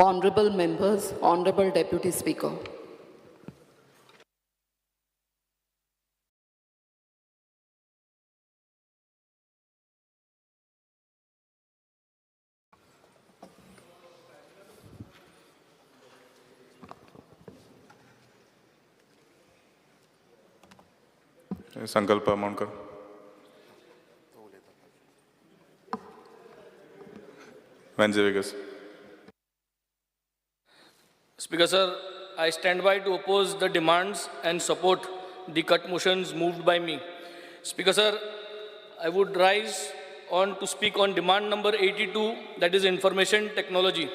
Honorable members, Honorable Deputy Speaker. Sankalpa Monkar. Wednesday Vegas. Speaker sir, I stand by to oppose the demands and support the cut motions moved by me. Speaker sir, I would rise on to speak on demand number 82, that is information technology.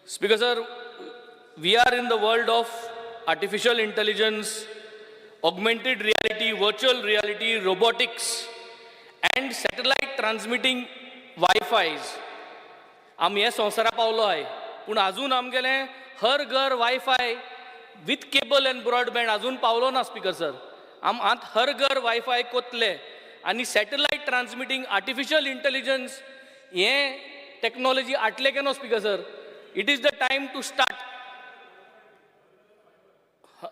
Speaker sir, we are in the world of artificial intelligence, augmented reality, virtual reality, robotics, and satellite transmitting Wi-Fi's. आम्ही हे संवसारा पावलो आहे पण अजून आमगेले हर घर wifi with cable end broadband अजून पावलो ना स्पीकर सर आत हर घर वायफाय कोतले आणि सॅटेलाइट ट्रान्समिटींग आर्टिफिशियल इंटेलिजन्स हे टेक्नॉलॉजी आटले के नो speaker sir it is the time to start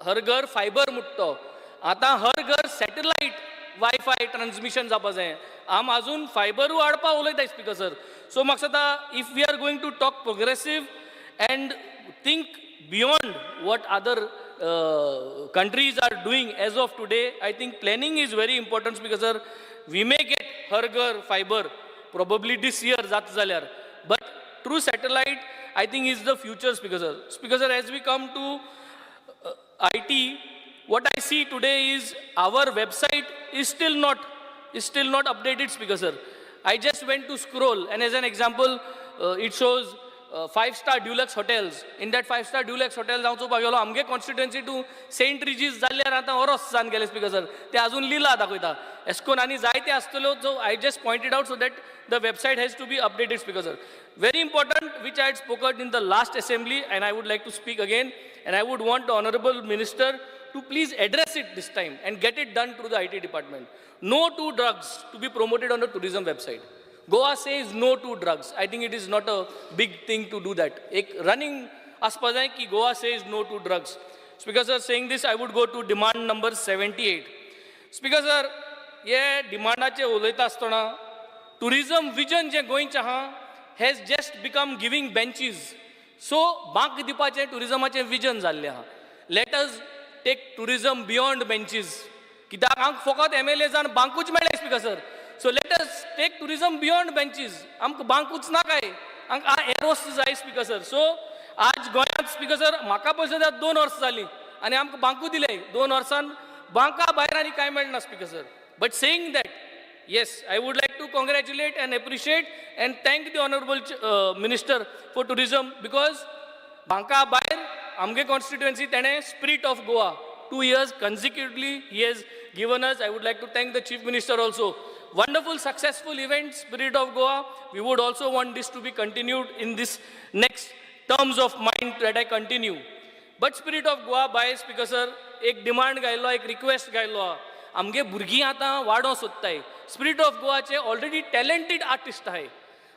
Har घर फायबर मुट्टो आता हर घर सॅटेलाइट वायफाय ट्रान्समिशन जावपा जाय आम अजून फायबरू हाडपा उलयताय स्पीकर सर सो म्हाका दिसता if we are going to talk progressive and think beyond what other countries are doing as of today, I think planning is very important because sir, we may get Harghar fiber probably this year, but through satellite, I think is the future speaker sir. Speaker sir, as we come to IT, what I see today is our website is still not updated speaker sir. I just went to scroll and as an example, it shows 5-star Dulux hotels. In that 5-star Dulux hotels, also पागेलो आमगे constituency to Saint Regis जाल्यार आता ओरोस जान गेले speaker sir. ते अजून लीला दाखवता. Ascon आणि जायते आस्तलो so I just pointed out so that the website has to be updated speaker sir. Very important which I had spoken in the last assembly and I would like to speak again and I would want the honorable minister to please address it this time and get it done through the IT department. No to drugs to be promoted on the tourism website. Goa says no to drugs. I think it is not a big thing to do that. Ek running aspad hai ki Goa says no to drugs. Speaker sir, saying this, I would go to demand number 78. Speaker sir, ye demandache ulayta astana tourism vision je going chaha has just become giving benches. So bank dipache tourismache vision jalle ha. Let us take tourism beyond benches. Kidak ank fokat MLA jan bankuch mele speaker sir. So let us take tourism beyond benches. आमक बांकूच ना काय आमक arrows जाय speaker sir so आज गोंयांत speaker sir म्हाका पयशे दिल्यात 2 वर्स जाली आनी आमक बांकू दिले 2 वर्सान बांका भायर आनी काय मेळना speaker sir but saying that yes I would like to congratulate and appreciate and thank the honorable minister for tourism because Banka भायर आमगे constituency तेणे spirit of Goa 2 years consecutively he has given us. I would like to thank the chief minister also. Wonderful, successful event, Spirit of Goa. We would also want this to be continued in this next terms of mind that I continue. But Spirit of Goa, by Speaker Sir, एक demand गायलो, एक request गायलो. आमगे भुरगीं आता वाडो सोदताय. Spirit of Goa चे already talented artist आहे.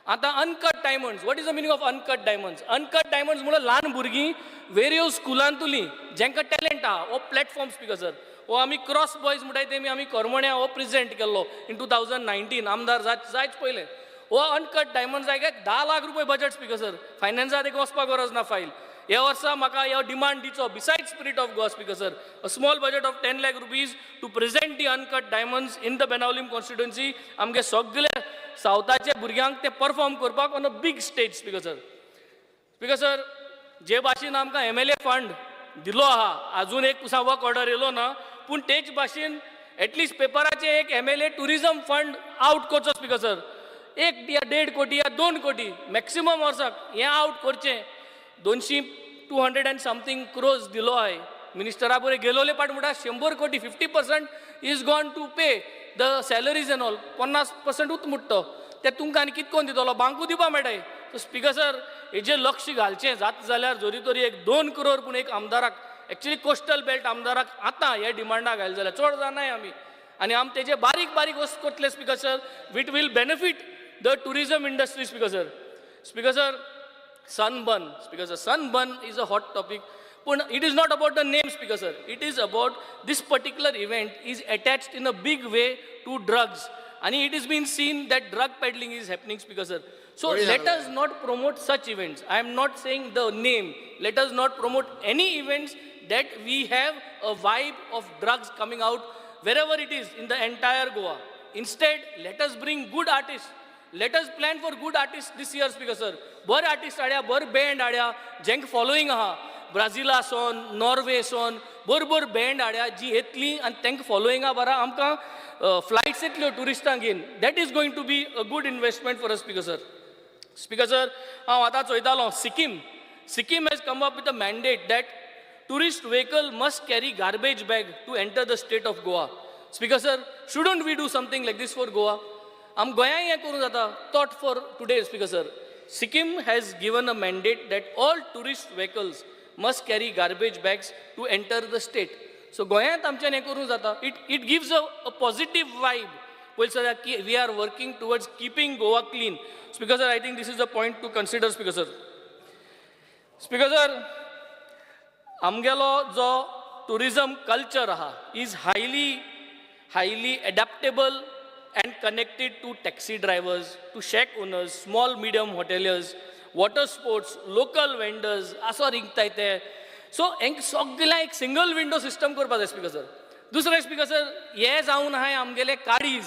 आता uncut diamonds. What is the meaning of uncut diamonds? Uncut diamonds मुळे ल्हान भुरगीं various स्कुलांतुली जेंका talent हा, ओ platform Speaker Sir. वो आम्ही क्रॉस बॉयज म्हणटाय ते आम्ही करमण्या हो प्रेजेंट केल्लो इन 2019 आमदार जायच पयले वो अनकट डायमंड जाय 10 लाख रुपये बजेट स्पीकर सर फायनान्सात एक वचपाक गरज ना फायल ह्या वर्सा म्हाका ह्यो डिमांड दिचो besides spirit of Goa speaker sir a small budget of 10 lakh rupees to present the uncut diamonds in the Benaulim constituency आमगे सगळे सावथाचे भुरग्यांक ते परफॉर्म करपाक on a big stage speaker sir जे भाशेन आमकां MLA फंड दिलो आहा अजून एक कुसा वर्क ऑर्डर येलो ना पूण तेच भाशेन एटलिस्ट पेपराचे एक MLA टुरिझम फंड आउट करचो स्पीकर सर 1 या 1.5 कोटी या 2 कोटी मॅक्सिमम वर्साक हे आउट करचें 200 and something crores दिलो आहे मिनिस्टरा बरे गेलोले पाट म्हणटा 100 कोटी 50% is gone to pay the salaries and all 50% उत मुट्टो ते तुमकां आनी कित कोण दितलो बांकू दिवपा मेळटाय सो स्पीकर सर हेजेर लक्ष घालचें जाता जाल्यार जोरी तोरी एक 2 करोड पूण एक आमदाराक एक्चुअली कोस्टल बेल्ट आमदाराक आतां हे डिमांडा घाल जाल्यार चड जानाय आमी आनी आम तेजे बारीक बारीक वस्त कोतले speaker sir it will benefit the tourism industry speaker sir sunburn, Speaker sir. Sunburn is a hot topic. But it is not about the name, Speaker sir. It is about this particular event is attached in a big way to drugs. And it has been seen that drug peddling is happening, Speaker sir. So let us not promote such events. I am not saying the name. Let us not promote any events that we have a vibe of drugs coming out wherever it is in the entire Goa. Instead, let us bring good artists. Let us plan for good artists this year, Speaker sir. बर artist आड्या, बर band आड्या, zinc following आहा. ब्राझीला सोन, Norway सोन, बर band हाड्या जी येतली आनी तांकां फॉलोइंगा बरा आमकां फ्लायट्स येतल्यो टुरिस्टांक घेवन that is going to be a good investment for a speaker sir. Speaker sir हांव आतां चोयतालो Sikkim has come up with a mandate that tourist vehicle must carry garbage bag to enter the state of Goa. Speaker sir shouldn't we do something like this for Goa. आम गोंयांय हें करूं जाता thought for today. Speaker sir Sikkim has given a mandate that all tourist vehicles must carry garbage bags to enter the state. So गोंयांत आमच्यान हें करूं जाता. It gives a positive vibe. Well, sir, we are working towards keeping Goa clean. Speaker sir, I think this is the point to consider, Speaker sir. Speaker sir, आमगेलो जो tourism culture आहा is highly adaptable and connected to taxi drivers, to shack owners, small medium hoteliers, water sports, local vendors असो रिंगताय ते. So हेंक सगळ्यांक एक single window system करपा जाय speaker sir. दुसरें स्पीकर सर हे जावन आहाय आमगेले काडीज,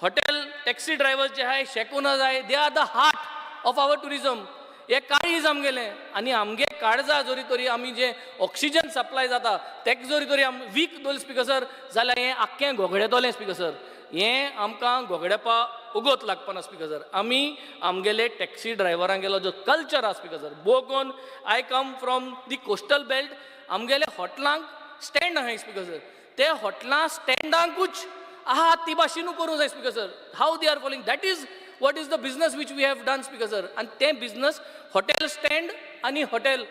हॉटेल टॅक्सी ड्रायव्हर्स जे आहाय, शेकोनर्स आहाय, they are the heart of our tourism. हे काळीज आमगेले आनी आमगे काळजा जोरी तरी आमी जे ऑक्सिजन सप्लाय जाता तेका जोरी तरी आमी वीक दवरले स्पीकर सर जाल्यार हें आख्खें घोगडेतोलें स्पीकर सर. हें आमकां घोगडेपा उगोत लागपाना स्पीकर सर. आमी आमगेले टॅक्सी ड्रायव्हरांगेलो जो कल्चर आहा स्पीकर सर, बोगोन I come from the coastal belt, आमगेले हॉटलांक स्टँड आहाय स्पीकर सर. ते हॉटलां स्टँडांकूच आहा ती भाशेनू करूं जाय स्पीकर सर. हाव they are following that is what is the business which we have done, Speaker sir. And ते business hotel stand आणि hotel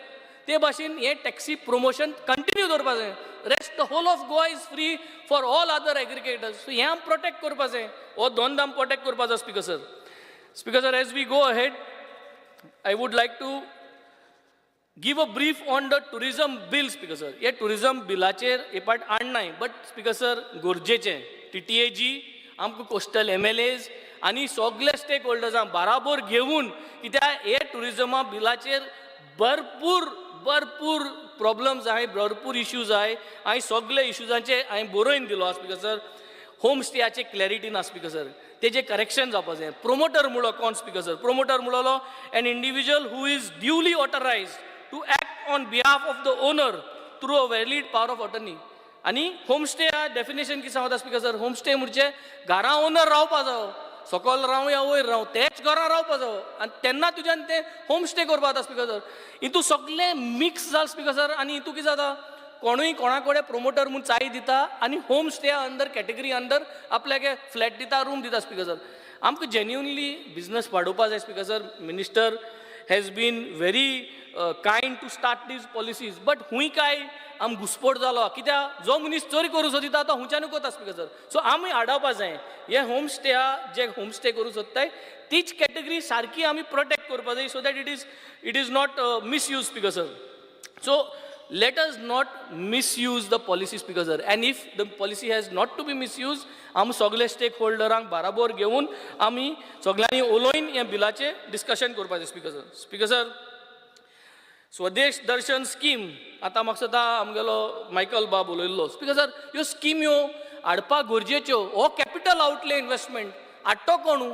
ते भाशेन हे taxi promotion continue करपा जाय. Rest the whole of Goa is free for all other aggregators. So हे protect करपा जाय. हो दोन दाम protect करपा जाय Speaker sir. Speaker sir, as we go ahead, I would like to give a brief on the tourism bill, Speaker sir. हे tourism billaचेर हे पार्ट आणनाय, but Speaker sir गरजेचें TTAG आमकां coastal MLAs आणि सगळे स्टेक होल्डर्सांक बराबर घेऊन कित्याक हे टुरिजमा बिलाचेर भरपूर प्रॉब्लम्स आहाय, भरपूर इश्यूज आहाय. हांवें सगळे इश्यूजांचे हांवें बरोवन दिलो स्पीकर सर. होम स्टेयाचे क्लॅरिटी ना स्पीकर सर, तेजे करेक्शन जावपा जाय. प्रोमोटर म्हणलो कोण स्पीकर सर? प्रोमोटर म्हणलो an individual who is duly authorised to act on behalf of the owner through a valid power of attorney. आणि होमस्टे हा डेफिनेशन कितें सांगता स्पीकर सर? होमस्टे म्हणजे घरा ओनर रावपा जावो, सकयल राव या वयर राव, तेच घरां रावपा जावो आनी तेन्ना तुज्यान तें होम स्टे करपा जाता स्पीकर सर. हितू सगळें मिक्स जालें स्पीकर सर. आनी हितू कितें जाता, कोणूय कोणा कडेन प्रोमोटर म्हूण चाय दिता आनी होम स्टे अंदर कॅटेगरी अंदर आपल्याक फ्लॅट दिता, रूम दिता स्पीकर सर. आमकां जेन्युनली बिजनस वाडोवपा जाय speaker sir. Minister has been very kind to start these policies, but हुंय काय आम घुसपोट जालो कित्याक जो मनीस चोरी करूं सोदिता तो हुंच्यानू कोता स्पीकर सर. सो आमी आडावपा जाय हे होम स्टेया जे होम स्टे करूं सोदताय तीच कॅटेगरी सारकी आमी प्रोटेक्ट करपा जाय so that it is not misuse speaker sir. So let us not misuse the policy speaker sir, and if the policy has not to be misused आम सगळे stake होल्डरांक बराबर घेवन आमी सगळ्यांनी उलोवन हे बिलाचे डिस्कशन करपाचें स्पीकर सर. स्पीकर सर स्वदेश दर्शन स्कीम आतां म्हाका सद्दां आमगेलो मायकल बाब उलयल्लो स्पीकर सर. ह्यो स्कीम ह्यो हाडपाक गरजेच्यो. हो कॅपिटल आउटले इन्वेस्टमेंट हाडटो कोण?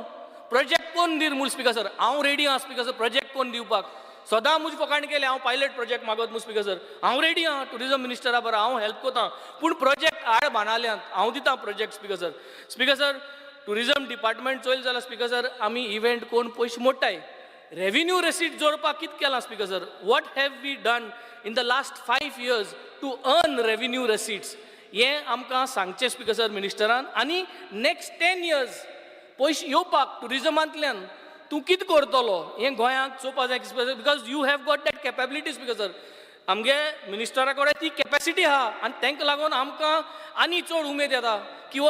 प्रोजेक्ट कोण दिर म्हूण स्पीकर सर. हांव रेडी आहा स्पीकर सर प्रोजेक्ट कोण दिवपाक. सदां म्हजे फकाण केले हांव पायलट प्रोजेक्ट मागत म्हूण स्पीकर सर. हांव रेडी आहा टुरिजम मिनिस्टरा बरो हांव हेल्प कोता, पूण प्रोजेक्ट हाड बांदाल्यांत हांव दितां project speaker sir. Speaker sir tourism department चोयलें जाल्यार स्पीकर सर आमी इव्हेंट कोण पयशे मोडटाय. रेव्हेन्यू रेसीट जोडपाक कितें केलां speaker sir? What have we done in the last 5 years to earn revenue receipts? हें आमकां सांगचें स्पीकर सर मिनिस्टरान. आनी नेक्स्ट 10 years पयशे येवपाक टुरिजमांतल्यान तूं कितें करतलो हें गोंयांक चोवपा जाय because you have got that capability speaker sir. आमगे मिनिस्टरा कडेन ती कॅपेसिटी आहा आनी तांकां लागून आमकां आनी चड उमेद येता की हो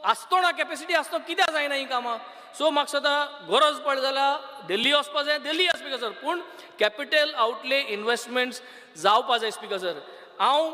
आसतना कॅपेसिटी आसतना कित्याक जायना ही कामां. सो म्हाका सदां गरज पड जाल्यार दिल्ली वचपा जाय दिल्ली स्पीकर सर, पूण कॅपिटल आउटले इन्वेस्टमेंट्स जावपा जाय स्पीकर सर. हांव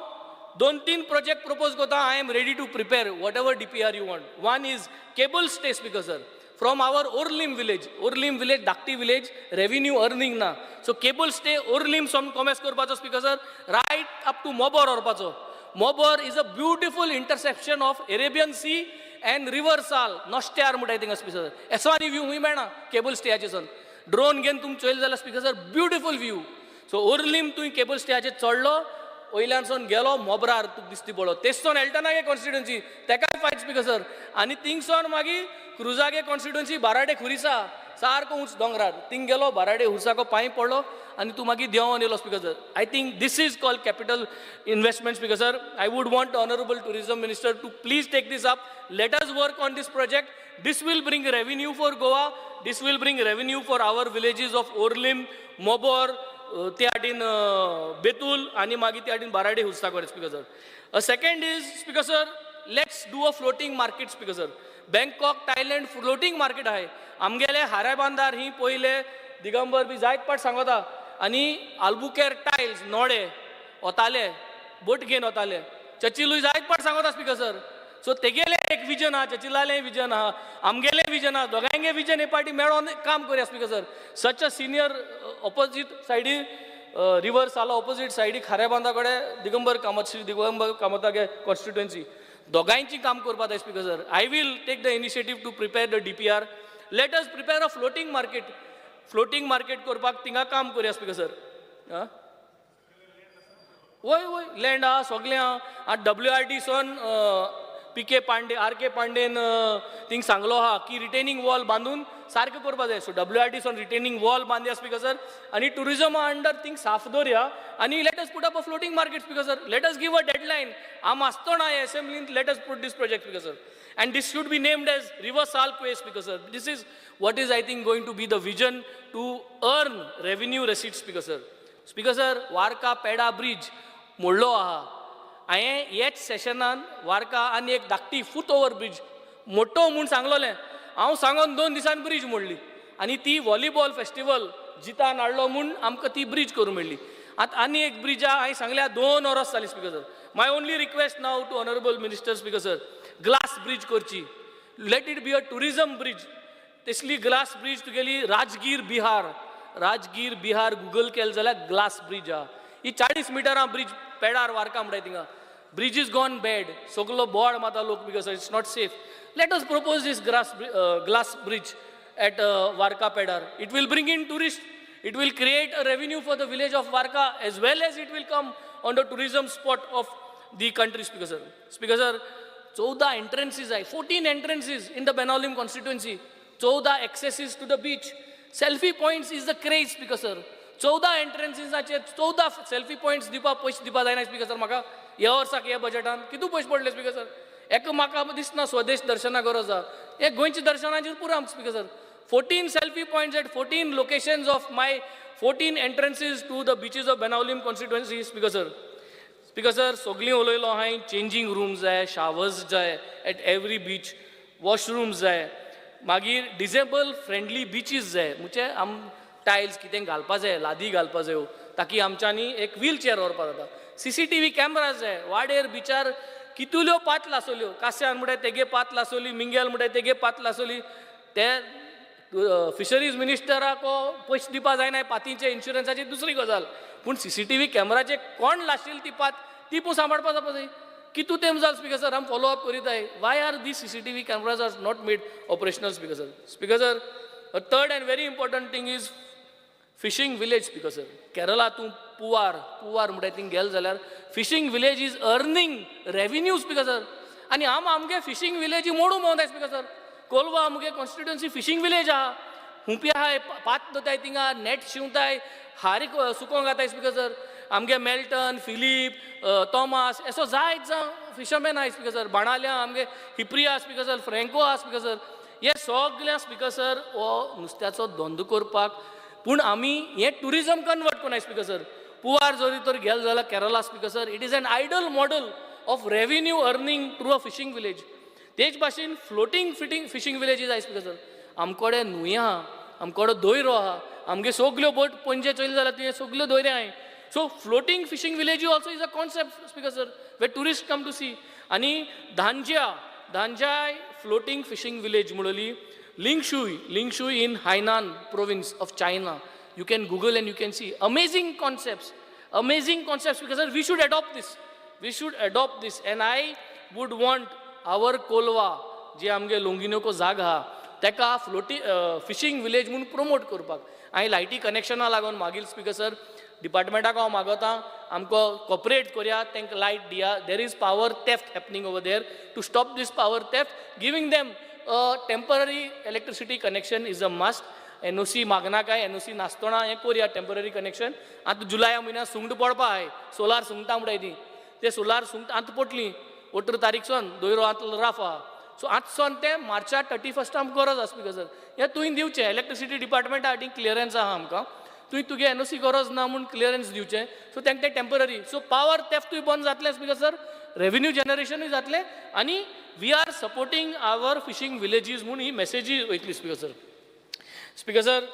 2-3 प्रोजेक्ट प्रपोज करता. I am ready to prepare whatever DPR you want. One is cable stay speaker sir, from our Orlim village धाकटी विलेज रेव्हेन्यू अर्निंग ना. So cable stay Orlim सोम commence करपाचो speaker sir, right up to Mobor व्हरपाचो. Mobor is a beautiful intersection of Arabian sea and river साल नॉस्ट्यार म्हणटाय थिंगा speaker sir. एसवानी view हुंय मेळना केबल स्टेयाचेर सन. ड्रोन घेवन तुमी चोयले जाल्यार speaker sir beautiful view. So Orlim तुवें केबल स्टेयाचेर चडलो, वयल्यानसून गेलो मोबरार तुका दिसती पडलो. तेसोन एल्टनागे कॉन्स्टिट्युएन्सी तेकाय फायट स्पीकर सर. आनी थिंगसोन मागीर क्रुजागे कॉन्स्टिट्युएन्सी बाराडे खुरिसा सारको उंच दोंगरार थिंग गेलो, बाराडे हुर्साको पांय पडलो आनी तूं मागीर देंवोन येयलो speaker sir. I think this is called capital investment speaker sir. I would want honourable tourism minister to please take this up. Let us work on this project. This will bring revenue for Goa. This will bring revenue for our villages of Orlim, Mobor, ते आटीन बेतूल आनी मागीर ते आटीन बाराडे हुस्ताकोर speaker sir. Second is speaker sir, let's do a floating market speaker sir. Bangkok Thailand floating market आहाय. आमगेले हारे बांदार ही पयले दिगंबर बी जायत पाट सांगता. आनी आल्बुकेर टायल्स नोडे वताले, बोट घेवन वताले. चचिलूय जायत पाट सांगता स्पीकर सर. सो तेगेले एक विजन आहा, चचिलाले विजन आहा, आमगेले विजन आहा, दोगांयगे विजन हे पार्टी मेळोन काम करया speaker sir. Such a senior opposite सायडी रिवर साला ऑपोजीट सायडी खाऱ्या बांदा कडेन दिगंबर कामत, श्री दिगंबर कामतागे कॉन्स्टिट्युएन्सी दोगांयची काम करपा जाय speaker sir. I will take the initiative to prepare the DPR. Let us prepare a floating market करपाक थिंगा काम करया स्पीकर सर. वय लँड आहा सगळें आहा. WRD सोन PK पांडे, RK पांडेन थिंग सांगलो आहा की रिटेनिंग वॉल बांदून सारकें करपा जाय. सो WRD सोन रिटेनिंग वॉल बांदया स्पीकर सर. आनी टुरिझमा अंडर थिंग साफ दवरया. आनी let us put up a floating market speaker sir. Let us give a deadline. हांव आसतना असेंब्लींत let us put this project speaker sir. And this should be named as River Salkway speaker sir. This is what is I think going to be the vision to earn revenue receipts speaker sir. Speaker sir, Warka Peda bridge मोडलो आहा. हांवें हेच सेशनान वार्का आनी एक धाकटी foot over bridge मोडटो म्हूण सांगलोलें. हांव सांगोन 2 दिसान ब्रिज मोडली आनी ती व्हॉलीबॉल फेस्टिवल जितान हाडलो म्हूण आमकां ती ब्रिज करूं मेळ्ळी. आतां आनी एक ब्रिज आहा, हांवें सांगल्या 2 वरां जालीं speaker sir. My only request now to honourable minister speaker sir, glass bridge करची. Let it be a tourism bridge. तसली ग्लास ब्रिज तुगेली राजगीर बिहार गुगल केलें जाल्यार ग्लास ब्रिज आहा. ही 40 मिटरां ब्रिज पेडार वार्का म्हणटाय थिंगा. Bridge is gone bad. सगलो बोर्ड माता लोक because it's not safe. Let us propose this glass bridge at Varca पेडार. It will bring in tourist. It will create a revenue for the village of Warka as well as it will come on the tourism spot of the country speaker sir. Speaker sir, 14 entrances are 14 entrances in the Benaulim constituency. 14 accesses to the beach. Selfie points is the craze speaker sir. 14 entrances are 14 selfie points dipa poist dipa जायना speaker sir. म्हाका ह्या वर्साक ह्या बजेटान कितू पयशे पडले speaker sir. एक म्हाका दिसना स्वदेश दर्शना गरज आहा. एक गोंयची दर्शनाचेर पुरो आमकां speaker sir. 14 selfie points at 14 locations of my 14 entrances to the beaches of Benaulim constituency speaker sir. Speaker sir, सगळीं उलयलो हांवें. चेंजिंग रूम्स जाय, शावर्स जाय एट एवरी बीच, वॉशरूम्स जाय, मागीर डिसेबल फ्रेंडली बीचीस जाय. म्हणजे टायल्स कितें घालपा जाय, लादी घालपा जायो ताकी आमच्यांनी एक व्हीलचेअर व्हरपा जाता. CCTV कॅमेराज जाय. वाडेर बिचार कितुल्यो पात लासोल्यो. कास्यान म्हणटा तेगे पात लासोली, मिंगेल म्हणटा तेगे पात लासोली. ते फिशरीज मिनिस्टराक पयशे दिवपा जायना पातीचे इन्शुरन्साची दुसरी गजाल. पूण CCTV कॅमेराचे कोण लाशिल्ली ती पात ती पूण सांबाळपा जावपा जाय. कितू तेम जाल स्पीकर सर. आमी फॉलो अप करीताय. Why are these CCTV cameras are not made operational speaker sir. Speaker sir, a third and very important thing is fishing village speaker sir. Kerala तूं पुवार म्हणटा थिंग गेल जाल्यार fishing village is earning revenue speaker sir. आनी आमगे fishing विलेजी मोडू मोवनाय speaker sir. Kolwa आमगे constituency fishing village आहा. हुंपी आहाय, पात दोताय थिंगा, नेट शिंवताय, हारी सुकोवंक घाताय स्पीकर सर. आमगे मेल्टन, फिलीप, थॉमास एसो जायत जावं फिशरमॅन आहाय स्पीकर सर. बाणाल्या आमगे हिप्रिया स्पीकर सर, फ्रँको आहा स्पीकर सर. हे सगळ्या स्पीकर सर हो नुस्त्याचो धंदो करपाक. पूण आमी हे टुरिझम कन्वर्ट कोनाय स्पीकर सर. पुवार जरी तर गेल जाल्यार Kerala speaker sir, it is an ideal model of revenue earning through a fishing village. तेच भाशेन फ्लोटींग फिशींग विलेजीस आहाय स्पीकर सर. आमकोडे न्हूय आहा, आमकोडे दोयरो आहा, आमगे सगल्यो बोट पणजे चोयले जाल्यार तुवें सगल्यो दोयरे आहाय. So floating fishing village also is a concept speaker sir where tourist come to see. आनी धांजाय फ्लोटींग फिशींग विलेज म्हणली लिंगशुई in Hainan province of China. You can Google and you can see amazing concepts because sir, we should adopt this and I would want our Kolwa जे आमगे लोंगिनो को जाग हा तेका फ्लोटी fishing village म्हणून promote करपाक हांवें लायटी कनेक्शना लागून मागील स्पीकर सर डिपार्टमेंटाक हांव मागता आमको कॉपरेट करया तांकां लायट दिया. There is power theft happening over there. To stop this power theft giving them temporary electricity connection is a must. NOC मागना काय NOC नासतना हें करया टेम्पररी कनेक्शन. आतां जुलया म्हयन्यात सुंगटां पडपा आहाय सोलार सुंगटां म्हणटाय ती ते सोलार सुंगटां आतां पडटलीं 18 तारीख सावन दोयरो आतां राफ आहा. सो आजसून ते मार्चा 31 आमकां गरज आसा स्पीकर सर. हें तुवें दिवचें इलेक्ट्रिसिटी डिपार्टमेंटा हातीन क्लियरन्स आहा आमकां. तुवें तुगे NOC गरज ना म्हूण क्लियरन्स दिवचें. सो तांकां तें टेम्पररी. सो पावर थेफ्टूय बंद जातलें स्पीकर सर. रेव्हेन्यू जनरेशनूय जातलें आनी we are supporting our fishing villages म्हूण ही मेसेजी वयतली speaker sir. Speaker sir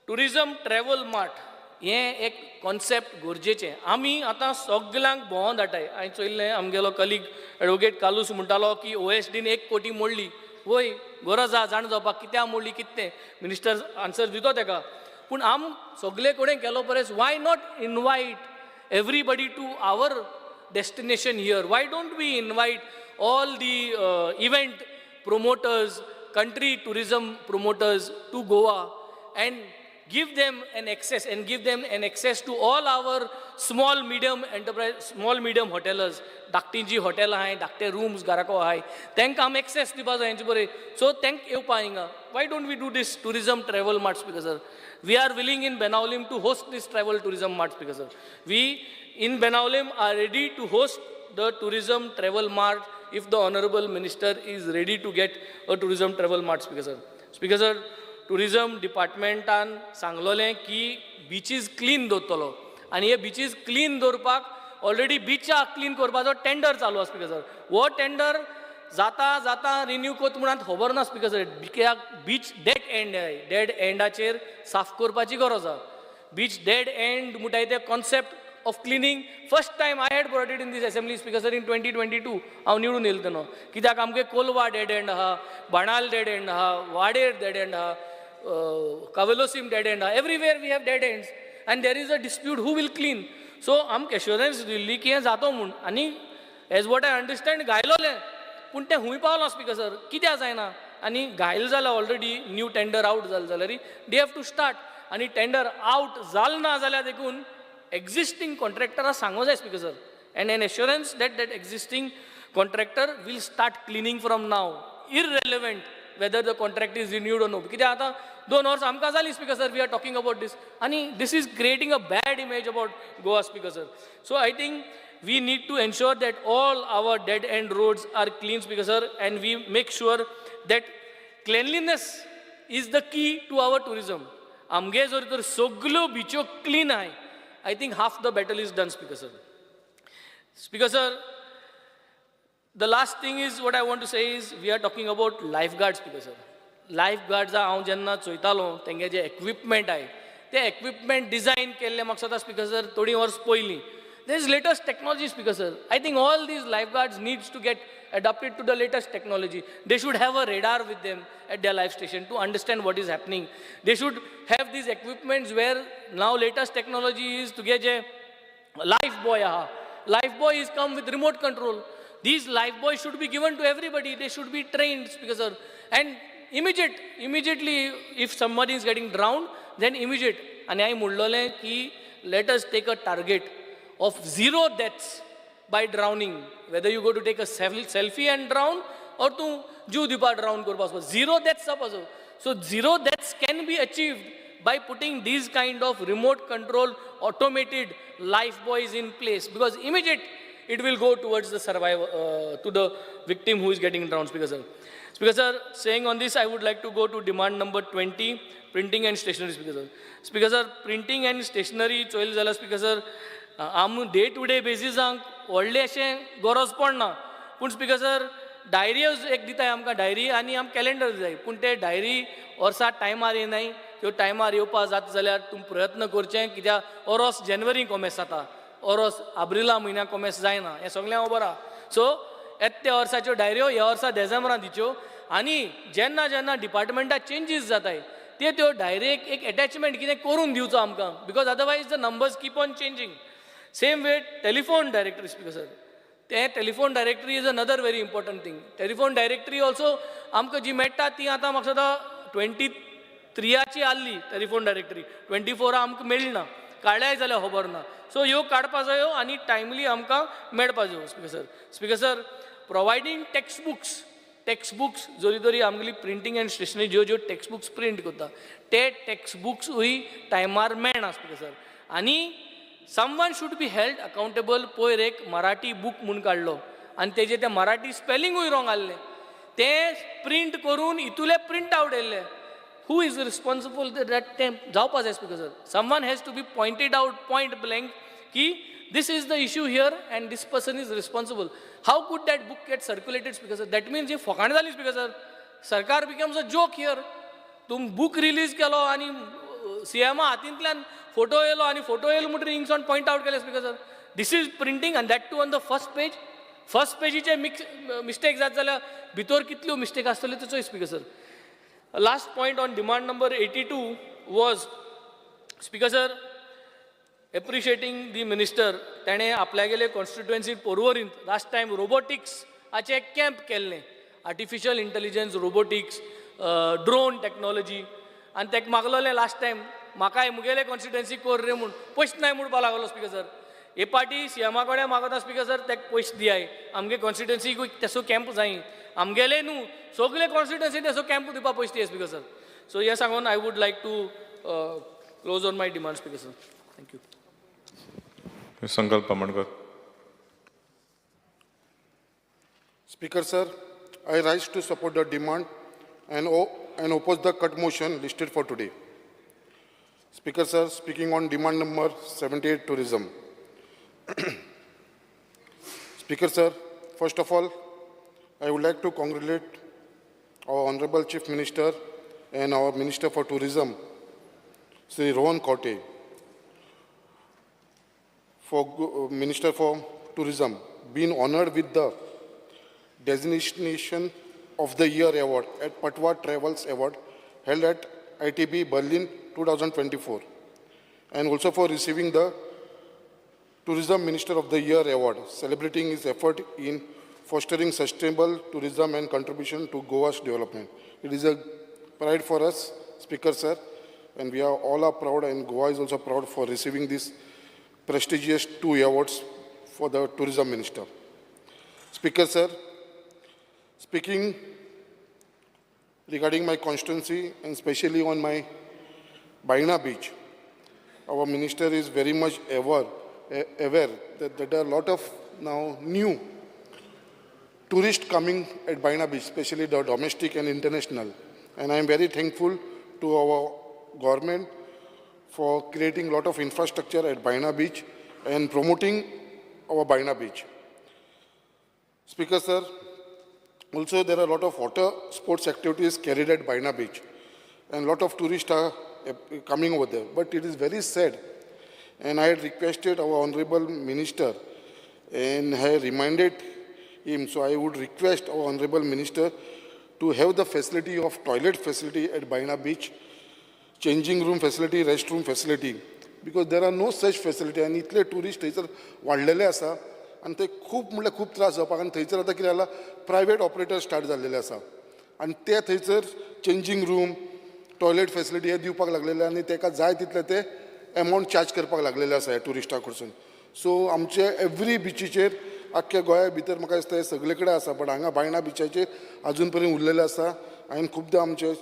tourism travel mart हें एक कॉन्सेप्ट गरजेचें. आमी आतां सगल्यांक भोंवोन धाडटाय. हांवें चोयल्लें आमगेलो कलीग एडवोकेट कालूस म्हणटालो की OSDन 1 कोटी मोडली. वय गरज आहा जाण जावपाक कित्याक मोडली कितें मिनिस्टर आन्सर दितो तेका. पूण आम सगळे कडेन केलो परस why not invite everybody to our destination here? Why don't we invite all the event promoters, country tourism promoters to Goa and give them an access to all our small medium enterprise, small medium hotelers. धाकटीं hotel आहाय धाकटे rooms घराको आहाय तांकां आम access दिवपा जाय हेंचे बरें. So तांकां येवपा हिंगा. Why don't we do this tourism travel mart speaker sir? We are willing in Benaulim to host this travel tourism mart speaker sir. We in Benaulim are ready to host the tourism travel mart if the honorable minister is ready to get a tourism travel mart speaker sir. Speaker sir tourism departmentan सांगलोलें की beaches clean दवरतलो आनी हे beaches clean दवरपाक already बीचा clean करपाचो tender चालू आसा speaker sir. हो tender जाता रिन्यू कोत म्हणून खबर ना स्पीकर सर. कित्याक बीच डेड एंड डेड एंडाचेर साफ करपाची गरज आहा. बीच डेड एंड म्हणटाय ते concept of cleaning first time I had brought it in this assembly speaker sir in 2022 हांव निवडून येयलो तेन्ना. कित्याक आमगे कोलवा डेड एंड आहा बाणाल डेड एंड आहा वाडेर डेड एंड आहा कावेलोसीम डेड एंड आहा. Everywhere we have dead ends and there is a dispute who will clean. So आमकां एश्युरन्स दिल्ली की हें जातो म्हूण आनी एज वॉट आय अंडरस्टँड गायलोलें पूण तें खूंय पावलां स्पीकर सर. कित्याक जायना आनी घायल जाल्यार ऑलरेडी न्यू टेंडर आवट जालें जाल्यार दे हॅव टू स्टार्ट. आनी टेंडर आवट जालें ना जाल्यार देखून existing contractor सांगो जाय speaker sir and an assurance that existing contractor will start cleaning from now irrelevant whether the contract is renewed or no. कित्याक आतां 2 वर्स आमकां जालीं speaker sir we are talking about this आनी this is creating a bad image about Goa speaker sir. So I think we need to ensure that all our dead end roads are clean speaker sir and we make sure that cleanliness is the key to our tourism. आमगे जर तर सगल्यो बिच्यो clean आहाय I think half the battle is done speaker sir. Speaker sir, the last thing is what I want to say is we are talking about lifeguards speaker sir. Lifeguards हांव जेन्ना चोयतालो तेंगे जे equipment आहाय ते equipment design केल्ले म्हाका सदां speaker sir थोडी वर्स पयलीं. There is latest technology speaker sir. I think all these lifeguards needs to get adapted to the latest technology. They should have a radar with them at their life station to understand what is happening. They should have these equipments where now latest technology is to get a life buoy. Life buoy is come with remote control. These life buoys should be given to everybody. They should be trained speaker sir. And immediately if somebody is getting drowned, then immediate. And I म्हणलोलें की let us take a target of 0 deaths by drowning. Whether you go to take a selfie and drown or to जीव दिवपा drown करपाक 0 deaths suppose. So 0 deaths can be achieved by putting these kind of remote control automated life buoys in place because immediate it will go towards the survivor to the victim who is getting drowned speaker sir. Speaker sir, saying on this I would like to go to demand number 20 printing and stationery speaker sir. Speaker sir, printing and stationery Choyal जाल्यार speaker sir आम day to day बेसिसांक व्हडलें अशें गरज पडना पूण speaker sir diary एक दिताय आमकां diary आनी आमकां कॅलेंडर जाय पूण ते डायरी वर्सा टायमार येनाय त्यो टायमार येवपा जाता जाल्यार तुमी प्रयत्न करचें कित्याक ओरोस जानेवारी कॉमेस जाता ओरोस एप्रिला म्हयन्याक कॉमेस जायना हें सगळें हांव बरा सो येत त्या वर्साच्यो डायऱ्यो ह्या वर्सा डिसेंबरांत दिच्यो आनी जेन्ना जेन्ना डिपार्टमेंटात चेंजीस जाताय त्यो डायरेक्ट एक एटॅचमेंट कितें करून दिवचो आमकां because otherwise the numbers keep on changing same way telephone directory speaker sir ते telephone directory is another very important thing telephone directory also आमकां जी मेळटा ती आतां म्हाका दिसता 23ची आसली टेलिफोन डायरेक्टरी 24 आमकां मेळना काडल्याय जाल्यार खबर ना सो ह्यो काडपा जायो आनी टायमली आमकां मेळपा जायो स्पीकर सर प्रोवायडींग टेक्स्ट बुक्स जोरी तरी आमगेली प्रिंटींग एंड स्टेशनरी ज्यो टेक्स्ट बुक्स प्रिंट करता ते टेक्स्ट बुक्सूय टायमार मेळना स्पीकर सर आनी someone should be held accountable पयर एक मराठी बूक म्हूण काडलो आनी तेजे ते मराठी स्पेलिंगूय रॉंग आसलें ते प्रिंट करून इतुले प्रिंट आवट येयल्ले हू इज रिस्पॉन्सिबल दॅट ते जावपा जाय speaker sir someone has to be pointed out point blank की this is the issue here and this person is responsible. How could that book get circulated speaker sir? That means he फकाण जाली speaker sir. सरकार becomes a joke here. तुम book release केलो आणि CM हातींतल्यान photo येयलो आणि photo येयलो म्हणटरी इंगसोन point out केले speaker sir. This is printing and that too on the first page. First पेजीचे मिस्टेक जात जाल्यार भितर कितल्यो मिस्टेक आसतल्यो तेचोय speaker sir. Last point on demand number 82 was speaker sir appreciating the minister ताणे आपल्यागेले constituency पोरवोरींत last time रोबोटिक्साचे एक camp केल्लें artificial intelligence robotics drone technology आनी ताका मागलोलें लास्ट टायम म्हाकाय मुगेले कॉन्स्टिट्युएन्सी कोर रे म्हूण पयशे नाय म्हणपा लागलो स्पीकर सर हे पाटी सीएमा कडेन मागता स्पीकर सर ताका पयशे दियाय आमगे कॉन्स्टिट्युएन्सीक तेसो कॅम्प जाय आमगेले न्हू सगळे कॉन्स्टिट्युएन्सी तेसो कॅम्प दिवपा पयशे दियाय स्पीकर सर सो हे सांगून I would like to close on my demand speaker sir thank you Sankalp Amonkar Speaker sir, I rise to support the demand and oppose the cut motion listed for today. Speaker sir, speaking on demand number 78, tourism. Speaker sir, first of all, I would like to congratulate our Honorable Chief Minister and our Minister for Tourism, Sri Rohan Kote, for Minister for Tourism, being honored with the designation of the Year Award at Patwa Travels Award held at ITB Berlin 2024, and also for receiving the Tourism Minister of the Year Award, celebrating his effort in fostering sustainable tourism and contribution to Goa's development. It is a pride for us, Speaker sir, and we are all proud, and Goa is also proud for receiving this prestigious 2 awards for the Tourism Minister. Speaker sir, speaking regarding my constituency and especially on my Baina beach, our minister is very much aware that there are a lot of now new tourists coming at Baina beach, especially the domestic and international. And I am very thankful to our government for creating a lot of infrastructure at Baina beach and promoting our Baina beach. Speaker sir, also there are a lot of water sports activities carried at Baina beach and a lot of tourists are coming over there. But it is very sad, and I had requested our Honorable Minister and I reminded him, so I would request our Honorable Minister to have the facility of toilet facility at Baina beach, changing room facility, restroom facility, because there are no such facility and इतले tourist थंयसर वाडलेले आसा आनी ते खूब म्हणल्यार खूब त्रास जावपाक आनी थंयसर आतां कितें जाला प्रायवेट ऑपरेटर स्टार्ट जाल्लेले आसा आनी ते थंयसर चेंजींग रूम टॉयलेट फॅसिलिटी हे दिवपाक लागलेले आनी ताका जाय तितले ते एमावंट चार्ज करपाक लागलेले आसा ह्या टुरिस्टा कडसून सो आमचे एवरी बिचीचेर आख्ख्या गोंया भितर म्हाका दिसता हे सगळे कडेन आसा बट हांगा बायणा बिचाचेर अजून पर्यंत उरलेले आसा हांवें खुबदां आमचे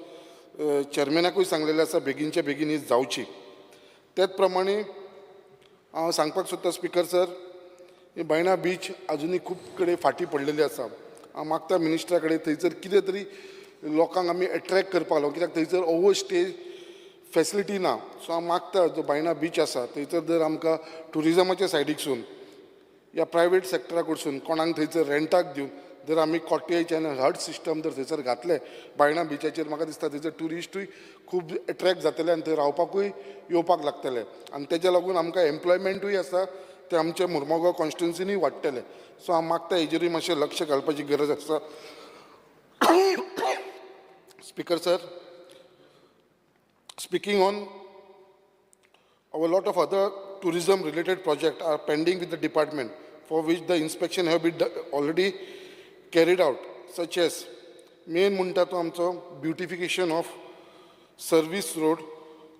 चेअरमॅनाकूय सांगलेलें आसा बेगीनचे बेगीन ही जावची त्याच प्रमाणे हांव सांगपाक सोदता स्पिकर सर ही बायणा बीच अजुनूय खूब कडेन फाटीं पडलेली आसा हांव मागता मिनिस्टरा कडेन थंयसर कितें तरी लोकांक आमी एट्रॅक्ट करपाक लागून कित्याक थंयसर ओवर स्टे फॅसिलिटी ना सो हांव मागता जो बायणा बीच आसा थंयसर जर आमकां टुरिजमाच्या सायडीकसून या प्रायवेट सॅक्टरा कडसून कोणाक थंयसर रेंटाक दिवन जर आमी कॉटेज आनी हट सिस्टम जर थंयसर घातले बायणा बिचाचेर म्हाका दिसता थंयसर ट्युरिस्टूय खूब एट्रॅक्ट जातले आनी थंय रावपाकूय येवपाक लागतले आनी तेज्या लागून आमकां एम्प्लॉयमेंटूय आसा ते आमच्या मुर्मुगांव कॉन्स्टिट्युन्सीनूय वाडटले. सो हांव मागता हेजेरूय मातशें लक्ष घालपाची गरज आसा. Speaker sir, speaking on a lot of other tourism related projects are pending with the department for which the inspection have been already carried out, such as main म्हणटा तो आमचो beautification of service road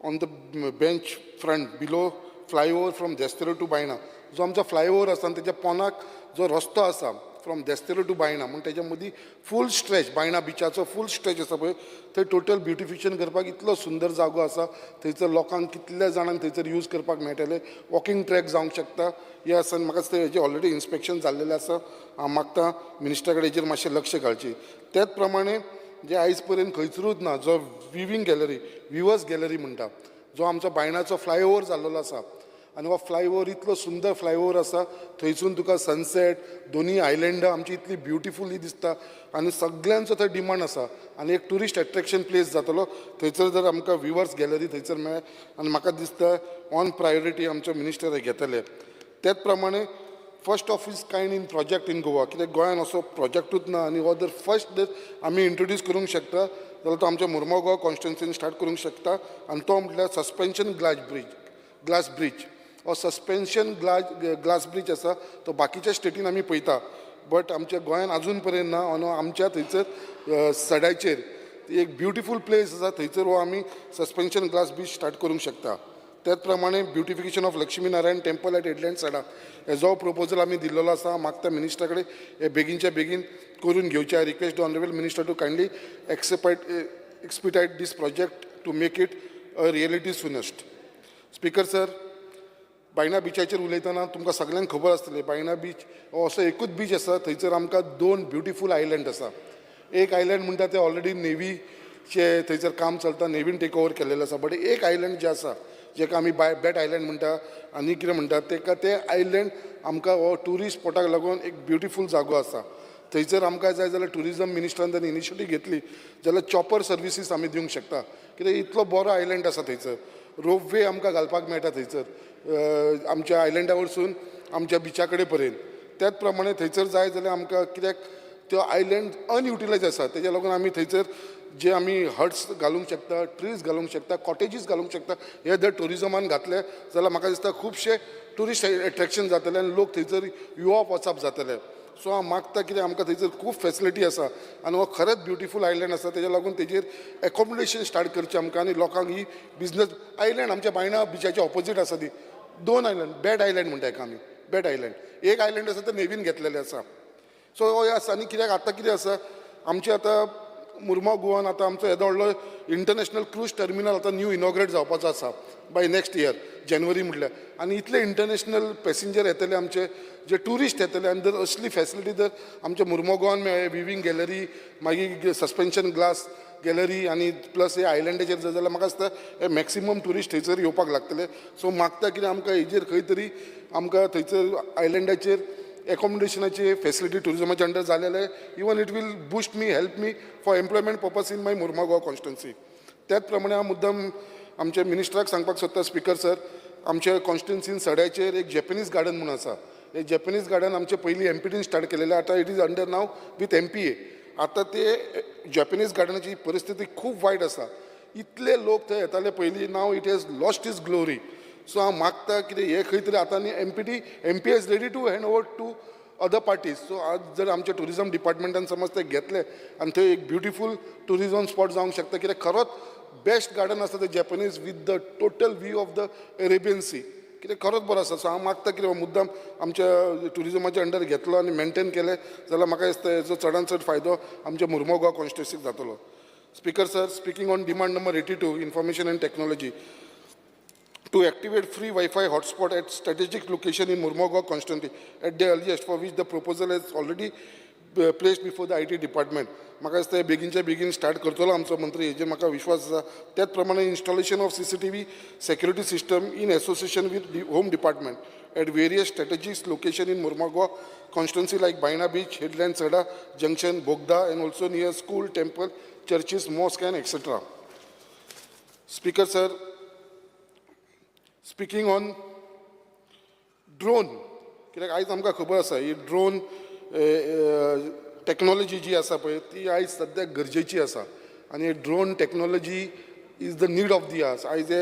on the bench front below flyover from Destero to Baina. जो आमचा flyover आसा तेच्या पोनाक जो रस्तो आसा फ्रॉम देस्तेरो टू बायणा म्हणून तेच्या मदीं फूल स्ट्रेच बायणा बिचाचो फूल स्ट्रेच आसा पळय थंय टोटल ब्युटिफिकेशन करपाक इतलो सुंदर जागो आसा. थंयसर लोकांक कितल्या जाणांक थंयसर यूज करपाक मेळटले. वॉकिंग ट्रॅक जावंक शकता हे आसा. म्हाका दिसता हेजें ऑलरेडी इन्स्पेक्शन जाल्लेलें आसा. हांव मागता मिनिस्टरा कडेन हेजेर मातशें लक्ष घालचें. त्याच प्रमाणे जे आयज पर्यंत खंयसरूच ना जो विवींग गॅलरी विवर्स गॅलरी म्हणटा जो आमचो बायणाचो फ्लायओव्हर जाल्लो आसा आनी हो फ्लायओव्हर इतलो सुंदर फ्लायओव्हर आसा. थंयसून तुका सनसेट दोनी आयलँडां आमची इतली ब्युटिफुली दिसता आनी सगळ्यांचो थंय डिमांड आसा आनी एक ट्युरिस्ट एट्रॅक्शन प्लेस जातलो. थंयसर जर आमकां विवर्स गॅलरी थंयसर मेळ्ळे आनी म्हाका दिसता ऑन प्रायोरिटी आमचे मिनिस्टर घेतले. त्याच प्रमाणे first of is kind in project in Goa कित्याक गोंयान असो प्रोजेक्टूच ना आनी हो जर फर्स्ट जर आमी इंट्रोड्यूस करूंक शकता जाल्यार तो आमच्या मुर्मुगांव कॉन्स्टिट्युन्सीन स्टार्ट करूंक शकता आनी तो म्हटल्यार सस्पेन्शन ग्लास ब्रीज. हो सस्पेन्शन ग्लास ब्रीज आसा तो बाकीच्या स्टेटीन आमी पळयता बट आमच्या गोंयान अजून पर्यंत ना. आनी आमच्या थंयसर सड्याचेर एक ब्युटिफूल प्लेस आसा थंयसर हो आमी सस्पेन्शन ग्लास ब्रीज स्टार्ट करूंक शकता. त्याच प्रमाणे beautification of Lakshmi Narayan temple at headland सडा हेजो प्रपोजल आमी दिल्लो आसा. मागता मिनिस्टरा कडेन हे बेगीनच्या बेगीन करून घेवचे. I request the honourable minister to kindly expedite this project to make it a reality soonest. Speaker sir, बायणा बिचाचेर उलयतना तुमकां सगळ्यांक खबर आसतलें बायणा बीच हो असो एकूच बीच आसा थंयसर आमकां 2 ब्युटिफूल आयलँड आसा. एक आयलँड म्हणटा ते ऑलरेडी नेवीचे थंयसर काम चलता नेवीन टेक ओवर केल्लेलें आसा. बट एक आयलँड जे आसा जेका आमी बॅट आयलँड म्हणटा आनी कितें म्हणटा ते आयलँड आमकां हो ट्युरिस्ट स्पॉटाक लागून एक ब्युटिफूल जागो आसा. थंयसर आमकां जाय जाल्यार ट्युरिजम मिनिस्टरान जर इनिशिएटीव घेतली जाल्यार चॉपर सर्विसीस आमी दिवंक शकता कित्याक इतलो बरो आयलँड आसा थंयसर. रोपवे आमकां घालपाक मेळटा थंयसर आमच्या आयलँडा वरसून आमच्या बिचा कडेन पर्यंत. त्याच प्रमाणे थंयसर जाय जाल्यार आमकां कित्याक त्यो आयलँड अनयुटिलायज आसा तेज्या लागून आमी थंयसर जे आमी हट्स घालूंक शकता ट्रीज घालूंक शकता कॉटेजीस घालूंक शकता. हे जर टुरिजमान घातले जाल्यार म्हाका दिसता खुबशे ट्युरिस्ट एट्रॅक्शन जातले आनी लोक थंयसर येवप वचप जातले. सो हांव मागता कितें आमकां थंयसर खूब फॅसिलिटी आसा आनी हो खरेंच ब्युटिफूल आयलँड आसा तेज्या लागून तेजेर एकोमोडेशन स्टार्ट करचें आमकां आनी लोकांक ही बिजनस आयलँड आमच्या बायणा बिचाच्या ऑपोजीट आसा ती 2 आयलँड बॅड आयलँड म्हणटा हेका आमी बॅड आयलँड. एक आयलँड आसा ते नेवीन घेतलेले आसा. सो हो आसा आनी कित्याक आतां कितें आसा आमचे आतां मुर्मुगांव गोवान आतां आमचो येदो व्हडलो इंटरनॅशनल क्रूज टर्मिनल आतां न्यू इनॉग्रेट जावपाचो आसा बाय नेक्स्ट इयर जानेवारी म्हटल्यार. आनी इतले इंटरनॅशनल पॅसेंजर येतले आमचे जे ट्युरिस्ट येतले आनी जर असली फॅसिलिटी जर आमच्या मुर्मुगांवान मेळ्ळे विवींग गॅलरी मागीर सस्पेन्शन ग्लास गॅलरी आनी प्लस हे आयलँडाचेर जर जाल्यार म्हाका दिसता हे मॅक्सिमम ट्युरिस्ट थंयसर येवपाक लागतले. सो मागता कितें आमकां हेजेर खंय तरी आमकां थंयसर आयलँडाचेर एकोमोडेशनाची फॅसिलिटी टुरिजमाच्या अंडर जालेले even it will boost me help me for employment purpose in my Mormugao constituency. त्याच प्रमाणे हांव मुद्दम आमच्या मिनिस्टराक सांगपाक सोदता स्पीकर सर आमच्या कॉन्स्टिट्युन्सीन सड्याचेर एक जॅपनीज गार्डन म्हणून आसा. हे जॅपनीज गार्डन आमचे पयलीं एमपीटीन स्टार्ट केलेलें आतां it is under now with MPA. आतां ते जॅपनीज गार्डनाची परिस्थिती खूब वायट आसा. इतले लोक थंय येताले पयलीं नाव it has lost is glory. So हांव मागता कितें हे खंय तरी आतां न्ही MPA is ready to hand over to other parties. So आज जर आमच्या टुरिजम डिपार्टमेंटान समज ते घेतले आनी थंय एक ब्युटिफूल टुरिजम स्पॉट जावंक शकता कित्याक खरोच बेस्ट गार्डन आसा ते Japanese with the total view of the Arabian sea कित्याक खरोच बरो आसा. सो हांव मागता कितें मुद्दाम आमच्या टुरिजमाच्या अंडर घेतलो आनी मेंटेन केले जाल्यार म्हाका दिसता हेजो चडांत चड फायदो आमच्या मुर्मुगांव कॉन्स्टिट्युन्सीक जातलो. Speaker sir, speaking on demand number 82 information end technology to activate free Wi-Fi hotspot at strategic location in Murumogaon constituency at the earliest, for which the proposal has already placed before the IT department. म्हाका दिसता बेगीनच्या बेगीन start करतलो आमचो मंत्री, हेजेर म्हाका विश्वास आसा. त्याच प्रमाणे installation of CCTV security system in association with the Home Department at various strategic locations in Mormugao constituency like Baina Beach, Headland, Sada Junction, Bogda, and also near school, temple, churches, mosque, and etc. Speaker, sir, speaking on drone, कित्याक आयज आमकां खबर आसा ही drone technology जी आसा पळय ती आयज सद्याक गरजेची आसा आनी drone technology is the need of the hours. आयज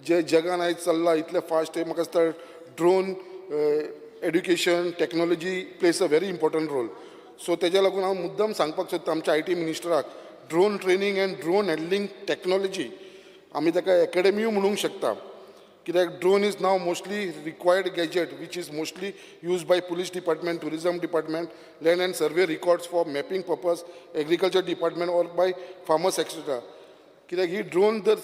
जे जगान आयज चल्ला इतले फास्ट म्हाका दिसता drone education technology plays a very important role. So तेज्या लागून हांव मुद्दम सांगपाक सोदता आमच्या IT मिनिस्टराक drone training and drone handling technology आमी ताका एकेडमी म्हणूंक शकता. कित्याक drone is now mostly required gadget which is mostly use by police department, tourism department, land and survey records for mapping purpose, agriculture department or by farmers etcetera. कित्याक ही drone जर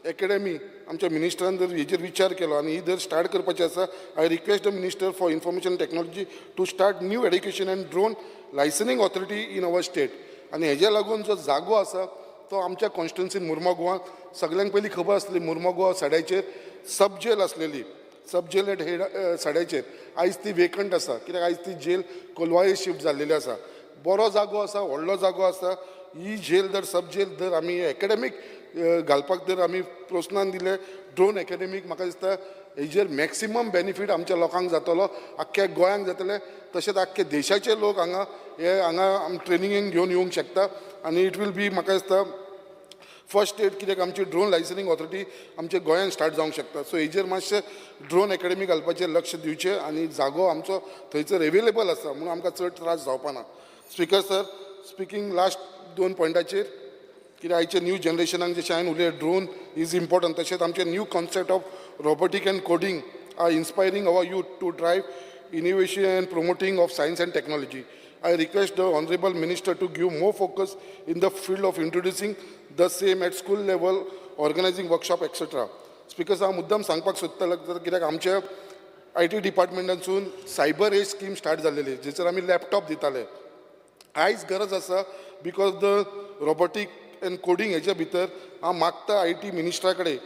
academy आमच्या मिनिस्टरान जर हेजेर विचार केलो आनी ही जर स्टार्ट करपाची आसा, I request the minister for information technology to start new education and drone licensing authority in our state. आनी हेज्या लागून जो जागो आसा तो आमच्या कॉन्स्टिट्युन्सीन मुर्मुगांवां सगळ्यांक पयलीं खबर आसली मुर्मुगांव सड्याचेर सब जेल आसलेली, सब जेल एट हेड सड्याचेर आयज ती वेकंट आसा. कित्याक आयज ती जेल कोलवाळे शिफ्ट जाल्लेली आसा. बरो जागो आसा, व्हडलो जागो आसा. ही जेल जर सब जेल जर आमी एकेडमीक घालपाक जर आमी प्रोत्साहन दिलें ड्रोन एकेडमीक, म्हाका दिसता हेजेर मॅक्सिमम बेनिफीट आमच्या लोकांक जातलो, आख्ख्या गोंयांक जातले, तशेंच आख्खे देशाचे लोक हांगा ट्रेनिंगेक घेवन येवंक शकता. आनी इट वील बी म्हाका दिसता फर्स्ट स्टेट कित्याक आमची ड्रोन लायसनिंग ऑथॉरिटी आमच्या गोंयांत स्टार्ट जावंक शकता. सो हेजेर मातशें ड्रोन एकेडमी घालपाचेर लक्ष दिवचें आनी जागो आमचो थंयसर एवेलेबल आसा म्हणून आमकां चड त्रास जावपा ना. स्पिकर सर, स्पिकींग लास्ट 2 पॉयंटाचेर कित्याक आयच्या न्यू जनरेशनाक जशें हांवें उलयलें ड्रोन इज इम्पॉर्टंट, तशेंच आमचे new concept of robotic and coding are inspiring our youth to drive innovation and promoting of science and technology. I request the Honorable Minister to give more focus in the field of introducing the same at school level, organizing workshop, etc. Speakers, हांव मुद्दाम सांगपाक सोदतालो कित्याक आमच्या IT डिपार्टमेंटांतसून cyber age scheme start जाल्लेली जेचेर आमी लॅपटॉप दिताले. आयज गरज आसा because the robotic and coding हेच्या भितर हांव मागता IT मिनिस्टरा कडेन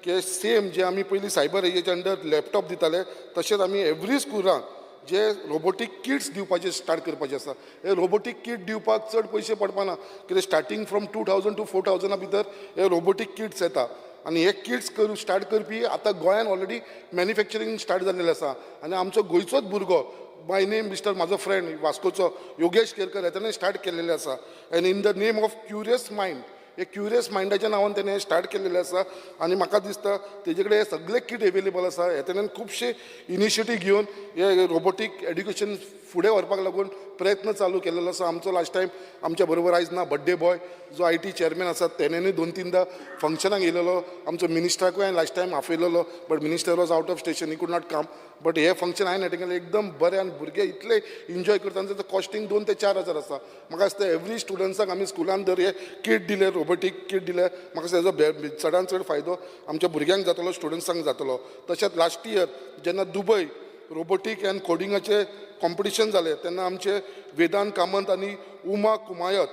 की सेम जे आमी पयलीं सायबर हेजेच्या अंडर लॅपटॉप दिताले तशेंच आमी एवरी स्कुलांक जे रोबोटीक किट्स दिवपाचे स्टार्ट करपाचे आसा. हे रोबोटीक किट दिवपाक चड पयशे पडपाना कित्याक स्टार्टींग फ्रॉम 2000 to 4000 भितर हे रोबोटीक किट्स येता. आनी हे किट्स स्टार्ट करपी आतां गोंयान ऑलरेडी मॅन्युफॅक्चरींग स्टार्ट जाल्लेलें आसा. आनी आमचो गोंयचोच भुरगो बाय नेम मिस्टर म्हाजो फ्रेंड वास्कोचो योगेश केरकर हेताणें स्टार्ट केल्लेलें आसा. And in the name of curious mind, एक क्युरियस मायंडाच्या नांवान तेणें स्टार्ट केल्लेलें आसा. आनी म्हाका दिसता तेजे कडेन हे सगळे किट एवेलेबल आसा. हे तेणें खुबशे इनिशिएटीव घेवन हे रोबोटीक एड्युकेशन फुडें व्हरपाक लागून प्रयत्न चालू केलेलो आसा. आमचो लास्ट टायम आमच्या बरोबर आयज ना बड्डे बॉय जो IT चेअरमॅन आसा तेणेंय 2-3दा फंक्शनाक येयलेलो. आमचो मिनिस्टराकूय हांवें लास्ट टायम आपयलेलो but minister was out of station, he could not come. But हे फंक्शन हांवें अटेंड केलें एकदम बरें आनी भुरगे इतले एन्जॉय करता. आनी तेचो कॉस्टींग 2 ते 4 हजार आसा. म्हाका दिसता एवरी स्टुडंट्साक आमी स्कुलान जर हे किट दिले रोबोटीक किट दिले म्हाका दिसता हेजो चडांत चड फायदो आमच्या भुरग्यांक जातलो, स्टुडंट्सांक जातलो. तशेंच लास्ट इयर जेन्ना दुबय रोबोटीक एंड कोडिंगाचे कॉम्पिटिशन जालें तेन्ना आमचे वेदांत कामत आनी उमा कुमायत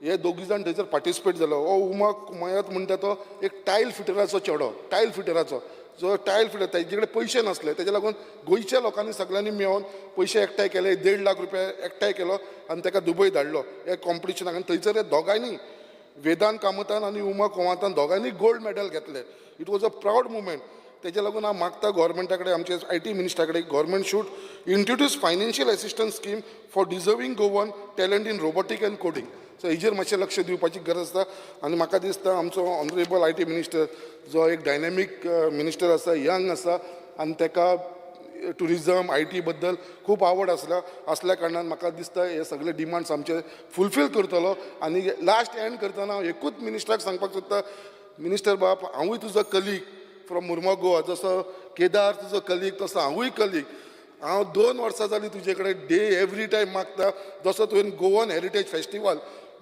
हे दोगी जाण थंयसर पार्टिसिपेट जालो. हो उमा कुमायत म्हणटा तो एक टायल फिटराचो चेडो, टायल फिटराचो जो टायल फिटर तेजे कडेन पयशे नासले तेजे लागून गोंयच्या लोकांनी सगळ्यांनी मेळोन पयशे एकठांय केले, 1.5 लाख रुपया एकठांय केलो आनी ताका दुबय धाडलो हे कॉम्पिटिशनाक. आनी थंयसर हे दोगांयनी वेदांत कामतान आनी उमा कुमायतान दोगांयनी गोल्ड मॅडल घेतले. It was a proud moment. तेजे लागून हांव मागता गोवोरमेंटा कडेन आमचे IT मिनिस्टरा कडेन government should introduce financial assistance scheme for deserving Goan talent in robotic and coding. So हेजेर मातशें लक्ष दिवपाची गरज आसा. आनी म्हाका दिसता आमचो ऑनरेबल IT मिनिस्टर जो एक डायनॅमीक मिनिस्टर आसा, यंग आसा आनी ताका टुरिझम IT बद्दल खूब आवड असल्या कारणान म्हाका दिसता हे सगळे डिमांड्स आमचे फुलफील करतलो. आनी लास्ट एंड करतना हांव एकूच मिनिस्टराक सांगपाक सोदता, मिनिस्टर बाब हांवूय तुजो कलीग फ्रॉम मुर्मुगांव, जसो केदार तुजो कलीग तसो हांवूय कलीग. हांव 2 वर्सां जालीं तुजे कडेन डे एवरी टायम मागता. जसो तुवें गोवन हेरिटेज फेस्टिवल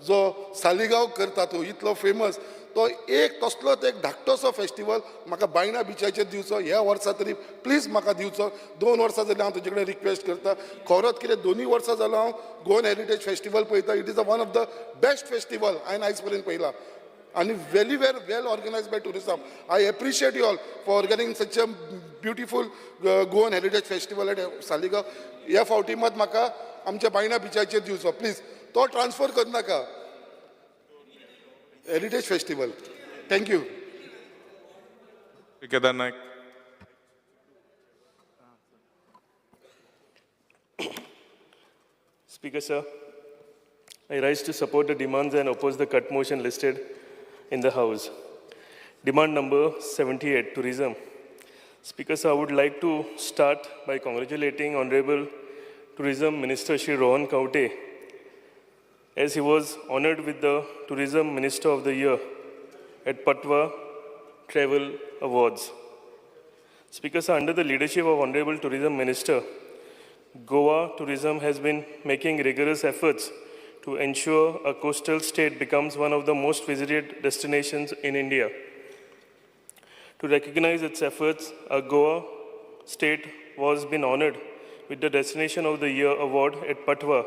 जो सालिगांव करता तो इतलो फेमस तो एक तसलोच एक धाकटोसो फेस्टिवल म्हाका बायणा बिचाचेर दिवचो ह्या वर्सा तरी प्लीज म्हाका दिवचो 2 वर्सां जाली हांव तुजे कडेन रिक्वेस्ट करता खरोच कितें 2 वर्सां जालो हांव गोवन हेरिटेज फेस्टिवल पळयता it is one of the best festival हांवें आयज पर्यंत पळयला and very well organized by tourism. I appreciate you all for organizing such a beautiful Goan Heritage Festival at Saligaon. ह्या फावटी मात म्हाका आमच्या बायणा बिचाचेर दिवचो प्लीज तो ट्रान्सफर कर नाका heritage festival. Thank you. Kedar Naik. Speaker, sir, I rise to support the demands and oppose the cut motion listed in the House. Demand number 78, tourism. Speaker, sir, I would like to start by congratulating Honorable Tourism Minister Shri Rohan Kaute, as he was honored with the Tourism Minister of the Year at Patwa Travel Awards. Speaker, sir, under the leadership of Honorable Tourism Minister, Goa tourism has been making rigorous efforts to ensure a coastal state becomes one of the most visited destinations in India. To recognize its efforts, a Goa state was been honored with the Destination of the Year award at Patwa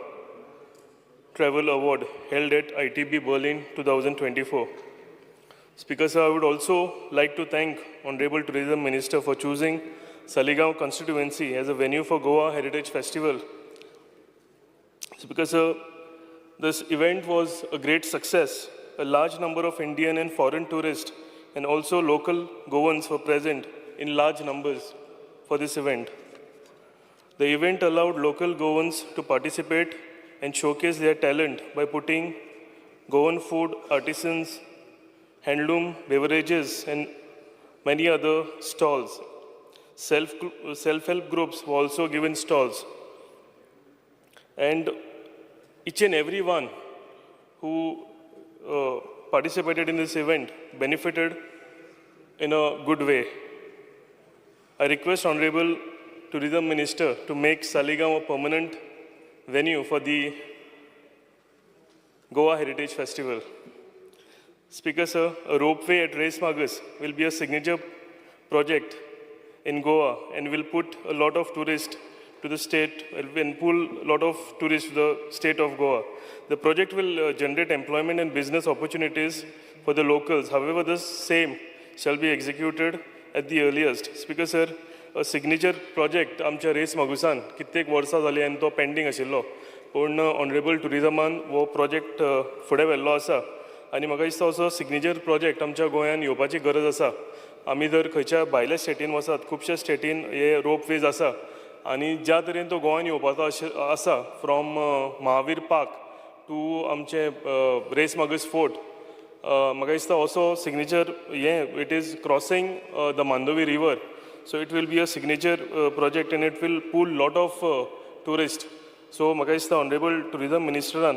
Travel Award held at ITB Berlin 2024. Speaker, sir, I would also like to thank Honorable Tourism Minister for choosing Saligaon constituency as a venue for Goa Heritage Festival. Speaker, sir, this event was a great success. A large number of Indian and foreign tourists and also local Goans were present in large numbers for this event. The event allowed local Goans to participate and showcase their talent by putting Goan food, artisans, handloom, beverages, and many other stalls. Self-help groups were also given stalls. And each and every one who participated in this event benefited in a good way. I request Honorable Tourism Minister to make Saligaon a permanent venue for the Goa Heritage Festival. Speaker, sir, a ropeway at Race Magus will be a signature project in Goa and will put a lot of tourists to the state and pull a lot of tourists to the state of Goa. The project will generate employment and business opportunities for the locals. However, the same shall be executed at the earliest. Speaker, sir, a signature project आमच्या race मागुसान कित्येक वर्सां जाली आनी तो pending आशिल्लो पूण honourable टुरिजमान हो project फुडें व्हेल्लो आसा आनी म्हाका दिसता असो सिग्नेचर प्रोजेक्ट आमच्या गोंयांत येवपाची गरज आसा. आमी जर खंयच्या भायल्या स्टेटीन वचत खुबश्या स्टेटीन हे रोपवेज आसा आनी ज्या तरेन तो गोंयान येवपाचो आसा फ्रॉम महावीर पार्क टू आमचे रेस मागस फोर्ट म्हाका दिसता असो सिग्नेचर हें it is crossing the Mandovi river so it will be a signature project and it will pull lot of tourist. So म्हाका दिसता ऑनरेबल टुरिजम मिनिस्टरान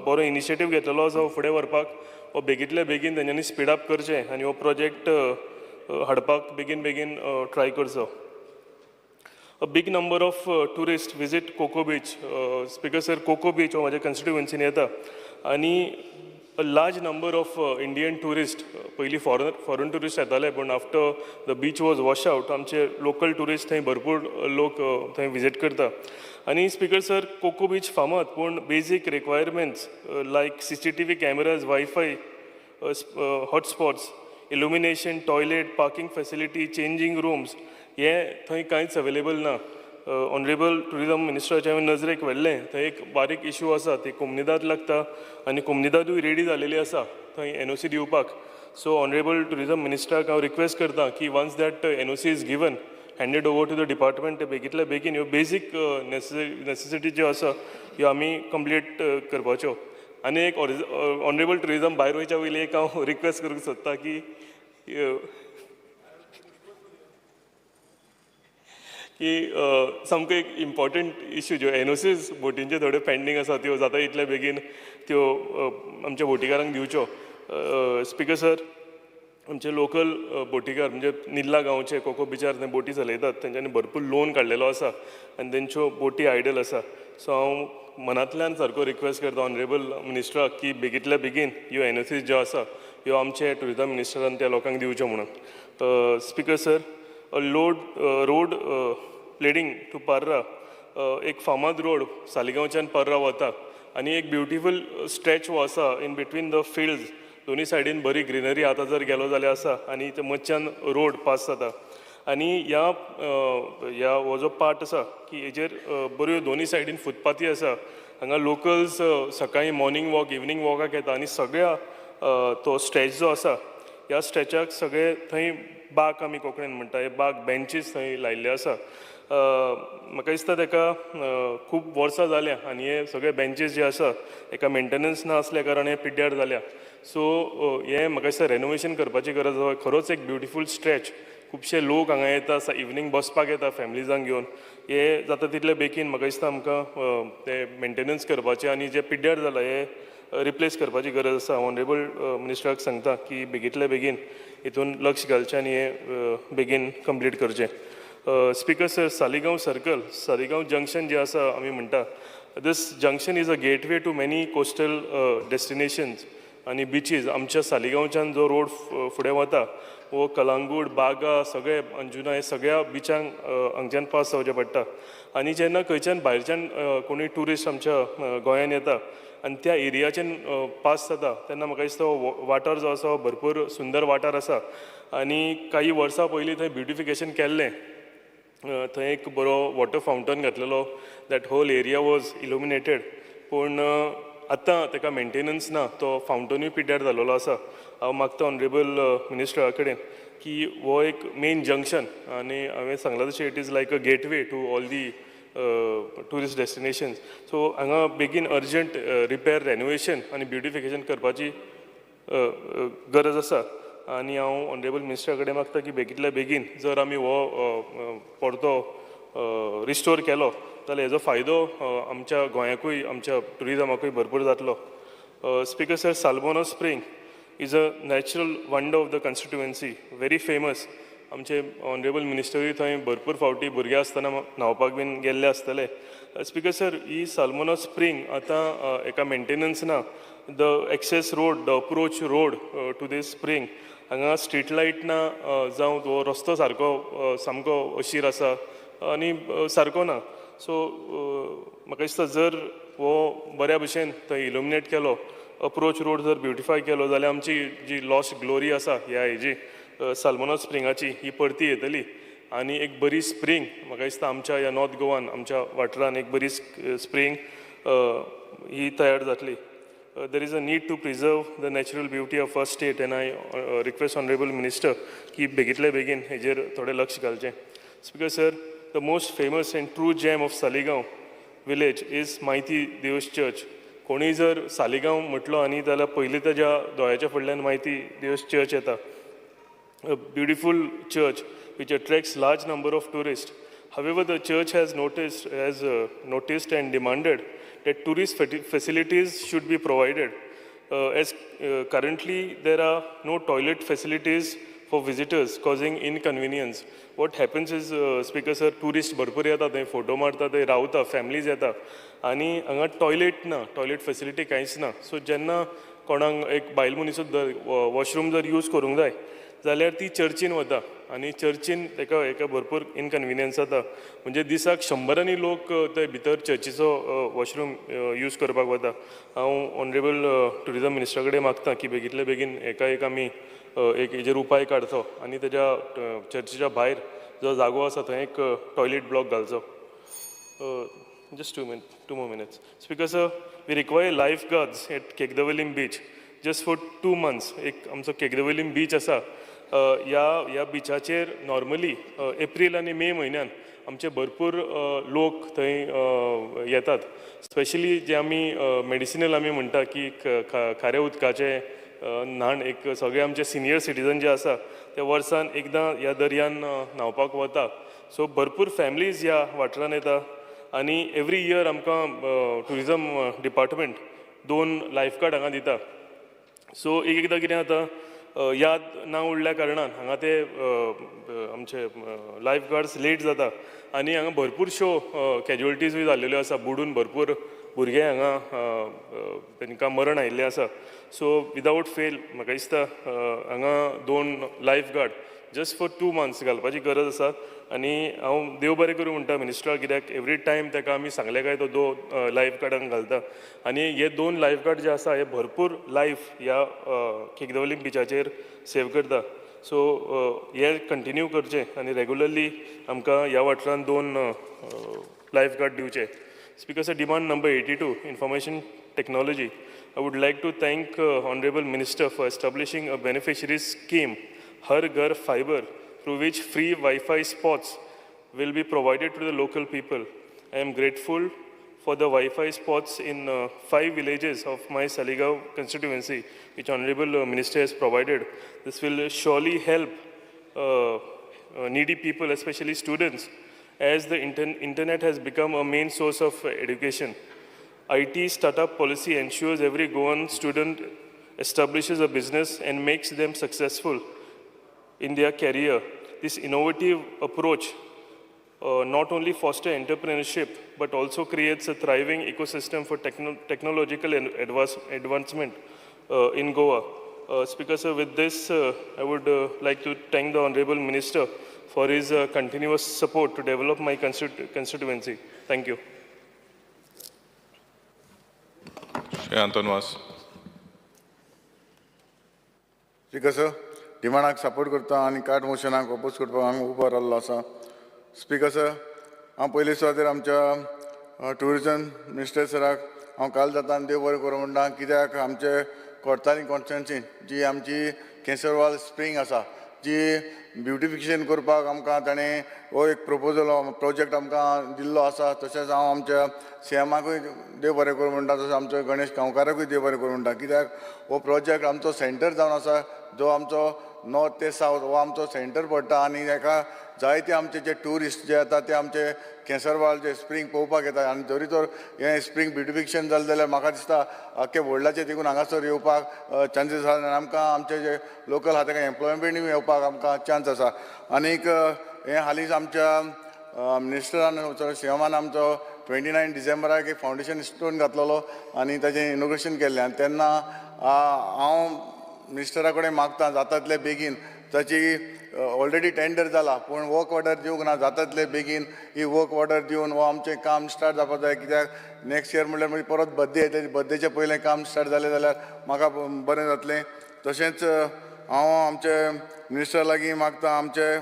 बरो इनिशिएटीव घेतलेलो आसा फुडें व्हरपाक हो बेगींतल्या बेगीन तेंच्यांनी स्पीड अप करचें आनी हो प्रोजेक्ट हाडपाक बेगीन बेगीन ट्राय करचो. A big number of tourists visit Coco Beach. Speaker, sir, Coco Beach हो माझ्या constituency येता आनी a large number of Indian tourists, पयलीं foreign tourists येताले पण after the beach was washed out, आमचे local tourists थंय भरपूर लोक थंय visit करता. आनी Speaker, sir, Coco Beach फामाद पूण basic requirements like CCTV cameras, Wi-Fi, hotspots, illumination, toilet, parking facility, changing rooms, हे थंय कांयच अवेलेबल ना. ऑनरेबल टुरिजम मिनिस्टराच्या हांवें नजरेक व्हेल्लें थंय एक बारीक इशू आसा ती कोमनिदाद लागता आनी कोमनिदादूय रेडी जालेली आसा थंय NOC दिवपाक. सो ऑनरेबल टुरिजम मिनिस्टराक हांव रिक्वेस्ट करता की once that NOC is given handed over to the department ते बेगींतल्या बेगीन ह्यो बेजीक नेसेसिटी ज्यो आसा ह्यो आमी कंप्लीट करपाच्यो. आनी एक ऑनरेबल टुरिजम भायर वयच्या वयली एक हांव रिक्वेस्ट करूंक सोदता की सामको एक इम्पॉर्टंट इशू ज्यो NOCs बोटींचे थोड्यो पेंडींग आसा त्यो जाता इतले बेगीन त्यो आमच्या बोटीकारांक दिवच्यो. स्पीकर सर, आमचे लोकल बोटीकार म्हणजे निल्ला गांवचे कोको बिचार थंय बोटी चलयतात तेंच्यांनी भरपूर लोन काडलेलो आसा आनी तेंच्यो बोटी आयडल आसा. सो हांव मनांतल्यान सारको रिक्वेस्ट करता ऑनरेबल मिनिस्टराक की बेगींतल्या बेगीन ह्यो एनओसीज ज्यो आसा ह्यो आमचे टुरिझम मिनिस्टरान त्या लोकांक दिवच्यो म्हणून. Speaker sir, road leading to Parra एक फामाद रोड सालिगांवच्यान पार्रा वता आनी एक ब्युटिफूल स्ट्रेच वो आसा इन बिटवीन द फिल्ड्स. दोनी सायडीन बरी ग्रिनरी आतां जर गेलो जाल्यार आसा आनी ते मदच्यान रोड पास जाता. आनी ह्या हो जो पार्ट आसा की हेजेर बऱ्यो दोनी सायडीन फुटपाथी आसा. हांगा लोकल्स सकाळीं मॉर्निंग वॉक इवनिंग वॉकाक येता आनी सगळ्या तो स्ट्रेच जो आसा ह्या स्ट्रेचाक सगळे थंय बाग आमी कोंकणीन म्हणटा हे बाग बेंचीस थंय लायिल्ले आसा. म्हाका दिसता ताका खूब वर्सां जाल्या आनी हे सगळे बेंचीस जे आसा हेका मेंटेनन्स ना आसल्या कारणान हे पिड्ड्यार जाल्या. सो हे म्हाका दिसता रेनोवेशन करपाची गरज आसा. खरोच एक ब्युटिफूल स्ट्रेच. खुबशे लोक हांगा येता इवनिंग बसपाक येता फॅमिलीजांक घेवन. हे जाता तितले बेगीन म्हाका दिसता आमकां ते मेंटेनन्स करपाचें आनी जे पिड्ड्यार जाला हे रिप्लेस करपाची गरज आसा. ऑनरेबल मिनिस्टराक सांगता की बेगींतले बेगीन हितून लक्ष घालचें आनी हे बेगीन कंप्लीट करचें. Speaker sir, Saligao circle, Saligao junction जे आसा आमी म्हणटा, this junction is a gateway to many coastal destinations आनी बिचीज. आमच्या सालिगांवच्यान जो रोड फुडें वता वो कलांगूट, बागा, सगळे अंजुना हे सगळ्या बिचांक हांगच्यान पास जावचें पडटा. आनी जेन्ना खंयच्यान भायरच्यान कोणूय ट्युरिस्ट आमच्या गोंयांत येता आनी त्या एरियाच्यान पास जाता तेन्ना म्हाका दिसता हो वाठार जो आसा भरपूर सुंदर वाठार आसा. आनी काही वर्सां पयलीं थंय ब्युटिफिकेशन केल्लें. थंय एक बरो वॉटर फावंटन घातलेलो. That whole area was illuminated. पूण आतां ताका मेंटेनन्स ना. तो फावंटनूय पिड्ड्यार जाल्लो आसा. हांव मागता ऑनरेबल मिनिस्टरा कडेन की हो एक मेन जंक्शन आनी हांवें सांगलां तशें it is like a gateway to all the tourist destinations. So हांगा बेगीन अर्जंट रिपेर रेनोवेशन आनी ब्युटिफिकेशन करपाची गरज आसा. आनी हांव ऑनरेबल मिनिस्टरा कडेन मागता की बेगींतल्या बेगीन जर आमी हो परतो रिस्टोर केलो जाल्यार हेजो फायदो आमच्या गोंयाकूय आमच्या टुरिजमाकूय भरपूर जातलो. Speaker sir, Salbono spring is a natural wonder of the constituency, very famous. आमचे ऑनरेबल मिनिस्टरूय थंय भरपूर फावटी भुरगे आसतना न्हांवपाक बीन गेल्ले आसतले. स्पीकर सर, ही साल्मोना स्प्रिंग आतां एका मेंटेनन्स ना. The access road, the approach road to this spring, हांगा स्ट्रीट लायट ना जावं तो रस्तो सामको अशीर आसा आनी सारको ना. सो म्हाका दिसता जर हो बऱ्या भशेन थंय इल्युमिनेट केलो, अप्रोच रोड जर ब्युटिफाय केलो जाल्यार आमची जी लॉस्ट ग्लोरी आसा ह्या हेजी साल्मोना स्प्रिंगाची ही परती येतली आनी एक बरी स्प्रिंग म्हाका दिसता आमच्या ह्या नॉर्थ गोवान आमच्या वाठारान एक बरी स्प्रिंग ही तयार जातली. There is a need to preserve the natural beauty of a state and I request honourable minister की बेगींतले बेगीन हेजेर थोडें लक्ष घालचें. Speaker sir, the most famous and true gem of Saligao village is माहिती देवस चर्च. कोणी जर सालिगांव म्हटलो आनी जाल्यार पयलीं ताच्या दोळ्याच्या फुडल्यान माहिती देवस चर्च येता. A beautiful church which attracts large number of tourists. However, the church has noticed and demanded that tourist facilities should be provided. As currently there are no toilet facilities for visitors, causing inconvenience. What happens is, Speaker sir, tourists भरपूर येता थंय photo मारता, थंय रावता, families येता आनी हांगा toilet ना, टॉयलेट फेसिलिटी कांयच ना. सो जेन्ना कोणाक एक बायल मनीस वॉशरूम जर यूज करूंक जाय जाल्यार ती चर्चीन वता आनी चर्चीन ताका हेका भरपूर इनकन्विनियन्स जाता. म्हणजे दिसाक 100 लोक थंय भितर चर्चीचो वॉशरूम यूज करपाक वता. हांव ऑनरेबल टुरिजम मिनिस्टरा कडेन मागता की बेगींतले बेगीन एका एक आमी एक हेजेर उपाय काडचो आनी तेज्या चर्चीच्या भायर जो जागो आसा थंय एक टॉयलेट ब्लॉक घालचो. Just 2 more minutes. Speaker sir, we require lifeguards at Kegdavelim beach just for 2 months. एक आमचो केकदवलीम बीच आसा ह्या बिचाचेर नॉर्मली एप्रील आनी मे म्हयन्यान आमचे भरपूर लोक थंय येतात. स्पेशली जे आमी मेडिसिनल आमी म्हणटा की खाऱ्या उदकाचे न्हाण एक सगळे आमचे सिनियर सिटीजन जे आसा ते वर्सान एकदां ह्या दर्यान न्हांवपाक वता. सो भरपूर फॅमिलीज ह्या वाठारान येता आनी एवरी इयर आमकां टुरिजम डिपार्टमेंट 2 लायफगार्ड हांगा दिता. सो एकदां कितें जाता याद ना उरल्या कारणान हांगा ते आमचे लायफ गार्ड्स लेट जाता आनी हांगा भरपूरश्यो कॅज्युअलिटीजूय जाल्ल्यो आसा. बुडून भरपूर भुरगे हांगा तांकां मरण आयिल्लें आसा. सो विदावट फेल म्हाका दिसता हांगा 2 life guard just for 2 months घालपाची गरज आसा. आनी हांव देव बरें करूं म्हणटा मिनिस्टराक, कित्याक एवरी टायम ताका आमी सांगलें काय तो 2 लायफ गार्डांक घालता. आनी हे 2 लायफ गार्ड जे आसा हे भरपूर लायफ ह्या केकदवली बिचाचेर सेव करता. सो हे कंटिन्यू करचें आनी रेगुलरली आमकां ह्या वाठारांत 2 लायफ गार्ड दिवचे. Speaker sir, demand number 82, information technology. I would like to thank Honorable Minister for establishing a beneficiary scheme, Har Ghar Fiber, through which free Wi-Fi spots will be provided to the local people. I am grateful for the Wi-Fi spots in 5 villages of my Saligaon constituency, which Honorable Minister has provided. This will surely help needy people, especially students, as the internet has become a main source of education. IT startup policy ensures every Goan student establishes a business and makes them successful in their career. This innovative approach not only fosters entrepreneurship, but also creates a thriving ecosystem for technological advancement in Goa. Speaker sir, with this, I would like to thank the Honorable Minister for his continuous support to develop my constituency. Thank you. Shri Anton Vas. Speaker sir, डिमांडाक support करता आनी card मोशनाक oppose करपाक हांगा उबो रावल्लो आसा. Speaker sir, हांव पयले सुवातेर आमच्या टुरिजम मिनिस्टर सराक हांव काल जाता आनी देव बरें करूं म्हणटा, कित्याक आमचे कोर्ताली कॉन्स्टिट्युएन्सीन जी आमची केसरवाल स्प्रींग आसा, जी ब्युटिफिकेशन करपाक आमकां ताणें हो एक प्रोजेक्ट आमकां दिल्लो आसा. तशेंच हांव आमच्या सीएमाकूय देव बरें करूं म्हणटा, तशेंच आमच्या गणेश गांवकाराकूय देव बरें करूं म्हणटा, कित्याक हो प्रोजेक्ट आमचो सेंटर जावन आसा, जो आमचो नॉर्थ ते सावथ हो आमचो सेंटर पडटा. आनी हाका जायते आमचे जे ट्युरिस्ट जे येता ते आमचे केसरवाल जे स्प्रींग पळोवपाक येता. आनी जरी तर हें स्प्रींग ब्युटिफिकेशन जालें जाल्यार म्हाका दिसता आख्खे वर्ल्डाचे देखून हांगासर येवपाक चान्सीस आसा. आनी आमकां आमचे जे लोकल आहा ताका एम्प्लॉयमेंटूय येवपाक आमकां चान्स आसा. आनीक हें हालींच आमच्या मिनिस्टरान सीएमान आमचो 29 डिसेंबराक एक फावंडेशन स्टोन घातलेलो आनी ताचें इनोग्रेशन केल्लें. आनी तेन्ना हांव मिनिस्टरा कडेन मागता जाता तितले बेगीन, ताची ऑलरेडी टेंडर जाला पूण वर्क ऑर्डर दिवंक ना, जाता तितले बेगीन ही वर्क ऑर्डर दिवन हो आमचें काम स्टार्ट जावपाक जाय. कित्याक नेक्स्ट इयर म्हणल्यार मागीर परत बर्थडे येता, बर्थडेचे पयलें काम स्टार्ट जालें जाल्यार म्हाका बरें जातलें. तशेंच हांव आमचे मिनिस्टरा लागीं मागता, आमचे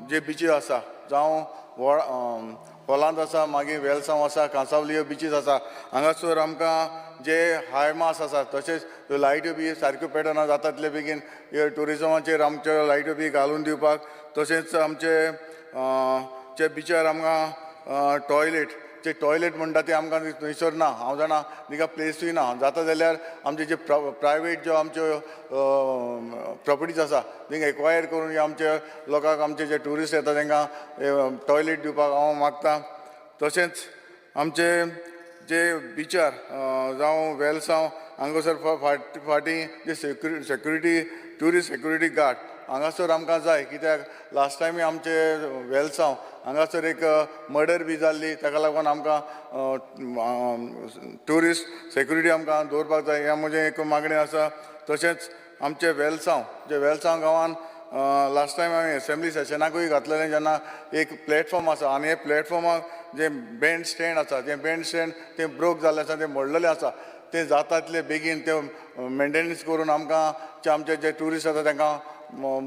जे बिचीस आसा जावं पोलांत आसा, मागीर वेलसांव आसा, कांसावली बिचीस आसा, हांगासर आमकां जे हाय मास आसा तशेंच ह्यो लायट्यो बी सारक्यो पेटना, जाता तितले बेगीन ह्यो टुरिजमाचेर आमच्यो लायट्यो बी घालून दिवपाक. तशेंच आमचे जे बिचार आमकां टॉयलेट म्हणटा ते आमकां थंयसर ना, हांव जाणा तिका प्लेसूय ना. जाता जाल्यार आमचे जे प्रायवेट ज्यो आमच्यो प्रॉपर्टीज आसा थिंगा एक्वायर करून आमच्या लोकांक आमचे जे ट्युरिस्ट येता तांकां टॉयलेट दिवपाक हांव मागतां. तशेंच आमचे जे बिचार जावं वेलसांव हांगासर फाटीं जे सेक्युरिटी ट्युरिस्ट सेक्युरिटी गार्ड हांगासर आमकां जाय. कित्याक लास्ट टायमी आमचे वेलसांव हांगासर एक मर्डर बी जाल्ली, ताका लागून आमकां ट्युरिस्ट सेक्युरिटी आमकां दवरपाक जाय, हें म्हजें एक मागणें आसा. तशेंच आमचे वेलसांव गांवान लास्ट टायम हांवें एसेंब्ली सेशनाकूय घातलेलें, जेन्ना एक प्लॅटफॉर्म आसा आनी हे प्लॅटफॉर्माक जे बँड स्टँड आसा तें ब्रोक जाल्लें आसा, तें मोडलेलें आसा. तें जाता तितले बेगीन तें मेंटेनन्स करून आमकां आमचे जे ट्युरिस्ट आसा तांकां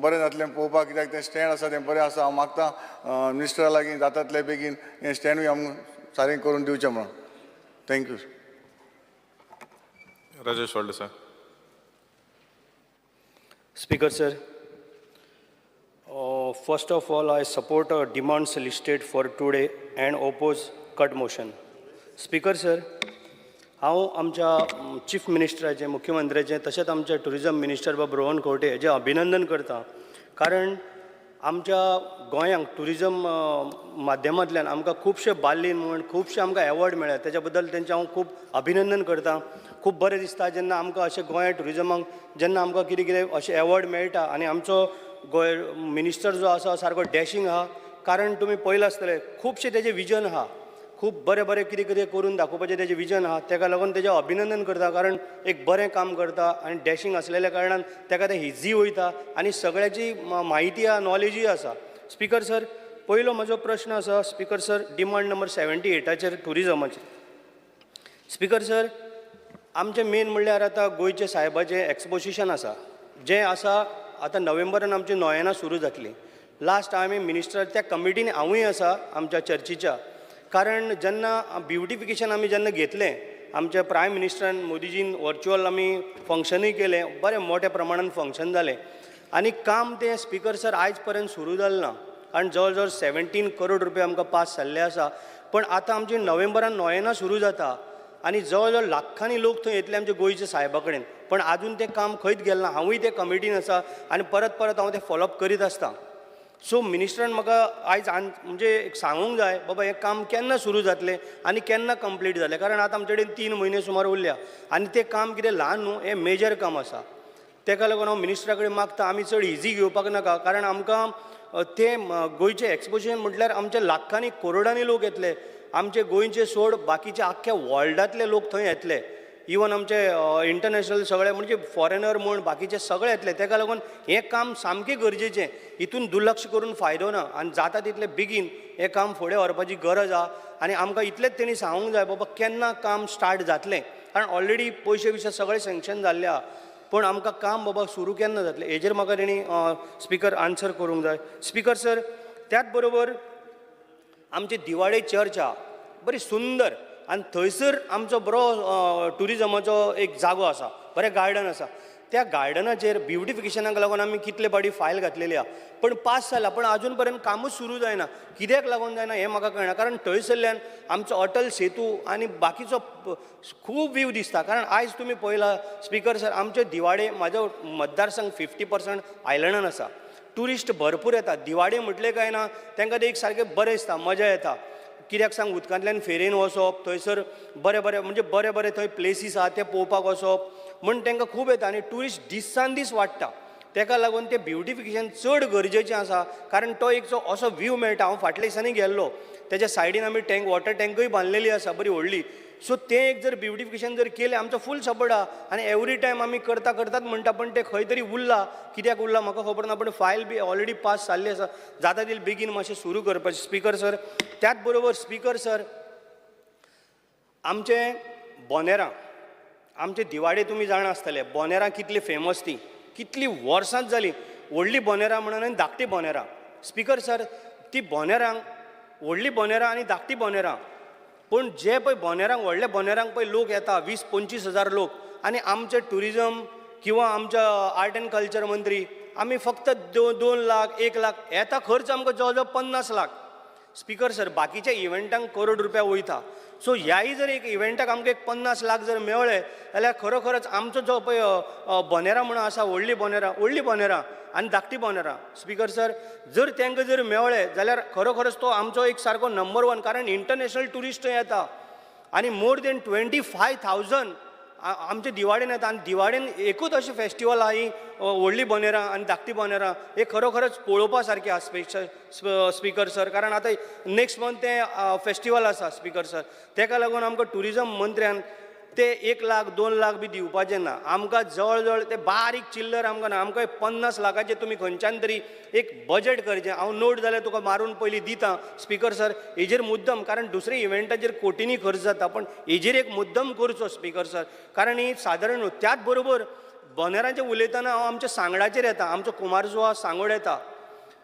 बरें जातलें पळोवपाक. कित्याक तें स्टँड आसा तें बरें आसा. हांव मागतां मिनिस्टरा लागीं जाता तितले बेगीन हें स्टँडूय आमकां सारकें करून दिवचें म्हणून. Thank you. Rajesh Valdesa. Speaker sir, first of all, I support demands listed for today and oppose cut motion. Speaker sir, हांव आमच्या चीफ मिनिस्टराचें, मुख्यमंत्र्याचें, तशेंच आमच्या टुरिजम मिनिस्टर बाब रोहन खंवटे हेजें अभिनंदन करता. कारण आमच्या गोंयांक टुरिजम माध्यमांतल्यान आमकां खुबशे बार्लीन म्हण खुबशे आमकां एवॉर्ड मेळ्ळ्यात. तेच्या बद्दल तेंचें हांव खूब अभिनंदन करतां. खूब बरें दिसता जेन्ना आमकां अशें गोंया टुरिजमाक जेन्ना आमकां कितें कितें अशें एवॉर्ड मेळटा. आनी आमचो गोंय मिनिस्टर जो आसा सारको डॅशिंग आहा. कारण तुमी पळयलां आसतलें खुबशे तेजें विजन आहा. खूब बरें बरें कितें कितें करून दाखोवपाचें तेजें विजन आहा, ताका लागून तेजें अभिनंदन करता, कारण एक बरें काम करता आनी डॅशिंग आसलेल्या कारणान ताका तें इझी वयता आनी सगळ्याची म्हायती आहा, नॉलेजूय आसा. स्पिकर सर, पयलो म्हजो प्रश्न आसा स्पिकर सर, डिमांड नंबर 78चेर टुरिजमाचेर. स्पिकर सर, आमचें मेन म्हणल्यार आतां गोंयचे सायबाचें एक्सपोजिशन आसा, जें आसा आतां नोव्हेंबरान आमची नोयेनां सुरू जातलीं. लास्ट आमी मिनिस्टर त्या कमिटीन हांवूय आसा आमच्या चर्चीच्या, कारण जेन्ना ब्युटिफिकेशन आमी जेन्ना घेतलें, आमच्या प्रायम मिनिस्टरान मोदीजीन व्हर्च्युअल आमी फंक्शनूय केलें, बरें मोठ्या प्रमाणान फंक्शन जालें आनी काम तें स्पिकर सर आयज पर्यंत सुरू जालें ना, कारण जवळ जवळ 17 करोड रुपया आमकां पास जाल्ले आसा. पण आतां आमची नोव्हेंबरान नोयेनां सुरू जाता आनी जवळ जवळ लाखांनी लोक थंय येतले आमच्या गोंयच्या सायबा कडेन, पण आजून तें काम खंयच गेलें ना. हांवूय ते कमिटीन आसा आनी परत परत हांव तें फॉलोअप करीत आसता. सो मिनिस्टरान म्हाका आयज म्हणजे एक सांगूंक जाय बाबा हें काम केन्ना सुरू जातलें आनी केन्ना कंप्लीट जालें, कारण आतां आमचे कडेन 3 म्हयने सुमार उरल्या आनी तें काम कितें ल्हान न्हू, हें मेजर काम आसा. ताका लागून हांव मिनिस्टरा कडेन मागता आमी चड इझी घेवपाक नाका, कारण आमकां तें गोंयचें एक्सपोजिशन म्हटल्यार आमचे लाखांनी करोडांनी लोक येतले. आमचे गोंयचे सोड बाकीचे आख्ख्या वर्ल्डांतले लोक थंय येतले, इवन आमचे इंटरनॅशनल सगळे म्हणजे फॉरेनर म्हण बाकीचे सगळे येतले. ताका लागून हें काम सामकें गरजेचें, हितून दुर्लक्ष करून फायदो ना आनी जाता तितले बेगीन हें काम फुडें व्हरपाची गरज आहा. आनी आमकां इतलेंच तेणी सांगूंक जाय बाबा केन्ना काम स्टार्ट जातलें, कारण ऑलरेडी पयशे बिशे सगळे सँक्शन जाल्ले आहा, पण आमकां काम बाबा सुरू केन्ना जातलें हेजेर म्हाका तेणी स्पिकर आन्सर करूंक जाय. स्पिकर सर, त्याच बरोबर आमची दिवाळे चर्च आहा, बरी सुंदर, आनी थंयसर आमचो बरो टुरिजमाचो एक जागो आसा, बरें गार्डन आसा. त्या गार्डनाचेर ब्युटिफिकेशनाक लागून आमी कितले फावटी फायल घातलेली आहा, पण पास जाला, पण आजून पर्यंत कामूच सुरू जायना. कित्याक लागून जायना हें म्हाका कळना, कारण थंयसरल्यान आमचो अटल सेतू आनी बाकीचो खूब व्यू दिसता. कारण आयज तुमी पळयला स्पिकर सर, आमचे दिवाडे, म्हाजो मतदारसंघ 50% आयलंडान आसा, ट्युरिस्ट भरपूर येतात. दिवाडे म्हटले काय ना तांकां ते एक सारकें बरें दिसता, मजा येता. कित्याक सांग, उदकांतल्यान फेरेन वचप, थंयसर बरें बरें म्हणजे बरें बरें थंय प्लेसीस आहा ते पळोवपाक वचप म्हण तांकां खूब येता आनी ट्युरिस्ट दिसान दीस वाडटा. ताका लागून तें ब्युटिफिकेशन चड गरजेचें आसा, कारण तो एक जो असो व्यू मेळटा. हांव फाटल्या दिसांनी गेल्लो, तेच्या सायडीन आमी वॉटर टँकूय बांदलेली आसा बरी व्हडली. सो तें एक जर ब्युटिफिकेशन जर केलें, आमचो फूल सपोर्ट आहा. आनी एवरी टायम आमी करतात म्हणटा, पण तें खंय तरी उरलां. कित्याक उरलां म्हाका खबर ना, पण फायल बी ऑलरेडी पास जाल्ली आसा. जाता तितलें बेगीन मातशें सुरू करपाचें स्पिकर सर. त्याच बरोबर स्पिकर सर, आमचे बोनेरां, आमचे दिवाडे तुमी जाणा आसतले, बोनेरां कितली फेमस ती, कितलीं वर्सांच जालीं. व्हडलीं बोनेरां म्हणून आनी धाकटीं बोनेरां. स्पिकर सर, ती बोनेरांक, व्हडलीं बोनेरां आनी धाकटीं बोनेरां, पूण जे पळय बोनेरांक, व्हडल्या बोनेरांक पळय लोक येता 20-25 हजार लोक, आनी आमचे ट्युरिजम किंवा आमच्या आर्ट एंड कल्चर मंत्री आमी फक्त 2 लाख 1 लाख येता खर्च आमकां जवळ जवळ 50 लाख. स्पिकर सर, बाकीच्या इव्हेंटांक करोड रुपया वयता. सो ह्याय जर एक इव्हेंटाक आमकां एक 50 लाख जर मेळ्ळे जाल्यार खरोखरच आमचो जो पळय बोनेरां म्हणून आसा, व्हडलीं बोनेरां आनी धाकटीं बोनेरां, स्पिकर सर, जर तांकां जर मेळ्ळे जाल्यार खरोखरच तो आमचो एक सारको नंबर 1, कारण इंटरनॅशनल ट्युरिस्ट येता आनी मोर देन 25,000 आमचे दिवाडेन येता. आनी दिवाडेन एकूच अशें फेस्टिवल आहा ही व्हडलीं बोनेरां आनी धाकटीं बोनेरां. हे खरोखरच पळोवपा सारकें आहा स्पिकर सर, कारण आतां नेक्स्ट मंथ तें फेस्टिवल आसा स्पिकर सर. ताका लागून आमकां ट्युरिजम मंत्र्यान ते 1 लाख 2 लाख बी दिवपाचें ना. आमकां जवळ जवळ ते बारीक चिल्लर आमकां ना, आमकां 50 लाखाचें तुमी खंयच्यान तरी एक बजेट करचें. हांव नोट जाल्यार तुका मारून पयलीं दितां स्पिकर सर. हेजेर मुद्दम, कारण दुसऱ्या इव्हेंटाचेर कोटींनी खर्च जाता, पण हेजेर एक मुद्दम करचो स्पिकर सर, कारण ही सादारण. त्याच बरोबर बोनेरांचें उलयतना हांव आमच्या सांगडाचेर येता. आमचो कुमारजुवा सांगोड येता.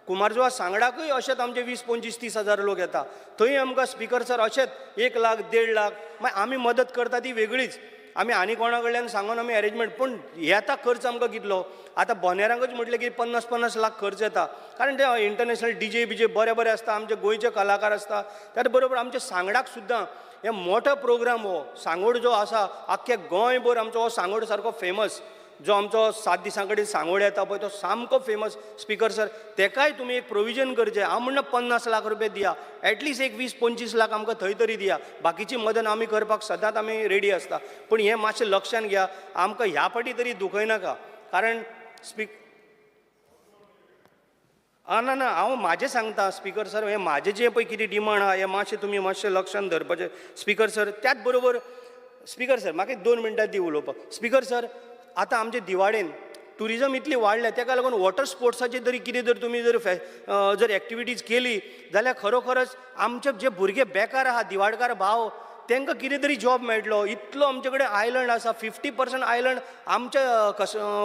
कुमारजुवा सांगडाकूय अशेंच आमचे 20-25-30 हजार लोक येता. थंय आमकां स्पिकर सर अशेंच 1 लाख 1.5 लाख मागीर आमी मदत करता ती वेगळीच. आमी आनी कोणा कडल्यान सांगून आमी अरेंजमेंट, पण येता खर्च आमकां कितलो. आतां बोनेरांकच म्हटलें की 50-50 लाख खर्च येता, कारण ते इंटरनॅशनल DJ बीजे बरे बरे आसता, आमचे गोंयचे कलाकार आसता. त्याच बरोबर आमच्या सांगडाक सुद्दां हे मोठो प्रोग्राम हो सांगोड जो आसा, आख्खे गोंयभर आमचो हो सांगोड सारको फेमस. जो आमचो 7 दिसां कडेन सांगोड येता पळय तो सामको फेमस स्पिकर सर. तेकाय तुमी एक प्रोविजन करचें. हांव म्हणना 50 लाख रुपया दिया, एटलिस्ट एक 20-25 लाख आमकां थंय तरी दिया. बाकीची मदत आमी करपाक सदांच आमी रेडी आसता, पण हें मातशें लक्षान घ्या, आमकां ह्या फाटी तरी दुखय नाका. कारण ना ना हांव म्हाजें सांगता स्पीकर सर हे म्हाजें जें पळय कितें डिमांड आहा हें मातशें तुमी मातशें लक्षांत धरपाचें स्पीकर सर. त्याच बरोबर स्पीकर सर म्हाका एक 2 मिनटां दी उलोवपाक. स्पीकर सर आतां आमचे दिवाळेन टुरिजम इतली वाडल्या ताका लागून वॉटर स्पोर्ट्साचेर तरी कितें जर तुमी जर एक्टिविटीज केली जाल्यार खरोखरच आमचे जे भुरगे बेकार आहा दिवाडकार भाव तांकां कितें तरी जॉब मेळटलो. इतलो आमचे कडेन आयलंड आसा 50% आयलंड आमच्या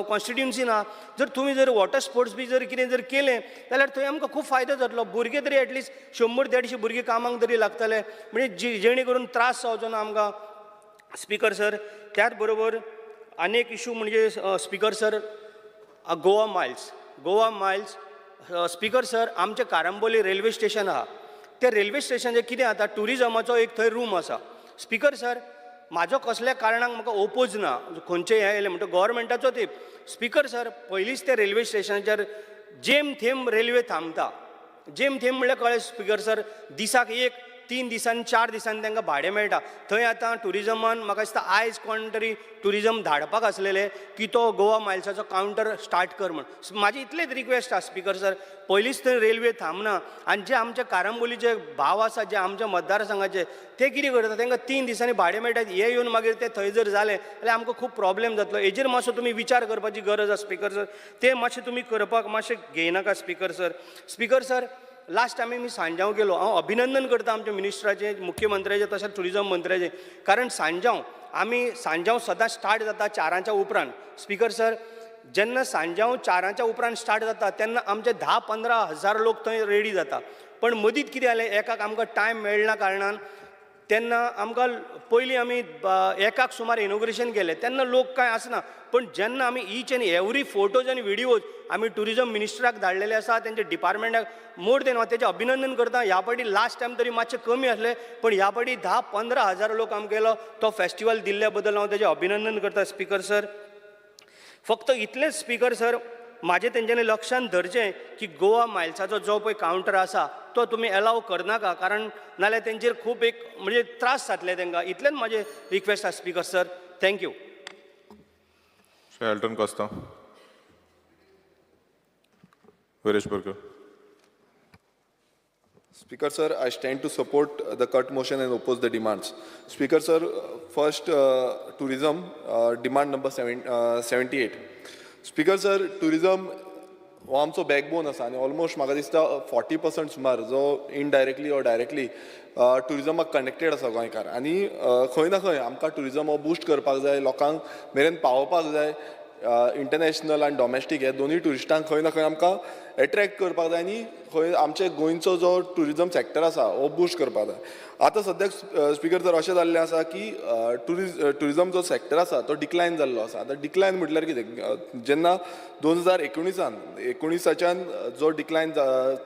कॉन्स्टिट्युन्सीन आहा. जर तुमी जर वॉटर स्पोर्ट्स बी जर कितें जर केलें जाल्यार थंय आमकां खूब फायदो जातलो. भुरगे तरी एटलिस्ट 100-150 भुरगे कामाक तरी लागतले म्हणजे जेणे करून त्रास जावचो ना आमकां. स्पीकर सर त्याच बरोबर आनीक इशू म्हणजे speaker sir Goa Miles speaker sir आमचे कारांबोली रेल्वे स्टेशन आहा त्या रेल्वे स्टेशनाचेर कितें जाता टुरिजमाचो एक थंय रूम आसा. स्पीकर सर म्हाजो कसल्या कारणाक म्हाका ओपोज ना खंयचें हें येयलें म्हणटा गव्हर्मेंटाचो ते. स्पीकर सर पयलींच त्या रेल्वे स्टेशनाचेर जेम थेंब रेल्वे थांबता. जेम थेंब म्हणल्यार कळ्ळें स्पीकर सर दिसाक 3 दिसांनी 4 दिसांनी तांकां भाडें मेळटा. थंय आतां टुरिजमान म्हाका दिसता आयज कोण तरी टुरिजम धाडपाक आसलेले की तो गोवा मायल्साचो कावंटर स्टार्ट कर म्हण. म्हाजी इतलेच रिक्वेस्ट आसा स्पीकर सर पयलींच थंय रेल्वे थांबना आनी जे आमचे कारांबोलीचे भाव आसा जे आमच्या मतदारसंघाचे ते कितें करता तांकां 3 दिसांनी भाडें मेळटा. हे येवन मागीर ते थंय जर जालें जाल्यार आमकां खूब प्रॉब्लेम जातलो. हेजेर मातसो तुमी विचार करपाची गरज आसा स्पीकर सर. ते मातशें तुमी करपाक मातशें घेयनाका speaker sir. Speaker sir last time मी सांजांव गेलो. हांव अभिनंदन करता आमच्या मिनिस्टराचें मुख्यमंत्र्याचें तशेंच टुरिजम मंत्र्याचें कारण सांजांव सदां स्टार्ट जाता 4च्या उपरांत. स्पीकर सर जेन्ना सांजांव 4च्या उपरांत स्टार्ट जाता तेन्ना आमचे 10-15 हजार लोक थंय रेडी जाता. पण मदींच कितें जालें एकाक आमकां टायम मेळना कारणान तेन्ना आमकां पयलीं आमी एकाक सुमार इनॉग्रेशन केलें तेन्ना लोक कांय आसना. पण जेन्ना आमी ईच एंड एवरी फोटोज आनी व्हिडियोज आमी टुरिजम मिनिस्टराक धाडलेले आसा तेंच्या डिपार्टमेंटाक मोर देन हांव तेजें अभिनंदन करता. ह्या फावटी लास्ट टायम तरी मातशें कमी आसलें पण ह्या फावटी 10-15 हजार लोक आमकां केलो तो फेस्टिवल दिल्ल्या बद्दल हांव तेजें अभिनंदन करता स्पीकर सर. फक्त इतलेंच स्पीकर सर म्हाजें तेंच्यांनी लक्षांत धरचें की गोवा मायल्साचो जो पळय कावंटर आसा तो तुमी अलाव करनाका कारण नाल्यार तेंचेर खूब एक म्हणजे त्रास जातले तांकां. इतलेंच म्हाजें रिक्वेस्ट आसा speaker sir. Thank you. Shea Alton Costa. Viresh Burger. Speaker sir, I stand to support the cut motion and oppose the demands. Speaker sir, first tourism demand number 78. Speaker sir, tourism हो आमचो backbone आसा आनी almost म्हाका दिसता 40% सुमार जो indirectly or directly टुरिजमाक connected आसा गोंयकार. आनी खंय ना खंय आमकां टुरिजम हो बूस्ट करपाक जाय लोकांक मेरेन पावोवपाक जाय. इंटरनॅशनल आनी डॉमेस्टीक हे दोनूय टुरिस्टांक खंय ना खंय आमकां एट्रॅक्ट करपाक जाय आनी खंय आमचे गोंयचो जो टुरिजम सॅक्टर आसा हो बूस्ट करपाक जाय. आतां सद्याक स्पीकर जर अशें जाल्लें आसा की टुरिजम जो सॅक्टर आसा तो डिक्लायन जाल्लो आसा. आतां डिक्लायन म्हटल्यार कितें जेन्ना 2019च्यान जो डिक्लायन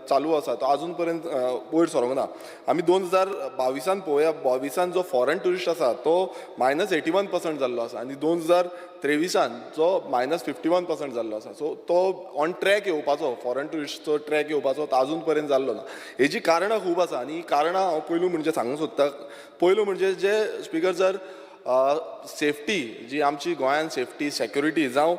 चालू आसा तो आजून पर्यंत वयर सरोंक ना. आमी 2022 पळोवया 22 जो फॉरेन टुरिस्ट आसा तो -81% जाल्लो आसा आनी 2023 जो -51% जाल्लो आसा. सो तो ऑन ट्रॅक येवपाचो फॉरेन टुरिस्टचो ट्रॅक येवपाचो तो आजून पर्यंत जाल्लो ना. हेजी कारणां खूब आसा आनी कारणां हांव पयलू म्हणजे सांगूंक सोदतां. पयलू म्हणजे जे स्पीकर सर सेफ्टी जी आमची गोंयांत सेफ्टी सेक्युरिटी जावं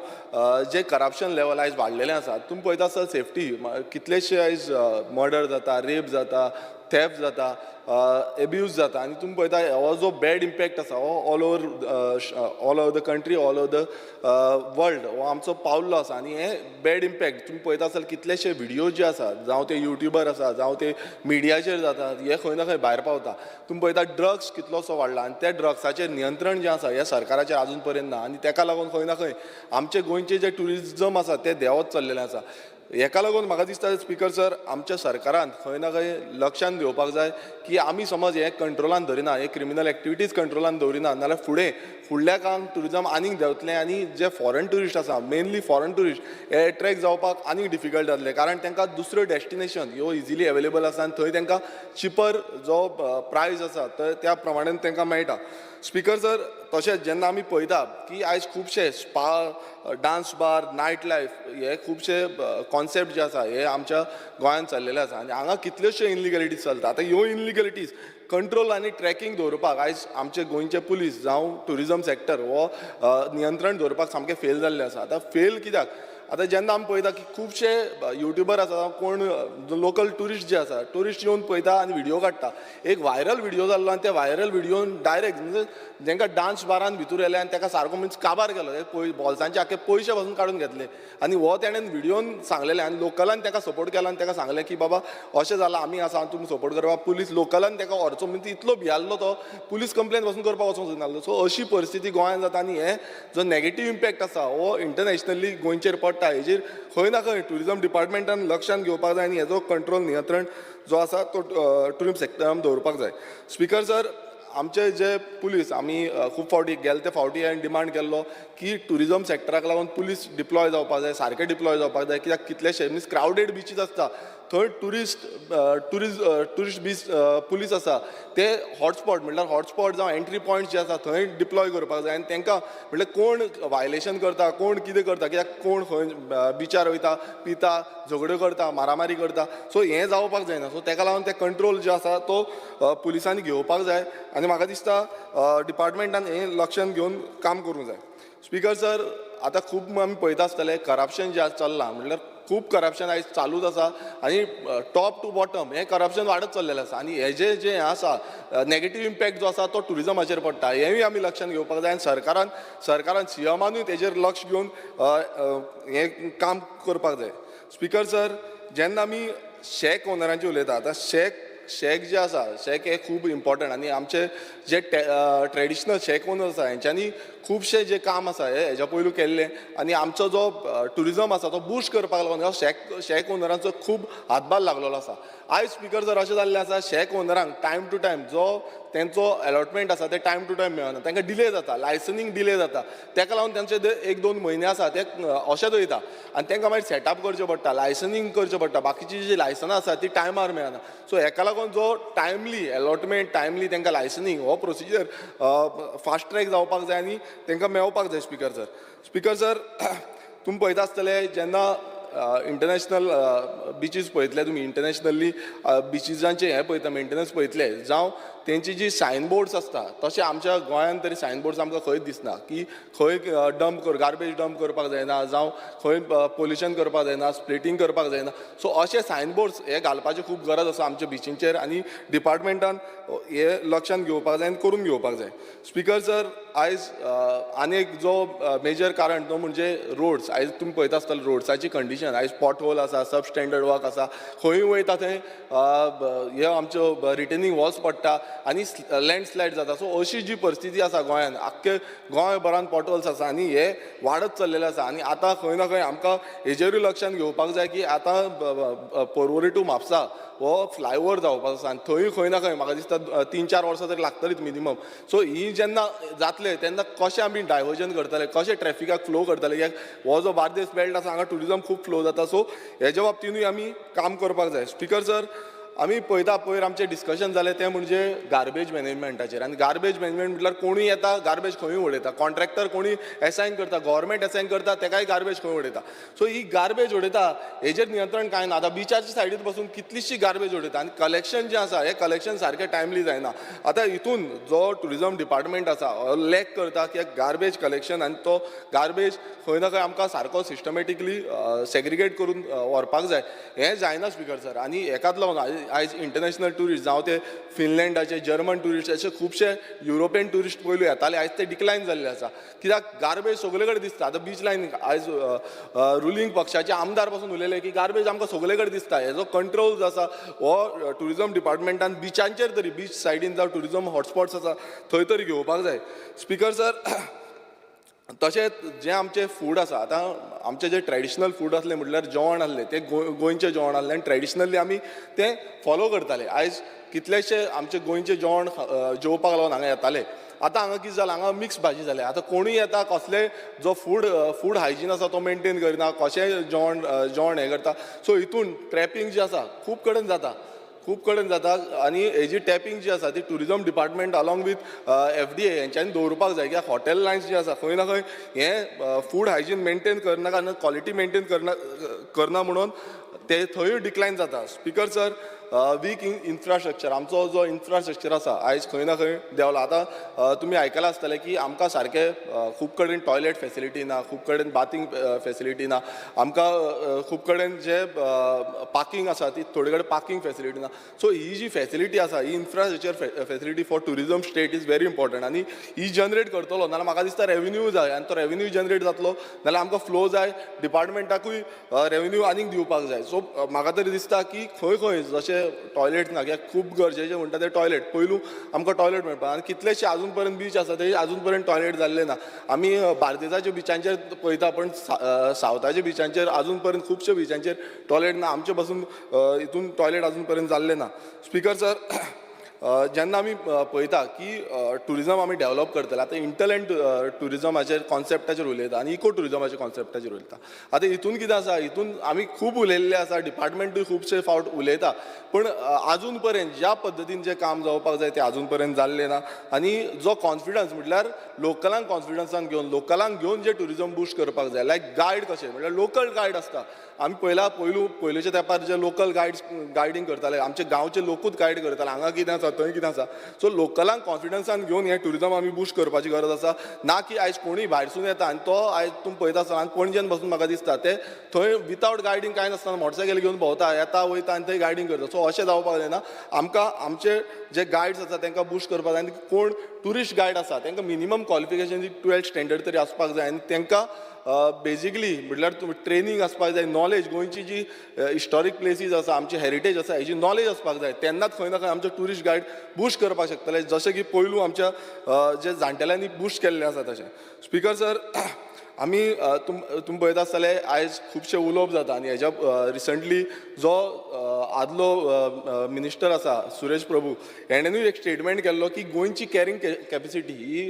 जे करप्शन लेवल आयज वाडलेलें आसा तुमी पळयता आसतना सेफ्टी कितलेशे आयज मर्डर जाता रेप जाता थेफ्ट जाता एब्यूज जाता आनी तुमी पळयता हो जो बॅड इम्पॅक्ट आसा हो all over the country all over the world हो आमचो पावल्लो आसा. आनी हे बॅड इम्पॅक्ट तुमी पळयता आसतना कितलेशे व्हिडियोज जे आसा जावं ते युट्यूबर आसा जावं ते मिडियाचेर जातात हे खंय ना खंय भायर पावता. तुमी पळयता ड्रग्स कितलोसो वाडला आनी त्या ड्रग्साचेर नियंत्रण जें आसा हे सरकाराचेर आजून पर्यंत ना. आनी ताका लागून खंय ना खंय आमचे गोंयचे जे टुरिजम आसा ते देंवत चल्लेलें आसा. हेका लागून म्हाका दिसता स्पीकर सर आमच्या सरकारान खंय ना खंय लक्षांत घेवपाक जाय की आमी समज हे कंट्रोलान धरिना हे क्रिमिनल एक्टिविटीज कंट्रोलान दवरिना नाल्यार फुडल्या काळांत टुरिजम आनीक देंवतलें आनी जे फॉरेन टुरिस्ट आसा मेनली फॉरेन टुरिस्ट हे एट्रॅक्ट जावपाक आनीक डिफिकल्ट जातलें कारण तांकां दुसऱ्यो डेस्टिनेशन ह्यो इजिली अवेलेबल आसा आनी थंय तांकां चिपर जो प्रायस आसा त्या प्रमाणें तांकां मेळटा. स्पीकर सर तशेंच जेन्ना आमी पळयता की आयज खुबशे spa dance bar night life हे खुबशे कॉन्सेप्ट जे आसा हे आमच्या गोंयांत चल्लेले आसा आनी हांगा कितल्योशे इनलिगलिटीज चलता. आतां ह्यो इनलिगलिटीज कंट्रोल आनी ट्रॅकिंग दवरपाक आयज आमचे गोंयचे पुलीस जावं टुरिजम सॅक्टर हो नियंत्रण दवरपाक सामकें फेल जाल्लें आसा. आतां फेल कित्याक आतां जेन्ना आमी पळयता की खुबशे युट्यूबर आसा कोण लोकल ट्युरिस्ट जे आसा ट्युरिस्ट येवन पळयता आनी व्हिडिओ काडटा एक व्हायरल व्हिडिओ जाल्लो आनी त्या व्हायरल व्हिडिओन डायरेक्ट म्हणजे जेंकां डान्स बारान भितर येले आनी ताका सारको मिन्स काबार केलो बॉल्सांचे आख्खे पयशे पासून काडून घेतले आनी हो तेणेन व्हिडिओन सांगलेलें आनी लोकलान ताका सपोर्ट केलो आनी ताका सांगलें की बाबा अशें जालां आमी आसा तुमी सपोर्ट करपा पुलीस लोकलान ताका व्हरचो म्हणजे इतलो भियाल्लो तो पुलीस कंप्लेन पासून करपाक वचूंक नासलो सो अशी परिस्थिती गोंयांत जाता आनी हे जो नॅगेटीव इम्पॅक्ट आसा हो इंटरनॅशनली गोंयचेर पडटा हेजेर खंय ना खंय ट्युरिजम डिपार्टमेंटान लक्षांत घेवपाक जाय आनी हेजो कंट्रोल नियंत्रण जो आसा तो ट्युरिजम सेक्टरान दवरपाक जाय स्पिकर सर आमचे जे पुलीस आमी खूब फावटी गेले ते फावटी हांवें डिमांड केल्लो की ट्युरिजम सेक्टराक लागून पुलीस डिप्लॉय जावपाक जाय सारके डिप्लॉय जावपाक जाय कित्याक कितलेशे मीन्स क्रावडेड बीचीस आसता थंय ट्युरिस्ट बीच पुलीस आसा ते हॉटस्पॉट म्हणल्यार हॉटस्पॉट जावं एंट्री पॉयंट जे आसा थंय डिप्लॉय करपाक जाय आनी तांकां म्हणल्यार कोण वायलेशन करता कोण कितें करता कित्याक कोण खंय बिचार वयता पिता झगड्यो करता मारामारी करता सो हें जावपाक जायना सो ताका लागून ते कंट्रोल जो आसा तो पुलिसांनी घेवपाक जाय आनी म्हाका दिसता डिपार्टमेंटान हें लक्षांत घेवन काम करूंक जाय स्पिकर सर आतां खूब आमी पळयता आसतले करप्शन जें चल्लां म्हणल्यार खूब करप्शन आयज चालूच आसा आनी टॉप टू बॉटम हें करप्शन वाडत चल्लेलें आसा आनी हेजें जें आसा नॅगेटीव इम्पॅक्ट जो आसा तो ट्युरिजमाचेर पडटा हेंवूय आमी लक्षांत घेवपाक जाय आनी सरकारान सीएमानूय तेजेर लक्ष घेवन हें काम करपाक जाय स्पिकर सर जेन्ना आमी शेक ओनरांचेर उलयता आतां शेक जे आसा शेक हे खूब इम्पॉर्टंट आनी आमचे जे ट्रेडिशनल शेक ओनर्स आसा हेंच्यांनी खुबशे जे काम आसा हेज्या पयलू केल्लें आनी आमचो जो ट्युरिजम आसा तो बूस्ट करपाक लागून हो शेक ओनरांचो खूब हातभार लागलेलो आसा आयज स्पिकर जर अशें जाल्लें आसा शेक ओनरांक टायम टू टायम जो तेंचो अलॉटमेंट आसा ते टायम टू टायम मेळना तांकां डिले जाता लायसनींग डिले जाता ताका लागून तांचे 1-2 म्हयने आसा ते अशेंच वयता आनी तांकां मागीर सेटअप करचें पडटा लायसनींग करचें पडटा बाकीची जी लायसनां आसा ती टायमार मेळना सो हेका लागून जो टायमली अलॉटमेंट टायमली तांकां लायसनींग हो प्रोसिजर फास्ट ट्रॅक जावपाक जाय आनी तांकां मेळपाक जाय स्पिकर सर तुमी पळयता आसतले जेन्ना इंटरनॅशनल बिचीस पळयतले तुमी इंटरनॅशनली बिचीसांचे हें पळयता मेंटेनन्स पळयतले जावं तेंची जी सायनबोर्ड्स आसता तशें आमच्या गोंयांत तरी सायनबोर्ड्स आमकां खंयच दिसना की खंय गार्बेज डंप करपाक जायना जावं खंय पोल्युशन करपाक जायना स्प्लिटींग करपाक जायना सो अशे सायनबोर्ड्स हे घालपाची खूब गरज आसा आमच्या बिचींचेर आनी डिपार्टमेंटान हे लक्षांत घेवपाक जाय आनी करून घेवपाक जाय स्पिकर सर आयज आनी एक जो मेजर कारण तो म्हणजे रोड्स आयज तुमी पळयता आसतले रोड्साची कंडिशन आयज पॉट होल आसा सब स्टँडर्ड वर्क आसा खंय वयता थंय हे आमच्यो रिटेनिंग वॉल्स पडटा आनी लँडस्लायड जाता सो अशी जी परिस्थिती आसा गोंयांत आख्खे गोंयभरान पॉटहोल्स आसा आनी हे वाडत चल्लेले आसा आनी आतां खंय ना खंय आमकां हेजेरूय लक्षांत घेवपाक जाय की आतां पर्वरी टू म्हापसा हो फ्लायओवर जावपाचो आसा आनी थंय खंय ना खंय म्हाका दिसता 3-4 वर्सां तरी लागतलीच मिनिमम सो ही जेन्ना जातले तेन्ना कशें आमी डायवर्जन करतले कशें ट्रॅफिकाक फ्लो करतले कित्याक हो जो बार्देस बेल्ट आसा हांगा ट्युरिजम खूब फ्लो जाता सो हेज्या बाबतीनूय आमी काम करपाक जाय स्पिकर सर आमी पळयता पयर आमचें डिस्कशन जालें तें म्हणजे गार्बेज मॅनेजमेंटाचेर आनी गार्बेज मॅनेजमेंट म्हटल्यार कोणूय येता गार्बेज खंय उडयता कॉन्ट्रॅक्टर कोणूय एसायन करता गव्हर्मेंट एसायन करता तेकाय गार्बेज खंय उडयता सो ही गार्बेज उडयता हेजेर नियंत्रण कांय ना आतां बिचाच्या सायडीर बसून कितलीशी गार्बेज उडयता आनी कलेक्शन जें आसा हें कलेक्शन सारकें टायमली जायना आतां हितून जो ट्युरिजम डिपार्टमेंट आसा लॅक करता कित्याक गार्बेज कलेक्शन आनी तो गार्बेज खंय ना खंय आमकां सारको सिस्टमॅटिकली सेग्रिगेट करून व्हरपाक जाय हें जायना स्पिकर सर आनी हेकाच लागून आयज इंटरनॅशनल ट्युरिस्ट जावं ते फिनलँडाचे जर्मन ट्युरिस्ट अशे खुबशे युरोपियन ट्युरिस्ट पयलू येताले आयज ते डिक्लायन जाल्ले आसा कित्याक गार्बेज सगळे कडेन दिसता आतां बीच लायन आयज रुलींग पक्षाचे आमदार पासून उलयले की गार्बेज आमकां सगळे कडेन दिसता हेजो कंट्रोल जो आसा हो ट्युरिजम डिपार्टमेंटान बिचांचेर तरी बीच सायडीन जावं ट्युरिजम हॉटस्पॉट्स आसा थंय तरी घेवपाक जाय स्पिकर सर तशेंच जें आमचें फूड आसा आतां आमचें जें ट्रेडिशनल फूड आसलें म्हटल्यार जेवण आहलें तें गोंयचें जेवण आहलें आनी ट्रेडिशनली आमी तें फॉलो करताले आयज कितलेशे आमचें गोंयचें जेवण जेवपाक लागून हांगा येताले आतां हांगा कितें जालां हांगा मिक्स भाजी जाल्या आतां कोणूय येता कसले जो फूड हायजीन आसा तो मेंटेन करिना कशें जेवण हें करता सो हितून ट्रॅपिंग जें आसा खूब कडेन जाता आनी हेजी टॅपिंग जी आसा ती tourism department along with FDA हेंच्यांनी दवरपाक जाय कित्याक हॉटेल लायन्स जी आसा खंय ना खंय हें फूड हायजीन मेंटेन करना क्वॉलिटी मेंटेन करना म्हणून ते थंय डिक्लायन जाता स्पिकर सर वीक इन्फ्रास्ट्रक्चर आमचो जो इन्फ्रास्ट्रक्चर आसा आयज खंय ना खंय देंवला. आतां तुमी आयकलां आसतलें की आमकां सारके खूब कडेन टॉयलेट फेसिलिटी ना, खूब कडेन बाथींग फेसिलिटी ना, आमकां खूब कडेन जे पार्किंग आसा ती थोडे कडेन पार्किंग फेसिलिटी ना. सो ही जी फेसिलिटी आसा ही infrastructure facility for tourism state is very important. आनी ही जनरेट करतलो नाल्यार म्हाका दिसता रेव्हेन्यू जाय, आनी तो रेव्हेन्यू जनरेट जातलो नाल्यार आमकां फ्लो जाय, डिपार्टमेंटाकूय रेव्हेन्यू आनीक दिवपाक जाय. सो म्हाका तरी दिसता की खंय खंय जशें टॉयलेट ना, कित्याक खूब गरजेचें म्हणटा तें टॉयलेट. पयलू आमकां टॉयलेट मेळपा आनी कितलेशे आजून पर्यंत बीच आसा ते आजून पर्यंत टॉयलेट जाल्ले ना. आमी बार्देजाच्या बिचांचेर पळयता पण सावथाच्या बिचांचेर आजून पर्यंत खुबशे बिचांचेर टॉयलेट ना. आमचे पासून हितून टॉयलेट आजून पर्यंत जाल्ले ना. स्पिकर सर, जेन्ना आमी पळयता की टुरिजम आमी डेवलप करतले, आतां इंटरलँड टुरिजमाचेर कॉन्सेप्टाचेर उलयता आनी इको टुरिजमाच्या कॉन्सेप्टाचेर उलयता. आतां हितून कितें आसा, हितून आमी खूब उलयल्ले आसा, डिपार्टमेंटूय खुबशे फावट उलयता, पण आजून पर्यंत ज्या पद्दतीन जें काम जावपाक जाय तें आजून पर्यंत जाल्लें ना. आनी जो कॉन्फिडन्स म्हटल्यार लोकलांक कॉन्फिडन्सान घेवन, लोकलांक घेवन जे टुरिजम बुस्ट करपाक जाय, लायक गायड कशें म्हटल्यार लोकल गायड आसता. आमी पयलींच्या तेंपार जे लोकल गायडींग करताले, आमचे गांवचे लोकूच गायड करताले, हांगा कितें आसा थंय कितें आसा. सो लोकलांक कॉन्फिडन्सान घेवन हें टुरिजम आमी बुस्ट करपाची गरज आसा. ना की आयज कोणूय भायरसून येता आनी तो आयज तुमी पळयता आसतना पणजेन बसून म्हाका दिसता ते थंय विथआवट गायडींग कांय नासतना मोटरसायकल घेवन भोंवता, येता वयता आनी थंय गायडींग करता. सो अशें जावपाक जायना. आमकां आमचे जे गायड्स आसा तांकां बुस्ट करपाक जाय. आनी कोण टुरिस्ट गायड आसा तांकां मिनिमम क्वॉलिफिकेशन 12th स्टँडर्ड तरी आसपाक जाय. आनी तांकां बेजिकली म्हटल्यार ट्रेनींग आसपाक जाय, नॉलेज, गोंयची जी हिस्टॉरीक प्लेसीस आसा, आमची हेरिटेज आसा, हेजी नॉलेज आसपाक जाय. तेन्नाच खंय ना खंय आमचे टुरिस्ट गायड बुस्ट करपाक शकतले, जशें की पयलू आमच्या जे जाणटेल्यांनी बुस्ट केल्लें आसा तशें. स्पिकर सर, आमी तुमी पळयता आसतले आयज खुबशे उलोवप जाता आनी हेज्या रिसंटली जो आदलो मिनिस्टर आसा सुरेश प्रभू हेणेनूय एक स्टेटमेंट केल्लो की गोंयची कॅरींग कॅपेसिटी ही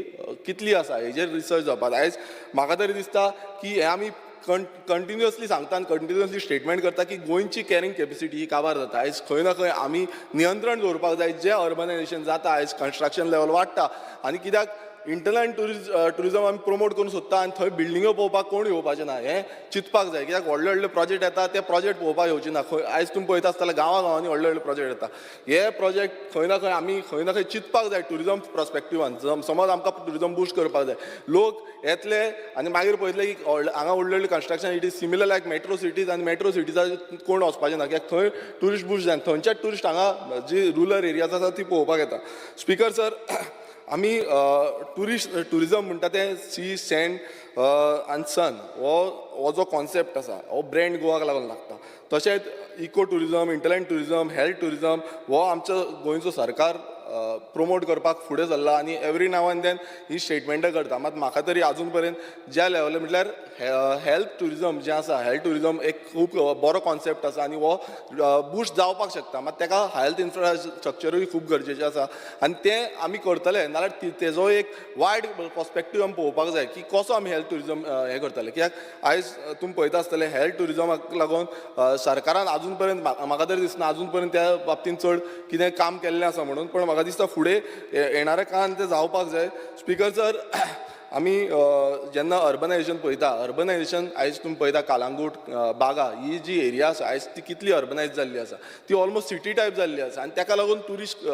कितली आसा हेजेर रिसर्च जावपाक. आयज म्हाका तरी दिसता की हे आमी कंटिन्युअसली सांगता आनी कंटिन्युअसली स्टेटमेंट करता की गोंयची कॅरींग कॅपेसिटी ही काबार जाता. आयज खंय ना खंय आमी नियंत्रण दवरपाक जाय. जें अर्बनायझेशन जाता, आयज कन्स्ट्रक्शन लेवल वाडटा आनी कित्याक इंटरलँड टुरिजम आमी प्रमोट करूंक सोदता आनी थंय बिल्डिंगो पळोवपाक कोण येवपाचें ना, हें चिंतपाक जाय. कित्याक व्हडले व्हडले प्रोजेक्ट येता ते प्रोजेक्ट पळोवपाक येवचे ना. आयज तुमी पळयता आसतले गांवांनी व्हडले व्हडले प्रोजेक्ट येता. हे प्रोजेक्ट खंय ना खंय आमी खंय ना खंय चिंतपाक जाय टुरिजम पर्सपेक्टिवान. समज आमकां टुरिजम बुस्ट करपाक जाय, लोक येतले आनी मागीर पळयतले की हांगा व्हडले व्हडले construction, it is similar like metro cities, आनी मेट्रो सिटीजांत कोण वचपाचें ना कित्याक थंय टुरिस्ट बुस्ट जाय. थंयच्या टुरिस्ट हांगा जी रुरल एरियाज आसा ती पळोवपाक येता. स्पिकर सर, आमी टुरिजम म्हणटा तें सी, सँड आनी सन हो जो कॉन्सेप्ट आसा हो ब्रँड गोवाक लागून लागता. तशेंच eco tourism, hinterland tourism, health tourism हो आमचो गोंयचो सरकार प्रमोट करपाक फुडें सरला आनी एवरी नाव एंड देन ही स्टेटमेंटां करता. मात म्हाका तरी आजून पर्यंत ज्या लेवल म्हटल्यार हेल्थ टुरिजम जें आसा, हेल्थ टुरिजम एक खूब बरो कॉन्सेप्ट आसा आनी हो बुस्ट जावपाक शकता. मात ताका हेल्थ इन्फ्रास्ट्रक्चरूय खूब गरजेचें आसा आनी तें आमी करतले नाल्यार तेजो एक वायड पर्सपेक्टीव आमी पळोवपाक जाय की कसो आमी हेल्थ टुरिजम हें करतले. कित्याक आयज तुमी पळयता आसतले हेल्थ टुरिजमाक लागून सरकारान आजून पर्यंत म्हाका तरी दिसना आजून पर्यंत त्या बाबतींत चड कितें काम केल्लें आसा म्हणून, पण म्हाका दिसता फुडें येणाऱ्या काळान तें जावपाक जाय. स्पिकर सर, आमी जेन्ना अर्बनायझेशन पळयता, अर्बनायझेशन आयज तुमी पळयता कालांगूट, बागा ही जी एरिया आसा आयज ती कितली अर्बनायज जाल्ली आसा, ती ऑलमोस्ट सिटी टायप जाल्ली आसा. आनी ताका लागून ट्युरिस्ट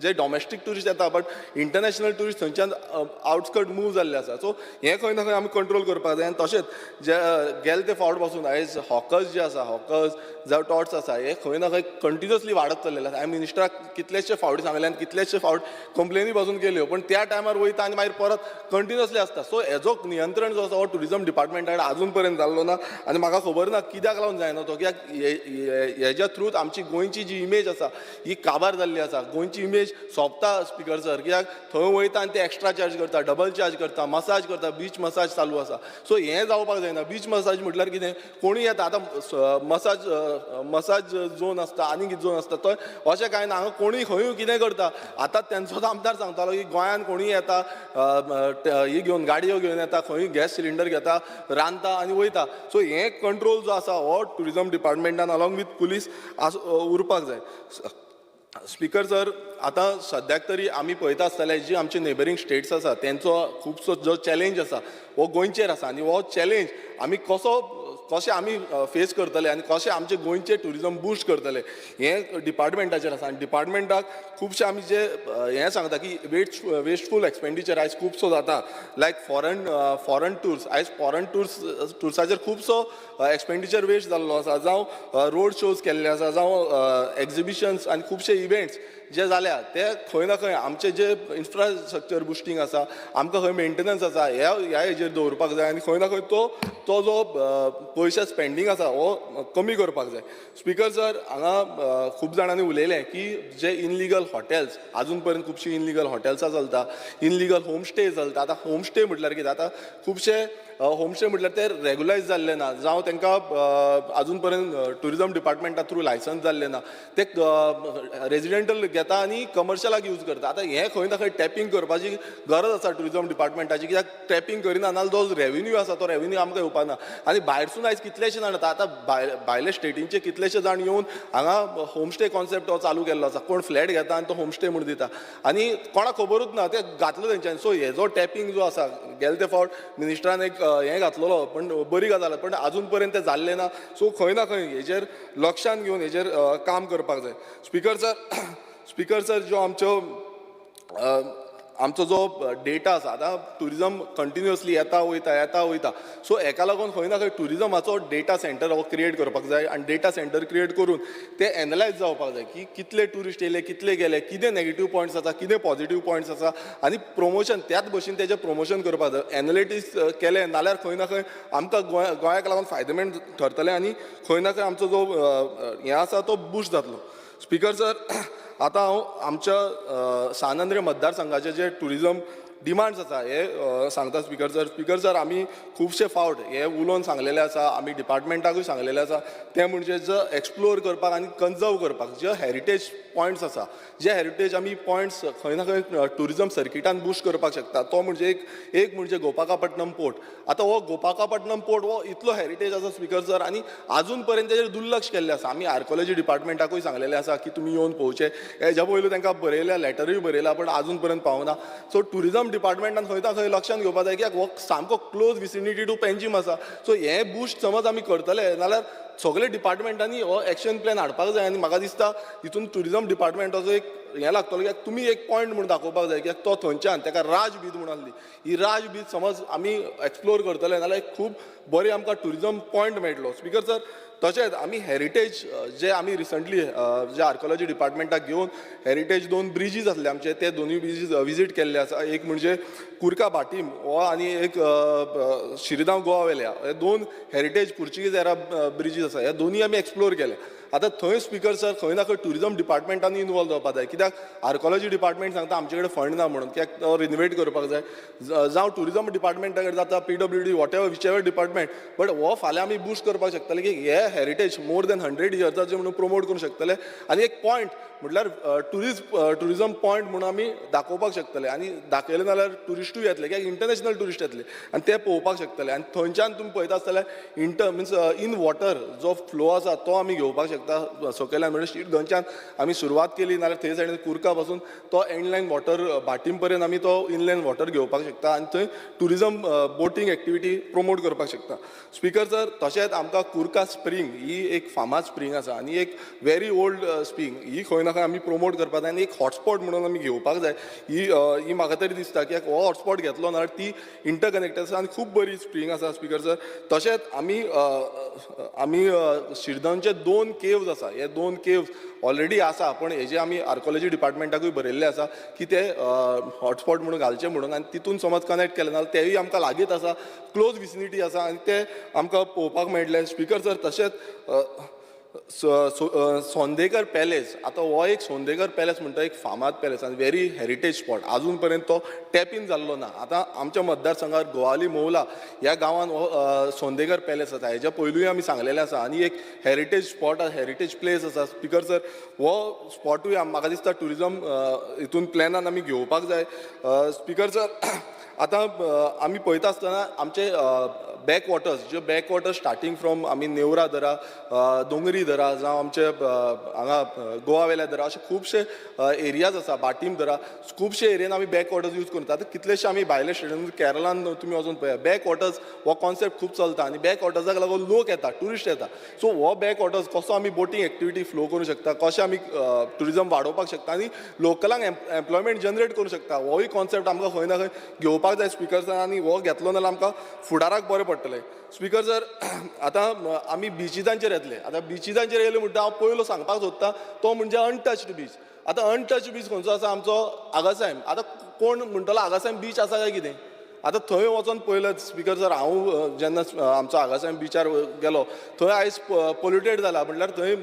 जे डॉमेस्टीक ट्युरिस्ट येता बट इंटरनॅशनल ट्युरिस्ट थंयच्यान आउटस्कट मूव जाल्ले आसा. सो हें खंय ना खंय आमी कंट्रोल करपाक जाय. आनी तशेंच जे गेले ते फावट पासून आयज हॉकर्स जे आसा, हॉकर्स जावं टॉट्स आसा, हे खंय ना खंय कंटिन्युअसली वाडत चल्लेले आसा. हांवें मिनिस्टराक कितलेशे फावटी सांगले आनी कितलेशे फावट कंप्लेनी पासून केल्यो, पण त्या टायमार वयता आनी मागीर परत कंटिन्युअसली आसता. सो हेजो नियंत्रण जो आसा हो टुरिजम डिपार्टमेंटान आजून पर्यंत जाल्लो ना आनी म्हाका खबर ना कित्याक लागून जायना तो. कित्याक हेज्या थ्रूच आमची गोंयची जी इमेज आसा ही काबार जाल्ली आसा. गोंयची इमेज सोंपता स्पिकर सर. कित्याक थंय वयता आनी ते एक्स्ट्रा चार्ज करता, डबल चार्ज करता, मसाज करता, बीच मसाज चालू आसा. सो हें जावपाक जायना. बीच मसाज म्हटल्यार कितें, कोणूय येता आतां मसाज झोन आसता आनी कितें झोन आसता थंय अशें कांय ना. हांगा कोणूय खंयूय कितें करता. आतां तेंचोच आमदार सांगतालो की गोंयान कोणूय येता ही घेवन गाडयो घेवन येता, खंय गॅस सिलिंडर घेता, रांदता आनी वयता. सो हें कंट्रोल जो आसा हो टुरिजम डिपार्टमेंटान अलॉंग विथ पुलीस उरपाक जाय. स्पिकर सर, आतां सद्याक तरी आमी पळयता आसतले जी आमचे नेबरींग स्टेट्स आसा तेंचो खुबसो जो चॅलेंज आसा हो गोंयचेर आसा आनी हो चॅलेंज आमी कसो कशें आमी फेस करतले आनी कशें आमचे गोंयचे ट्युरिजम बुस्ट करतले हें डिपार्टमेंटाचेर आसा आनी डिपार्टमेंटाक खुबशे आमी जे हें सांगता की वेस्टफूल एक्सपेंडिचर आयज खुबसो जाता लायक फॉरेन टूर्स आयज फॉरेन टुर्साचेर खुबसो एक्सपेंडिचर वेस्ट जाल्लो आसा जावं रोड शोज केल्ले आसा जावं एक्झिबिशन्स आनी खुबशे इव्हेंट्स जे जाल्या ते खंय ना खंय आमचे जे इन्फ्रास्ट्रक्चर बुस्टींग आसा आमकां खंय मेंटेनन्स आसा ह्या हेजेर दवरपाक जाय आनी खंय ना खंय तो जो पयशे स्पेंडींग आसा हो कमी करपाक जाय स्पिकर सर हांगा खूब जाणांनी उलयलें की जे इनलिगल हॉटेल्स आजून पर्यंत खुबशीं इनलिगल हॉटेल्सां चलता इनलिगल होमस्टे चलता आतां होमस्टे म्हटल्यार कितें आतां खुबशे होमस्टे म्हटल्यार ते रेगुलायज जाल्ले ना जावं तांकां आजून पर्यंत ट्युरिजम डिपार्टमेंटा थ्रू लायसन्स जाल्ले ना ते रेजिडेंटल घेता आनी कमर्शियलाक यूज करता आतां हें खंय ना खंय टॅपिंग करपाची गरज आसा ट्युरिजम डिपार्टमेंटाची कित्याक टॅपिंग करिना नाजाल्यार जो रेवेन्यू आसा तो रेवेन्यू आमकां येवपा ना आनी भायरसून आयज कितलेशे जाण येता आतां भायले स्टेटींचे कितलेशे जाण येवन हांगा होमस्टे कॉन्सेप्ट हो चालू केल्लो आसा कोण फ्लॅट घेता आनी तो होमस्टे म्हणून दिता आनी कोणाक खबरूच ना ते घातलो तेंच्यांनी सो हेजो टॅपिंग जो आसा गेले ते फावट मिनिस्टरान एक हें घातलेलो पण बरी गजाल पण आजून पर्यंत ते जाल्ले ना सो खंय ना खंय हेजेर लक्षांत घेवन हेजेर काम करपाक जाय स्पिकर सर जो आमचो जो डेटा आसा आतां ट्युरिजम कंटिन्युअसली येता वयता सो हेका लागून खंय ना खंय ट्युरिजमाचो डेटा सेंटर हो क्रिएट करपाक जाय आनी डेटा सेंटर क्रिएट करून ते एनालायज जावपाक जाय की कितले ट्युरिस्ट येयले कितले गेले कितें नेगेटीव पॉयंट्स आसा कितें पॉझिटीव पॉयंट्स आसा आनी प्रमोशन त्याच भशेन तेजें प्रमोशन करपाक जाय एनालिटिक्स केलें नाल्यार खंय ना खंय आमकां गोंयाक लागून फायदेमंद ठरतलें आनी खंय ना खंय आमचो जो हें आसा तो बूस्ट जातलो स्पिकर सर आतां हांव आमच्या सानंद्रे मतदारसंघाचे जे ट्युरिजम डिमांड्स आसा हे सांगता स्पिकर सर आमी खुबशे फावट हे उलोवन सांगलेले आसा आमी डिपार्टमेंटाकूय सांगलेले आसा ते म्हणजे जो एक्सप्लोर करपाक आनी कन्जर्व करपाक जे हेरिटेज पॉयंट्स आसा जे हेरिटेज आमी पॉयंट्स खंय ना खंय ट्युरिजम सर्किटान बूस्ट करपाक शकता तो म्हणजे एक म्हणजे गोपाकापट्टणम पोर्ट आतां हो गोपाकापट्टणम पोर्ट हो इतलो हेरिटेज आसा स्पिकर सर आनी आजून पर्यंत तेजेर दुर्लक्ष केल्लें आसा आमी आर्कोलॉजी डिपार्टमेंटाकूय सांगलेलें आसा की तुमी येवन पळोवचें हेज्या पयलू तांकां बरयल्या लेटरूय बरयला पण आजून पर्यंत पावना सो ट्युरिजम डिपार्टमेंटान खंय ना खंय लक्षांत घेवपाक जाय कित्याक हो सामको क्लोज विसिनिटी टू पेंजीम आसा सो हे बूस्ट समज आमी करतले जाल्यार सगळे डिपार्टमेंटांनी हो एक्शन प्लॅन हाडपाक जाय आनी म्हाका दिसता हितून ट्युरिजम डिपार्टमेंटाचो एक हें लागतलो कित्याक तुमी एक पॉयंट म्हणून दाखोवपाक जाय कित्याक तो थंयच्यान ताका राजबीद म्हणून आसली ही राजबीद समज आमी एक्सप्लोर करतले जाल्यार एक खूब बरें आमकां ट्युरिजम पॉयंट मेळटलो स्पिकर सर तशेंच आमी हेरिटेज जे आमी रिसंटली जे आर्कोलॉजी डिपार्टमेंटाक घेवन हेरिटेज 2 ब्रिजीस आसले आमचे ते दोनूय ब्रिजीस विजीट केल्ले आसा एक म्हणजे कुर्का भाटीम हो आनी एक शिरगांव गोवा वेल्या हे 2 हेरिटेज पुर्चुगीज एरा ब्रिजीस आसा हे दोनूय आमी एक्सप्लोर केले आतां थंय स्पिकर सर खंय ना खंय ट्युरिजम डिपार्टमेंटांनी इनवॉल्व जावपाक जाय कित्याक आर्कोलॉजी डिपार्टमेंट सांगता आमचे कडेन फंड ना म्हणून कित्याक तो रिनोवेट करपाक जाय जावं ट्युरिजम डिपार्टमेंटा कडेन जाता PWD what ever which ever department but हो फाल्यां आमी बूस्ट करपाक शकतले की हे हेरिटेज मोर दॅन 100 इयर्साचे म्हणून प्रमोट करूंक शकतले आनी एक पॉयंट म्हटल्यार ट्युरिजम पॉयंट म्हणून आमी दाखोवपाक शकतले आनी दाखयले जाल्यार ट्युरिस्टूय येतले कित्याक इंटरनॅशनल ट्युरिस्ट येतले आनी ते पळोवपाक शकतले आनी थंयच्यान तुमी पळयता आसतल्यार मिन्स इन वॉटर जो फ्लो आसा तो आमी घेवपाक शकता सकयल्यान म्हणजे स्ट्रीट गोंयच्यान आमी सुरवात केली नाल्यार थंय सायडीन कुर्का पासून तो एंडलायन वॉटर भाटीम पर्यंत आमी तो इनलायन वॉटर घेवपाक शकता आनी थंय ट्युरिजम बोटींग एक्टिविटी प्रमोट करपाक शकता स्पिकर सर तशेंच आमकां कुर्का स्प्रींग ही एक फामाद स्प्रींग आसा आनी एक व्हेरी ओल्ड स्प्रींग ही खंय ना खंय आमी प्रमोट करपाक जाय आनी एक हॉटस्पॉट म्हणून आमी घेवपाक जाय ही म्हाका तरी दिसता कित्याक हो हॉटस्पॉट घेतलो ना ती इंटरकनेक्टेड आसा आनी खूब बरी स्प्रींग आसा स्पिकर सर तशेंच आमी शिरदंचे 2 केव्स आसा हे 2 केव्स ऑलरेडी आसा पण हेजे आमी आर्कोलॉजी डिपार्टमेंटाकूय बरयल्ले आसा की ते हॉटस्पॉट म्हणून घालचे म्हणून आनी तितून समज कनेक्ट केले नाल्यार तेवूय आमकां लागींच आसा क्लोज विसिनिटी आसा आनी ते आमकां पळोवपाक मेळटले स्पिकर सर तशेंच सोंदेकर पॅलेस आतां हो एक सोंदेकर पॅलेस म्हणटा एक फामाद पॅलेस आनी व्हेरी हेरिटेज स्पॉट आजून पर्यंत तो टॅप इन जाल्लो ना आतां आमच्या मतदारसंघात गोवाली मौला ह्या गांवांत हो सोंदेकर पॅलेस आसा हेच्या पयलूय आमी सांगलेलें आसा आनी एक हेरिटेज स्पॉट हेरिटेज प्लेस आसा स्पिकर सर हो स्पॉटूय म्हाका दिसता ट्युरिजम हितून प्लॅनान आमी घेवपाक जाय स्पिकर सर आतां आमी पळयता आसतना आमचे बॅकवॉटर्स ज्यो बॅकवॉटर्स स्टार्टींग फ्रॉम आमी नेवरा धरा दोंगरी धरा जावं आमचे हांगा गोवा वेल्या धरा अशे खुबशे एरियाज आसा बाटीम धरा खुबशे एरियेन आमी बॅकवॉटर्स यूज करता आतां कितलेशे आमी भायले स्टेटान केरळान तुमी वचून पळया बॅकवॉटर्स हो कॉन्सेप्ट खूब चलता आनी बॅकवॉटर्साक लागून लोक येता ट्युरिस्ट येता सो हो बॅकवॉटर्स कसो आमी बोटींग एक्टिविटी फ्लो करूं शकता कशें आमी ट्युरिजम वाडोवपाक शकता आनी लोकलांक एम्प्लॉयमेंट जनरेट करूं शकता होय कॉन्सेप्ट आमकां खंय ना खंय घेवपाक जाय स्पिकर्सान आनी हो घेतलो जाल्यार आमकां फुडाराक बरें पडटलें स्पिकर सर आतां आमी बिचीसांचेर येतले आतां बिचीसांचेर येयले म्हणटा हांव पयलो सांगपाक सोदतां तो म्हणजे अनटच्ड बीच आतां अनटच्ड बीच खंयचो आसा आमचो आगासायम आतां कोण म्हणटलो आगासायम बीच आसा काय कितें आतां थंय वचोन पळयलें स्पिकर सर हांव जेन्ना आमचो आगासायम बिचार गेलो थंय आयज पोल्युटेड जाला म्हटल्यार थंय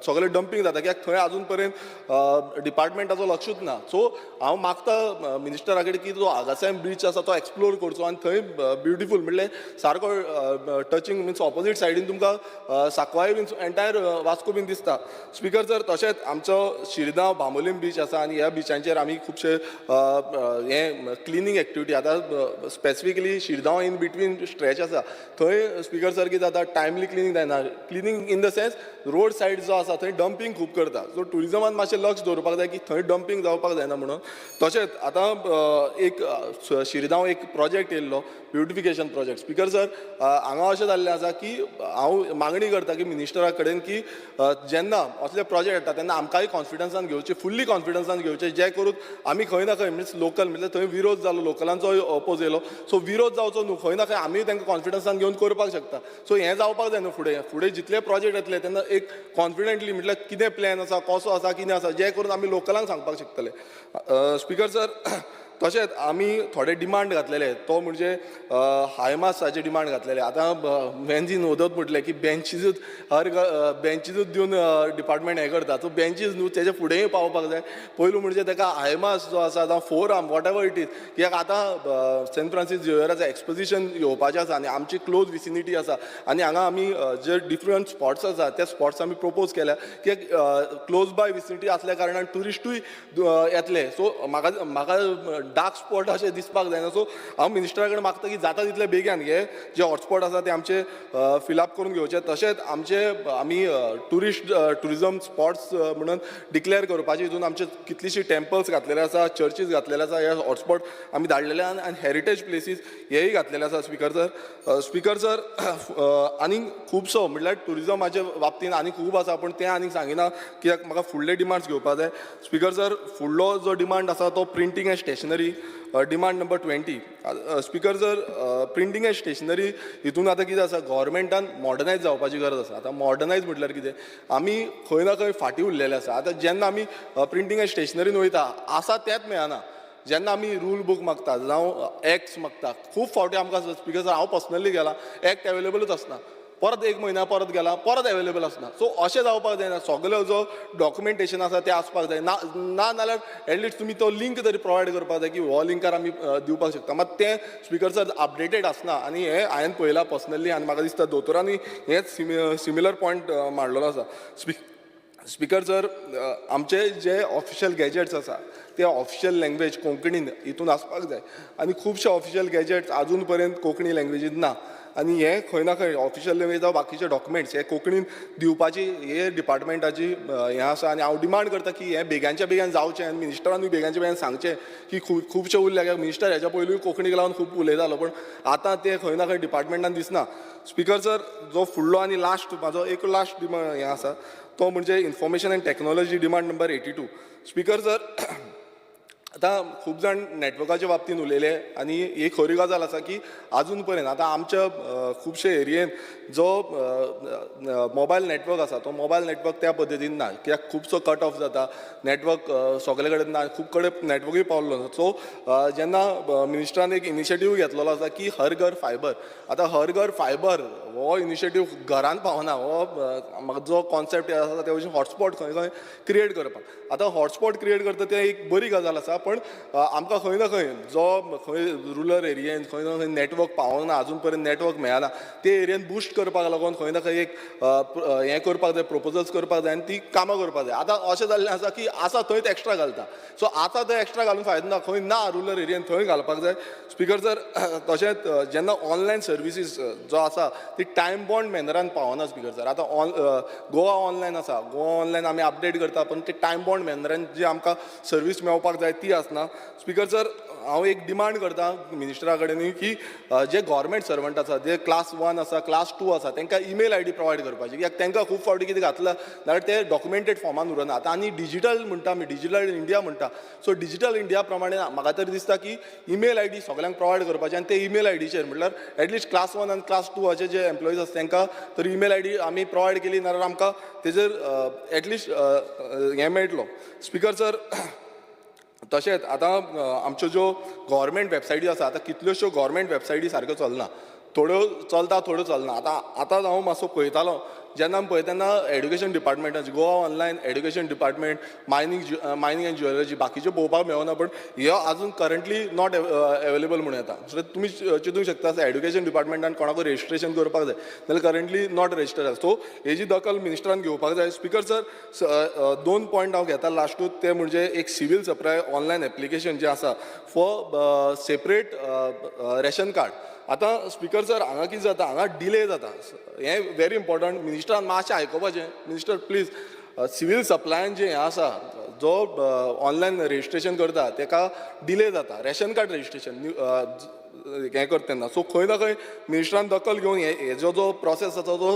सगळें डंपींग जाता कित्याक थंय आजून पर्यंत डिपार्टमेंटाचो लक्षूच ना सो हांव मागता मिनिस्टरा कडेन की जो आगासायम बीच आसा तो एक्सप्लोर करचो आनी थंय ब्युटिफूल म्हणल्यार सारको टचिंग मिन्स ऑपोजीट सायडीन तुमकां सांकवाळे बीन एंटायर वास्को बीन दिसता स्पिकर सर तशेंच आमचो शिरगांव बांबोलीम बीच आसा आनी ह्या बिचांचेर आमी खुबशे हें क्लिनींग एक्टिविटी आतां specifically Shirgaon in between stretch आसा थंय स्पिकर सर कितें जाता टायमली क्लिनींग जायना cleaning in the sense road said जो आसा थंय डंपींग खूब करता सो ट्युरिजमान मातशें लक्ष दवरपाक जाय की थंय डंपींग जावपाक जायना म्हणून तशेंच आतां एक शिरगांव एक प्रोजेक्ट येयल्लो ब्युटिफिकेशन प्रोजेक्ट स्पिकर सर हांगा अशें जाल्लें आसा की हांव मागणी करता की मिनिस्टरा कडेन की जेन्ना असले प्रोजेक्ट येता तेन्ना आमकांय कॉन्फिडन्सान घेवचे फुल्ली कॉन्फिडन्सान घेवचे जे करून आमी खंय ना खंय मिन्स लोकल म्हणजे थंय विरोध जालो लोकलांचो अपोज येयलो सो विरोध जावचो न्हू खंय ना खंय आमी तांकां कॉन्फिडन्सान घेवन करपाक शकता सो हें जावपाक जाय न्हू फुडें जितले प्रोजेक्ट येतले तेन्ना एक कॉन्फिडंटली म्हटल्यार कितें प्लॅन आसा कसो आसा कितें आसा जें करून आमी लोकलांक सांगपाक शकतले स्पिकर सर तशेंच आमी थोडे डिमांड घातलेले तो म्हणजे हायमासाचे डिमांड घातलेले आतां वेन्जीन उदत म्हटलें की बेंचीसूच बेंचीसूच दिवन डिपार्टमेंट हें करता सो बेंचीस न्हू तेजे फुडेंय पावपाक जाय पयलू म्हणजे ताका हायमास जो आसा जावं forum what ever it is कित्याक आतां सेंट फ्रांसीस झेवियराचें एक्सपोजिशन येवपाचें आसा आनी आमची क्लोज विसिनिटी आसा आनी हांगा आमी जे डिफरंट स्पॉट्स आसा ते स्पॉट्स आमी प्रपोज केल्या कित्याक क्लोज बाय विसिनिटी आसल्या कारणान ट्युरिस्टूय येतले सो म्हाका डार्क स्पॉट अशें दिसपाक जायना सो हांव मिनिस्टरा कडेन मागता की जाता तितले बेगीन हे जे हॉटस्पॉट आसा ते आमचे फिलअप करून घेवचे तशेंच आमी ट्युरिजम स्पॉट्स म्हणून डिक्लेअर करपाचे हितून आमचे कितलीशीं टेम्पल्स घातलेले आसा चर्चीस घातलेले आसा हे हॉटस्पॉट आमी धाडलेले आनी हेरिटेज प्लेसीस हेय घातलेले आसा स्पिकर सर आनी खुबसो म्हटल्यार ट्युरिजमाच्या बाबतींत आनी खूब आसा पूण तें आनीक सांगिना कित्याक म्हाका फुडले डिमांड्स घेवपाक जाय स्पिकर सर फुडलो जो डिमांड आसा तो printing and stationery demand number 20 speaker sir printing and stationery हितून आतां कितें आसा गव्हर्मेंटान मॉडर्नायज जावपाची गरज आसा आतां मॉडर्नायज म्हटल्यार कितें आमी खंय ना खंय फाटीं उरलेले आसा आतां जेन्ना आमी प्रिंटींग एंड स्टेशनरीन वयता आसा तेंच मेळना जेन्ना आमी रूल बूक मागता जावं एक्ट्स मागता खूब फावटी आमकां स्पिकर सर हांव पर्सनली गेला एक्ट अवेलेबलूच आसना परत एक म्हयन्या परत गेला परत अवेलेबल आसना सो अशें जावपाक जायना सगळो जो डॉक्युमेंटेशन आसा तें आसपाक जाय ना नाल्यार एटलिस्ट तुमी तो लिंक तरी प्रोवायड करपाक जाय की हो लिंकार आमी दिवपाक शकता मात तें स्पिकर सर अपडेटेड आसना आनी हें हांवें पळयलां पर्सनली आनी म्हाका दिसता दोतोरांनी हेंच सिमिलर पॉयंट मांडलेलो आसा स्पिकर सर आमचे जे ऑफिशियल गॅजेट्स आसा ते ऑफिशियल लँग्वेज कोंकणीन हितून आसपाक जाय आनी खुबशे ऑफिशियल गॅजेट्स आजून पर्यंत कोंकणी लँग्वेजीन ना आनी हें खंय ना खंय ऑफिशियल लँग्वेज जावं बाकीचे डॉक्युमेंट्स हे कोंकणीन दिवपाची हे डिपार्टमेंटाची हें आसा आनी हांव डिमांड करता की हें बेगांच्या बेगान जावचें आनी मिनिस्टरानूय बेगांच्या बेगान सांगचें की खुबशे उरल्या कित्याक मिनिस्टर हेच्या पयलूय कोंकणीक लागून खूब उलयतालो पूण आतां ते खंय ना खंय डिपार्टमेंटान दिसना स्पिकर सर जो फुडलो आनी लास्ट म्हाजो एक लास्ट हें आसा तो म्हणजे information end technology demand number 82 speaker sir आतां खूब जाण नॅटवर्काच्या बाबतींत उलयले आनी ही खरी गजाल आसा की आजून पर्यंत आतां आमच्या खुबशे एरियेन जो मोबायल नॅटवर्क आसा तो मोबायल नॅटवर्क त्या पद्दतीन ना कित्याक खुबसो कट ऑफ जाता नॅटवर्क सगळे कडेन ना खूब कडेन नॅटवर्कूय पावल्लो ना सो जेन्ना मिनिस्टरान एक इनिशिएटीव घेतलेलो आसा की हर घर फायबर आतां हर घर फायबर हो इनिशिएटीव घरान पावना हो म्हाका जो कॉन्सेप्ट आसा ते भशेन हॉटस्पॉट खंय खंय क्रिएट करपाक आतां हॉटस्पॉट क्रिएट करता तें एक बरी गजाल आसा पण आमकां खंय ना खंय जो खंय रुरल एरियेन खंय ना खंय नेटवर्क पावना अजून पर्यंत नेटवर्क मेळना ते एरियेन बूस्ट करपाक लागून खंय ना खंय एक हें करपाक जाय प्रपोजल्स करपाक जाय आनी ती कामां करपाक जाय आतां अशें जाल्लें आसा की आसा थंयच एक्स्ट्रा घालता सो आतां थंय एक्स्ट्रा घालून फायदो ना खंय ना रुरल एरियेन थंय घालपाक जाय स्पिकर सर तशेंच जेन्ना ऑनलायन सर्विसीस जो आसा ती टायम बॉन्ड मॅनरान पावना स्पिकर सर आतां गोवा ऑनलायन आसा गोवा ऑनलायन आमी अपडेट करता पण ते टायम बॉन्ड मॅनरान जी आमकां सर्वीस मेळपाक जाय ती आसना स्पिकर सर हांव एक डिमांड करता मिनिस्टरा कडेन की जे गव्हर्मेंट सर्वंट आसा जे क्लास 1 आसा क्लास 2 आसा तांकां ईमेल आयडी प्रोवायड करपाची कित्याक तांकां खूब फावटी कितें घातलां जाल्यार ते डॉक्युमेंटेड फॉर्मान उरना आतां आनी डिजिटल म्हणटा आमी डिजिटल इंडिया म्हणटा सो डिजिटल इंडिया प्रमाणे म्हाका तरी दिसता की ईमेल आयडी सगळ्यांक प्रोवायड करपाची आनी ते ईमेल आयडीचेर म्हटल्यार एटलिस्ट क्लास 1 आनी क्लास 2 जे एम्प्लॉईज आसा तांकां तर ईमेल आयडी आमी प्रोवायड केली नाल्यार आमकां तेजेर एटलिस्ट हें मेळटलो स्पिकर सर तशेंच आतां आमच्यो ज्यो गव्हर्मेंट वेबसायटी आसा आतां कितल्योश्यो गव्हर्मेंट वेबसायटी सारक्यो चलना थोड्यो चलता थोड्यो चलना आतां हांव मातसो पळयतालो जेन्ना आमी पळयता तेन्ना एड्युकेशन डिपार्टमेंटाची Goa online education department mining and jewellery बाकीच्यो पळोवपाक मेळना पण ह्यो आजून करंटली नॉट अवेलेबल म्हणून येता सो तुमी चिंतूंक शकता एड्युकेशन डिपार्टमेंटान कोणाकूय रजिस्ट्रेशन करपाक जाय जाल्यार करंटली नॉट रजिस्टर्ड आसा सो हेजी दखल मिनिस्टरान घेवपाक जाय स्पिकर सर 2 पॉयंट हांव घेता लास्टूच ते म्हणजे एक सिवील सप्लाय ऑनलायन एप्लिकेशन जें आसा फॉर सेपरेट रेशन कार्ड आतां स्पिकर सर हांगा कितें जाता हांगा डिले जाता हें व्हेरी इम्पॉर्टंट मिनिस्टरान मातशें आयकोपाचें मिनिस्टर प्लीज सिवील सप्लायन जें हें आसा जो ऑनलायन रजिस्ट्रेशन करता ताका डिले जाता रेशन कार्ड रजिस्ट्रेशन हें करता तेन्ना सो खंय ना खंय मिनिस्टरान दखल घेवन हेजो जो प्रोसेस आसा तो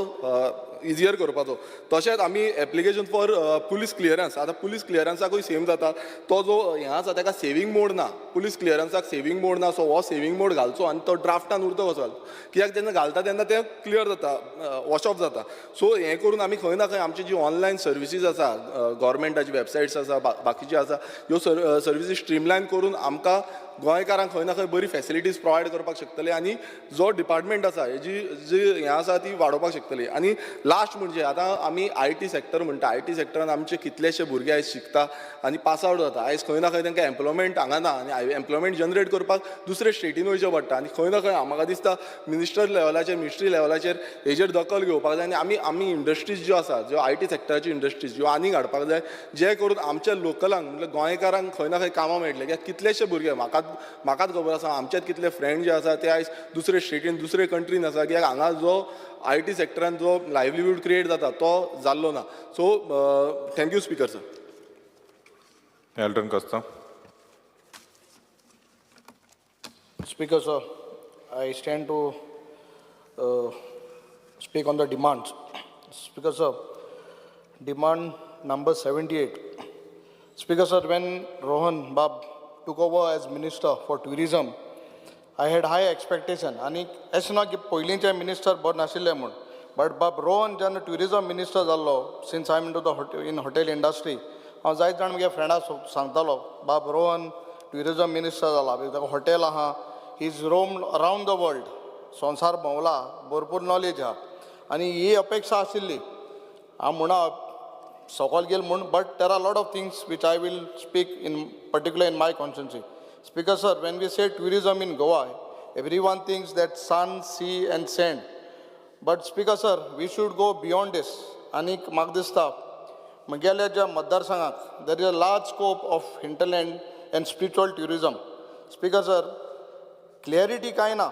इजियर करपाचो तशेंच आमी एप्लिकेशन फॉर पुलीस क्लियरन्स आतां पुलीस क्लियरन्साकूय सेम जाता तो जो हें आसा ताका सेवींग मोड ना पुलीस क्लियरन्साक सेवींग मोड ना सो हो सेवींग मोड घालचो आनी तो ड्राफ्टान उरतो कसो कित्याक तेन्ना घालता तेन्ना तें क्लियर जाता वॉश ऑफ जाता सो हें करून आमी खंय ना खंय आमची जी ऑनलायन सर्विसीस आसा गव्हर्मेंटाची वेबसायट्स आसा बाकीची आसा ह्यो सर्विसीस स्ट्रीमलायन करून आमकां गोंयकारांक खंय ना खंय बरी फॅसिलिटीज प्रोवायड करपाक शकतले आनी जो डिपार्टमेंट आसा हेजी जी हें आसा ती वाडोवपाक शकतली आनी लास्ट म्हणजे आतां आमी IT सॅक्टर म्हणटा IT सॅक्टरान आमचे कितलेशे भुरगे आयज शिकता आनी पास आवट जाता आयज खंय ना खंय तांकां एम्प्लॉयमेंट हांगा ना आनी एम्प्लॉयमेंट जनरेट करपाक दुसरे स्टेटीन वयचें पडटा आनी खंय ना खंय म्हाका दिसता मिनिस्टर लेवलाचेर मिनिस्ट्री लेवलाचेर हेजेर दखल घेवपाक जाय आनी आमी इंडस्ट्रीज ज्यो आसा ज्यो IT सॅक्टराची इंडस्ट्रीज ज्यो आनीक हाडपाक जाय जे करून आमच्या लोकलांक म्हणजे गोंयकारांक खंय ना खंय कामां मेळटले कित्याक कितलेशे भुरगे म्हाकाच खबर आसा आमचेच कितले फ्रेंड जे आसा ते आयज दुसरे स्टेटीन दुसरे कंट्रीन आसा कित्याक हांगा जो IT सॅक्टरान जो लायव्हलीहूड क्रिएट जाता तो जाल्लो ना so thank you speaker sir Elton कस्ता Speaker sir, I stand to speak on the demands. Speaker sir, demand number 78. Speaker sir, when Rohan Bab took over as Minister for Tourism, I had high expectation. आणि अशें ना की पयलींचे minister बरो नाशिल्ले म्हूण but बाब रोहन जेन्ना ट्युरिजम मिनिस्टर जाल्लो since I am in the in hotel industry हांव जायत जाण म्हगे फ्रेंडा सांगतालो बाब रोहन ट्युरिजम मिनिस्टर जाला ताका हॉटेल आहा he is roamed around the world संवसार भोंवला भरपूर नॉलेज आहा आनी ही अपेक्षा आशिल्ली हांव म्हणा सकयल गेल म्हूण but there are lot of things which I will speak in particular in my constituency Speaker sir, when we say tourism in Goa, everyone thinks that sun, sea and sand. But Speaker sir, we should go beyond this. Anik Magdista, Magalhaja Madarsangat, there is a large scope of hinterland and spiritual tourism. Speaker sir, clarity kaina.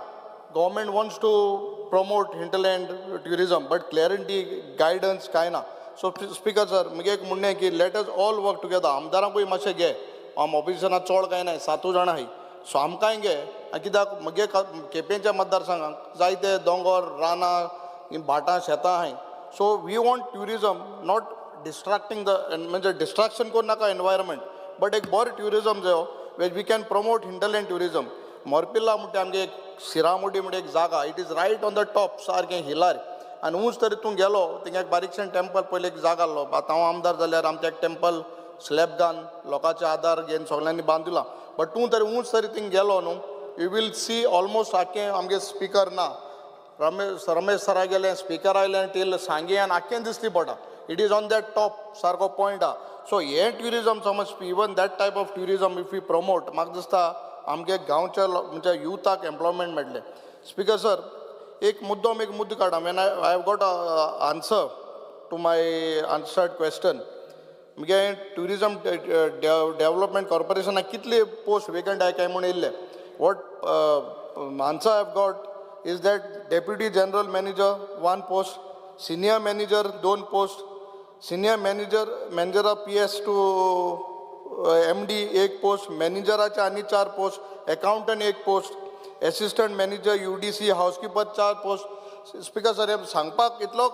Government wants to promote hinterland tourism, but clarity, guidance kaina. So Speaker sir, mage ek munne ki let us all work together. Amdaran koi mashe ge. आम ऑफिसरां चड कांय ना 7 जाणां आहाय so आमकांय गे कित्याक म्हगे केपेंच्या मतदारसंघाक जायते दोंगर रानां भाटां शेतां आहाय so we want tourism not distracting the म्हणजे डिस्ट्रॅक्शन करूं नाका एनवायरमेंट बट एक बरो ट्युरिजम जायो which we can promote hinterland tourism Morpirla म्हणटा आमगे एक सिरामुडी म्हणटा एक जागा it is right on the top सारकें हिलार आनी उंच तरी तूं गेलो थिंगा एक बारीकशें टेंपल पयलीं एक जागा आसलो आतां हांव आमदार जाल्यार आमचें एक टेंपल स्लॅब घालून लोकांचे आदार घेवन सगळ्यांनी बांदिला बट तूं तरी उंच तरी थिंग गेलो न्हू यू वील सी ऑलमोस्ट आख्खें आमगे स्पिकर ना रमेश सरा गेले स्पीकर आयले टील सांगे आनी आख्खें दिसती पडटा it is on that top सारको पॉयंट आहा सो हे ट्युरिजम समज even that type of tourism if you promote म्हाका दिसता आमगे गांवच्या म्हणजे युथाक एम्प्लॉयमेंट मेळटलें स्पीकर सर एक मुद्दो काडा when I have got answer to my answered question मुगे ट्युरिजम डेव्हलपमेंट कॉर्पोरेशनाक कितले पोस्ट वेकंट आय काय म्हूण येयल्ले what answer I have got is that deputy general manager 1 post senior manager 2 post senior manager PS to MD 1 post मॅनेजराचे आनी 4 post accountant 1 post assistant manager UDC housekeeper 4 post speaker sir हे सांगपाक इतलो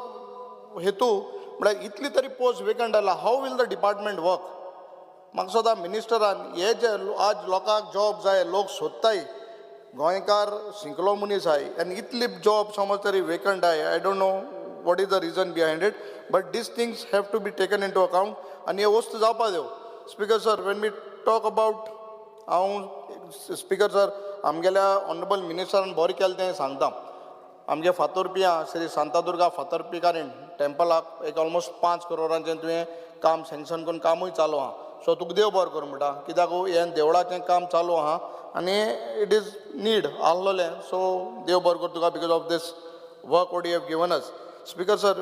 हेतू म्हळ्यार इतली तरी पोस्ट वेकंट आला how will the department work म्हाका सदां मिनिस्टरान हे जे आज लोकांक जॉब जाय लोक सोदताय गोंयकार शिंकलो मनीस आय आनी इतली जॉब समज तरी vacant I I don't know what is the reason behind it but these things have to be taken into account आनी हे वस्तू जावपा देव speaker sir when we talk about हांव स्पीकर सर आमगेल्या ऑनरेबल मिनिस्टरान बरें केलें तें सांगता आमगे फातोरपिया श्री शांतादुर्गा फातोरपिकारीण टेम्पलाक एक ऑलमोस्ट 5 करोडांचें तुवें काम सँक्शन करून कामूय चालू आहा सो तुका देव बरें करूं म्हणटा कित्याक हें देवळाचें काम चालू आहा आनी इट इज नीड आसलोलें सो देव बरें कर तुका because of these work what you have given us speaker sir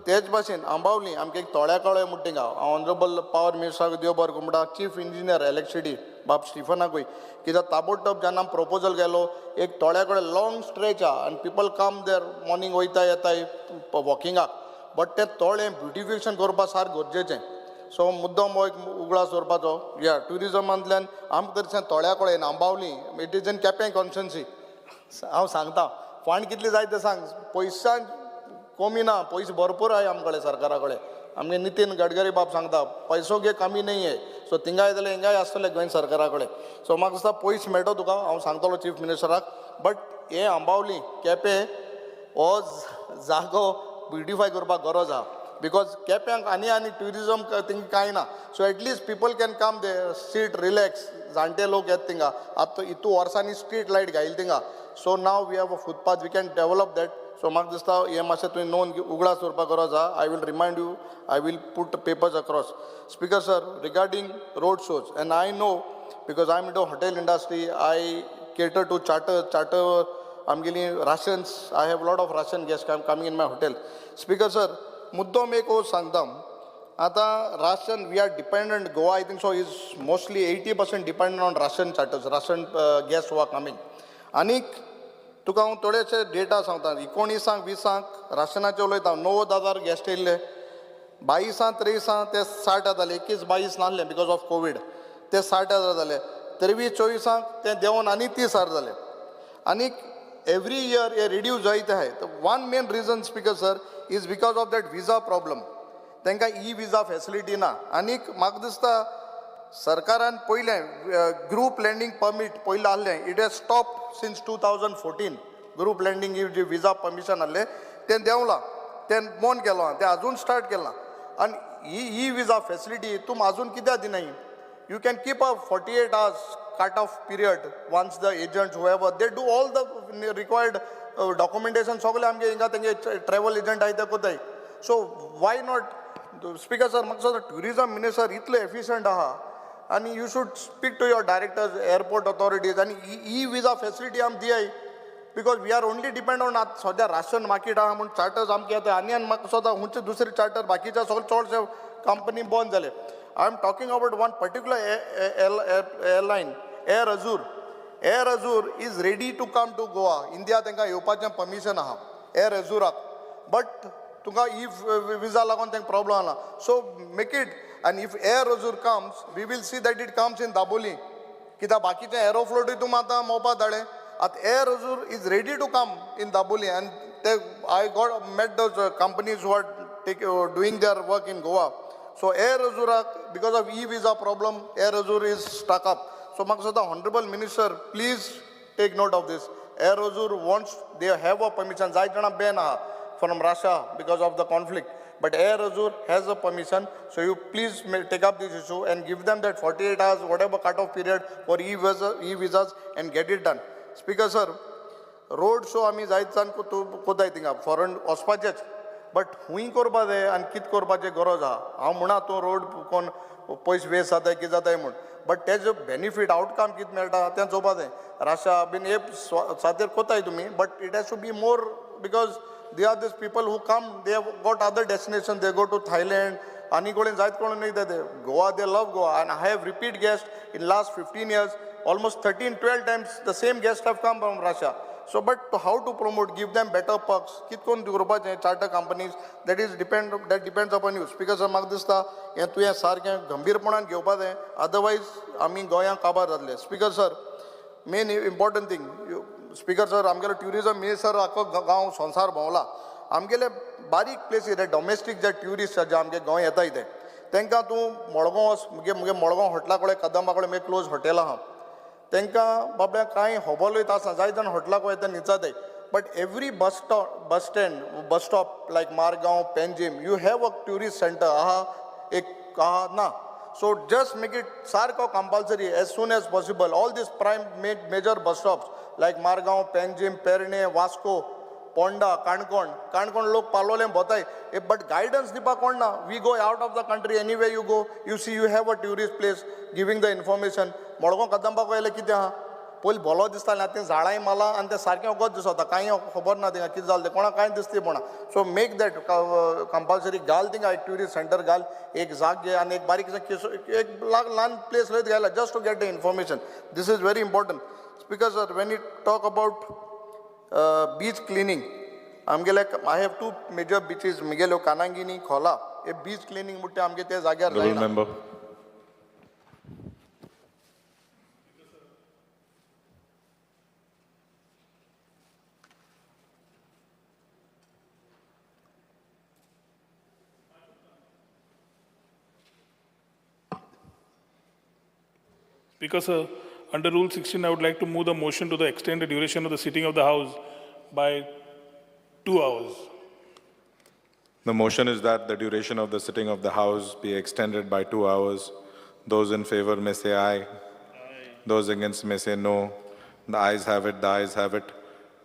तेच भाशेन आंबावली आमगे एक थोड्या कळे मुट्टिंगा हांव ऑनरेबल पावर मिनिस्टराक देव बरें करूं म्हणटा चीफ इंजिनियर इलेक्ट्रिसिटी बाब स्टिफनाकूय कित्याक ताबडतोब जेन्ना प्रपोजल गेलो एक थोड्या कडेन लॉंग स्ट्रेच आहा आनी पिपल कम देर मॉर्निंग वयता येताय वॉकिंगाक बट तें थोडें ब्युटिफिकेशन करपा सारकें गरजेचें सो मुद्दम हो एक उगडास दवरपाचो या ट्युरिजमांतल्यान आमकां तशें थोड्या कडेन Ambavali it is in Quepem constituency हांव सांगता फंड कितले जाय ते सांग पयशां कमी ना पयशे भरपूर आहाय आमचे कडेन सरकारा कडेन आमगे नितीन गडकरी बाब सांगता पैसो गे कमी नाही आहे सो थिंगाय जाल्यार हिंगाय आसतलें गोंय सरकारा कडेन सो म्हाका दिसता पयशे मेळटो तुका हांव सांगतलो चीफ मिनिस्टराक बट हे आंबावली केपें हो जागो ब्युटिफाय करपाक गरज आहा बिकॉज केप्यांक आनी ट्युरिजम थिंग कांय ना so at least people can come they seat relax जाणटे लोक येत थिंगा आतां इतू वर्सांनी स्ट्रीट लायट घायल थिंगा so now we have a footpath we can develop that so म्हाका दिसता हें मातशें तुवें नोंद उगडास दवरपाक गरज आहा I will remind you I will put papers across speaker sir regarding road shows and I know because I am into hotel industry I cater to charter आमगेली Russians I have lot of Russian guest coming in my hotel speaker sir मुद्दम एक सांगता आतां Russian we are dependent Goa I think so is mostly 80% dependent on Russian charters Russian gas वा coming आनीक तुका हांव थोडेशे data सांगता 19 20 राशनाचे उलयता 90,000 गॅस्ट येयल्ले 22 23 ते 60 जाले 21 22 नासले बिकॉज ऑफ कोवीड ते 60,000 जाले 23 24 ते देंवन आनी 30,000 जाले आनीक एवरी इयर हे रिड्यूस जायत आहाय one main reason speaker sir is because of that visa problem तांकां विजा फॅसिलिटी ना आनीक म्हाका दिसता सरकारान पयलें ग्रूप लँडींग परमीट पयलें आहलें it has stop since 2014 group landing जी विजा परमिशन आहलें तें देंवलां तें बंद केलां तें आजून स्टार्ट केलां आनी ही विजा फॅसिलिटी तुम आजून कित्याक दिनाय you can keep a 48 hours cut off period once the agents whoever they do all the required documentation सगळे आमगे हिंगा तेंगे ट्रॅव्हल एजंट आहाय ते कोताय so why not speaker sir म्हाका दिसता ट्युरिजम मिनिस्टर इतलो एफिशियंट आहा आनी you should speak to your directors airport authorities आनी ही विजा फॅसिलिटी आम दियाय because we are only depend on आतां सद्या राशन मार्केट आहा म्हूण चार्टर्स आमगे येता आनी म्हाका दिसता खंयचे दुसरे चार्टर बाकीच्या सगळे चडशे कंपनी बंद जाले I am talking about one particular airline Air Azur is ready to come to Goa. India तांकां येवपाचें परमिशन आहा Air Azurak बट तुका विजा लागून तांकां प्रॉब्लम आला सो मेक इट आनी if Air Azur comes we will see that it comes in Dabolim कित्याक बाकीचे एरोफ्लोटूय तुम आतां मोपा धाडे आतां Air Azur is ready to come in Dabolim and ते I got met those companies who are doing their work in Goa so Air Azurak because of visa problem Air Azur is stuck up So, Maksada, Honorable Minister, please take note of this. Air Azur wants, they have a permission. Zaitana ban from Russia because of the conflict. But Air Azur has a permission. So, you please take up this issue and give them that 48 hours, whatever cut-off period for e-visas and get it done. Speaker, sir, road show आमी जायतसान कोताय थिंगा foreign वचपाचेच but हुंय करपा जाय आनी कितें करपाची गरज आहा हांव म्हणा तो रोड कोण पयशे वेस्ट जाताय कितें जाताय म्हूण बट तेजो बेनिफीट आउटकम कितें मेळटा तें चोवपा जाय राशा बीन हे सातेर कोताय तुमी but it has to be more because they are this people who come they have got other destination they go to Thailand आनी कोणी जायत कोण वयता ते गोवा दे लव गोवा आनी I have repeat guest in last 15 years almost 13-12 times the same guests have come from Russia. So, but how to promote, give them better perks, कितकोन दिवपाचें charter companies, that depends upon you. Speaker sir, म्हाका दिसता हें तुवें सारकें गंभीरपणान घेवपा जाय, otherwise आमी गोंयांक काबार जातले. Speaker sir, main important thing, Speaker sir, आमगेलो tourism minister आख्खो गांव संवसार भोंवला. आमगेले बारीक प्लेसीस जे डोमेस्टीक जे ट्युरिस्ट जे आमगे गोंय येताय ते तांकां तूं मडगांव वच मुगे मडगांव हॉटेला कडेन कदंबा कडेन मुगे क्लोज हॉटेल आहा तांकां बाबड्या कांय खबरूच आसना जाय जाण हॉटेलाक वयता न्हिदताय but every bus stop like Margao Panjim you have a tourist centre आहा एक आहा ना सो जस्ट मेक इट सारको compulsory as soon as possible all these prime major bus stops like Margao Panjim Pernem Vasco Ponda Canacona लोक पालोलें भोंवताय बट गायडन्स दिवपाक कोण ना we go out of the country any way you go you see you have a tourist place giving the information Madgaon कदंबाक वयलें कितें आहा पयलीं भलो दिसतालें आतां झाडांय माला आनी तें सारकें वगत दिसता कांय खबर ना थिंगा कितें जालें तें कोणाक कांय दिसता म्हणा सो मेक दॅट कंपल्सरी घाल थिंगा एक ट्युरिस्ट सेंटर घाल एक जाग घे आनी एक बारीक एक ल्हान प्लेस लयत घायला just to get the information this is very important speaker sir when you talk about beach cleaning आमगेले आय हॅव 2 मेजर बीचीस मुगेल्यो कानांगिनी खोला हे बीच क्लिनिंग म्हणटा आमगे ते जाग्यार जायना member. Speaker sir, under Rule 16, I would like to move the motion to the extend the duration of the sitting of the House by 2 hours. The motion is that the duration of the sitting of the House be extended by 2 hours. Those in favor may say aye. Those against may say no. The ayes have it, the ayes have it.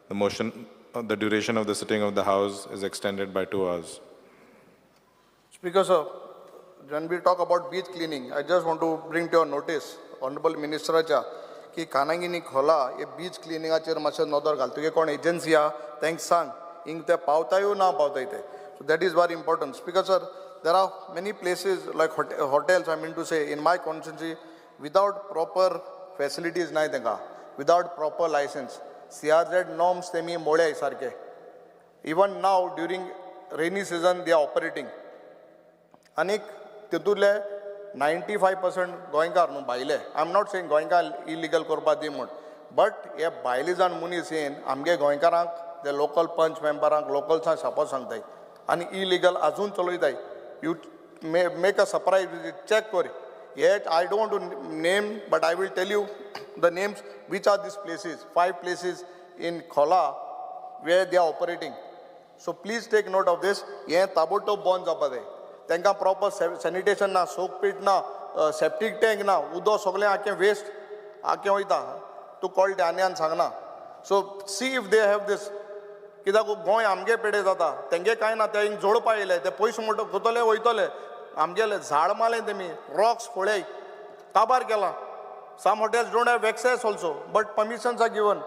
The motion, the duration of the sitting of the House is extended by 2 hours. Speaker sir, when we talk about beach cleaning, I just want to bring to your notice, Honorable Ministeraच्या की कानांगिनी खोला हे beach क्लिनिंगाचेर मातशें नदर घाल तुगे कोण agency आहा तांकां सांग हिंग ते पावताय ना पावताय ते so that is very important speaker sir there are many places like hotels I mean to say in my constituency without proper facilities नाय तांकां without proper licence CRZ norms तेमी मोळ्याय सारके even now during rainy season they are operating आनीक तितूंतले 95% गोंयकार न्हू भायले आय एम नॉट सेईंग गोंयकार इलिगल करपा दी म्हूण बट हे भायले जाण मनीस येवन आमगे गोंयकारांक ते लोकल पंच मेंबरांक लोकल्सांक शापोत सांगताय आनी इलिगल आजून चलयताय you make a surprise visit check कर हे I don't want to name but I will tell you the names which are these places 5 places in Khola way they are operating so please take note of these हें ताबडतोब बंद जावपा जाय तांकां proper sanitation ना soak pit ना septic tank ना उदक सगळें आख्खें वेस्ट आख्खें वयता तूं कळटे आनी आनी सांगना so see if they have these कित्याक गोंय आमगे पेडे जाता तेंगे कांय ना ते हिंग जोडपा येयले ते पयशे म्हणटा खतले वयतले आमगेले झाड मारले तेमी रॉक्स फोडे काबार केला some hotels don't have access also but permissions are given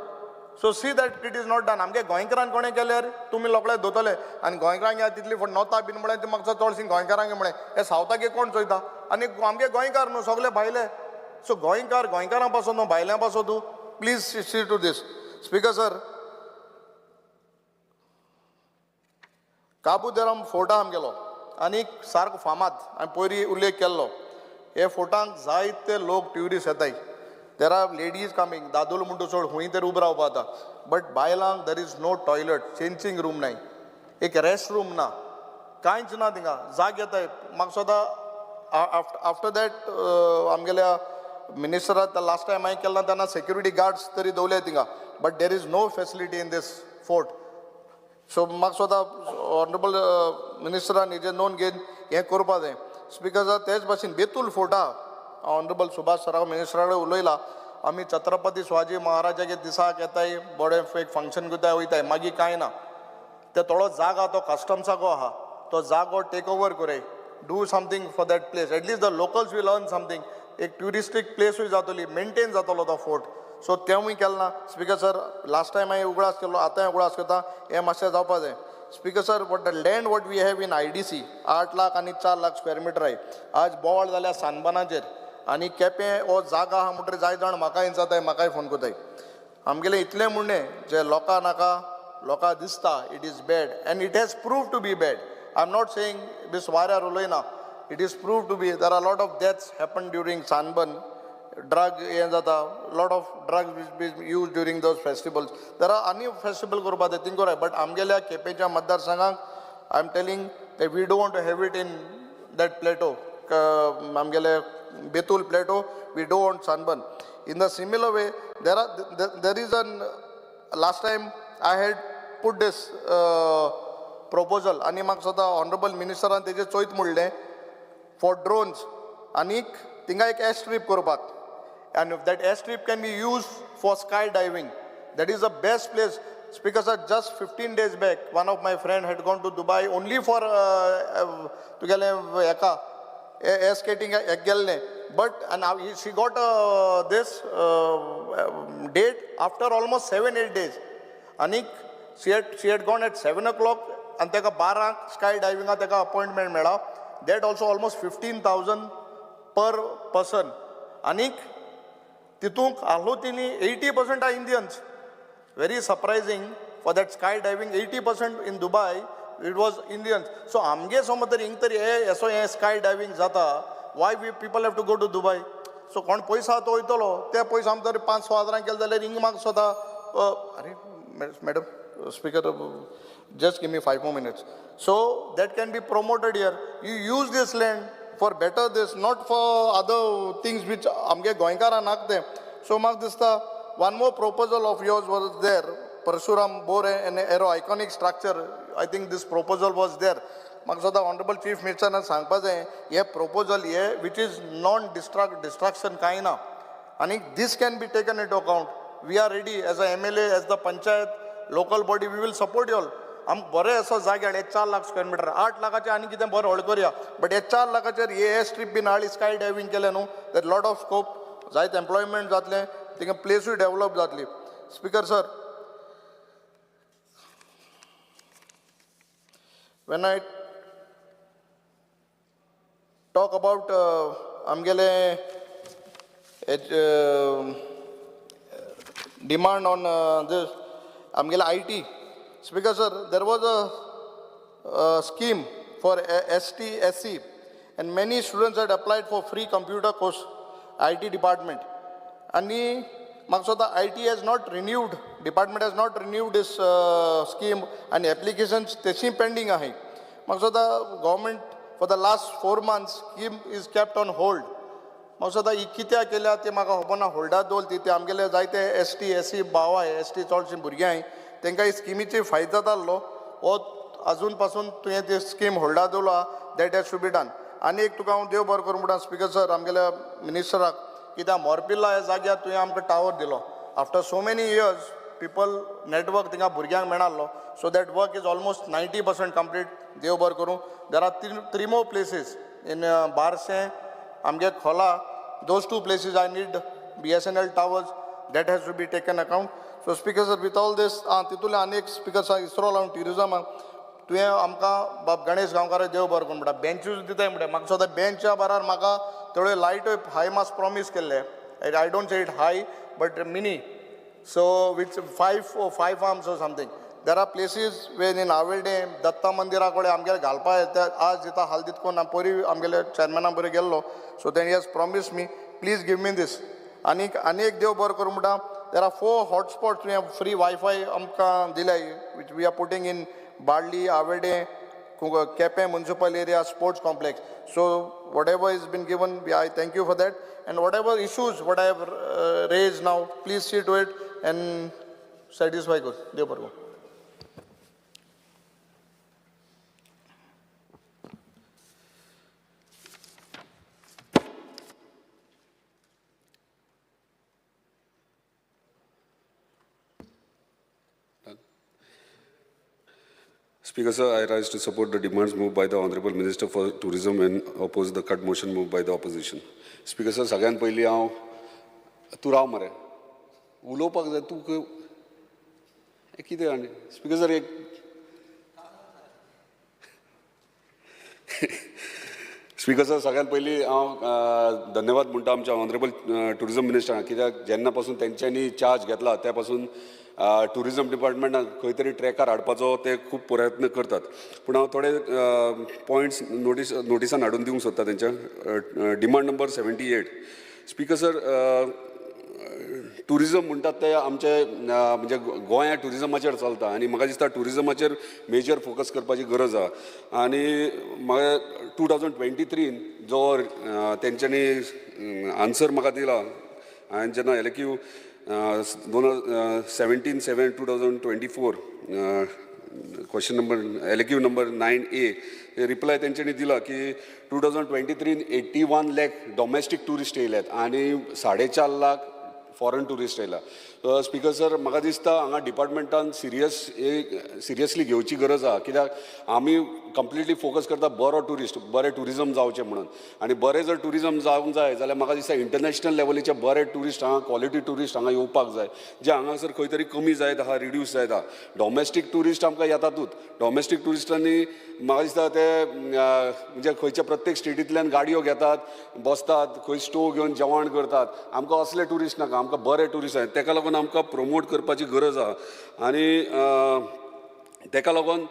so see that it is not done आमगे गोंयकारांक कोणें केल्यार तुमी लोकले धोतले आनी गोंयकारांक ह्या तितली नोता बीन म्हळ्यार ती म्हाका चडशी गोंयकारांक म्हळें हे सावथाक कोण चोयता आनी आमगे गोंयकार न्हू सगळे भायले सो गोंयकारां पासो न्हू भायल्यां पासो तूं please see to this speaker sir Cabo de Rama फोर्टा आमगेलो आनीक सारको फामाद हांवें पयलीं उल्लेख केल्लो हे फोर्टांक जायते लोक ट्युरिस्ट येताय देर आर लेडीज कमींग दादोल म्हणटा सोड खूंय तरी उबो रावपा जाता बट बायलांक there is no toilet changing room नाय एक रेस्ट रूम ना कांयच ना थिंगा जाग येताय म्हाका सदां आफ्टर दॅट आमगेल्या मिनिस्टरान लास्ट टायम हांवें केन्ना तेन्ना सेक्युरिटी गार्ड्स तरी दवरले थिंगा but there is no facility in this fort so म्हाका सदां ऑनरेबल मिनिस्टरान हेजेर नोंद घेवन हें करपा जाय स्पीकर सर तेच भाशेन बेतूल फोर्ट आहा ऑनरेबल सुभाष सराव मिनिस्टरा कडेन उलयला आमी छत्रपती शिवाजी महाराजाचे दिसाक येताय बडे एक फंक्शन करताय वयताय मागीर कांय ना ते थोडो जागा तो कस्टम्साचो आहा तो जागो टेक ओवर करे do something for that place at least the locals will earn something एक ट्युरिस्टीक प्लेसूय जातली मेंटेन जातलो तो फोर्ट सो तेवूय केलें ना स्पीकर सर लास्ट टायम हांवें उगडास केलो आतांय उगडास करता हें मातशें जावपा जाय speaker sir what the land what we have in IDC 8 lakh आनी 4 लाख स्क्वेअर मिटर आहे आज बोवाळ जाल्या सानबानाचेर आनी केपें हो जागा आहा म्हणटरी जाय जाण म्हाकाय जाताय म्हाकाय फोन कोताय आमगेलें इतलें म्हणणें जे लोकां नाका लोकां दिसता it is bad and it has prove to be bad I am not saying बेस वाऱ्यार उलयना it is prove to be there are lot of deaths happen during Sunburn drug हें जाता lot of drugs use during those festivals there are आनी festival करपा ते think कोराय but आमगेल्या केपेंच्या मतदारसंघाक I am telling that we don't have it in that plateau आमगेले बेतूल प्लेटो we don't Sunburn in the similar way there is an last time I had put this proposal आनी म्हाका सुद्दां ऑनरेबल मिनिस्टरान तेजेर चोयत म्हणलें फॉर ड्रोन्स आनीक थिंगा एक air strip करपाक and if that airstrip can be used for skydiving, that is the best place. Speaker sir, just 15 days back, one of my friend had gone to Dubai only for to get air skating but and she got this date after almost 7-8 days. Anik she had gone at 7 o'clock and teka 12 skydiving teka appointment mela. That also almost 15,000 per person. Anik तितूंक आहलो तिनी 80% are Indians. Very surprising for that skydiving 80% in Dubai it was Indians. So आमगे समज तरी हिंग तरी असो हे skydiving जाता why we people have to go to Dubai? So कोण पयसा तो वयतलो ते पयसा आम तरी 5-6 हजारांक केले जाल्यार हिंग म्हाका स्वता अरे madam speaker just give me 5 more minutes. So that can be promoted here. You use this land for better this, not for other things which amge goinkara nakte. So mak dista one more proposal of yours was there, Parshuram Bore and Aero iconic structure. I think this proposal was there. Mak soda honorable chief minister na sangpa jaye ye proposal ye which is non destruction kaina and this can be taken into account. We are ready as a MLA, as the panchayat local body, we will support you all. आम बरें असो जाग्यार 4 lakh square metre 8 लाखाचे आनी कितें बरें व्हड करुया बट 4 लाखाचेर हे एअर स्ट्रीप बीन हाळी स्काय डायविंग केलें न्हू दॅट लॉट ऑफ स्कोप जायत एम्प्लॉयमेंट जातलें थिंगा प्लेसूय डेवलप जातली speaker sir when I talk about आमगेले demand on this आमगेले IT. Speaker sir, there was a scheme for ST, SC and many students had applied for free computer course, IT department. And the IT has not renewed, department has not renewed this scheme and applications pending. The government for the last 4 months scheme is kept on hold. कित्या केल्या ते म्हाका खबर ना holder दवरली ते आमगेले जायते ST, SC भाव आहे ST चडशी भुरगीं आहाय तांकां ही स्किमीची फायदो जातालो हो अजून पासून तुवें ती स्कीम होल्डार दवरला that has to be done आनी एक तुका हांव देव बरें करूं म्हणटा स्पीकर सर आमगेल्या मिनिस्टराक कित्याक मोरपिल्ला ह्या जाग्यार तुवें आमकां टावर दिलो after so many years people network थिंगा भुरग्यांक मेळनासलो so that work is almost 90% complete देव बरें करूं देर आर 3 more places इन बारशें आमगे Khola those 2 places I need BSNL towers that has to be taken account. So speaker sir, with all this तितूंतले अनेक speaker sir ISRO लावन ट्युरिजमाक तुवें आमकां बाब गणेश गांवकार देव बरें करूं म्हणटा बेंचूच दिताय म्हणटा म्हाका सद्दां बेंचच्या बारार म्हाका थोड्यो लायट्यो हाय मास प्रॉमीस केल्ले I don't say it high but mini so with 5 arms or something. There are places where in Avelde Datta मंदिरा कडेन आमगेले घालपा येता आज दिता हाल दितकोन पयलीं आमगेले चॅरमॅना बरें गेल्लो so then he has promise me please give me these आनी एक देव बरें करूं म्हणटा there are 4 hotspots we have free Wi-Fi amka dilay which we are putting in Badli, Avede, Kepe municipal area sports complex. So whatever has been given, I thank you for that. And whatever issues what I have raised now, please see to it and satisfy us. Dev Bhargav. Speaker, sir, I rise to support the demands moved by the Honorable Minister for Tourism and oppose the cut motion moved by the opposition. Speaker, sir, सगळ्यात पयलीं हांव तूं राव मरे उलोवपाक जाय तूं कितें आनी स्पीकर सर एक स्पीकर सर सगळ्यात पयलीं हांव धन्यवाद म्हणटा आमच्या ऑनरेबल टुरिजम मिनिस्टरांक कित्याक जेन्ना पासून तेंच्यांनी चार्ज घेतला त्या पासून टुरिजम डिपार्टमेंटाक खंय तरी ट्रॅकार हाडपाचो ते खूब प्रयत्न करतात पूण हांव थोडे पॉयंट्स नोटिसान हाडून दिवंक सोदता तेंच्या demand number 78. Speaker sir tourism म्हणटात ते आमचे म्हणजे गोंया टुरिजमाचेर चलता आनी म्हाका दिसता टुरिजमाचेर मेजर फोकस करपाची गरज आहा आनी म्हाका 2023 जो तेंच्यांनी आन्सर म्हाका दिला हांवें जेन्ना LQ 17/7/2024 question number LQ number 9A reply तेंच्यांनी दिला की 2023 81 लाख डॉमेस्टीक टुरिस्ट येयल्यात आनी 4.5 लाख फॉरेन टुरिस्ट येयला. स्पीकर सर म्हाका दिसता हांगा डिपार्टमेंटान सिरियसली घेवची गरज आहा कित्याक आमी कंप्लिटली फोकस करता बरो टुरिस्ट बरें टुरिजम जावचें म्हणून आनी बरें जर टुरिजम जावंक जाय जाल्यार म्हाका दिसता इंटरनॅशनल लेवलीचे बरे टुरिस्ट हांगा क्वॉलिटी टुरिस्ट हांगा येवपाक जाय जे हांगासर खंय तरी कमी जायत आहा रिड्यूस जायत आहा. डॉमेस्टीक टुरिस्ट आमकां येतातूच डॉमेस्टीक टुरिस्टांनी म्हाका दिसता ते म्हणजे खंयच्या प्रत्येक स्टेटींतल्यान गाडयो घेतात बसतात खंय स्टोव घेवन जेवण करतात आमकां असले टुरिस्ट नाका आमकां बरे टुरिस्ट जाय तेका लागून आमकां प्रमोट करपाची गरज आहा आनी तेका लागून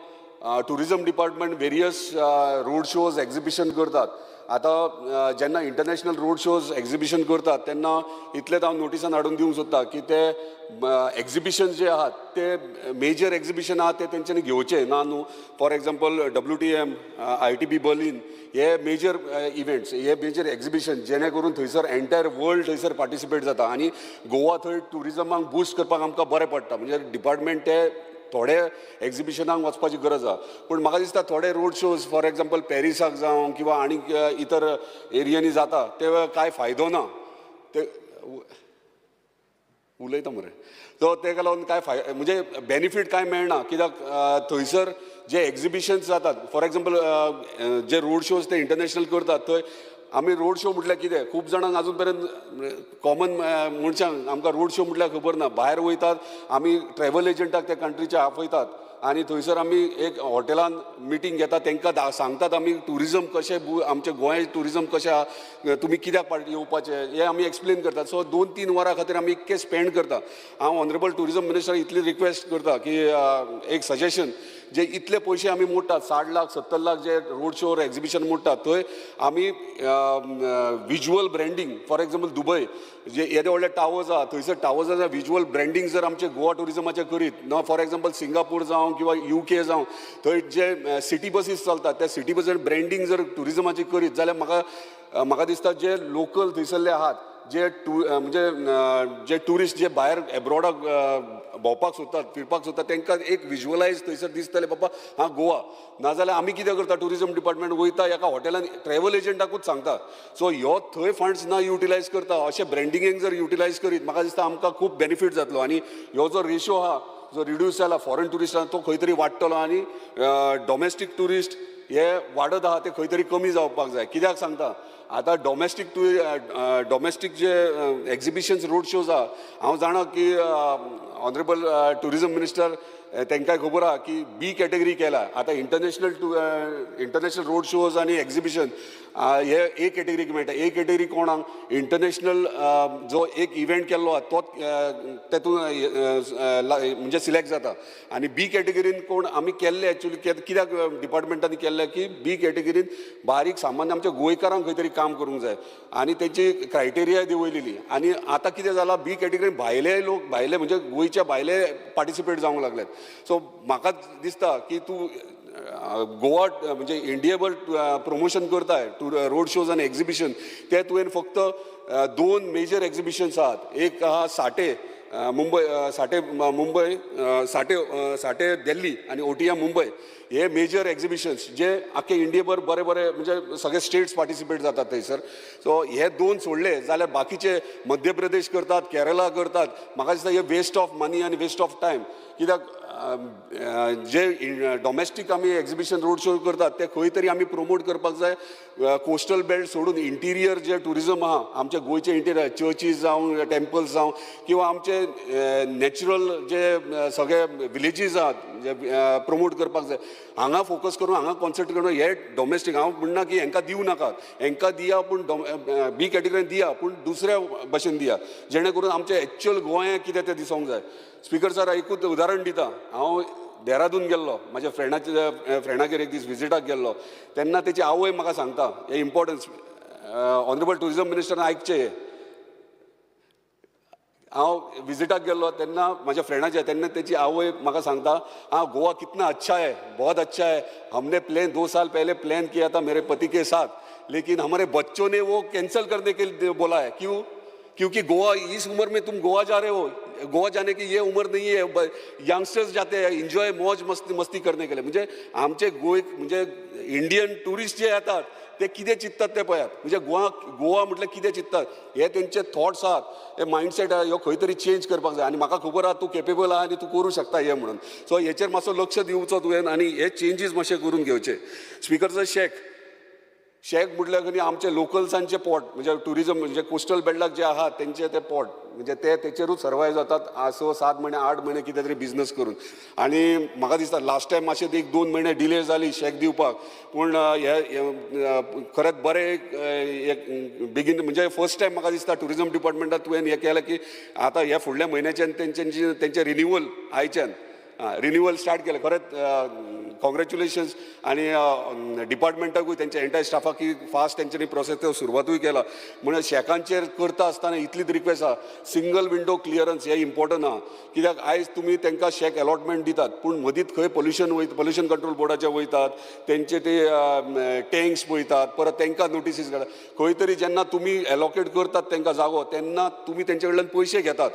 tourism department various road shows exhibition करतात. आतां जेन्ना इंटरनॅशनल रोड शोज एक्झिबिशन करतात तेन्ना इतलेंच हांव नोटिसान हाडून दिवंक सोदता की ते एक्झिबिशन जे आहात ते मेजर एक्झिबिशन आहात ते तेंच्यांनी घेवचे ना न्हू. For example WTM ITB Berlin हे मेजर इव्हेंट्स हे मेजर एक्झिबिशन जेणे करून थंयसर एंटायर वर्ल्ड थंयसर पार्टिसिपेट जाता आनी गोवा थंय टुरिजमाक बूस्ट करपाक आमकां बरें पडटा म्हणजे डिपार्टमेंट ते थोडे एक्झिबिशनाक वचपाची गरज आहा पूण म्हाका दिसता थोडे रोड शोज फॉर एग्जाम्पल पॅरिसाक जावं किंवा आनी इतर एरियांनी जाता ते कांय फायदो ना ते उलयता मरे सो तेका लागून कांय म्हणजे बेनिफीट कांय मेळना कित्याक थंयसर जे एक्झिबिशन्स जातात फॉर एग्जाम्पल जे रोड शोज ते इंटरनॅशनल करतात थंय आमी रोड शो म्हटल्यार कितें खूब जाणांक आजून पर्यंत कॉमन मनशांक आमकां रोड शो म्हटल्यार खबर ना भायर वयतात आमी ट्रॅव्हल एजंटाक त्या कंट्रीचे आपयतात आनी थंयसर आमी एक हॉटेलान मिटींग घेतात तांकां सांगतात आमी टुरिजम कशें आमचें गोंय टुरिजम कशें आहा तुमी कित्याक येवपाचें हें आमी एक्सप्लेन करतात. सो 2-3 वरां खातीर आमी इतकें स्पेंड करता. हांव ऑनरेबल टुरिजम मिनिस्टर इतली रिक्वेस्ट करता की एक सजेशन जे इतले पयशे आमी मोडटात 60 लाख 70 लाख जे रोड शो एक्झिबिशन मोडटात थंय आमी visual branding for example Dubai जे येदे व्हडले टावर्स आहा थंयसर टावर्साचें विज्युअल ब्रँडींग जर आमचे गोवा टुरिजमाचें करीत ना फॉर एग्जाम्पल सिंगापूर जावं किंवा UK जावं थंय जे सिटी बसीस चलतात त्या सिटी बसीन ब्रँडींग जर टुरिजमाची करीत जाल्यार म्हाका दिसता जे लोकल थंयसरले आहात जे म्हणजे जे टुरिस्ट जे भायर एब्रॉडाक भोंवपाक सोदतात फिरपाक सोदतात तांकां एक विज्युअलायज थंयसर दिसतलें बाबा हां गोवा नाजाल्यार आमी कितें करता टुरिजम डिपार्टमेंट वयता एका हॉटेलान ट्रॅव्हल एजंटाकूच सांगता सो ह्यो थंय फंड्स ना युटिलायज करता अशें ब्रँडिंगेक जर युटिलायज करीत म्हाका दिसता आमकां खूब बेनिफीट जातलो आनी ह्यो जो रेशो आहा जो रिड्यूस जाला फॉरेन टुरिस्टांक तो खंय तरी वाडटलो आनी डॉमेस्टीक टुरिस्ट हे वाडत आहा ते खंय तरी कमी जावपाक जाय. कित्याक सांगता आतां डॉमेस्टीक जे एक्झिबिशन्स रोड शोज आहा हांव जाणा की ऑनरेबल टुरिजम मिनिस्टर तांकां खबर आहा की B कॅटेगरी केला आतां इंटरनॅशनल रोड शोज आनी एक्झिबिशन हे A कॅटेगरीक मेळटा. A कॅटेगरी कोणाक इंटरनॅशनल जो एक इव्हेंट केल्लो आहा तोच तेतून म्हणजे सिलेक्ट जाता आनी B कॅटेगरीन कोण आमी केल्ले एक्चुली कित्याक डिपार्टमेंटांनी केल्ले की B कॅटेगरीन बारीक सामान्य आमच्या गोंयकारांक खंय तरी काम करूंक जाय आनी तेची क्रायटेरिया देंवयलेली आनी आतां कितें जालां B कॅटेगरीन भायले लोक भायले म्हणजे गोंयचे भायले पार्टिसिपेट जावंक लागल्यात. सो म्हाका दिसता की तूं गोवा म्हणजे इंडियेभर प्रमोशन करताय रोड शोज आनी एक्झिबिशन ते तुवें फक्त 2 मेजर एक्झिबिशन्स आहात एक आहा साठे दिल्ली आनी ओटिया मुंबय हे मेजर एक्झिबिशन्स जे आख्खे इंडियेभर बरे म्हणजे सगळे स्टेट्स पार्टिसिपेट जातात थंयसर. सो हे 2 सोडले जाल्यार बाकीचे मध्य प्रदेश करतात केरला करतात म्हाका दिसता हे वेस्ट ऑफ मनी आनी वेस्ट ऑफ टायम कित्याक जे डॉमेस्टीक आमी एक्झिबिशन रोड शो करतात ते खंय तरी आमी प्रमोट करपाक जाय. कोस्टल बेल्ट सोडून इंटिरियर जे टुरिजम आहा आमचे गोंयचे इंटिरियर चर्चीज जावं टेम्पल्स जावं किंवा आमचे नॅचरल जे सगळे विलेजीस आहात जे प्रमोट करपाक जाय. हांगा फोकस करून हांगा कॉन्सन्ट्रेट करून हे डॉमेस्टीक हांव म्हणना की हांकां दिवं नाकात, हांकां दिया पूण बी कॅटेगरीन दिया पूण दुसऱ्या भशेन दिया जेणे करून आमचे एक्चुअल गोंया कितें तें दिसोंक जाय. स्पीकर सर एकूच उदाहरण दिता. हांव देहरादून गेल्लो म्हाज्या फ्रेंडागेर एक दीस विजिटाक गेल्लो तेन्ना तेची आवय म्हाका सांगता हे इम्पॉर्टन्स ऑनरेबल टुरिजम मिनिस्टरान आयकचें हे. हांव विजिटाक गेल्लो तेन्ना म्हाज्या फ्रेंडाचे तेन्ना तेची आवय म्हाका सांगता गोवा कितना अच्छा है, बहुत अच्छा है, हमने 2 साल पहले प्लान किया था मेरे पति के साथ, लेकिन हमारे बच्चों ने वो कैंसिल करने के लिए बोला है. क्यों? क्योंकि गोवा इस उम्र में तुम गोवा जा रहे हो, गोवा जाने की ये उम्र नहीं है. यंगस्टर्स जाते हैं एन्जॉय मौज मस्ती करने के लिए. म्हणजे आमचे म्हणजे इंडियन टुरिस्ट जे येतात ते कितें चिंततात ते पळयात. म्हणजे गोवा म्हटल्यार कितें चिंततात हे तेंचे थॉट्स आहात, हे मायंडसेट आहा ह्यो खंय तरी चेंज करपाक जाय. आनी म्हाका खबर आहा तूं केपेबल आहा आनी तूं करूं शकता हे म्हणून. सो हेचेर मातसो लक्ष दिवचो तुवें आनी हे चेंजीस मातशे करून घेवचे. स्पीकर शेक म्हटल्यार खंय आमचे लोकल्सांचे पोट म्हणजे टुरिजम म्हणजे कोस्टल बेल्टाक जे आहात तेंचे ते पोट म्हणजे ते तेचेरूच सर्वायव जातात 6-7 महिने 8 महिने कितें तरी बिझनस करून. आनी म्हाका दिसता लास्ट टायम मातशें 1-2 महिने डिले जाली शेक दिवपाक पूण हे खरेंच बरें एक बेगीन म्हणजे फर्स्ट टायम म्हाका दिसता टुरिजम डिपार्टमेंटान तुवें हें केलें की आतां ह्या फुडल्या म्हयन्याच्यान तेंचें रिन्यूवल आयच्यान रिन्यूवल स्टार्ट केलें. खरेंच कॉंग्रॅच्युलेशन्स आनी डिपार्टमेंटाकूय तेंच्या एंटायर स्टाफाक की फास्ट तेंच्यांनी प्रोसेस सुरवातूय केला. म्हणून शेकांचेर करता आसतना इतलीच रिक्वेस्ट आहा सिंगल विंडो क्लियरन्स हे इम्पॉर्टंट आहा. कित्याक आयज तुमी तांकां शेक अलॉटमेंट दितात पूण मदींच खंय पोल्युशन कंट्रोल बोर्डाचे वयतात तेंचे ते टँक्स पळयतात परत तांकां नोटिसीस काडतात. खंय तरी जेन्ना तुमी एलोकेट करतात तांकां जागो तेन्ना तुमी तेंचे कडल्यान पयशे घेतात.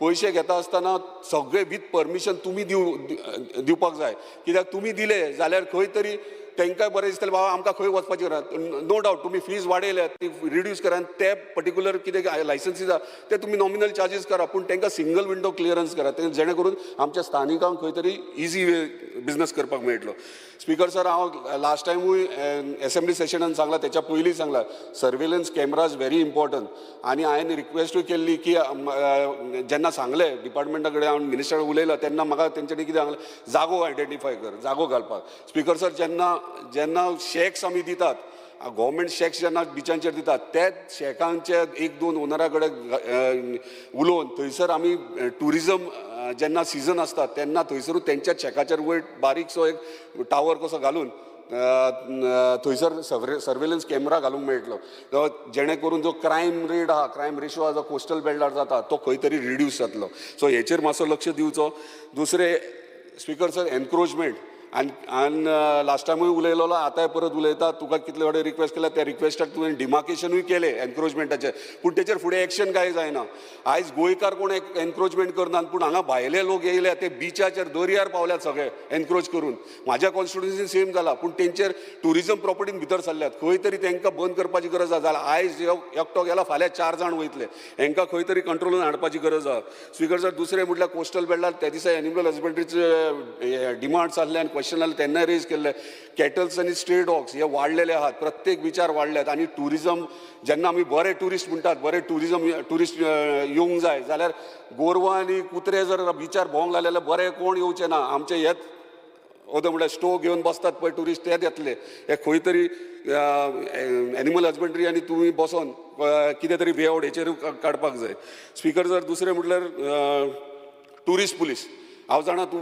पयशे घेता आसतना सगळे विथ परमिशन तुमी दिवपाक जाय. कित्याक तुमी दिले जाल्यार खंय तरी तांकांय बरें दिसतलें बाबा आमकां खंय वचपाचें करा. नो डावट तुमी फीज वाडयल्या ती रिड्यूस करा आनी ते पर्टिक्युलर कितें लायसन्सीस आसा ते तुमी नॉमिनल चार्जीस करा पूण तांकां सिंगल विंडो क्लियरन्स करा जेणे करून आमच्या स्थानिकांक खंय तरी इजी बिझनस करपाक मेळटलो. स्पीकर सर हांव लास्ट टायमूय असेंब्ली सेशनान सांगला तेच्या पयलीं सांगला सर्वेलन्स कॅमेराज व्हेरी इम्पॉर्टंट. आनी हांवें रिक्वेस्टूय केल्ली की जेन्ना सांगलें डिपार्टमेंटा कडेन हांव मिनिस्टर उलयला तेन्ना म्हाका तेंच्यांनी कितें सांगलें जागो आयडेंटिफाय कर जागो घालपाक. स्पीकर सर जेन्ना शेक्स आमी दितात गव्हर्मेंट शेक्स जेन्ना बिचांचेर दितात त्याच शेकांचे 1-2 ओनरा कडेन उलोवन थंयसर आमी टुरिजम जेन्ना सिजन आसता तेन्ना थंयसरूच तेंच्या शेकाचेर वयर बारीकसो एक टावर कसो घालून थंयसर सर्वेलन्स कॅमेरा घालूंक मेळटलो जेणे करून जो क्रायम रेट आहा क्रायम रेशो आहा जो कोस्टल बेल्टार जाता तो खंय तरी रिड्यूस जातलो. सो हेचेर मातसो लक्ष दिवचो. दुसरें स्पीकर सर एनक्रोचमेंट आनी लास्ट टायमूय उलयलो आतांय परत उलयता तुका कितले कडेन रिक्वेस्ट केला त्या रिक्वेस्टाक तुवें डिमार्केशनूय केलें एनक्रोचमेंटाचें पूण तेचेर फुडें एक्शन कांय जायना. आयज गोंयकार कोण एनक्रोचमेंट करनात पूण हांगा भायले लोक येयले ते बिचाचेर दर्यार पावल्यात सगळे एनक्रोच करून. म्हाज्या कॉन्स्टिट्युन्सीन सेम जाला पूण तेंचेर टुरिजम प्रॉपर्टीन भितर सरल्यात खंय तरी तांकां बंद करपाची गरज आसा. जाल्यार आयज एकटो गेला फाल्यां 4 जाण वयतले हांकां खंय तरी कंट्रोलान हाडपाची गरज आसा. स्पीकर सर दुसरें म्हटल्यार कोस्टल बेल्टार त्या दिसा एनिमल हजबंड्रीचे डिमांड्स आसले आनी क्वेश्चन आसले तेन्ना रेज केल्ले कॅटल्स आनी स्ट्रे डॉग्स हे वाडलेले आहात प्रत्येक बिचार वाडल्यात. आनी टुरिजम जेन्ना आमी बरे टुरिस्ट म्हणटात बरे टुरिस्ट येवंक जाय जाल्यार गोरवां आनी कुत्रे जर बिचार भोंवंक लागले जाल्यार बरे कोण येवचे ना. आमचे हेच ओदो म्हळ्यार स्टोव घेवन बसतात पळय टुरिस्ट तेच येतले. हे खंय तरी एनिमल हजबंड्री आनी तुमी बसोन कितें तरी वे आउट हेचेर काडपाक जाय. स्पीकर सर दुसरें म्हटल्यार टुरिस्ट पुलीस हांव जाणा तूं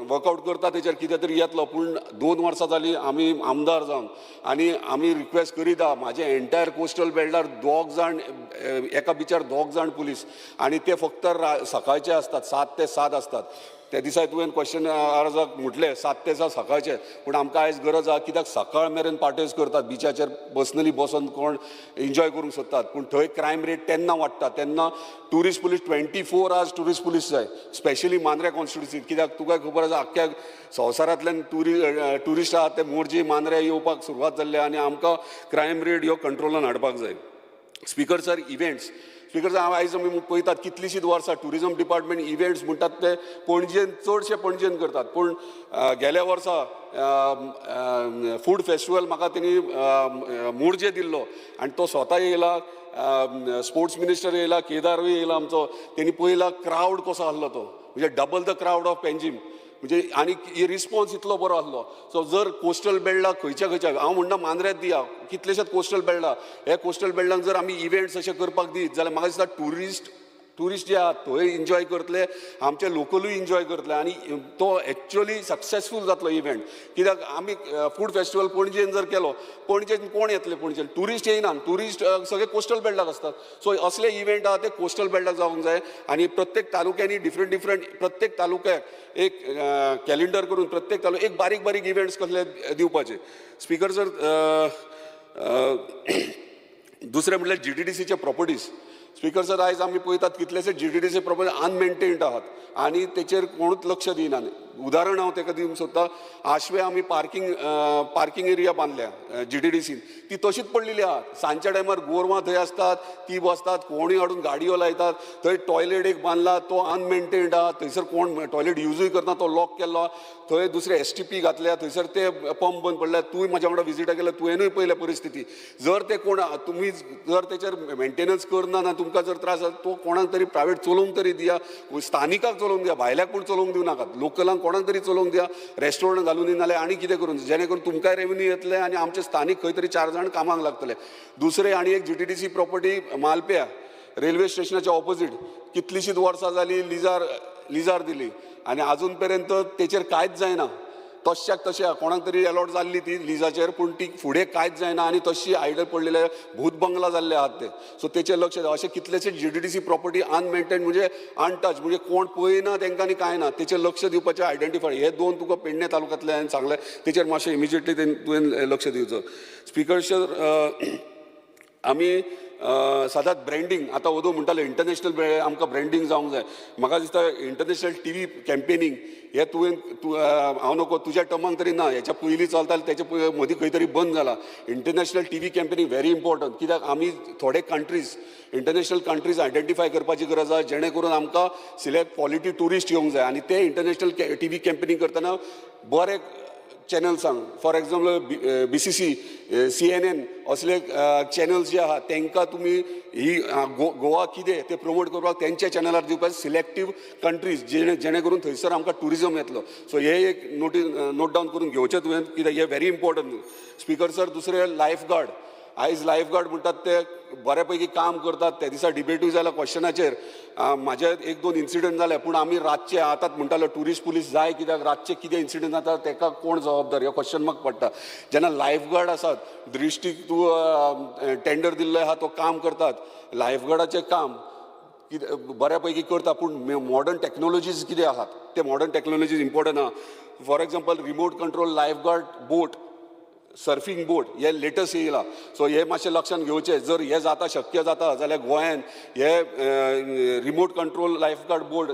वर्कआउट करता तेचेर कितें तरी येतलो पूण 2 वर्सां जालीं आमी आमदार जावन आनी आमी रिक्वेस्ट करीता म्हाजे एंटायर कोस्टल बेल्टार 2 जाण एका बिचार 2 जाण पुलीस आनी ते फक्त सकाळचे आसतात 7 ते 7 आसतात. त्या दिसा तुवें क्वेश्चन अर्जाक म्हटलें 7 ते 7 सकाळचे पूण आमकां आयज गरज आहा कित्याक सकाळ मेरेन पार्टेज करतात बिचाचेर पर्सनली बसून कोण एन्जॉय करूंक सोदतात पूण थंय क्रायम रेट तेन्ना वाडटा तेन्ना tourist police 24 hours tourist police जाय स्पेशली मांद्रे कॉन्स्टिट्युन्सींत. कित्याक तुका खबर आसा आख्ख्या संवसारांतल्यान टुरिस्ट आहात ते मोरजी मांद्रे येवपाक सुरवात जाल्ले आनी आमकां क्रायम रेट ह्यो कंट्रोलान हाडपाक जाय. Speaker sir events speaker sir आयज आमी पळयतात कितलींशींच वर्सां ट्युरिजम डिपार्टमेंट इव्हेंट्स म्हणटात ते पणजेन चडशे पणजेन करतात पूण गेल्या वर्सा फूड फेस्टिवल म्हाका तेणी मोरजे दिल्लो आनी तो स्वता येयला स्पोर्ट्स मिनिस्टर येयला केदारूय येयला आमचो तेणी पळयला क्रावड कसो आहलो तो म्हणजे double the crowd of Panjim म्हणजे आनी रिस्पॉन्स इतलो बरो आहलो सो जर कोस्टल बेल्टाक खंयच्या हांव म्हणटा मांद्रेत दिया कितलेशेच कोस्टल बेल्टाक हे कोस्टल बेल्टाक जर आमी इव्हेंट्स अशे करपाक दीत जाल्यार म्हाका दिसता टुरिस्ट जे आहात थंय एन्जॉय करतले आमचे लोकलूय एन्जॉय करतले आनी तो एक्चुअली सक्सेसफूल जातलो इव्हेंट कित्याक आमी फूड फेस्टिवल पणजेन जर केलो पणजेन कोण येतले पणजेन ट्युरिस्ट येयना ट्युरिस्ट सगळे कोस्टल बेल्टाक असतात सो असले इव्हेंट आहा ते कोस्टल बेल्टाक जावंक जाय आनी प्रत्येक तालुक्यांनी डिफरंट प्रत्येक तालुक्याक एक कॅलेंडर करून प्रत्येक तालुक्याक एक बारीक बारीक इव्हेंट्स कसले दिवपाचे स्पीकर सर दुसरे म्हणल्यार GTDCचे प्रॉपर्टीज स्पीकर सर आयज आमी पळयतात कितलेशे GTDC प्रॉपर्टी अनमेंटेन्ड आहात आनी तेचेर कोणूच लक्ष दिना उदाहरण हांव ताका दिवंक सोदतां आशवे आमी पार्किंग एरिया बांदल्या GTDCन ती तशीच पडलेली आहा सांजच्या टायमार गोरवां थंय असतात ती बसतात कोणूय हाडून गाडयो लायतात थंय टॉयलेट एक बांदला तो अनमेंटेन्ड आहा थंयसर कोण टॉयलेट युजूय करना तो लॉक केल्लो थंय दुसरे STP घातल्या थंयसर ते पंप बंद पडल्या तूंय म्हाज्या वांगडा विजिटाक गेल्या तुवेंनूय पळयल्या परिस्थिती जर ते कोण तुमी जर तेचेर मेंटेनन्स करना ना तुमकां जर त्रास जाता तो कोणाक तरी प्रायवेट चलोवंक तरी दिया स्थानिकाक चलोवंक दिया भायल्याक कोण चलोवंक दिवं नाकात लोकलांक कोणाक तरी चलोवंक दिया रेस्टॉरंट घालून दी नाल्यार आनी कितें करून जेणे करून तुमकांय रेव्हेन्यू येतले आनी आमचे स्थानीक खंय तरी 4 जाण कामाक लागतले दुसरे आनी एक GTDC प्रॉपर्टी मालप्या रेल्वे स्टेशनाच्या ऑपोजीट कितलीशींच वर्सां जालीं लिजार दिली आनी अजून पर्यंत तेचेर कांयच जायना तश्याक तशें कोणाक तरी अलॉट जाल्ली ती लिजाचेर पूण ती फुडें कांयच जायना आनी तशी आयडल पडलेले भूत बंगला जाल्ले आहात ते सो तेचेर लक्ष द्या अशे कितलेशे GTDC प्रॉपर्टी अनमेंटेन म्हणजे अनटच म्हणजे कोण पळयना तांकां आनी कांय ना तेचेर लक्ष दिवपाचें आयडेंटिफाय हे दोन तुका पेडणे तालुक्यांतले हांवें सांगले तेचेर मातशें इमिजिएटली तुवें लक्ष दिवचो स्पीकर सर आमी सदांच ब्रँडींग आतां ओदो म्हणटाले इंटरनॅशनल आमकां ब्रँडींग जावंक जाय म्हाका दिसता इंटरनॅशनल TV कॅम्पेनींग हे तुवें हांव नको तुज्या टर्माक तरी ना हेच्या पयलीं चलतालें तेच्या मदीं खंय तरी बंद जाला international TV campaigning very important कित्याक आमी थोडे कंट्रीज इंटरनॅशनल कंट्रीज आयडेंटिफाय करपाची गरज आसा जेणे करून आमकां सिलेक्ट क्वॉलिटी टुरिस्ट येवंक जाय आनी ते इंटरनॅशनल TV कॅम्पेनींग करतना बरे चॅनल्सांक फॉर एग्जाम्पल BCC CNN असले चॅनल्स जे आहात तांकां तुमी ही गोवा कितें ते प्रमोट करपाक तेंच्या चॅनलार दिवपाचे सिलेक्टीव कंट्रीज जेणे करून थंयसर आमकां टुरिजम येतलो सो हे एक नोट डावन करून घेवचें तुवें कित्याक हे व्हेरी इम्पॉर्टंट स्पीकर सर दुसरे लायफगार्ड आयज लायफगार्ड म्हणटात ते बऱ्यापैकी काम करतात त्या दिसा डिबेटूय जाला क्वेश्चनाचेर म्हाजे 1-2 इन्सिडंट जाले पूण आमी रातचे आतां म्हणटालो ट्युरिस्ट पुलीस जाय कित्याक रातचे कितें इन्सिडंट जाता ताका कोण जबाबदार हो क्वेश्चन म्हाका पडटा जेन्ना लायफगार्ड आसात दृश्टीक तूं टेंडर दिल्लो आहा तो काम करतात लायफगार्डाचें काम बऱ्यापैकी करता पूण मॉडर्न टॅक्नॉलॉजीज कितें आहात ते मॉडर्न टॅक्नॉलॉजीज इम्पॉर्टंट आहा for example remote control lifeguard boat surfing boat हे लेटस्ट येयला सो हे मातशें लक्षांत घेवचें जर हे जाता शक्य जाता जाल्यार गोंयान हे remote control lifeguard boat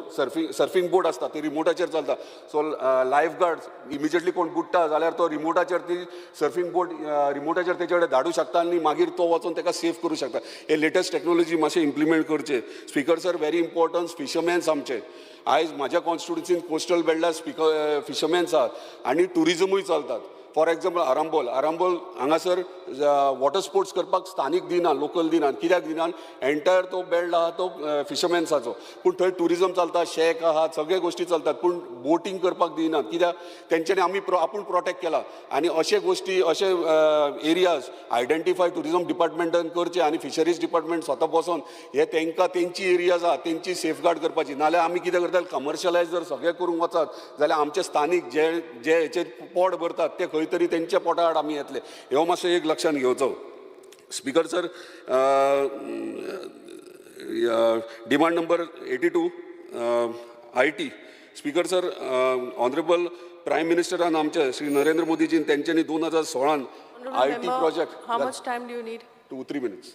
surfing बोट आसता ती रिमोटाचेर चलता सो लायफगार्ड इमिजिएटली कोण बुडटा जाल्यार तो रिमोटाचेर ती सर्फिंग बोट रिमोटाचेर तेचे कडेन धाडूं शकता आनी मागीर तो वचून ताका सेफ करूं शकता हे लेटस्ट टॅक्नॉलॉजी मातशें इम्प्लिमेंट करचे स्पीकर सर व्हेरी इम्पॉर्टंट फिशरमॅन्स आमचे आयज म्हाज्या कॉन्स्टिट्युन्सीन कोस्टल बेल्टार फिशरमॅन्स आहात आनी टुरिजमूय चलतात फॉर एग्जाम्पल आरांबोल हांगासर वॉटर स्पोर्ट्स करपाक स्थानीक दिना लोकल दिनात कित्याक दिनात एंटायर तो बेल्ट आहा तो फिशरमॅन्साचो पूण थंय टुरिजम चलता शेक आहात सगळे गोश्टी चलतात पूण बोटींग करपाक दिनात कित्याक तेंच्यांनी आमी आपूण प्रोटेक्ट केला आनी अशे गोश्टी अशे एरियाज आयडेंटिफाय टुरिजम डिपार्टमेंटान करचे आनी फिशरीज डिपार्टमेंट स्वता बसोन हे तांकां तेंची एरियाज आहा तेंची सेफगार्ड करपाची नाल्यार आमी कितें करतात कमर्शलायज जर सगळे करूंक वचत जाल्यार आमचे स्थानीक जे हेचेर पोट भरतात ते खंय तरी तेंच्या पोटा आड आमी येतले ह्यो मातसो एक लक्षांत घेवचो speaker sir demand number 82 IT speaker sir honourable prime मिनिस्टरान आमचे श्री नरेंद्र मोदीजीन तेंच्यांनी 2016 IT project How much time do you need? 2-3 minutes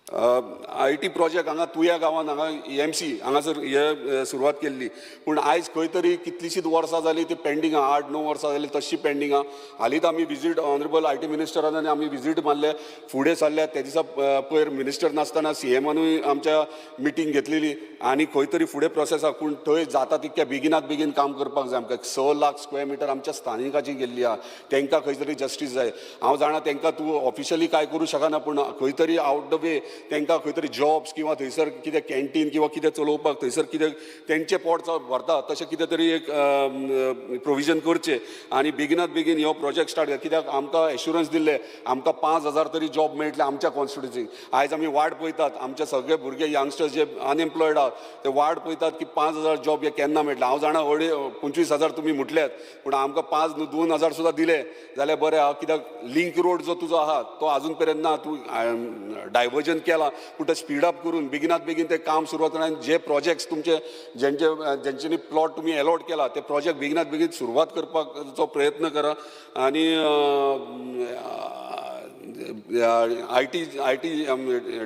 IT project हांगा तुया गांवांत हांगा EMC हांगासर हे सुरवात केल्ली पूण आयज खंय तरी कितलींशींच वर्सां जालीं ती पेंडींग आहा 8-9 वर्सां जालीं तशी पेंडींग आहा हालींच आमी विजीट ऑनरेबल IT मिनिस्टरान आमी विजीट मारले फुडें सरल्या त्या दिसा पयर मिनिस्टर नासतना CMनूय आमच्या मिटींग घेतलेली आनी खंय तरी फुडें प्रोसेस आहा पूण थंय जाता तितक्या बेगिनात बेगीन काम करपाक जाय आमकां 6 लाख स्क्वेअर मिटर आमच्या स्थानिकाची गेल्ली आहा तांकां खंय तरी जस्टीस जाय हांव जाणा तांकां तूं ऑफिशियली कांय करूं शकना पूण खंय तरी आउट द वे तांकां खंय तरी जॉब्स किंवा थंयसर कितें कॅन्टीन किंवा कितें चलोवपाक थंयसर कितें तेंचे पोट भरता तशें कितें तरी एक प्रोविजन करचें आनी बेगिनात बेगीन हो प्रोजेक्ट स्टार्ट कित्याक आमकां एश्युरन्स दिल्ले आमकां 5,000 तरी जॉब मेळटले आमच्या कॉन्स्टिट्युन्सीक आयज आमी वाट पळयतात आमचे सगळे भुरगे यंगस्टर्स जे अनएम्प्लॉयड आहात ते वाट पळयतात की 5,000 जॉब हे केन्ना मेळटले हांव जाणा 25,000 तुमी म्हटल्यात पूण आमकां 2,000 सुद्दां दिले जाल्यार बरें आहा कित्याक लिंक रोड जो तुजो आहा तो आजून पर्यंत ना तूं डायवर्जन केला पूण ते स्पीड अप करून बेगिनात बेगीन ते काम सुरवात करून जे प्रोजेक्ट्स तुमचे जेंच्यांनी प्लॉट तुमी अलॉट केला ते प्रोजेक्ट बेगिनात बेगीन सुरवात करपाचो प्रयत्न करा आनी IT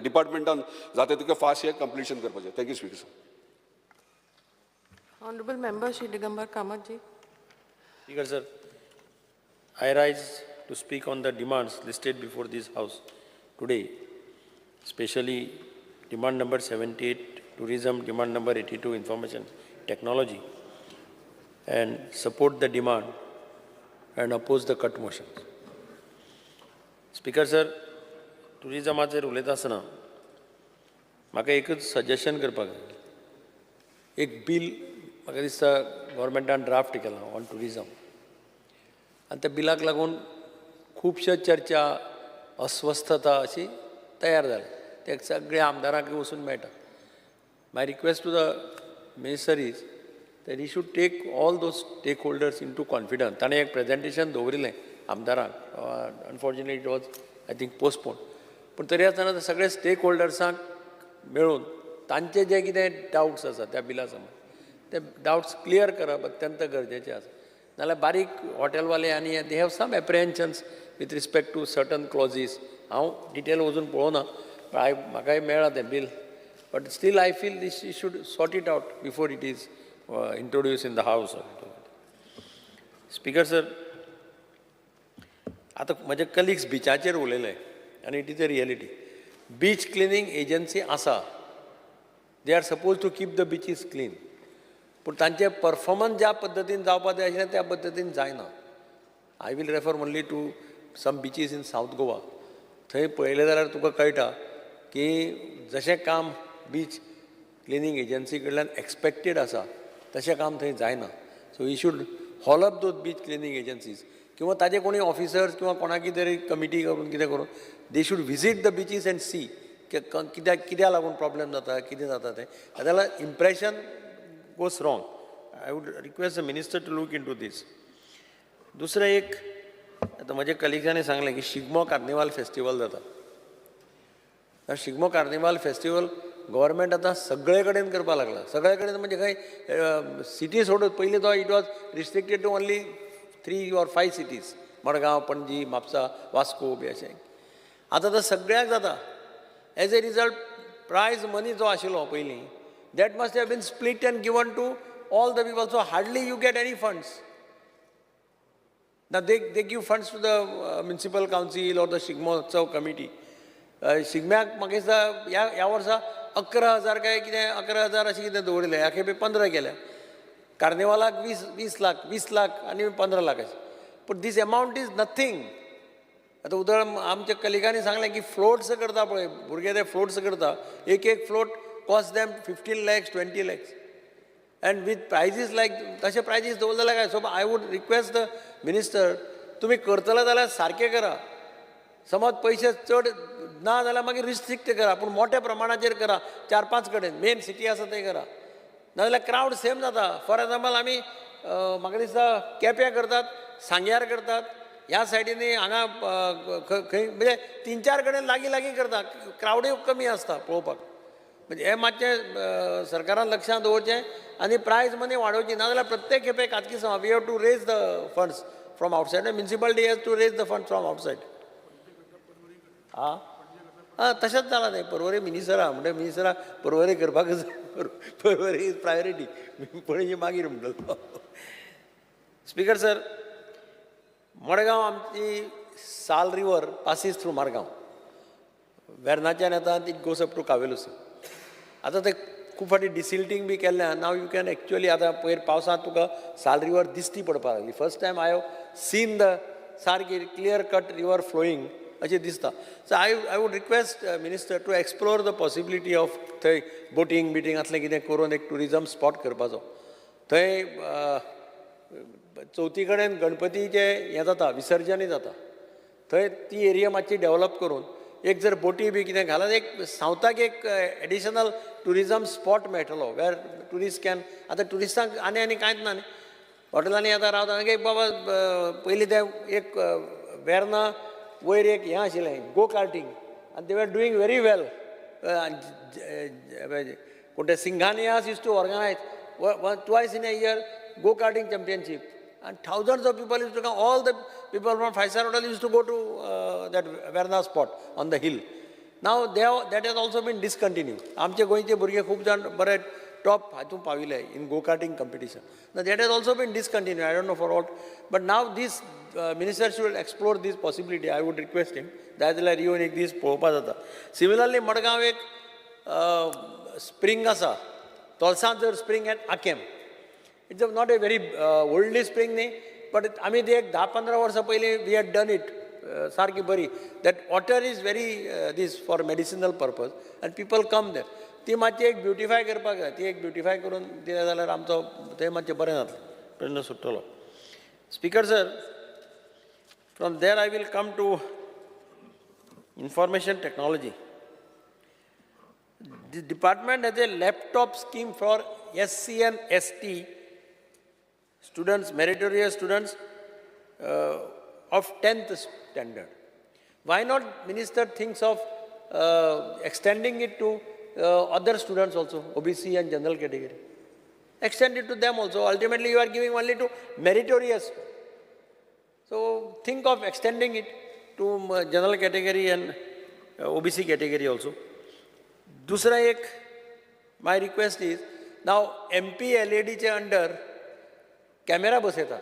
डिपार्टमेंटान जाता तितकें फास्ट हे कंप्लिशन करपाचें thank you speaker sir Honorable Member Shri Digambar Kamath ji. Speaker sir, I rise to speak on the demands listed before this House today, especially demand number 78, tourism, demand number 82, information technology, and support the demand and oppose the cut motions. Speaker sir, tourismaचेर उलयता आसतना म्हाका एकच suggestion करपाक जाय. एक bill म्हाका दिसता गव्हर्मेंटान draft केला ऑन टुरिजम आनी त्या बिलाक लागून खुबश्यो चर्चा अस्वस्थता अशी तयार जाल्या ते सगळ्या आमदारांक वचून मेळटा. My request to the minister is that he should take all those stakeholders into confidence. ताणें एक प्रेजेंटेशन दवरिल्लें आमदारांक unfortunately it was I think postpone पूण तरी आसतना सगळे स्टेक होल्डर्सांक मेळून तांचे जे कितें डावट्स आसा त्या बिला समज ते डावट्स क्लियर करप अत्यंत गरजेचें आसा. नाल्यार बारीक हॉटेलवाले आनी they have some apprehensions with respect to certain clauses. हांव डिटेल वचून पळोवना म्हाकाय मेळ्ळा तें bill but still I feel this you should sort it out before it is introduce in the house. Speaker sir, आतां म्हजे कलिग्स बिचाचेर उलयले आनी it is a reality. Beach cleaning agency आसा. They are suppose to keep the beaches clean पूण तांचे performance ज्या पद्दतीन जावपाक जाय आशिल्लें त्या पद्दतीन जायना. I will refer only to some beaches in South Goa. थंय पळयलें जाल्यार तुका कळटा की जशें काम बीच क्लिनींग एजन्सी कडल्यान एक्सपेक्टेड आसा तशें काम थंय जायना. So we should haul up those beach cleaning agencies किंवा ताजे कोणी ऑफिसर्स किंवा कोणाकी तरी कमिटी करून कितें करून they should visit the beaches and see कित्याक लागून प्रॉब्लेम जाता कितें जाता तें. जाल्यार impression goes wrong. I would request the minister to look into this. दुसरें एक आतां म्हज्या कलिग्सांनी सांगलें की शिगमो कार्निवाल फेस्टिवल जाता. शिगमो कार्निवाल फेस्टिवल गव्हर्मेंट आतां सगळे कडेन करपाक लागला. सगळे कडेन म्हणजे खंय सिटी सोडून पयलीं तो it was restricted to only 3 or 5 cities. Margao, Panaji, Mapusa, Vasco बी अशें. आतां तो सगळ्याक जाता. As a result prize money जो आशिल्लो पयलीं that must have been split and given to all the people. So hardly you get any funds. Now they give funds to the municipal council or the Shigmo committee. शिगम्याक म्हाका दिसता ह्या वर्सा 11,000 काय कितें 11,000 अशें कितें दवरिल्लें. ह्या खेपे 15 केल्या. कार्निवालाक 20 लाख आनी 15 लाख अशें. पूण दीस अमावंट इज नथींग. आतां उदाहरण आमच्या कलिगांनी सांगलें की फ्लोट्स करता पळय भुरगे ते फ्लोट्स करता. एक float cost them 15 lakhs, 20 lakhs. And with prices like, तशे prices दवरलेले काय. So I would request the minister, तुम्ही करतले जाल्यार सारखे करा. समज पयशे चड ना जाल्यार मागीर रिस्ट्रिक्ट करा पूण मोठ्या प्रमाणाचेर करा. 4-5 कडेन मेन सिटी आसा थंय करा. नाजाल्यार क्रावड सेम जाता. फॉर एग्जाम्पल आमी म्हाका दिसता केप्यां करतात, सांग्यार करतात, ह्या सायडीनी हांगा खंय म्हणजे 3-4 कडेन लागीं करता. क्रावडूय कमी आसता पळोवपाक. म्हणजे हे मातशें सरकारान लक्षांत दवरचें आनी प्रायज मनी वाडोवची. नाजाल्यार प्रत्येक खेपे खाजगी संस्था we have to raise the funds from outside. Municipality has to raise the funds from outside. तशेंच जालां तें पर्वरी मिनिस्टरा म्हणटा मिनिस्टरा पर्वरी करपाकच पर्वरी इज प्रायोरिटी पणजी मागीर म्हणटलो स्पीकर सर मडगांव आमची Sal river passes through Margao वेर्नाच्यान येता ती गोस अप टू कावेलूस आतां ते खूब फाटी डिसिल्टींग बी केल्ल्यान नाव यू कॅन एक्चुअली आतां पयर पावसांत तुका साल रिवर दिसती पडपाक लागली first time I have seen the सारकी क्लियर कट रिवर फ्लोईंग अशें दिसता so I would request minister to explore the possibility of थंय बोटींग बिटींग असलें कितें करून एक टुरिजम स्पॉट करपाचो थंय चवथी कडेन गणपतीचें हें जाता विसर्जनय जाता थंय ती एरिया मातशी डेवलप करून एक जर बोटी बी कितें घालत एक सावथाक एक एडिशनल टुरिजम स्पॉट मेळटलो वेर ट्युरिस्ट कॅन आतां ट्युरिस्टांक आनी कांयच ना न्ही हॉटेलांनी आतां रावता एक बाबा पयलीं ते एक वेर्ना वयर एक हें आशिल्लें गो कार्टींग आनी दे वर डुईंग व्हेरी वेल कोण ते Singhanias used to organise twice in a year go karting championship and thousands of people used to come, all the people from 5-star hotel used to go to that Verna spot on the hill. Now that has also been discontinued. आमचे गोंयचे भुरगे खूब जाण बरे top हातूंत पाविले in go karting competition. Now that has also been discontinued. I don't know for what, but now this minister should explore this possibility. I would request him. जाय जाल्यार येवन एक दीस पळोवपा जाता. Similarly मडगांव एक स्प्रिंग आसा तोलसांजर spring at Aquem. It's not a very oldly spring, but आमी ते एक 10-15 वर्सां पयलीं we had done it सारकी बरी. That water is very this for medicinal purpose and people come there. ती मातशी एक ब्युटिफाय करपाक जाय ती एक ब्युटिफाय करून दिलें जाल्यार आमचो थंय मातशें बरें जातलें प्रश्न सुट्टलो speaker sir from there I will come to information technology The department has a laptop scheme for SC and ST students, meritorious students of 10th standard. Why not minister thinks of extending it to other students also, OBC and general category. Extend it to them also. Ultimately, you are giving only to meritorious. So think of extending it to general category and OBC category also. दूसरा एक my request is now MP LED चे under camera बसयतात.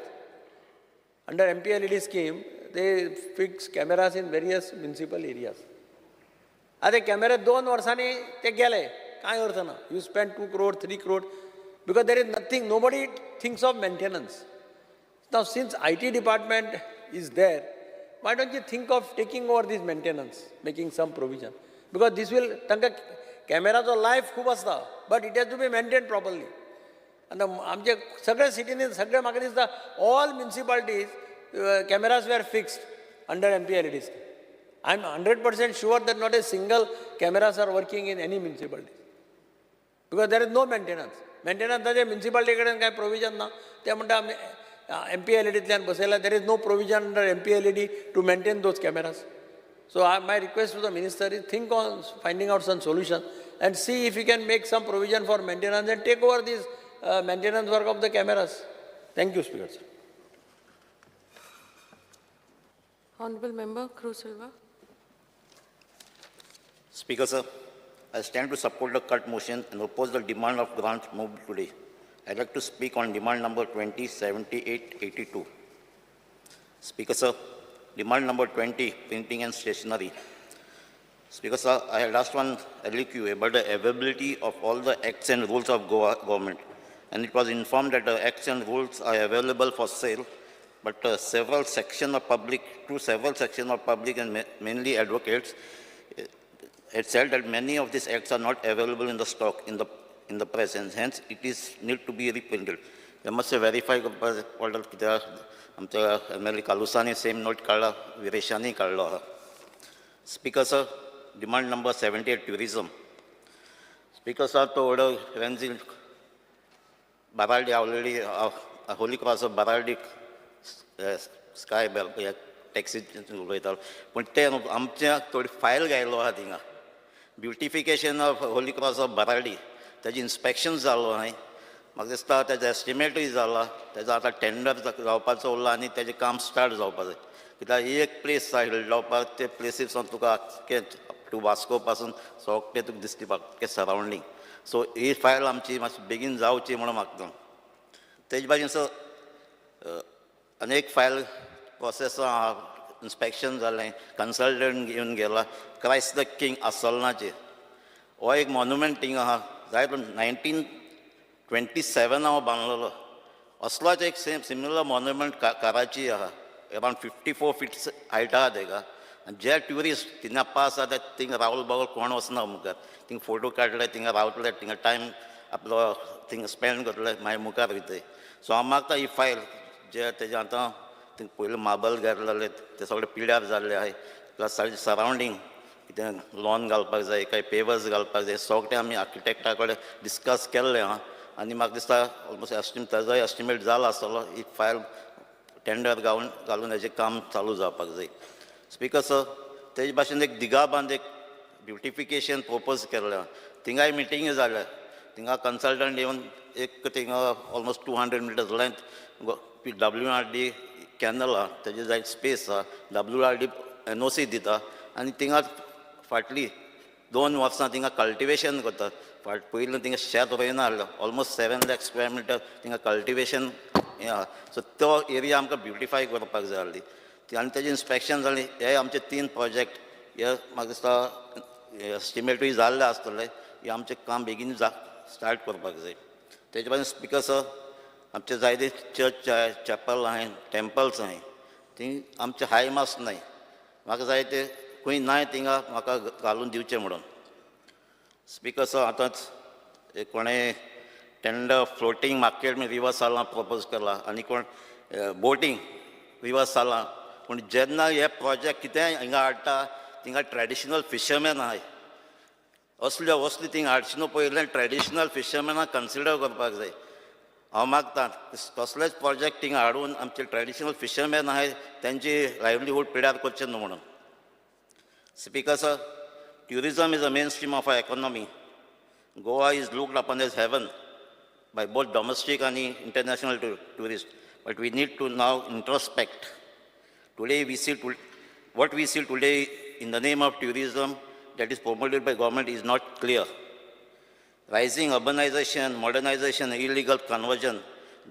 Under MP LED scheme they fix cameras in various municipal areas. आता camera 2 वर्सांनी ते गेले काय अर्थ ना. You spend 2 crore, 3 crore because there is nothing, nobody thinks of maintenance. Now since IT department is there, why don't you think of taking over this maintenance, making some provision? Because this will, तांकां कॅमेराचो life खूब आसता but it has to be maintain properly. आनी आमचे सगळे सिटीनी सगळे म्हाका दिसता ऑल म्युनिसिपालिटीज कॅमेराज वेर fixed under MP LEDs. I am 100% sure that not a single cameras are working in any municipality because there is no maintenance. मेंटेनन्साचें municipality कडेन कांय प्रोविजन ना. ते म्हणटा MP LEDंतल्यान बसयल्यार there is no provision under MP LED to maintain those cameras. So my request to the minister is think on finding out some solution and see if you can make some provision for maintenance and take over this maintenance work of the cameras. Thank you, Speaker. Sir. Honorable Member Cruz Silva. Speaker, sir, I stand to support the cut motion and oppose the demand of grant moved today. I'd like to speak on demand number 207882. Speaker, sir, demand number 20, printing and stationery. Speaker, sir, I had asked one LEQ about the availability of all the acts and rules of Goa government, and it was informed that the acts and rules are available for sale, but several sections of public and mainly advocates had said that many of these acts are not available in the stock in the press, and hence it is need to be reprinted. They must verify order. आमच्या MLA कालुसानी same note काढला, विरेशांनी काढलो आहा. Speaker sir, demand number 78 tourism. Speaker sir, तो order रेंजील बारार्डी already Holy Cross of बारार्डी स्काय बेल टॅक्सी उलयतालो पूण ते आमच्या थोडी फायल घायलो आहा थिंगा beautification of Holy Cross of बारार्डी तेजें इन्स्पेक्शन जालो न्हय. म्हाका दिसता तेजो एस्टिमेटूय जाला, तेजो आतां टेंडर जावपाचो उरला आनी तेजें काम स्टार्ट जावपाक जाय. कित्याक एक प्लेस हिल जावपाक ते प्लेसीसान तुका टू वास्को पासून सोगटे तुका दिसती पडटा सरावंडींग. सो ही फायल आमची मातशी बेगीन जावची म्हणून मागता. तेजे भाशेन सो अनेक फायल प्रोसेस इन्स्पेक्शन जालें, कन्सल्टंट घेवन गेला क्रायस्ट द किंग आसोलनाचेर. हो एक मॉन्युमेंट थिंग आहा, जाय तो 1927 हांव बांदलेलो. असलोच एक सिमिलर मॉन्युमेंट कराची आहा, अरावंड 54 फीट हायट आहा तेका. आनी जे ट्युरिस्ट थिंगा पास जाता थिंगा रावल बावल कोण वचना मुखार. थिंगा फोटो काडले, थिंगा रावतले, थिंगा टायम आपलो थिंगा स्पेंड करतले, मागीर मुखार वयतले. सो हांव मागता ही फायल जे तेजे आतां थिंगा पयलीं मार्बल घातलेले ते सगळे पिड्यार जाल्ले आहाय, प्लस ताजे सरावंडींग कितें लॉन घालपाक जाय, काय पेवर्स घालपाक जाय, सगळें आमी आर्किटेक्टा कडेन डिस्कस केल्लें आहा. आनी म्हाका दिसता ऑलमोस्ट ताजोय एस्टिमेट जाला आसतलो. ही फायल टेंडर घालून हेजें काम चालू जावपाक जाय. स्पीकर सर, तेजे भाशेन एक दिगाबांद एक ब्युटिफिकेशन प्रपोज केल्लें आहा. थिंगाय मिटींग जाल्या. थिंगा कन्सल्टंट येवन एक थिंगा almost 200 metres length WRD canal आहा, तेजे जाय स्पेस आहा, WRD NOC दिता. आनी थिंगा फाटलीं 2 वर्सां थिंगा कल्टिवेशन करतात. पयलीं थिंगा शेत रोयना आहलो, ऑलमोस्ट 7 लाख स्क्वेअर मिटर थिंगा कल्टिवेशन हें आहा. सो तो एरिया आमकां ब्युटिफाय करपाक जाय आहली. आनी तेजें इन्स्पेक्शन जालें. हे आमचे 3 प्रोजेक्ट हे म्हाका दिसता एस्टिमेटूय जाल्ले आसतले. हे आमचें काम बेगीन स्टार्ट करपाक जाय. तेजे भाशेन स्पीकर सर, आमचे जायते चर्च आहाय, चॅपल आहाय, टेम्पल्स आहाय, थंय आमचे हाय मास नाय. म्हाका जाय ते खंय नाय थिंगा म्हाका घालून दिवचें म्हणून. स्पीकर सर, आतांच एक कोणें टेंडर फ्लोटींग मार्केट रिवर सालां प्रपोज केला आनी कोण बोटींग रिवर सालां. पूण जेन्ना हे प्रोजेक्ट कितेंय हिंगा हाडटा थिंगा ट्रेडिशनल फिशरमॅन आहाय. असल्यो वस्तू थिंगा हाडची न्हू, पयलें ट्रेडिशनल फिशरमॅनाक कन्सिडर करपाक जाय. हांव मागतां कसलेच प्रोजेक्ट थिंगा हाडून आमचे ट्रेडिशनल फिशरमॅन आहाय तेंची लायवलीहूड पिड्यार करचें न्हू म्हणून. Speaker sir, tourism is a mainstream of our economy. Goa is looked upon as heaven by both domestic and international tourists. But we need to now introspect. Today what we see today in the name of tourism that is promoted by government is not clear. Rising urbanization, modernization, and illegal conversion,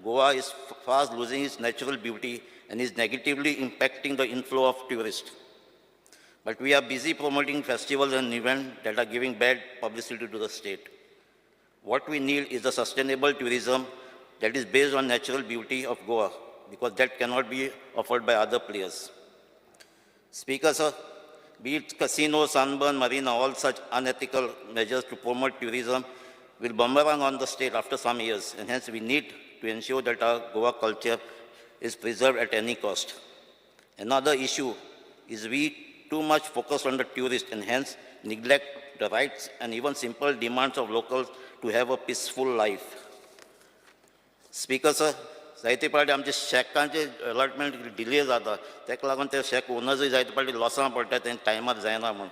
Goa is fast losing its natural beauty and is negatively impacting the inflow of tourists. But we are busy promoting festivals and events that are giving bad publicity to the state. What we need is a sustainable tourism that is based on natural beauty of Goa, because that cannot be offered by other players. Speaker sir, be it casino, sunburn, marina, all such unethical measures to promote tourism will boomerang on the state after some years, and hence we need to ensure that our Goa culture is preserved at any cost. Another issue is we too much focus on the tourist and hence neglect the rights and even simple demands of locals to have a peaceful life. Speaker sir, जायते पाटी आमचे शेकांचे allotment delay जाता, ताका लागून ते शेक ओनर्सूय जायते पाटी लॉसान पडटा, ते टायमार जायना म्हूण.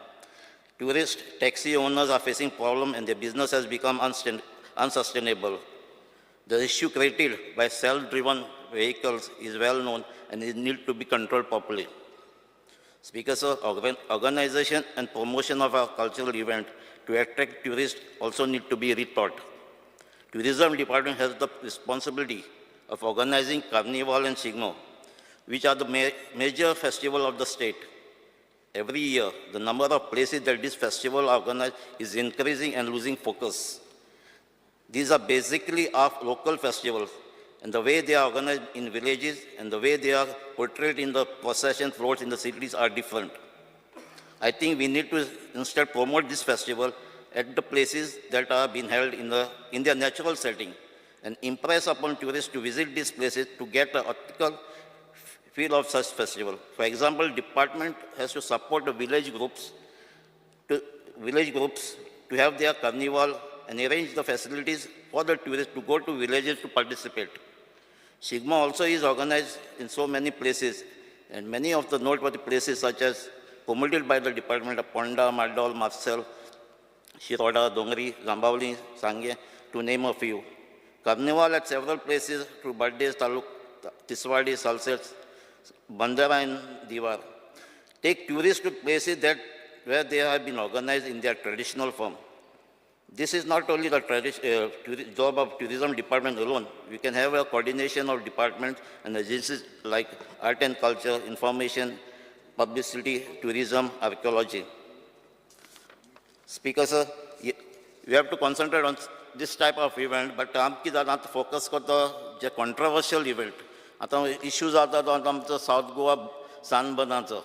Tourist taxi owners are facing problems and their business has become unsustainable. The issue created by self-driven vehicles is well known and it needs to be controlled properly. Speaker sir, organization and promotion of our cultural event to attract tourists also need to be rethought. Tourism department has the responsibility of organizing Carnival and Sigmo, which are the major festival of the state. Every year, the number of places that this festival organized is increasing and losing focus. These are basically our local festivals, and the way they are organized in villages and the way they are portrayed in the procession floats in the cities are different. I think we need to instead promote this festival at the places that are being held in their natural setting and impress upon tourists to visit these places to get an authentic feel of such festival. For example, department has to support the village groups to have their carnival and arrange the facilities for the tourists to go to villages to participate. Sigma also is organized in so many places, and many of the noteworthy places such as promoted by the department of Ponda, Maldol, Marcel, Shiroda, Dongri, Zambavli, Sangye, to name a few. Carnival at several places through birthdays, Taluk, Tiswadi, Salsets, Bandara and Diwar. Take tourists to places that where they have been organized in their traditional form. This is not only the job of tourism department alone. We can have a coordination of departments and agencies like art and culture, information, publicity, tourism, archaeology. Speaker, sir, we have to concentrate on this type of event, but आमकी जाता focus करता जे controversial event. आता issues आता तो आमचं South Goa sunburnaचं.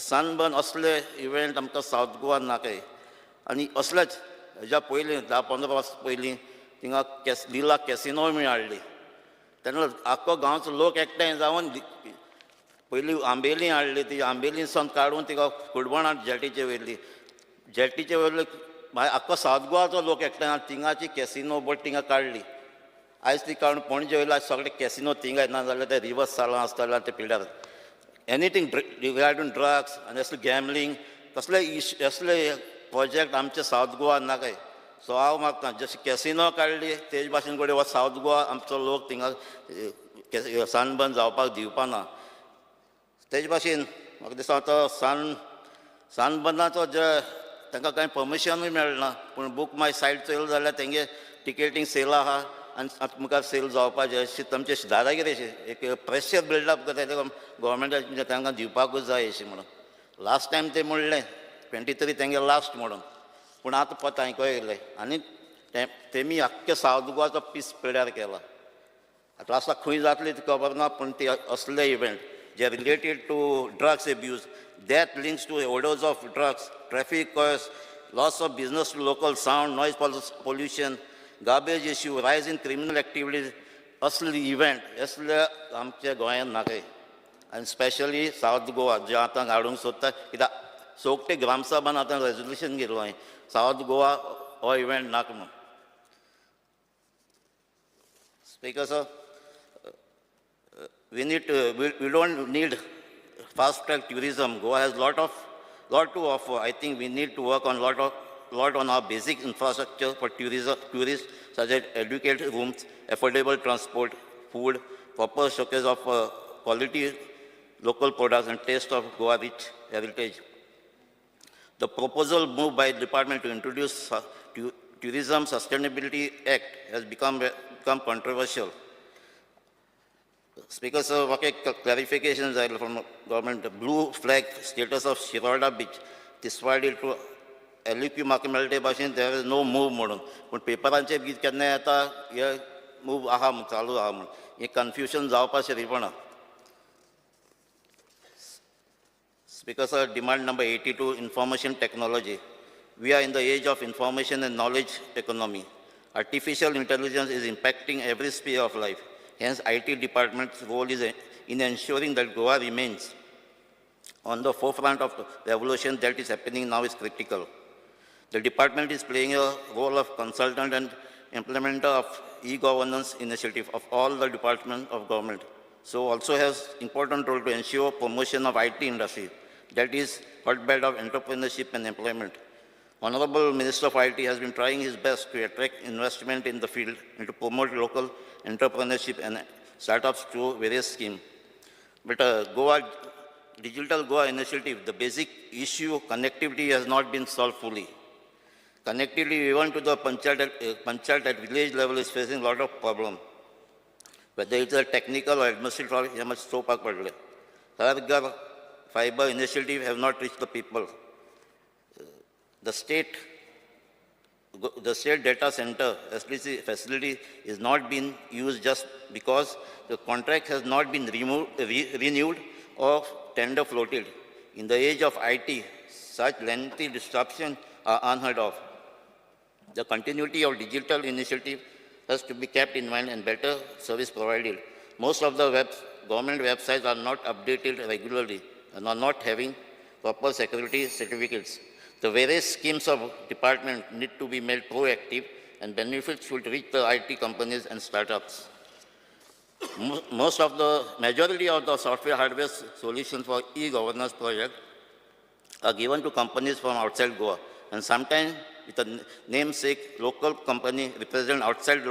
Sunburn असले event आमकां South Goa नाकाय. आणि असलेच हेज्या पयलीं 10-15 वर्स पयलीं थिंगा लिला कॅसिनो हाडली. तेन्ना आख्खो गांवचो लोक एकठांय जावन पयलीं आंबेली हाडली, ती आंबेलीसान काडून तिका कुडबणां जेटीचेर व्हेली. जेटीचेर व्हेली भायर आख्खो सावथ गोवाचो लोक एकठांय थिंगाची कॅसिनो बोट थिंगा काडली. आयज ती काडून पणजे वयला सगळे कॅसिनो थिंगा ना जाल्यार ते रिवर्स सालां आसताले ते पिड्यार. एनीथींग रिगार्डींग ड्रग्स आनी असले गॅमलींग असले प्रोजेक्ट आमचे सावथ गोवा नाकाय. सो हांव मागता जशी कॅसिनो काडली तेज भाशेन कडेन हो सावथ गोवा आमचो लोक थिंगा सनबर्न जावपाक दिवपाना. तेज भाशेन म्हाका दिसता आतां सनबर्नाचो जे तांकां कांय परमिशनूय मेळना, पूण बूक माय सायट चयलो जाल्यार तेंगे टिकेटींग सेल आहा आनी मुखार सेल जावपाचें अशी तांचे दादागिरी अशी एक प्रेशर बिल्डअप करता गव्हर्मेंटाचे तांकां दिवपाकूच जाय अशें म्हणून. लास्ट टायम ते म्हणलें 23 तेंगे लास्ट म्हणून, पूण आतां परत आयको येयलें आनी तेमी आख्ख्या सावथ गोवाचो पीस पिड्यार केला. आतां आसा खंय जातली ती खबर ना, पूण ते असले इव्हेंट जे related to drugs abuse, death links to overdose of drugs, traffic कॉयर्स, loss of business to local sound, noise pollution, garbage issue, rise in criminal activities, असले इव्हेंट असले आमच्या गोंयांत नाकाय. आनी स्पेशली सावथ गोवा जे आतां हाडूंक सोदता, कित्याक सोगटे ग्रामसभान आतां रेजोल्युशन घेतलो हांवें सावथ गोवा हो इव्हेंट नाका म्हणून. Speaker sir, we don't need fast track tourism. Goa has lot to offer. I think we need to work on lot on our basic infrastructure for tourists such as educated rooms, affordable transport, food, proper showcase of quality local products and taste of Goa rich heritage. The proposal moved by the department to introduce Tourism Sustainability Act has become controversial. Speaker, sir, what clarifications are from government? The blue flag status of Shiroda Beach, Tiswadi to LUQ Makimalte Bashin, there is no move modern. But paper and check can move aham, chalu aham. A confusion Zawpa Sharipana. Speaker, sir, demand number 82, information technology. We are in the age of information and knowledge economy. Artificial intelligence is impacting every sphere of life. Hence, IT department's role is in ensuring that Goa remains on the forefront of the revolution that is happening now is critical. The department is playing a role of consultant and implementer of e-governance initiative of all the departments of government. So also has important role to ensure promotion of IT industry, that is hotbed of entrepreneurship and employment. Honorable Minister of IT has been trying his best to attract investment in the field and to promote local entrepreneurship and startups through various schemes. But Digital Goa initiative, the basic issue of connectivity has not been solved fully. Connectivity even to the panchayat at village level is facing a lot of problems. Whether it's a technical or administrative, you must stop up. However, fiber initiative have not reached the people. The state data center facility is not being used just because the contract has not been renewed or tender floated. In the age of IT, such lengthy disruption are unheard of. The continuity of digital initiative has to be kept in mind and better service provided. Most of the government websites are not updated regularly and are not having proper security certificates. The various schemes of department need to be made proactive and benefits should reach the IT companies and startups. Majority of the software hardware solutions for e-governance project are given to companies from outside Goa, and sometimes with a namesake local company represent outside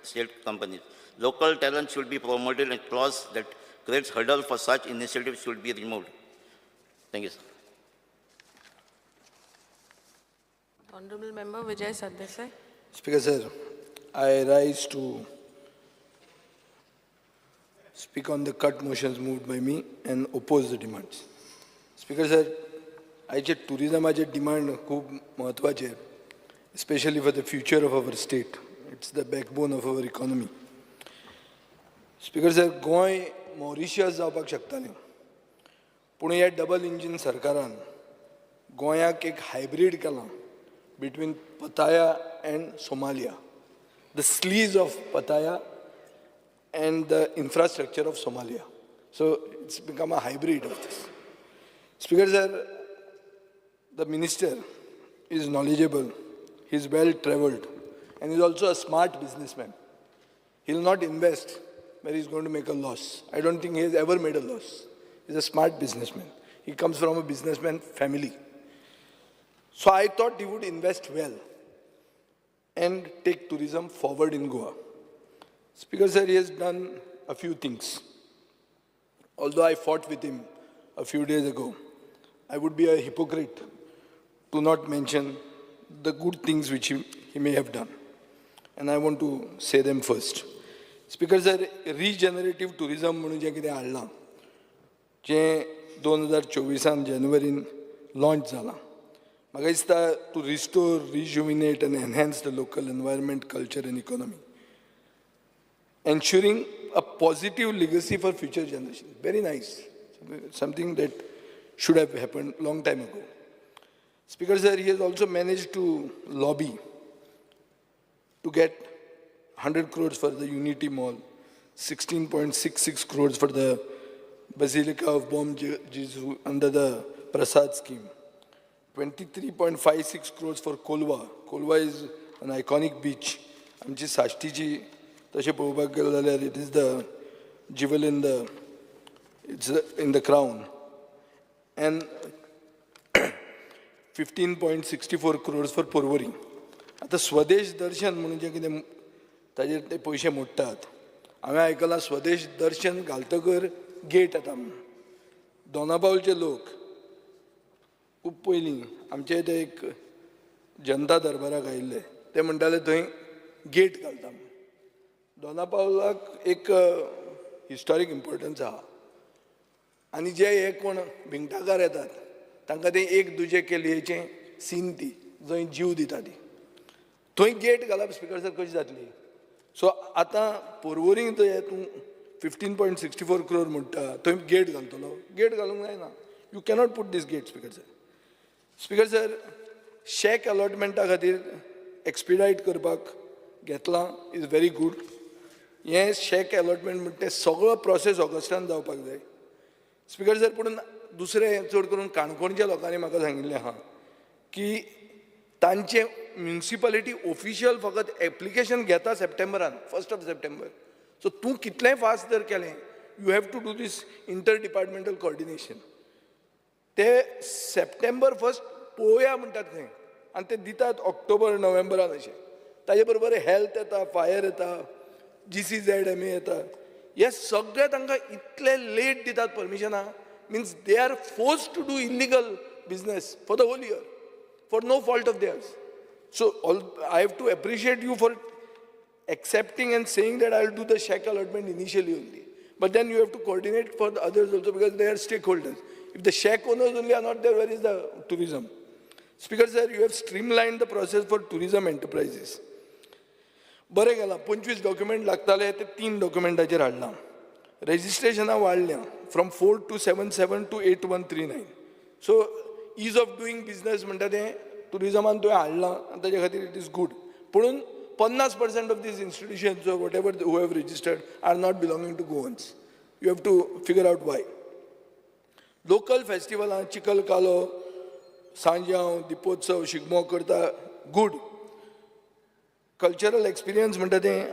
state companies. Local talent should be promoted and clause that creates hurdle for such initiatives should be removed. Thank you, sir. Honorable Member Vijay Sardesai. Speaker sir, I rise to speak on the cut motions moved by me and oppose the demands. Speaker sir, आयचे टुरिजमाचे demand खूब महत्वाचे, especially for the future of our state. It's the backbone of our economy. Speaker sir, Goa Mauritius जावपाक शकतालें, पूण ह्या double engine सरकारान गोंयाक एक hybrid केलां between Pattaya and Somalia. The sleaze of Pattaya and the infrastructure of Somalia. So it's become a hybrid of this. Speaker sir, the minister is knowledgeable, he's well-traveled, and he's also a smart businessman. He'll not invest where he's going to make a loss. I don't think he has ever made a loss. He's a smart businessman. He comes from a businessman family. So I thought he would invest well and take tourism forward in Goa. Speaker sir, he has done a few things. Although I fought with him a few days ago, I would be a hypocrite to not mention the good things which he may have done. And I want to say them first. Speaker sir, regenerative tourism म्हणून जें कितें हाडलां, जें 2024 जानेवारीन launch जालां. म्हाका दिसता to restore, rejuvenate and enhance the local environment, culture and economy, ensuring a positive legacy for future generations. Very nice. Something that should have happened long time ago. Speaker sir, he has also managed to lobby to get 100 crores for the Unity Mall, 16.66 crores for the Basilica of Bom Jesus under the Prasad scheme, 23.56 crores for Kolwa. Kolwa is an iconic beach. आमची साश्टीची तशें पळोवपाक गेलो जाल्यार it is the jewel in the crown. And 15.64 crores for Porvorim. आता स्वदेश दर्शन म्हणून जें कितें ताजेर ते पयशे मोडटात, हांवें आयकलां स्वदेश दर्शन घालतकर गेट येता म्हणून. दोनापावलचे लोक खूब पयलीं आमचे ते एक जनता दरबाराक आयिल्ले, ते म्हणटाले थंय गेट घालता म्हणून. दोनापावलाक एक हिस्टॉरीक इम्पॉर्टन्स आहा, आनी जे हे कोण भिंगटाकार येतात तांकां ते एक दुजे केल्येचें सीन ती जंय जीव दिता ती, थंय गेट घालप स्पिकर सर कशी जातली. सो आतां पोरवोरी थंय तूं 15.64 crore म्हणटा थंय गेट घालतलो, गेट घालूंक जायना. You cannot put this gate. Speaker sir, speaker sir, shack अलॉटमेंटा खातीर एक्सपिडायट करपाक घेतलां इज व्हेरी गूड. हें शेक अलॉटमेंट म्हणटा तें सगळो प्रोसेस ऑगस्टान जावपाक जाय. स्पिकर सर, पूण दुसरें चड करून काणकोणच्या लोकांनी म्हाका सांगिल्लें आहा की तांचे म्युनिसिपालिटी ऑफिशियल फकत एप्लिकेशन घेता सप्टेंबरान, 1 सप्टेंबर. सो तूं कितलेंय फास्ट जर केलें, you have to do this inter departmental coordination. ते सप्टेंबर 1 पळोवया म्हणटात थंय, आनी ते दितात ऑक्टोबर नोव्हेंबरान अशें. ताजे बरोबर हेल्थ येता, फायर येता, GCZMA येता. हे सगळे तांकां इतले लेट दितात परमिशनां, means they are forced to do illegal business for the whole year, for no fault of theirs. So I have to appreciate you for accepting and saying that I'll do the shack allotment initially only. But then you have to coordinate for the others also because they are stakeholders. If the shack owners only are not there, where is the tourism? Speaker sir, you have streamlined the process for tourism enterprises. बरें गेलां, 25 document लागताले ते 3 डॉक्युमेंटाचेर हाडलां. रेजिस्ट्रेशनां वाडल्यां from 4 to 77 to 8139. So ease of doing business म्हणटा तें टुरिजमान तुवें हाडलां आनी ताचे खातीर इट इज गूड. पुणून 50% of this institutions whatever who have registered are not belonging to Goans. You have to figure out why. Local फेस्टिवलां चिकल कालो, सांजांव, दिपोत्सव, शिगमो करता, गूड. कल्चरल एक्सपिरियन्स म्हणटा तें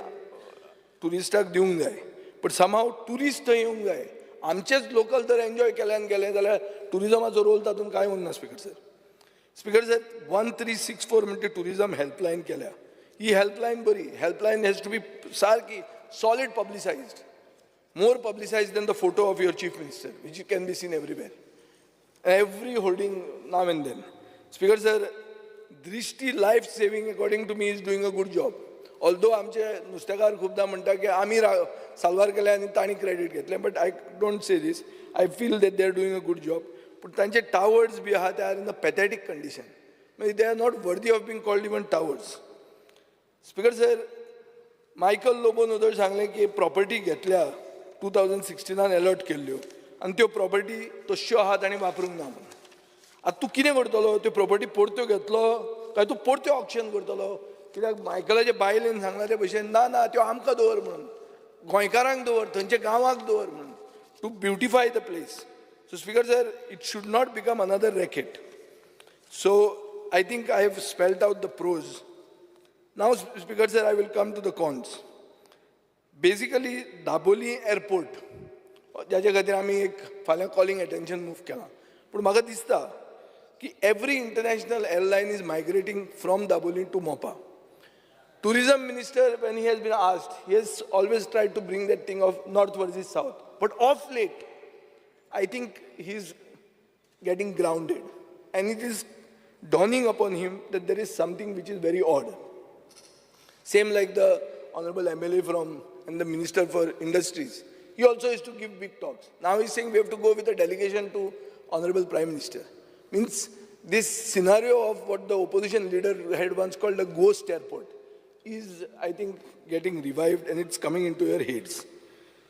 टुरिस्टाक दिवंक जाय, बट समहाव टुरिस्ट थंय येवंक जाय. आमचेच लोकल जर एन्जॉय केल्यान गेले जाल्यार टुरिजमाचो रोल तातूंत कांय उरना. स्पिकर सर, स्पिकर सर, 1364 म्हणटा टुरिजम हेल्पलायन केल्या. ही हेल्पलायन बरी. हेल्पलायन हॅज टू बी सारकी solid publicised, more publicised than the photo of your chief minister which can be seen everywhere, every hoarding now and then. Speaker sir, Drishti life saving according to me is doing a good job. Although आमचे नुस्तेकार खूबदां म्हणटा की आमी साल्वार केले आनी तांणी credit घेतलें, but I don't say this. I feel that they are doing a good job. पूण तांचे टावर्स बी आहा ते are in a pathetic condition. म्हणजे they are not worthy of being called even towers. Speaker sir, Michael लोबोन उदोळ सांगलें की प्रॉपर्टी घेतल्या 2016 अलॉट केल्ल्यो आनी त्यो प्रॉपर्टी तश्यो आहात आनी वापरूंक ना म्हणून. आतां तूं कितें करतलो? त्यो प्रॉपर्टी परत्यो घेतलो काय तूं परत्यो ऑक्शन करतलो? कित्याक मायकलाचे बायलेन सांगला ते भशेन ना ना त्यो आमकां दवर म्हणून, गोंयकारांक दवर, थंयच्या गांवांक दवर म्हणून, to beautify the place. So speaker sir, it should not become another racket. So I think I have spelled out the pros. Now, Speaker sir, I will come to the cons. Basically, Daboli airport, ज्याच्या खातीर आमी एक फाल्यां calling attention move केलां. पूण म्हाका दिसता की every international airline is migrating from Dabolim to Mopa. Tourism minister, when he has been asked, he has always tried to bring that thing of north versus south. But of late, I think he is getting grounded. And it is dawning upon him that there is something which is very odd. Same like the Honorable MLA and the Minister for Industries. He also used to give big talks. Now he's saying we have to go with a delegation to Honorable Prime Minister. Means this scenario of what the opposition leader had once called a ghost airport is, I think, getting revived and it's coming into your heads.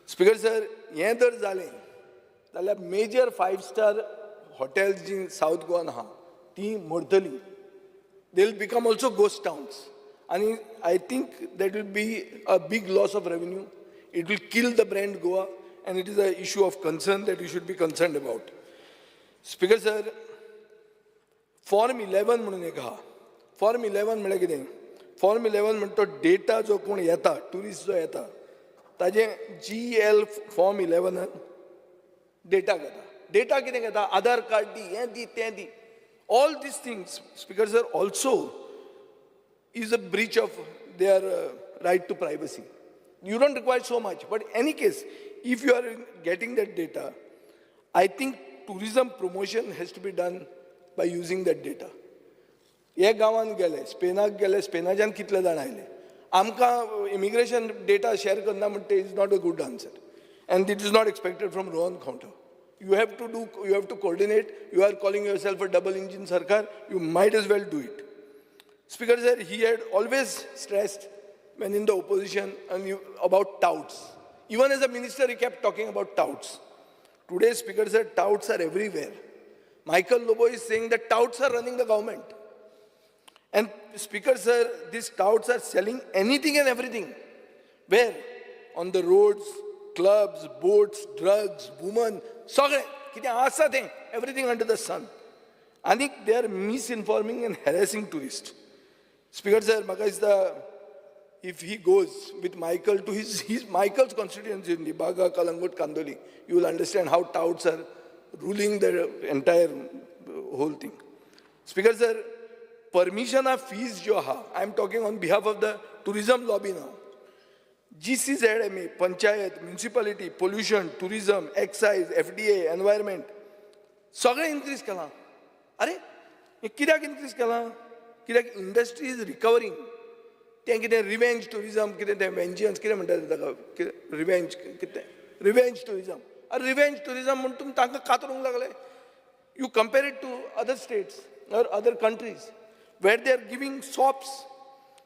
Speaker sir, हें जर जालें जाल्यार major 5-star hotels जी South Goan आहा ती मरतली. They will become also ghost towns. And I think that will be a big loss of revenue. It will kill the brand Goa, and it is an issue of concern that we should be concerned about. Speaker sir, Form 11 म्हणून एक आहा. Form 11 म्हळ्यार कितें? Form 11 म्हणटा तो data जो कोण येता, टुरिस्ट जो येता, ताजे GL Form 11 डेटा घेता. डेटा कितें घेता? आधार कार्ड दी, हें दी, तें दी. All these things, Speaker sir, also is a breach of their right to privacy. You don't require so much, but in any case, if you are getting that data, I think tourism promotion has to be done by using that data. हे गांवांत गेले, स्पेनाक गेले, स्पेनाच्यान कितले जाण आयले. आमकां immigration data share करना म्हणटा is not a good answer, and it is not expected from Rohan counter. You have to coordinate. You are calling yourself a double engine sarkar. You might as well do it. Speaker sir, he had always stressed when in the opposition about touts. Even as a minister, he kept talking about touts. Today, Speaker sir, touts are everywhere. Michael Lobo is saying that touts are running the government. And Speaker sir, these touts are selling anything and everything. Where? On the roads, clubs, boats, drugs, women, सगळे कितें आसा तें, everything under the sun. आनी they are misinforming and harassing tourists. Speaker sir, म्हाका दिसता if he goes with Michael to his Michael's constituency in the Baga, Kalangut, Kandoli, you will understand how touts are ruling the entire whole thing. Speaker sir, permission of fees jo ha, I am talking on behalf of the tourism lobby now. GCZMA, Panchayat, municipality, pollution, tourism, excise, FDA, environment, सगळे increase केलां. अरे हे कित्याक increase केलां? कित्याक industry is recovering. तें कितें revenge tourism, कितें तें vengeance, कितें म्हणटात ताका, revenge, कितें revenge tourism. अरे revenge tourism म्हणून तुमी तांकां कातरूंक लागले. You compare it to other states or other countries where they are giving sops,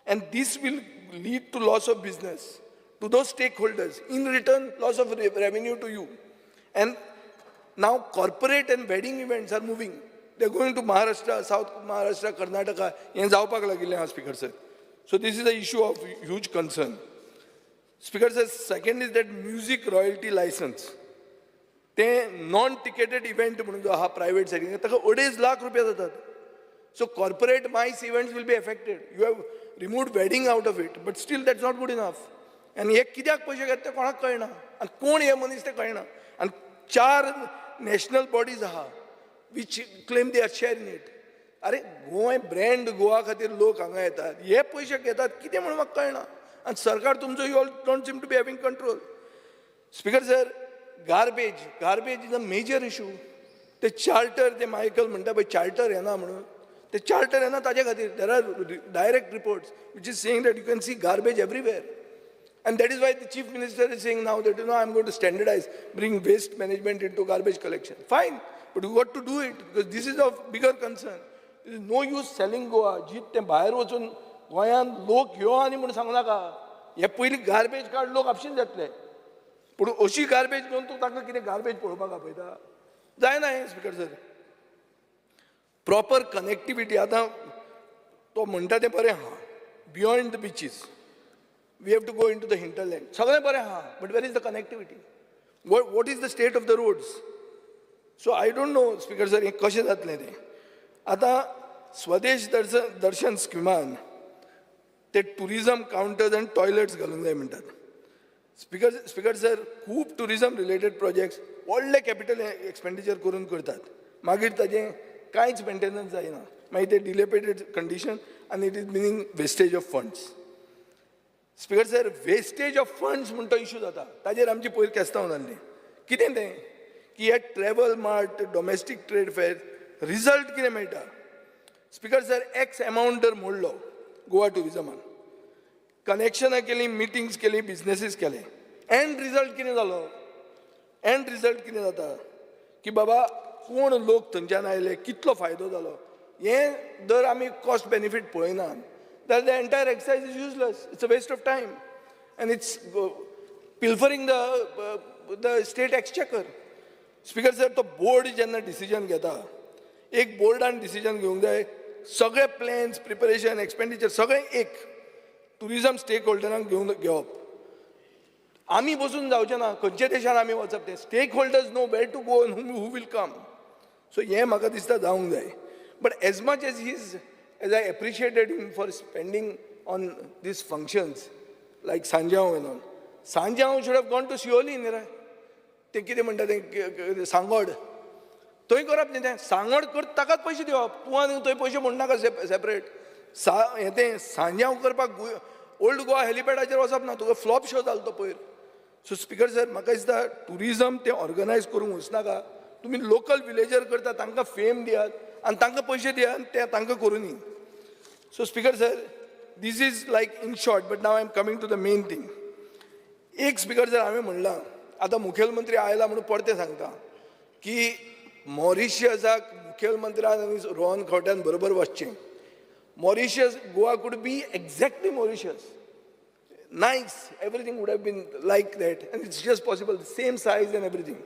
and this will lead to loss of business to those stakeholders. In return, loss of revenue to you. And now corporate and wedding events are moving. They are going to Maharashtra, South Maharashtra, Karnataka. Heं जावपाक लागिल्लें आहा, Speaker sir. So this is an issue of huge concern. Speaker sir, second is that music royalty license. तें non-ticketed event म्हणून जो आहा private setting, ताका 2.5 लाख रुपया जातात. So corporate MICE events will be affected. You have removed wedding out of it, but still that's not good enough. And हे कित्याक पयशे घेता ते कोणाक कळना, आनी कोण हे मनीस ते कळना. आनी 4 national bodies आहा which claim they are sharing it. अरे गोंय ब्रँड गोवा खातीर लोक हांगा येतात, हे पयशे घेतात कितें म्हणून म्हाका कळना. आनी सरकार तुमचो you all don't seem to be having control. Speaker sir, garbage is a major issue. ते चार्टर, ते मायकल म्हणटा पळय चार्टर येना म्हणून, ते चार्टर येना ताजे खातीर there are direct reports which is saying that you can see garbage everywhere. And that is why the chief minister is saying now that, I'm going to standardize, bring waste management into garbage collection. Fine, but you got to do it because this is of bigger concern. There is no use selling Goa. जीत ते भायर वचून गोंयान लोक ह्यो आनी म्हणून सांगू नाका. हे पयलीं गार्बेज कार्ड लोक आपशीन जातले. पूण अशी गार्बेज घेवन तूं ताका कितें गार्बेज पळोवपाक आपयता. जायना हें स्पिकर सर. प्रॉपर कनेक्टिविटी आतां तो म्हणटा तें बरें आहा. Beyond the beaches. We have to go into the hinterland. सगळें बरें आहा, but where is the connectivity? What is the state of the roads? So I don't know, Speaker sir, हें कशें जातलें तें. आतां स्वदेश दर्शन स्किमान ते टुरिजम काउंटर्स आनी टॉयलेट्स घालूंक जाय म्हणटात. स्पिकर सर, खूब टुरिजम रिलेटेड प्रोजेक्ट्स व्हडले कॅपिटल एक्सपेंडिचर करून करतात. मागीर ताजें कांयच मेंटेनन्स जायना. मागीर ते डिलेपेटेड कंडिशन आनी it is meaning wastage of funds. Speaker sir, wastage of funds म्हणून तो इशू जाता. ताजेर आमची पयर केस्तांव जाल्ली. कितें तें की हे ट्रॅव्हल मार्ट, डोमेस्टीक ट्रेड फेर रिजल्ट कितें मेळटा. स्पिकर सर, एक्स अमावंट जर मोडलो गोवा टुरिजमान, कनेक्शनां केलीं, मिटिंग्स केलीं, बिजनेसीस केले, एंड रिजल्ट कितें जालो. एंड रिजल्ट कितें जाता की बाबा कोण लोक थंयच्यान आयले, कितलो फायदो जालो, हें जर आमी कॉस्ट बेनिफीट पळयना, that the entire exercise is useless. It's a waste of time. And it's pilfering the state exchequer. Speaker sir, तो board जेन्ना डिसिजन घेता, एक बोर्डान डिसिजन घेवंक जाय, सगळे प्लॅन्स, प्रिपरेशन, एक्सपेंडिचर सगळें एक टुरिजम स्टेक होल्डरांक घेवप. आमी बसून जावचें ना, खंयच्या देशान आमी वचप तें. Stake holders nowhere to go and who will come. So हें म्हाका दिसता जावंक जाय. But as much as I appreciated him for spending on these functions, like Sanjao and all. Sanjao should have gone to Sioli, Nira. ते कितें म्हणटा तें सांगोड. थंय करप न्ही तें. सांगोड कर ताकाच पयशे दिवप. तूं आनी थंय पयशे म्हणनाका सेपरेट. हें तें सांजाव करपाक ओल्ड गोवा हेलिपॅडाचेर वचप ना. तुका फ्लॉप शो जालो तो पयर. सो स्पिकर सर, म्हाका दिसता टुरिजम ते ऑर्गनायज करूंक वचनाका. तुमी लोकल विलेजर करता तांकां फेम दियात आनी तांकां पयशे दियात आनी ते तांकां करुनी. So Speaker sir, this is like in short, but now I am coming to the main thing. एक स्पिकर सर हांवें म्हणलां, आतां मुखेलमंत्री आयला म्हणून परते सांगता की मॉरिशियसाक मुखेलमंत्र्यान आनी रोहन खंवट्यान बरोबर वचचें. Mauritius, Goa could be exactly Mauritius. Nice, everything would have been like that, and it's just possible, the same size and everything.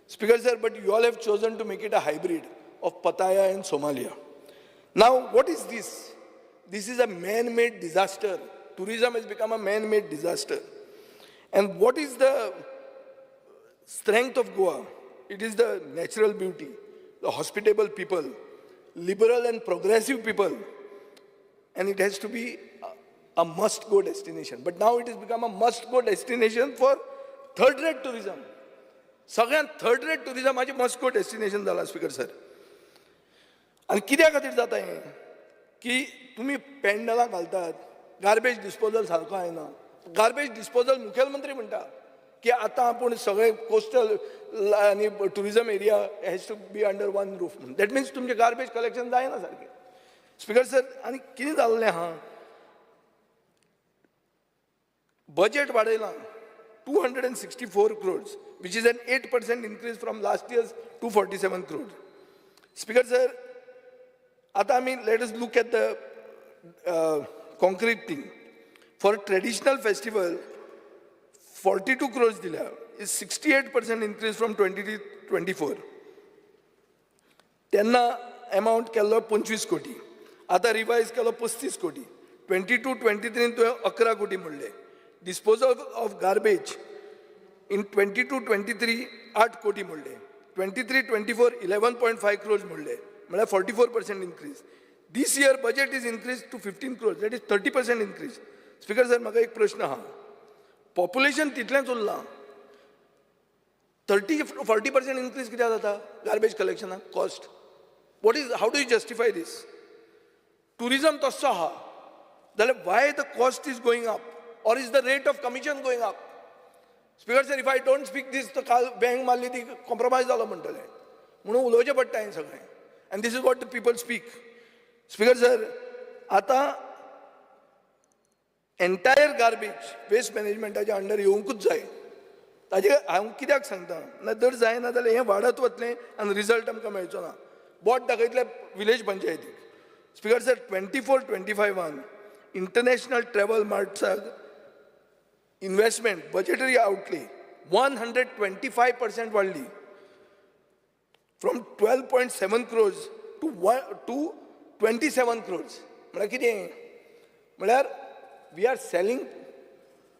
Speaker sir, but you all have chosen to make it a hybrid of Pattaya and Somalia. Now, what is this? This is a man-made disaster. Tourism has become a man-made disaster. And what is the strength of Goa? It is the natural beauty, the hospitable people, liberal and progressive people. And it has to be a must-go destination. But now it has become a must-go destination for third-rate tourism. सगळ्यांत third-rate tourism हाचें must-go destination जाला, speaker sir. आनी कित्या खातीर जाता हें की तुमी पेंडलां घालतात, गार्बेज डिस्पोजल सारको आयना. गार्बेज डिस्पोजल मुखेलमंत्री म्हणटा की आतां आपूण सगळे कोस्टल आनी tourism area has to be under one roof म्हणून. दॅट मिन्स तुमचें गार्बेज कलेक्शन जायना सारकें. स्पिकर सर, आनी कितें जाल्लें आहा, बजेट वाडयलां 264 crores, which is an 8% increase from last year's 247 crores. Speaker sir, I mean, let us look at the concrete thing. For a traditional festival, 42 crores dila is 68% increase from 2024. Tenna amount kello 25 koti. Ata revise kello 35 koti. 22-23 to 11 koti mudle. Disposal of garbage in 22-23 8 koti mudle. 23-24 11.5 crores mudle. 44% increase. This year budget is increased to 15 crores. That is 30% increase. Speaker sir, म्हाका एक प्रश्न आहा. Population तितलेंच उरलां. 30-40% increase कित्याक जाता garbage collection cost? How do you justify this? Tourism तस्सो आहा. Then why the cost is going up? Or is the rate of commission going up? Speaker sir, if I don't speak this, the bank मारली ती compromise जालो म्हणटले. म्हणून उलोवचें पडटा हें सगळें. And this is what the people speak. Speaker sir, आता एंटायर गार्बेज वेस्ट मॅनेजमेंटाच्या अंडर येवंकूच जाय. ताजे हांव कित्याक सांगता, ना दर जायना जाल्यार हें वाडत वतलें आनी रिजल्ट आमकां मेळचो ना. बोट दाखयतले विलेज पंचायतीक. स्पीकर सर, 24-25 इंटरनॅशनल ट्रॅव्हल मार्ट्साक इन्व्हेस्टमेंट बजेटरी आउटले 125% वाडली. From 12.7 crores to 27 crores. म्हळ्यार कितें? म्हळ्यार we are selling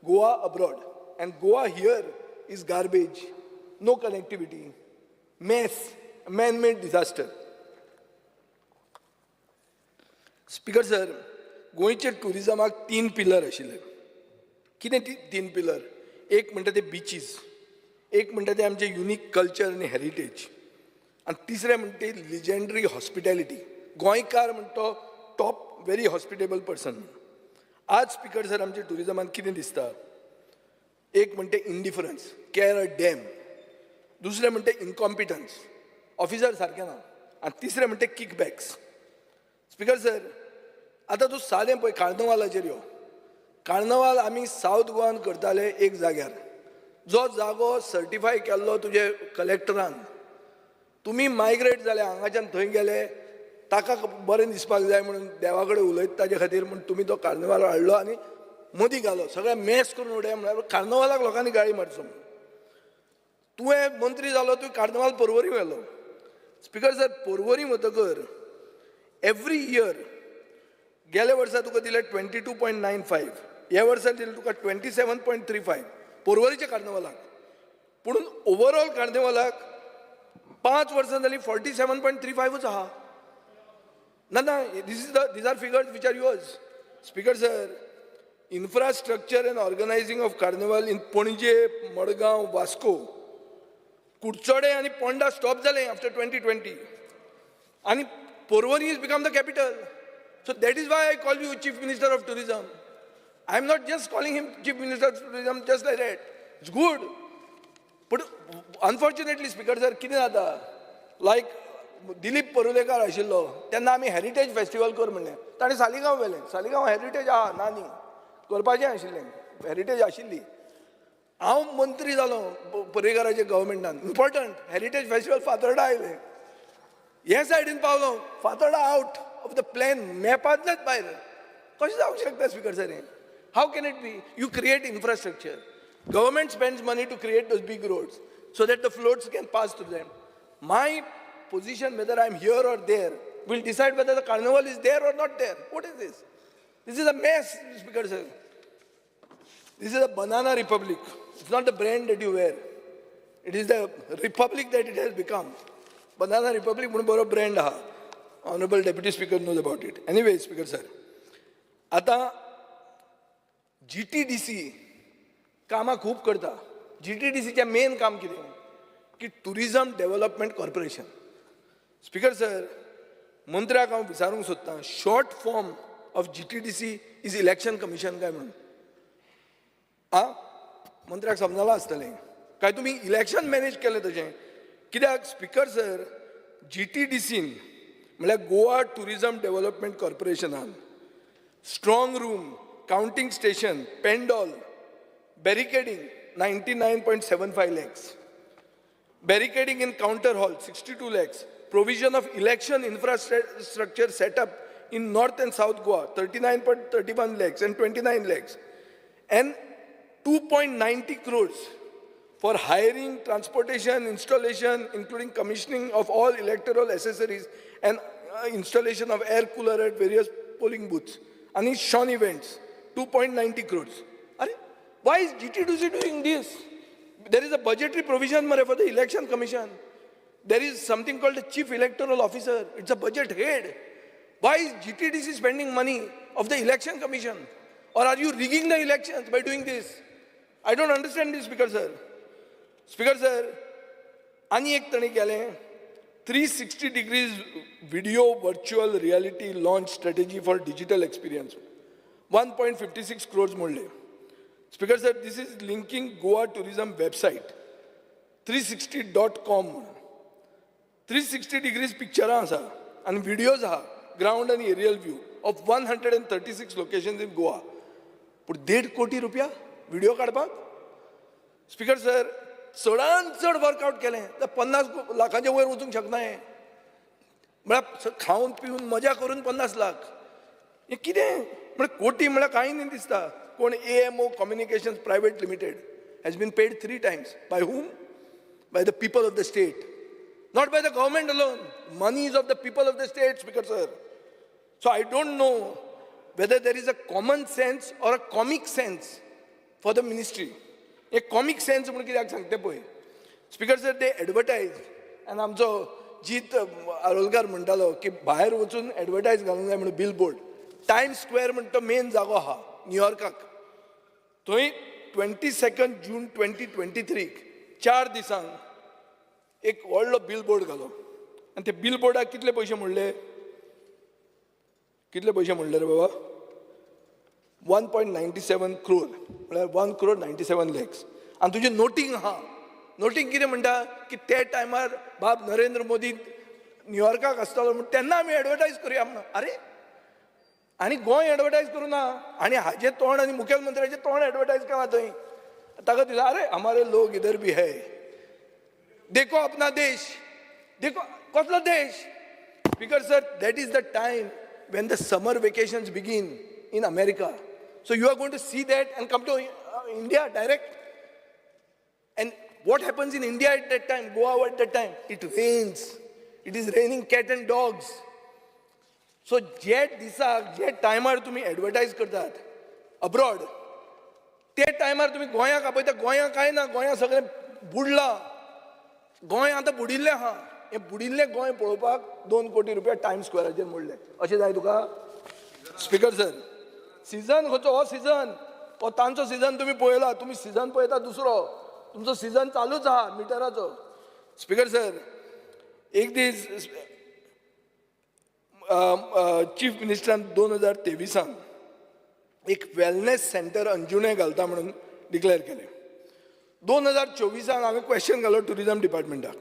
Goa abroad and Goa here is garbage, no connectivity, mess, man-made disaster. Speaker sir, गोंयचे टुरिजमाक 3 पिलर आशिल्ले. कितें 3 पिलर? एक म्हणटा ते बिचीस, एक म्हणटा ते आमचे युनीक कल्चर आनी हेरिटेज, आनी तिसरें म्हणटा ते लिजेंडरी हॉस्पिटॅलिटी. गोंयकार म्हणटा तो टॉप व्हेरी हॉस्पिटेबल पर्सन. आज स्पीकर सर, आमच्या टुरिजमान कितें दिसता? एक म्हणते इंडिफरन्स, केअर अ डॅम. दुसरें म्हणते इनकॉम्पिटन्स, ऑफिसर सारकें ना. आनी तिसरें म्हणते किकबॅक्स. स्पीकर सर, आतां तूं सादें पळय, कार्नवालाचेर यो. कार्नवाल आमी सावथ गोवान करताले एक जाग्यार, जो जागो सर्टिफाय केल्लो तुजे कलेक्टरान. तुमी मायग्रेट जाले, हांगाच्यान थंय गेले, ताका बरें दिसपाक जाय म्हणून देवा कडेन उलयता ताजे खातीर म्हणून तुमी तो कार्नवाल हाडलो आनी मदीं घालो, सगळें मॅस करून उडय म्हळ्यार कार्नवालाक लोकांनी गाळी मारचो. तुवें मंत्री जालो, तुवें कार्नवाल पर्वरी व्हेलो. स्पीकर सर, पर्वरी वतकर एवरी इयर गेल्या वर्सा तुका दिले 22.95, ह्या वर्सा दिले तुका 27.35 पर्वरीच्या कार्नवालाक. पूण ओवरऑल कार्नवालाक 5 वर्सां जालीं 47.35 आहा. ना, these are figures which are yours. Speaker sir, infrastructure and organizing of carnival in Pणजे, Madgaon, Vasco, Kurchode and Ponda stopped after 2020. And Porvorim has become the capital. So that is why I call you Chief Minister of Tourism. I am not just calling him Chief Minister of Tourism just like that. It's good. But unfortunately, Speaker sir, कितें जाता? Like Dilip Parulekar आशिल्लो तेन्ना आमी heritage festival कर म्हणलें, ताणें सालिगांव व्हेलें. Saligao heritage आहा ना न्ही, करपाचें आशिल्लें, हेरिटेज आशिल्ली. हांव मंत्री जालो पर्रेकराचे गव्हर्मेंटान, इम्पॉर्टंट हेरिटेज फेस्टिवल फातर्डा आयलें. हे सायडीन पावलो, Fatorda out of the plan, मॅपांतल्याच भायर. कशें जावंक शकता स्पीकर सर हें? How can it be? You create infrastructure, government spends money to create those big roads so that the floats can pass through them. My position, whether I am here or there, will decide whether the carnival is there or not there. What is this? This is a mess, Speaker sir. This is a banana republic. It's not the brand that you wear. It is the republic that it has become. Banana republic, boro brand aha. Honorable Deputy Speaker knows about it. Anyway, Speaker sir, आता GTDC कामां खूब करता. GTDCचें main काम कितें? की tourism development corporation. Speaker sir, मंत्र्याक हांव विचारूंक सोदतां, short form of GTDC is election commission काय म्हणून? मंत्र्याक समजलां आसतलें काय तुमी इलेक्शन मॅनेज केलें तशें? कित्याक स्पीकर सर, GTDCन म्हळ्यार गोवा टुरिजम डेव्हलपमेंट कॉर्पोरेशनान strong room, counting station, pandal, barricading 99.75 lakhs, barricading in counter hall 62 lakhs, provision of election infrastructure set up in North and South Goa 39.31 lakhs and 29 lakhs, and 2.90 crores for hiring, transportation, installation, including commissioning of all electoral accessories and installation of air cooler at various polling booths, and Sean events 2.90 crores. Why is GTDC doing this? There is a budgetary provision for the election commission. There is something called the chief electoral officer. It's a budget head. Why is GTDC spending money of the election commission? Or are you rigging the elections by doing this? I don't understand this, Speaker sir. Speaker sir, ani ek tani kele 360 degrees video virtual reality launch strategy for digital experience. 1.56 crores modle. Speaker sir, this is linking Goa tourism website 360.com. 360 degrees picture asa and videos aha. ground and aerial view of 136 locations in Goa. But 1.5 कोटी रुपया video काडपाक? Speaker sir, चडांत चड workout केलें तर 50 लाखांच्या वयर वचूंक शकना हें. म्हळ्यार खावन पिवन मजा करून 50 लाख. हें कितें? म्हळ्यार कोटी म्हळ्यार कांय न्ही दिसता. कोण AMO Communications Private Limited has been paid 3 times. By whom? By the people of the state. Not by the government alone. Money is of the people of the state, Speaker sir. So I don't know whether there is a common sense or a comic sense for the ministry. A comic sense म्हणून कित्याक सांगता पळय. Speaker sir, they advertise and आमचो जीत आरोलकार म्हणटालो की भायर वचून advertise घालूंक जाय म्हणून बिलबोर्ड. टायम्स स्क्वेअर म्हणटा तो मेन जागो आहा न्यूयॉर्काक. थंय 22 जून 2023 4 दिसांक एक व्हडलो बिलबोर्ड घालो आनी ते बिलबोर्डाक कितले पयशे म्हणले? कितले पयशे म्हणले रे बाबा? 1.97 crore म्हळ्यार 1 crore 97 lakhs. आनी तुजें नोटींग आहा. नोटींग कितें म्हणटा की ते टायमार बाब नरेंद्र मोदी न्यूयॉर्काक आसतालो म्हण तेन्ना आमी एडवर्टायज करुया म्हणून. अरे, आनी गोंय एडवर्टायज करूं ना आनी हाजें तोंड आनी मुखेलमंत्र्याचें तोंड एडवर्टायज केलां थंय. ताका दिसता अरे हमारे लोग इधर भी है, देखो अपना देश, देखो कसलो देश. Speaker sir, that is the time when the summer vacations begin in America. So you are going to see that and come to India direct. And what happens in India at that time, Goa at that time? It rains. It is raining cat and dogs. So जे दिसाक जे टायमार तुम्ही advertise करतात abroad, ते टायमार तुम्ही गोंयाक आपयता. गोंयाक काय ना, गोंया सगळें बुडलां. गोंय आतां बुडिल्लें आहा. हें बुडिल्लें गोंय पळोवपाक 2 कोटी रुपया टायम्स स्क्वेअराचेर मोडले. अशें जाय तुका? स्पीकर सर, सिजन खंयचो? हो सिजन, हो तांचो सिजन तुमी पळयला. तुमी सिजन पळयता दुसरो, तुमचो सिजन चालूच आहा मिटराचो. स्पीकर सर, एक दीस चीफ मिनिस्टरान 2023 एक वेलनेस सेंटर अंजुणे घालता म्हणून डिक्लेअर केलें. 2024 हांवें क्वेश्चन घालो टुरिजम डिपार्टमेंटाक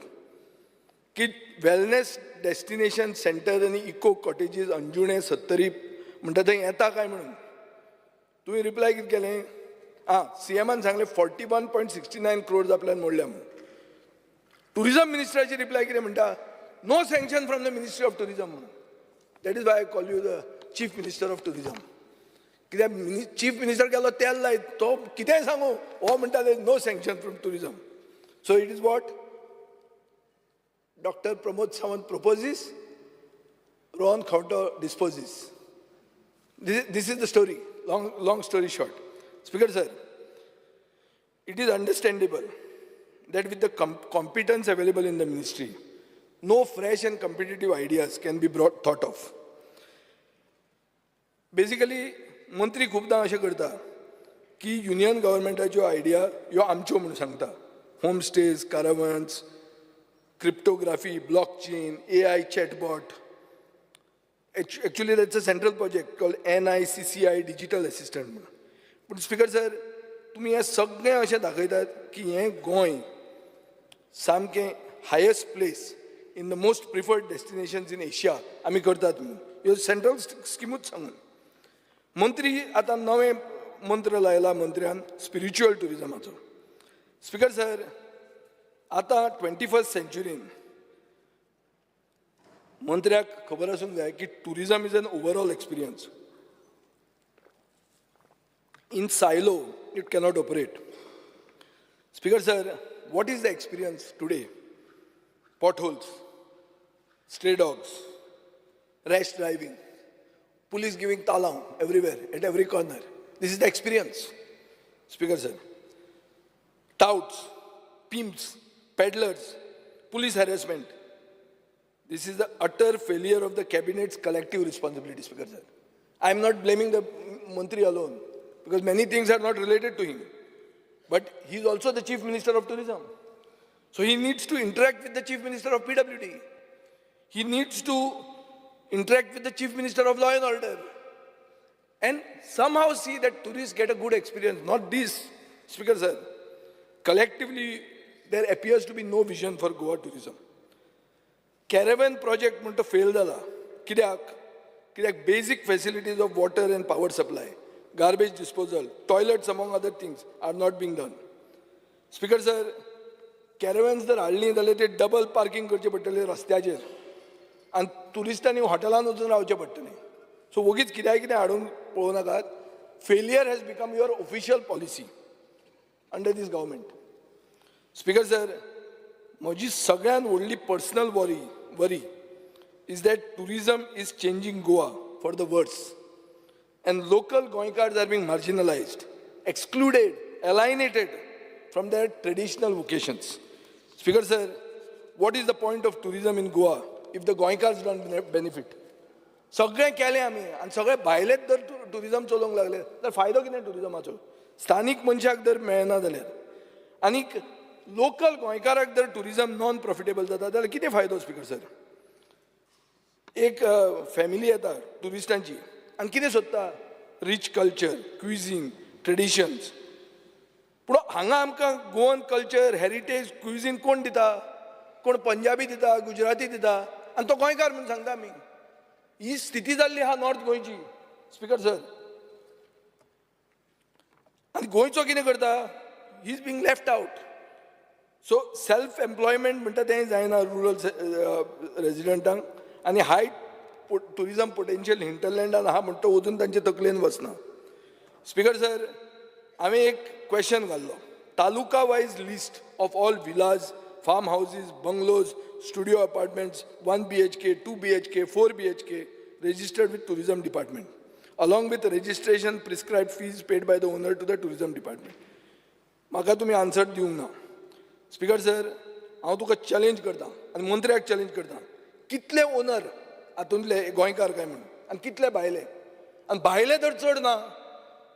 की वेलनेस डेस्टिनेशन सेंटर आनी इको कॉटेजीस अंजुणे 70 म्हणटा थंय येता काय म्हणून. तुवें रिप्लाय कितें केलें? CMान सांगलें 41.69 crores आपल्यान मोडल्या म्हणून. टुरिजम मिनिस्टराची रिप्लाय कितें म्हणटा? No sanction from the ministry of tourism म्हणून. That is why I call you the chief minister of tourism. कित्याक चीफ मिनिस्टर गेलो तेल लायत तो कितेंय सांगू, हो म्हणटा no sanction from tourism. So it is what Dr. Pramod Sawant proposes, Rohan Khawta disposes. This is the story, long story short. Speaker sir, it is understandable that with the competence available in the ministry, no fresh and competitive ideas can be thought of. Basically, मंत्री खूबदां अशें करता की union गव्हर्मेंटाच्यो idea ह्यो आमच्यो म्हणून सांगता. Home stays, caravans, cryptography, blockchain, AI chatbot. Actually, that's a central project called NICCI Digital Assistant. But Speaker sir, तुम्ही हे सगळें अशें दाखयतात की हें गोंय सामकें highest place in the most preferred destinations in Asia आमी करतात म्हणून. ह्यो सेंट्रल स्किमूच सांगून. मंत्री आतां नवें मंत्र लायला मंत्र्यान स्पिरिच्युअल टुरिजमाचो. स्पीकर सर, आता 21st सेंच्युरीन मंत्र्याक खबर आसूंक जाय की tourism is an overall experience. In silo it cannot operate. Speaker sir, what is the experience today? Potholes, stray dogs, rash driving, police giving talam everywhere, at every corner. This is the experience. Speaker sir, touts, pimps, peddlers, police harassment. This is the utter failure of the cabinet's collective responsibility, Speaker sir. I am not blaming the Mantri alone, because many things are not related to him. But he is also the Chief Minister of Tourism. So he needs to interact with the Chief Minister of PWD. He needs to interact with the Chief Minister of Law and Order. And somehow see that tourists get a good experience. Not this, Speaker sir. Collectively, there appears to be no vision for Goa tourism. Caravan project म्हणटा fail जाला. कित्याक? कित्याक basic facilities of water end power supply, garbage disposal, toilets among other things are not being done. Speaker sir, caravans जर हाडली जाल्यार ते double parking करचे पडटले रस्त्याचेर आनी ट्युरिस्टांनी हॉटेलांत वचून रावचें पडटलें. सो वगीच कितें हाडून पळोवं नाकात. Failure has become your official policy under this government. Speaker sir, म्हजी सगळ्यात व्हडली personal worry is that tourism is changing Goa for the worse. And local Goinkars are being marginalized, excluded, alienated from their traditional vocations. Speaker sir, what is the point of tourism in Goa if the Goinkars don't benefit? सगळें केलें आमी आनी सगळे भायलेच जर tourism चलोवंक लागले तर फायदो कितें टुरिजमाचो? स्थानीक मनशाक जर मेळना जाल्यार आनीक लोकल गोंयकाराक जर टुरिजम नॉन प्रॉफिटेबल जाता जाल्यार कितें फायदो? स्पीकर सर, एक फॅमिली येता टुरिस्टांची आनी कितें सोदता? Rich culture, cuisine, traditions. पूण हांगा आमकां गोवन कल्चर, हेरिटेज, क्विझीन कोण दिता? कोण पंजाबी दिता, गुजराती दिता आनी तो गोंयकार म्हणून सांगता आमी. ही स्थिती जाल्ली आहा नॉर्थ गोंयची. स्पीकर सर, आनी गोंयचो कितें करता? He is being left out. So self employment म्हणटा तें जायना रुरल रेजिडंटांक आनी हाय टुरिजम पोटेन्शियल हिंटरलँडान आहा म्हणटा वचून तांचे तकलेन वचना. स्पीकर सर, हांवें एक क्वेश्चन घाल्लो. Taluka wise list of all villas, farm houses, bungalows, studio apartments, 1 BHK, 2 BHK, 4 BHK registered with tourism department along with registration prescribed fees paid by the owner to the tourism department. म्हाका तुमी answer दिवंक ना. Speaker sir, हांव तुका challenge करता आनी मंत्र्याक challenge करता. कितले ओनर हातूंतले गोंयकार काय म्हणून आनी कितले भायले? आनी भायले जर चड ना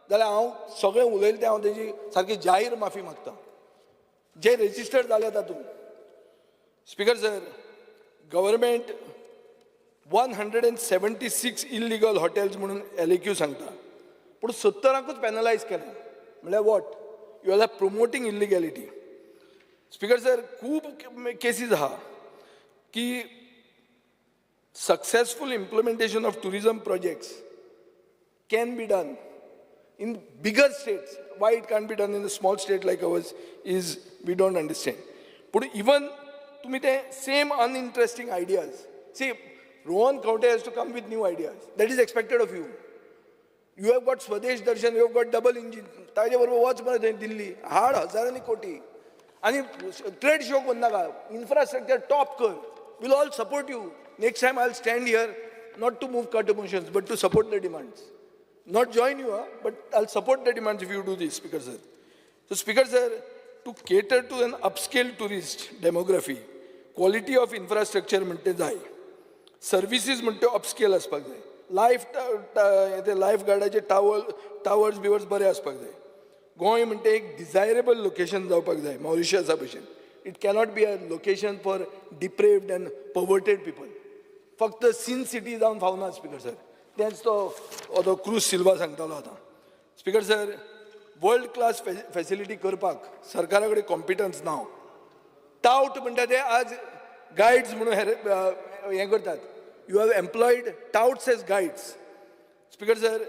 जाल्यार हांव सगळें उलयलें तें हांव तेजी सारकी जाहीर माफी मागता जे रेजिस्टर्ड जाले तातूंत. Speaker sir, government 176 illegal hotels म्हणून LAQ सांगता पूण 70ांकूच पॅनलायज केलें. म्हळ्यार what? You are promoting illegality. Speaker sir, खूब केसीस आहा की successful implementation of tourism projects can be done in bigger states. Why it can't be done in a small state like ours is we don't understand. But even to me the same uninteresting ideas. See, Rohan Kaute has to come with new ideas. That is expected of you. You have got Swadesh Darshan, you have got double engine. ताजे बरोबर वच मरे थंय दिल्ली हाड हजारांनी कोटी आनी trade show कोन्ना का इन्फ्रास्ट्रक्चर टॉप कर. We'll all support you. Next time I'll stand here not to move cut emotions but to support the demands. Not join you, but I'll support the demands if you do this, Speaker sir. So Speaker sir, to cater to an upscale tourist demography, quality of infrastructure म्हणते जाय, services म्हणते upscale आसपाक जाय, life गार्डाचे towers बिवर्स बरे आसपाक जाय. गोंय म्हणते एक डिझायरेबल लोकेशन जावपाक जाय मॉरिशसा भशेन. It cannot be a location for depraved and perverted people. फक्त सीन सिटी जावन फावना. स्पीकर सर, तेंच तो क्रूज सिल्वा सांगतालो आतां. Speaker sir, world class facility करपाक सरकारा कडेन कॉम्पिटन्स ना. टाउट म्हणटा ते आज गायड्स म्हणून हें करतात. You have employed touts as guides. Speaker sir,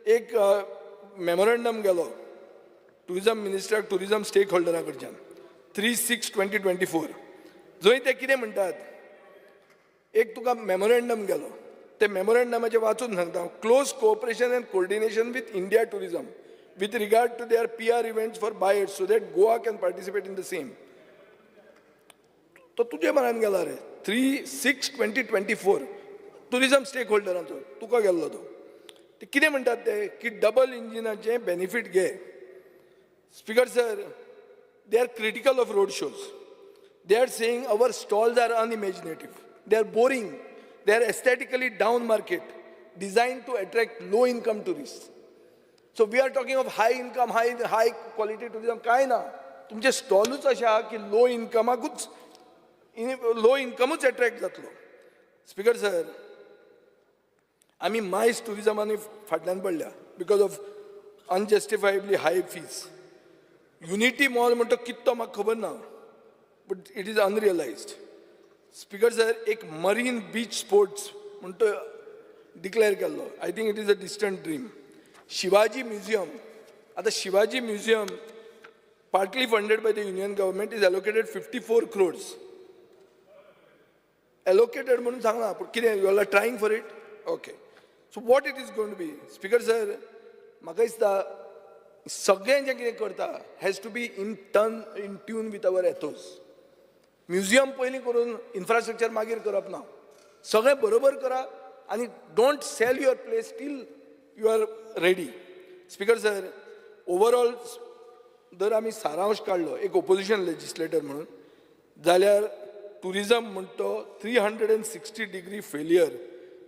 एक मेमोरंडम गेलो टुरिजम मिनिस्टराक टुरिजम स्टेक होल्डरा कडच्यान 3/6/2024. जंय ते कितें म्हणटात, एक तुका मेमोरंडम गेलो, ते मेमोरंडमाचे वाचून सांगता. Close cooperation and coordination with India tourism with regard to their PR events for buyers so that Goa can participate in the same. तो तुझे मनान गेला रे. 3/6/2024 टुरिजम स्टेक होल्डरांचो तुका गेल्लो तो. ते कितें म्हणटात ते की डबल इंजिनाचे बेनिफीट घे. Speaker sir, they are critical of road shows. They are saying our stalls are unimaginative. They are boring. They are aesthetically down market, designed to attract low income tourists. So we are talking of high income, high quality tourism. काय ना, तुमचे स्टॉलूच अशे आहा की low इन्कमूच attract जातलो. Speaker sir, आमी MICE टुरिजमांनी फाटल्यान पडल्या because of unjustifiably high fees. Unity mall म्हणटा कितलो म्हाका खबर ना, but it is unrealised. Speaker sir, एक मरीन बीच स्पोर्ट्स म्हणटा डिक्लेअर केल्लो. I think it is a distant dream. Shivaji museum, आता Shivaji museum partly funded by the union government is allocated 54 crores. Allocated म्हणून सांगना, पण कितें you all are trying for it? Okay. So what it is going to be? Speaker sir, म्हाका दिसता सगळें जें कितें करता has to be in tune with our ethos. Museum पयलीं करून इन्फ्रास्ट्रक्चर मागीर करप ना. सगळें बरोबर करा आनी don't sell your place till you are ready. Speaker sir, overall जर आमी सारांश काडलो एक ओपोजिशन लेजिस्लेटर म्हणून, जाल्यार टुरिजम म्हणटा तो 360 डिग्री फेलियर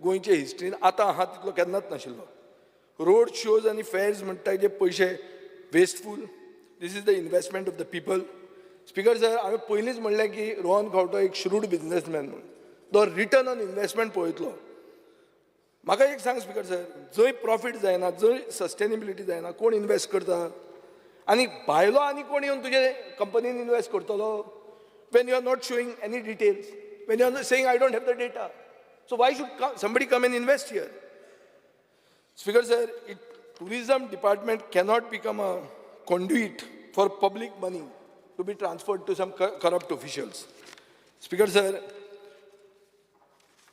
गोंयचे हिस्ट्रीन आतां आहा तितलो केन्नाच नाशिल्लो. रोड शोज आनी फेर्स म्हणटा जे पयशे wasteful. This is the investment of the people. Speaker sir, हांवें पयलींच म्हणलें की रोहन खंवटो एक श्रूड बिझनेसमॅन म्हणून तो रिटर्न ऑन इन्वेस्टमेंट पळयतलो. म्हाका एक सांग स्पीकर सर, जंय प्रॉफीट जायना, जंय सस्टेनेबिलिटी जायना, कोण इन्वेस्ट करता? आनी भायलो आनी कोण येवन तुजे कंपनीन इन्वेस्ट करतलो? When you are not showing any details, when you are saying I don't have the data, so why should somebody come and invest here? Speaker sir, tourism department cannot become a conduit for public money to be transferred to some corrupt officials. Speaker sir,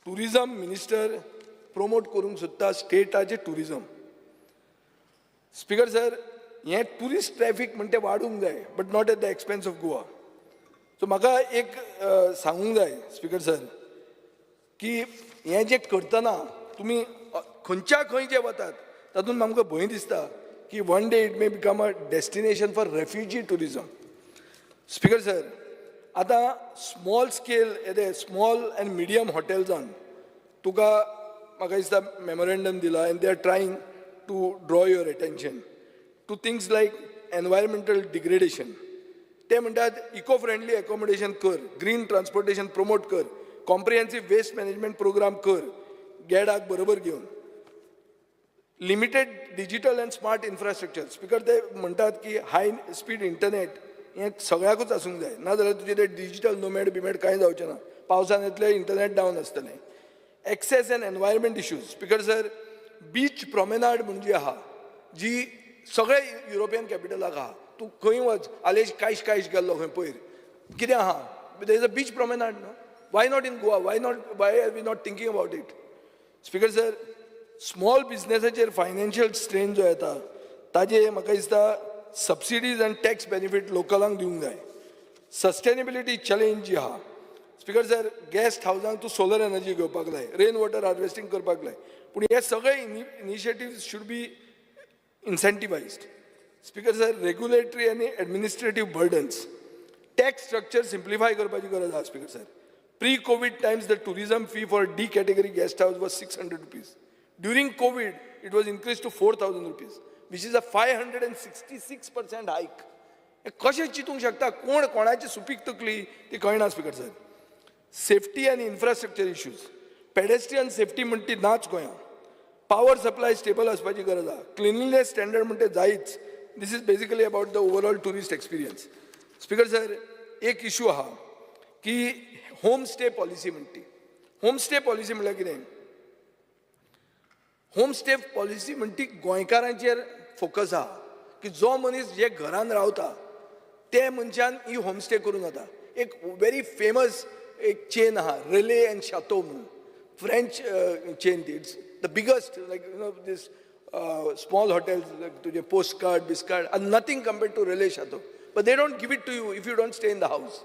tourism minister promote करूंक सोदता स्टेटाचे tourism. Speaker sir, हे tourist traffic म्हणटे वाडूंक जाय, but not at the expense of Goa. So म्हाका एक सांगूंक जाय speaker sir, की हे जे करतना तुमी खंयच्या खंय जे वतात तातूंत आमकां भंय दिसता की one day it may become a destination for refugee tourism. Speaker sir, आतां स्मॉल स्केल येदे स्मॉल एंड मिडियम हॉटेल्सान तुका म्हाका दिसता मेमोरेंडम दिला and they are trying to draw your attention to things like environmental degradation. ते म्हणटात eco friendly accommodation कर, ग्रीन ट्रान्सपोर्टेशन प्रमोट कर, कॉम्प्रिहेन्सीव वेस्ट मॅनेजमेंट प्रोग्राम कर, गॅडाक बरोबर घेवन. Limited digital and smart infrastructure. Speaker, ते म्हणटात की हाय स्पीड इंटरनेट हें सगळ्याकूच आसूंक जाय, नाजाल्यार तुजें तें डिजिटल नोमॅड बिमेड कांय जावचें ना. पावसान येतलें इंटरनेट डावन आसतलें. Access and environment issues. Speaker sir, beach promenade म्हणजे आहा जी सगळे युरोपियन कॅपिटलाक आहा. तूं खंय वच, आलेश कायश गेल्लो खंय पयर, कितें आहा? देर इज अ बीच प्रॉमेनाड न्हू. Why not in Goa? Why are we not thinking about it? Speaker sir, small बिझनेसाचेर फायनान्शियल स्ट्रेन जो येता ताजे म्हाका दिसता सबसिडीज आनी टॅक्स बेनिफीट लोकलांक दिवंक जाय. सस्टेनेबिलिटी चॅलेंज जी आहा स्पीकर सर, गेस्ट हावजांक तूं सोलर एनर्जी घेवपाक जाय, रेन वॉटर हार्वेस्टिंग करपाक जाय, पूण हे सगळे initiatives should be incentivized. Speaker sir, regulatory and administrative burdens, tax structure simplify करपाची गरज आहा. Speaker sir, pre-COVID times the tourism fee for D category guest house was 600 rupees. During COVID, it was increased to 4,000 rupees, which is a 566% hike. कशें चिंतूंक शकता? कोण कोणाची सुपीक तकली ती कळना. स्पीकर सर, सेफ्टी आनी इन्फ्रास्ट्रक्चर इश्यूज, पेडेस्ट्रियन सेफ्टी म्हणटी नाच गोंयां. पावर सप्लाय स्टेबल आसपाची गरज आहा. क्लिनलीनेस स्टँडर्ड म्हणटे जायच. This is basically about the overall tourist experience. Speaker sir, एक इशू आहा की होम स्टे पॉलिसी म्हणटी. होम स्टे पॉलिसी म्हणल्यार कितें? होम स्टे पॉलिसी म्हणटी गोंयकारांचेर फोकस आहा की जो मनीस जे घरान रावता ते मनशान ही होम स्टे करूंक जाता. एक व्हेरी फेमस एक चेन आहा, रेले एंड शातो म्हणून, फ्रेंच चेन. ती it's the biggest, like this small hotels like to postcard, biscard are nothing compared to Relais Chateau. But they don't give it to you if you don't stay in the house.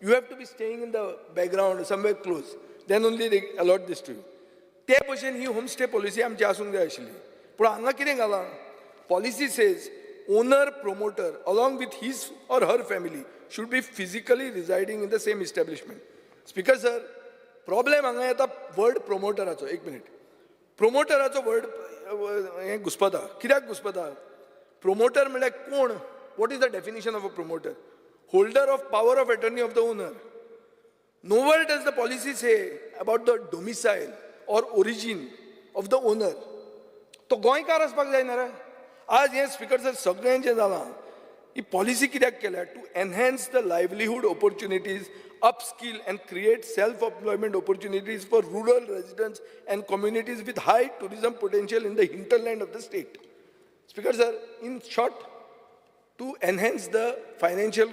You have to be staying in the background somewhere close. Then only they allot this to you. ते भशेन ही home stay policy आमची आसूंक जाय आशिल्ली. पूण हांगा कितें घालां? Policy says owner promoter along with his or her family should be physically residing in the same establishment. Speaker sir, problem हांगा येता वर्ड प्रोमोटराचो. एक मिनिट. प्रोमोटराचो वर्ड हें घुसपता. कित्याक घुसपता? प्रोमोटर म्हळ्यार कोण? What is the definition of a promoter? Holder of power of attorney of the owner. Nowhere does the policy say about the domicile or origin of the owner. तो गोंयकार आसपाक जायना रे? आज हें स्पीकर सर सगळें जें जालां, ही पॉलिसी कित्याक केल्या? To enhance the livelihood opportunities upskill and create self-employment opportunities for rural residents and communities with high tourism potential in the hinterland of the state. Speaker sir, in short, to enhance the financial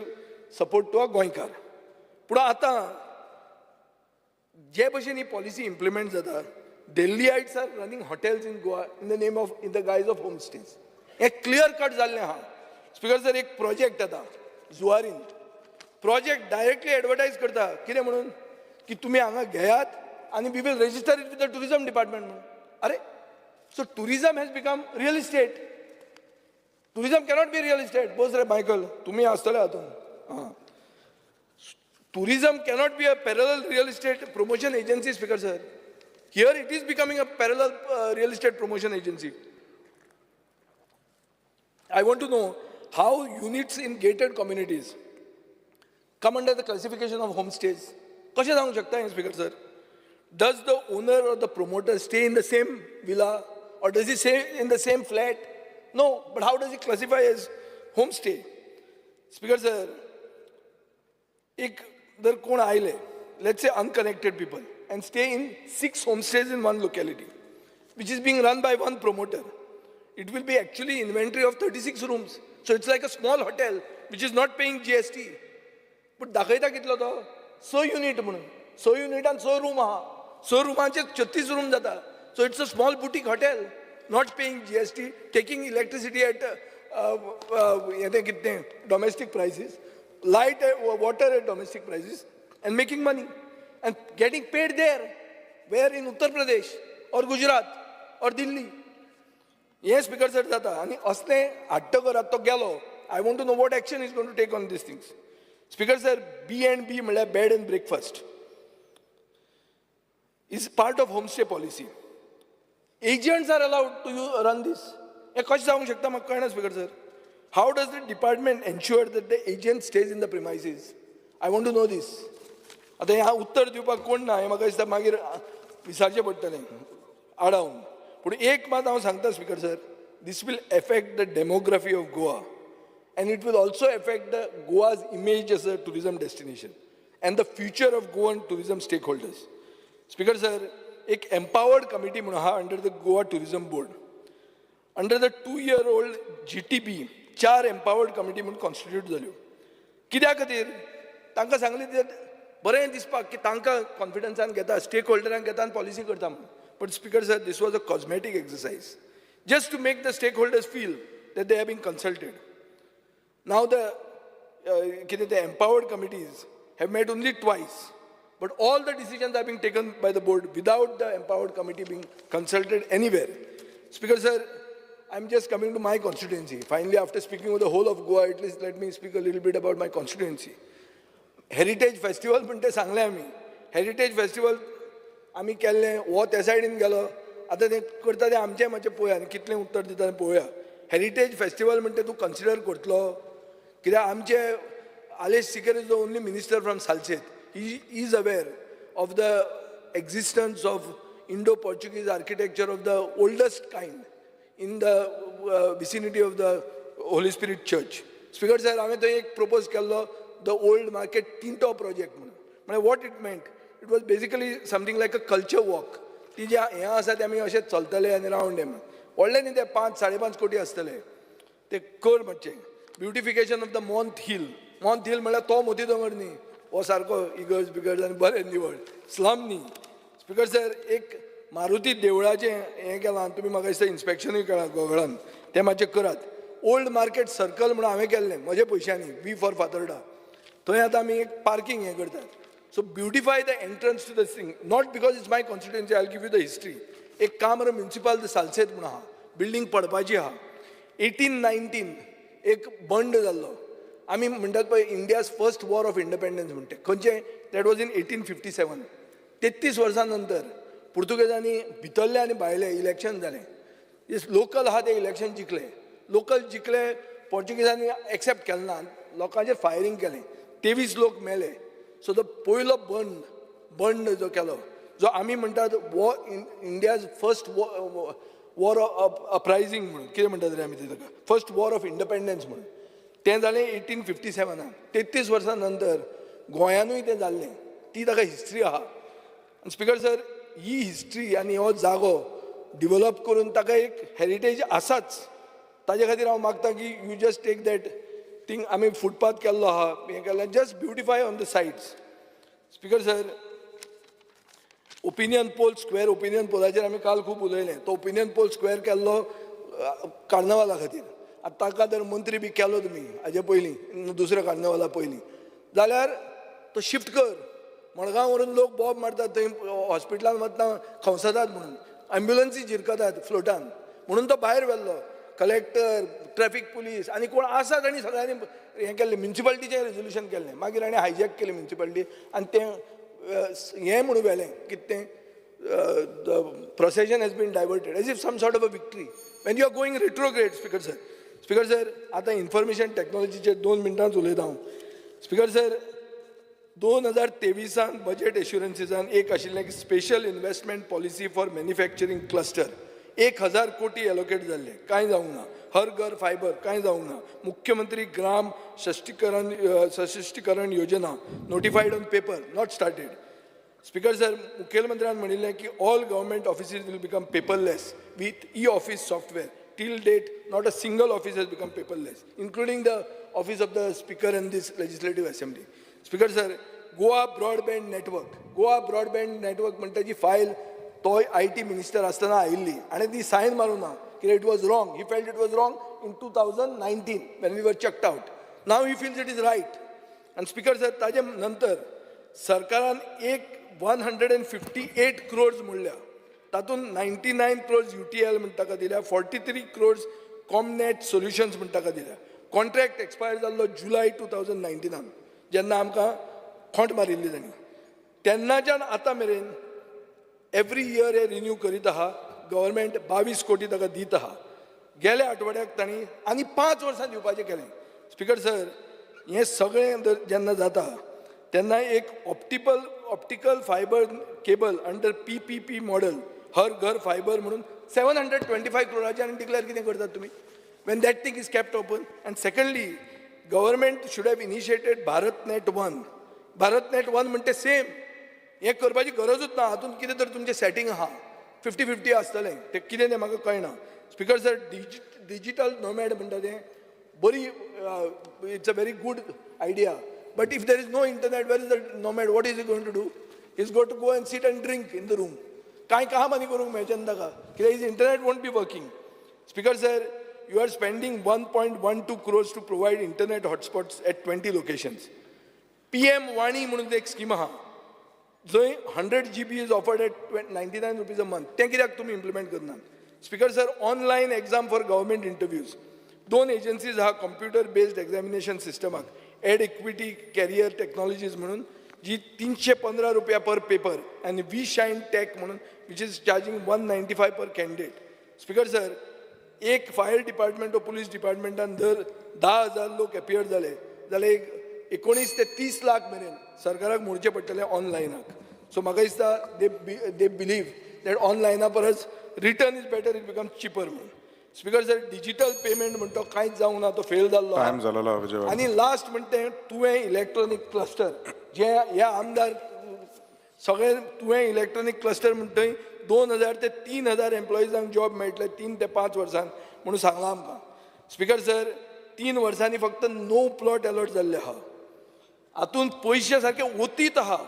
support to a Goinkar. पुढे आता जे भशेन ही policy implement जाता, Delhiites are running hotels in Goa in the guise of homestays. एक clear cut जाल्लें आहा. Speaker sir, एक project आता, जुआरीन. Project directly advertise करता, कितें म्हणून की तुम्ही हांगा घेयात आणि we will register it with the tourism department म्हणून. अरे, so tourism has become real estate. Tourism cannot be real estate. Bose ray Michael, तुम्ही आसतले हातून. Tourism cannot be a parallel real estate promotion agency, Speaker sir. Here it is becoming a parallel real estate promotion agency. I want to know how units in gated communities come under the classification of homestays. कशें जावंक शकता, Speaker sir? Does the owner or the promoter stay in the same villa or does he stay in the same flat? No, but how does he classify as homestay? Speaker sir, जर कोण आयले, let's say unconnected people, and stay in 6 homestays in one locality, which is being run by one promoter, it will be actually inventory of 36 rooms. So it's like a small hotel which is not paying GST. But दाखयता कितलो तो 100 unit म्हणून 100 unit and 100 room आहा 100 रूमांचे 36 room जाता. So it's a small boutique hotel not paying GST, taking electricity at domestic prices, light water at domestic prices, and making money and getting paid there, where in Uttar Pradesh or Gujarat or Delhi. Yes, Speaker sir, जाता आणि असले हट्ट करत तो गेलो. I want to know what action is going to take on these things. Speaker sir, B&B म्हळ्यार bed and breakfast is part of homestay policy. Agents are allowed to run this. हे कशें जावंक शकता म्हाका कळना, Speaker sir. How does the department ensure that the agent stays in the premises? I want to know this. आता ह्या उत्तर दिवपाक कोण ना, हें म्हाका दिसता मागीर विचारचें पडटलें आडावन. पूण एक मात हांव सांगता, Speaker sir, this will affect the demography of Goa and it will also affect the Goa's image as a tourism destination and the future of Goan tourism stakeholders. Speaker sir, एक empowered committee म्हणून आहा under the Goa Tourism Board. Under the 2-year-old GTB, 4 empowered committee म्हणून constitute जाल्यो. कित्या खातीर? तांकां सांगलें बरें दिसपाक की तांकां कॉन्फिडन्सान घेता, स्टेकहोल्डरांक घेता आनी पॉलिसी करता म्हणून. But Speaker sir, this was a cosmetic exercise, just to make the stakeholders feel that they have been consulted. Now the empowered committees have met only twice, but all the decisions are being taken by the board without the empowered committee being consulted anywhere. Speaker sir, I'm just coming to my constituency. Finally, after speaking of the whole of Goa, at least let me speak a little bit about my constituency. Heritage Festival म्हणटे सांगलें आमी. Heritage Festival आमी केल्लें, वो त्या सायडीन गेलो. आतां तें करता तें आमचें मातशें पळोवया आनी कितलें उत्तर दिता तें पळोवया. Heritage Festival म्हणटे तूं कन्सिडर करतलो, कित्याक आमचे Alesh Sikar is the only minister from Salchet. He is aware of the existence of Indo-Portuguese architecture of the oldest kind in the vicinity of the Holy Spirit Church. Speaker sir, हांवें थंय एक propose केल्लो, the old market Tinto project म्हणून. म्हणजे what it meant, it was basically something like a culture walk. ती जे हें आसा तें आमी अशें चलतले आनी रावंड हें व्हडलें न्ही तें 5-5.5 कोटी आसतले. ते कर मातशें. Beautification of the Monte Hill. Monte Hill म्हळ्यार तो मोती दोंगर न्ही, हो सारको इगर्ज बिगर्ज आनी बरें निवळ, स्लम न्ही. स्पिकर सर, एक मारुती देवळाचें हें केलां, तुमी म्हाका दिसता इन्स्पेक्शनूय केलां गोगळान, तें मातशें करात. ओल्ड मार्केट सर्कल म्हणून हांवें केल्लें म्हज्या पयशांनी, वी फॉर फातर्डा. थंय आतां आमी एक पार्किंग हें करतात. So beautify the entrance to the thing, not because it's my constituency, I will give you the history. एक काम्र म्युनिसिपल द सालसेत म्हणून आहा, बिल्डींग पडपाची आहा. 1819 एक बंड जाल्लो. आमी म्हणटात पळय India's first war of independence म्हणटे, खंयचें? That was in 1857. 33 वर्सां नंतर पुर्तुगेजांनी भितरले आनी भायले इलेक्शन जालें. लोकल आहा ते इलेक्शन जिखले. लोकल जिखले, पोर्चुगेजांनी एक्सेप्ट केलें ना, लोकांचेर फायरींग केलें, 23 लोक मेले. सो तो पयलो बंड जो केलो, जो आमी म्हणटात war India's first war of uprising म्हणून, कितें म्हणटात रे आमी ताका, फर्स्ट वॉर ऑफ इंडिपेंडन्स म्हणून, तें जालें 1857. 33 वर्सां नंतर गोंयानूय तें जाल्लें ती ताका हिस्ट्री आहा आनी स्पिकर सर ही हिस्ट्री आनी हो जागो डिवेलप करून ताका एक हेरिटेज आसाच ताजे खातीर हांव मागतां की you just take that thing आमी फुटपाथ केल्लो आहा हें केल्लें just beautify on the sides speaker sir opinion poll square opinion पोलाचेर आमी काल खूब उलयलें तो ओपिनियन पोल स्क्वेअर केल्लो कार्नावाला खातीर आतां ताका जर मंत्री बी केलो तुमी हाजे पयलीं दुसऱ्या कार्नावाला पयलीं जाल्यार तो शिफ्ट कर मडगांव व्हरून लोक बॉब मारतात थंय हॉस्पिटलान वतना खवसतात म्हणून एम्ब्युलन्सी झिरकतात फ्लोटान म्हणून तो भायर व्हेल्लो कलेक्टर ट्रॅफिक पुलीस आनी कोण आसा तांणी सगळ्यांनी हें केल्लें म्युन्सिपाल्टीचें रेजोल्युशन केल्लें मागीर आनी हायजॅक केलें म्युन्सिपाल्टी आनी तें हें म्हणून व्हेलें कितें तें procession has been diverted as if some sort of a victory when you are going retrograde speaker sir आतां इन्फॉर्मेशन टॅक्नॉलॉजीचेर 2 मिनटांच उलयता हांव स्पिकर सर 2023 बजेट एश्युरन्सीसान एक आशिल्लें की special investment policy for manufacturing cluster 1000 कोटी एलोकेट जाल्ले कांय जावंक ना हर घर फायबर कांय जावंक ना मुख्यमंत्री ग्राम सशक्तीकरण योजना notified on paper not started speaker sir मुखेलमंत्र्यान म्हणिल्लें की all government offices will become paperless with e office software till date not a single office has become paperless including the office of the speaker in this legislative assembly speaker sir goa broadband network म्हणटा जी file तो IT minister आसतना आयिल्ली आनी ती सायन मारूं ना कित्याक it was wrong he felt it was wrong in 2019 when we were checked out now he feels it is right and speaker sir ताजे नंतर सरकारान 158 crores म्हणल्या तातूंत 99 crores UTL म्हण ताका दिल्या 43 crores कॉमनेट सोल्युशन्स म्हण ताका दिल्या कॉन्ट्रॅक्ट एक्सपायर जाल्लो जुलय 2019 जेन्ना आमकां खोंट मारिल्ली तांणी तेन्नाच्यान आतां मेरेन एवरी इयर हे रिन्यू करीत आहा गव्हर्मेंट 22 कोटी ताका दीत आहा गेल्या आठवड्याक तांणी आनी 5 वर्सां दिवपाचें केलें स्पिकर सर हें सगळें जेन्ना जाता तेन्ना एक optical fibre cable under PPP model हर घर फायबर म्हणून 725 crores आनी डिक्लेअर कितें करतात तुमी when that thing is kept open and secondly government should have initiated BharatNet 1 म्हणटे same हें करपाची गरजूच ना हातूंत कितें तर तुमचें सेटिंग आहा 50-50 आसतलें तें कितें तें म्हाका कळना स्पिकर सर डिजिटल नोमॅड म्हणटा तें बरी it's a very good idea but if there is no internet where is the nomad what is he going to do is go to go and sit and drink in the room कांय काम आनी करूंक मेळचें ना ताका कित्याक is internet won't be working speaker sir you are spending 1.12 crores to provide internet hotspots at 20 locations. PM Wani म्हणून एक स्कीम आहा जंय 100 GB is offered at 99 rupees a month. तें कित्याक तुमी इम्प्लिमेंट करना speaker sir online exam for government interviews 2 agencies आहा computer based examination सिस्टमाक एड इक्विटी कॅरियर टेक्नॉलॉजीज म्हणून जी 315 रुपया पर पेपर आनी वी शायन टेक म्हणून which is charging 195 per candidate speaker sir एक फायर डिपार्टमेंट व पुलीस डिपार्टमेंटान दर 10,000 लोक एपियर जाले जाल्यार एक 19 ते 30 लाख मेरेन सरकाराक मोडचें पडटलें ऑनलायनाक सो म्हाका दिसता दे बिलीव दॅट ऑनलायना परस return is better it become cheaper म्हणून स्पिकर सर डिजिटल पेमेंट म्हणटा कांयच जावंक ना तो फेल जाल्लो आनी लास्ट म्हणटे तुवें इलेक्ट्रॉनीक क्लस्टर जे ह्या आमदार सगळे तुवें इलेक्ट्रॉनीक क्लस्टर म्हणटा 2000 ते 3000 एम्प्लॉइजांक जॉब मेळटले 3 ते 5 वर्सांत म्हणून सांगलां आमकां स्पिकर सर 3 वर्सांनी फक्त 9 प्लॉट अलॉट जाल्ले आहा हातूंत पयशे सारके ओतीत आहा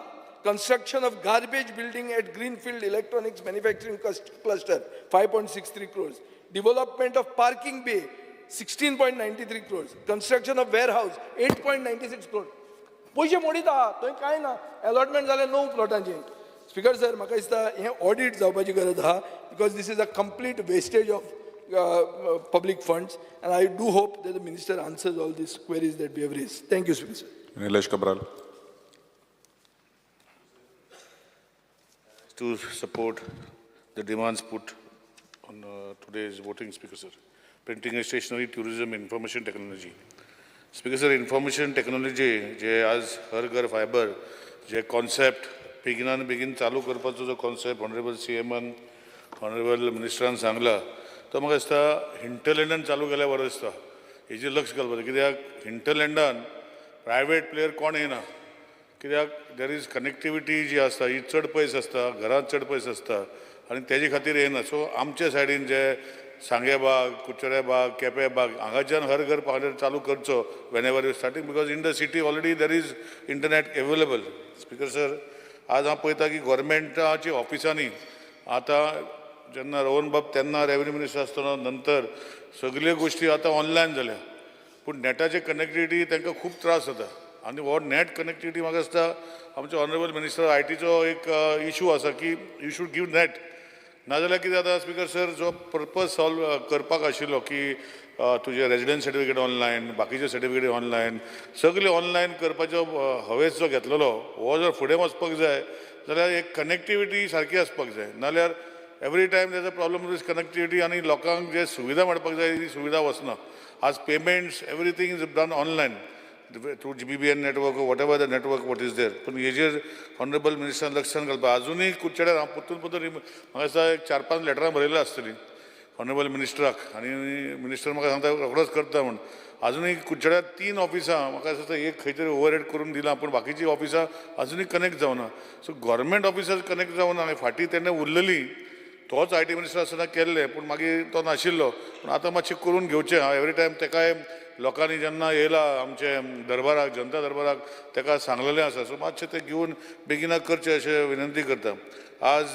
construction of garbage building at Greenfield Electronics Manufacturing Cluster, 5.63 crores. Development of parking bay, 16.93 crores. Construction of warehouse, 8.96 crores. पयशे मोडीत आहा थंय कांय ना अलॉटमेंट जालें 9 प्लॉटांचें स्पिकर सर म्हाका दिसता हें ऑडिट जावपाची गरज आहा because this is a complete wastage of public funds and I do hope that the minister answers all this queries that we have raised thank you speaker sir Nilesh Cabral. To support the demands put on today's voting, Speaker sir. Printing and stationery, tourism, information technology. Speaker sir, information technology, जे आज हर घर fibre, जे concept begin चालू करपाचो जो concept honorable CMन, honorable ministran सांगला, तो म्हाका दिसता hinterlandan चालू केल्या बरें दिसता. हेजेर लक्ष घालपाचें कित्याक hinterlandan प्रायवेट प्लेयर कोण येना कित्याक देर इज कनेक्टिविटी जी आसता ही चड पयस आसता, घरांत चड पयस आसता आनी तेजे खातीर येना. सो आमचे सायडीन जे सांगे बाग, कुचरे बाग, केपे बाग हांगाच्यान हर घर पावयर चालू करचो Wien ever you starting, because in the city already there is internet available. Speaker sir, आज हांव पळयता की गव्हर्मेंटाची ऑफिसांनी आतां जेन्ना रोहन बाब तेन्ना रेव्हेन्यू मिनिस्टर आसतना नंतर सगल्यो गोश्टी आतां ऑनलायन जाल्या, पूण नेटाचे कनेक्टिविटी तांकां खूब त्रास जाता. आनी हो नेट कनेक्टिविटी म्हाका दिसता आमचे ऑनरेबल मिनिस्टर आयटीचो एक इशू आसा की यू शूड गिव नेट. नाजाल्यार कितें जाता स्पीकर सर, जो पर्पज सॉल्व करपाक आशिल्लो की तुजे रेजिडंस सर्टिफिकेट ऑनलायन, बाकीचे सर्टिफिकेट ऑनलायन, सगळे ऑनलायन करपाचो हवेस जो घेतलेलो हो जर फुडें वचपाक जाय जाल्यार एक कनेक्टिविटी सारकी आसपाक जाय. नाल्यार every time there a problem with connectivity आनी लोकांक जे सुविधा मेळपाक जाय ती सुविधा वचना. आज payments everything is done online through BBN network, whatever the network what is there. पण हेजेर ऑनरेबल मिनिस्टरान लक्षांत घालपा अजूनय कुडचड्यार हांव परतून म्हाका दिसता एक 4-5 लेटरां बरयल्या आसतलीं ऑनरेबल मिनिस्टराक, आनी मिनिस्टर म्हाका सांगता रोखडोच करता म्हूण. अजूनय कुडचड्यार 3 ऑफिसां म्हाका दिसता एक खंय तरी ओवरहेड करून दिलां, पूण बाकीची ऑफिसां अजूनय कनेक्ट जावना. सो गव्हर्मेंट ऑफिसां कनेक्ट जावना आनी फाटीं तेन्ना उरलेली तोच IT मिनिस्टर आसतना केल्ले, पूण मागीर तो नाशिल्लो. पूण आतां मातशें करून घेवचें. हांव एवरी टायम तेकाय लोकांनी जेन्ना येयला आमचे दरबाराक, जनता दरबाराक तेका सांगलेलें आसा. सो मातशें तें घेवन बेगिनाक करचें अशें विनंती करता. आज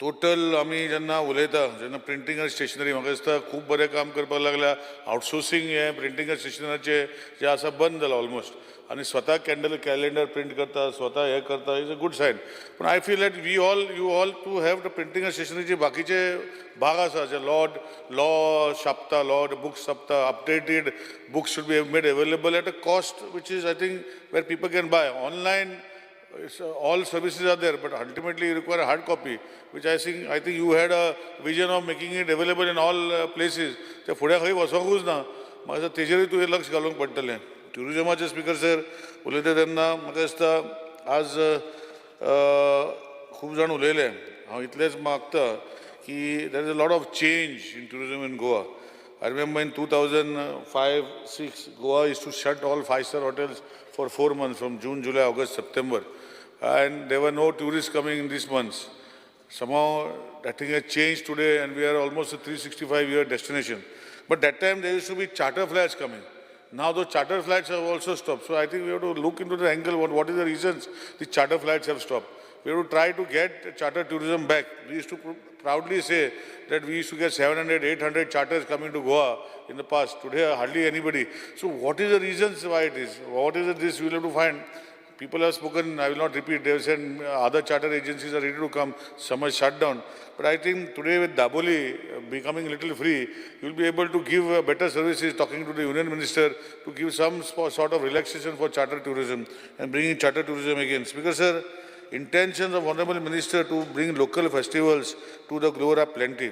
टोटल आमी जेन्ना उलयता जेन्ना प्रिंटींग आनी स्टेशनरी म्हाका दिसता खूब बरें काम करपाक लागल्या. आउटसोर्सींग हें प्रिंटींग आनी स्टेशनरीचें जें आसा बंद जालां ऑलमोस्ट, आनी स्वता कॅलेंडर प्रिंट करता, स्वता हें करता, इज अ गुड सायन. पूण I feel that you all to have the printing आनी स्टेशनरीचे बाकीचे भाग आसा जे लॉ छापता, बुक्स छापता, updated books should be made available at a cost which is I think where people can buy online. All services are there, but ultimately you require a hard copy, which I think you had a vision of making it available in all places. ते फुडें खंय वचोंकूच ना. म्हाका दिसता तेजेरूय तुवें लक्ष घालूंक पडटलें. ट्युरिजमाचे स्पीकर सर उलयता तेन्ना म्हाका दिसता आज खूब जाण उलयले. हांव इतलेंच मागता की देर is a lot of change in tourism in Goa. I remember in 2005-06, Goa used to shut all 5-star hotels for 4 months, from June, July, August, September. And there were no tourists coming in these months. Somehow that thing has changed today and we are almost a 365-year destination. But that time there used to be charter flights coming. Now those charter flights have also stopped. So I think we have to look into the angle, what is the reasons the charter flights have stopped. We have to try to get charter tourism back. We used to proudly say that we used to get 700, 800 charters coming to Goa in the past. Today, hardly anybody. So what is the reasons why it is? What is this? We will have to find. People have spoken, I will not repeat, they have said other charter agencies are ready to come, some are shut down. But I think today with Daboli becoming a little free, you will be able to give better services, talking to the Union Minister, to give some sort of relaxation for charter tourism and bringing charter tourism again. Speaker sir, intentions of Honorable Minister to bring local festivals to the globe are plenty.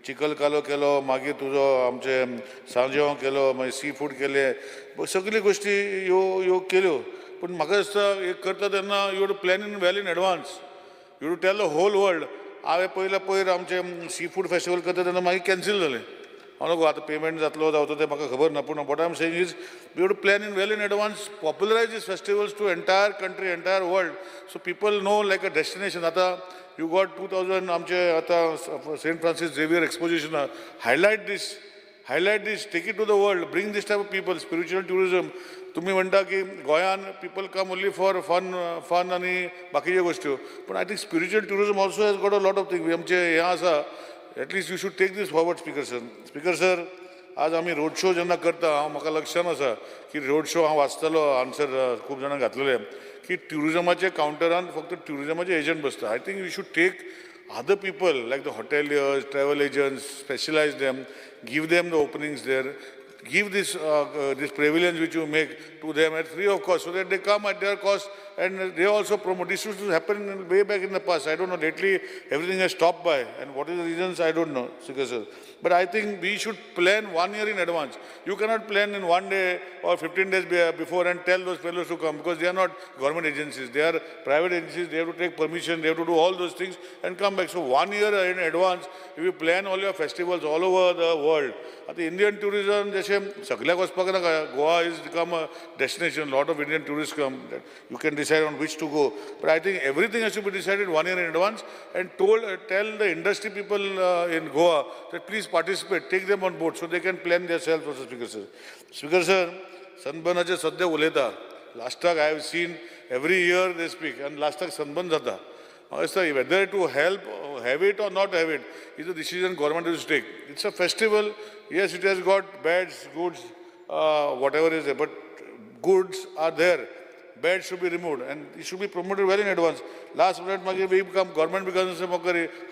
चिकल कालो केलो, मागीर तुजो आमचे सांजेव केलो, मागीर sea food केले, सगळी गोष्टी ह्यो केल्यो. पूण म्हाका दिसता एक करता तेन्ना you to plan in well in advance. You to tell the whole world. हांवें पयर आमचे सी फूड फेस्टिवल करता तेन्ना मागीर कॅन्सील जालें. हांव नगो आतां पेमेंट जातलो जावचो तें म्हाका खबर ना. पूण what I am saying is we to plan in well in advance, popularize these festivals to entire country, entire world, so people know like a destination. आतां यू गॉट 2000 आमचे आतां Saint Francis Xavier exposition, highlight this, take it to the world, bring this type of people. Spiritual tourism तुम्ही म्हणटा की गोंयान people come only for fun आनी बाकीच्यो गोश्ट्यो, पूण I think spiritual tourism also has got a lot of thing. आमचे हें आसा, at least you should take this forward. Speaker sir आज आमी रोड शो जेन्ना करता, म्हाका लक्षान आसा की रोड शो हांव वाचतालो, आन्सर खूब जाणां घातलेले की ट्युरिजमाच्या कावंटरान फक्त ट्युरिजमाचे एजंट बसता. I think you should take other people like the hoteliers, travel agents, specialize them, give them the openings there, give this prevalence which you make to them at free of cost, so that they come at their cost and they also promote. This used to happen way back in the past. I don't know, lately everything has stopped by, and what is the reasons I don't know, sir. But I think we should plan 1 year in advance. You cannot plan in 1 day or 15 days before and tell those fellows to come, because they are not government agencies. They are private agencies. They have to take permission. They have to do all those things and come back. So 1 year in advance, if you plan all your festivals all over the world, the Indian tourism, जैसे सगळ्याक वचपाक नाका. Goa is become a destination. Lot of Indian tourists come. You can decide on which to go. But I think everything has to be decided 1 year in advance and tell the industry people in Goa that please participate, take them on board so they can plan themselves. Also, Speaker sir. Speaker sir, sunburnaचे सध्या उलयता. Last time I have seen every year they speak and last time sunburn जाता. Whether to help, have it or not have it, is a decision government has to take. It's a festival. Yes, it has got bads, goods, whatever is there, but goods are there. Bads should be removed and it should be promoted well in advance. Last minute, government becomes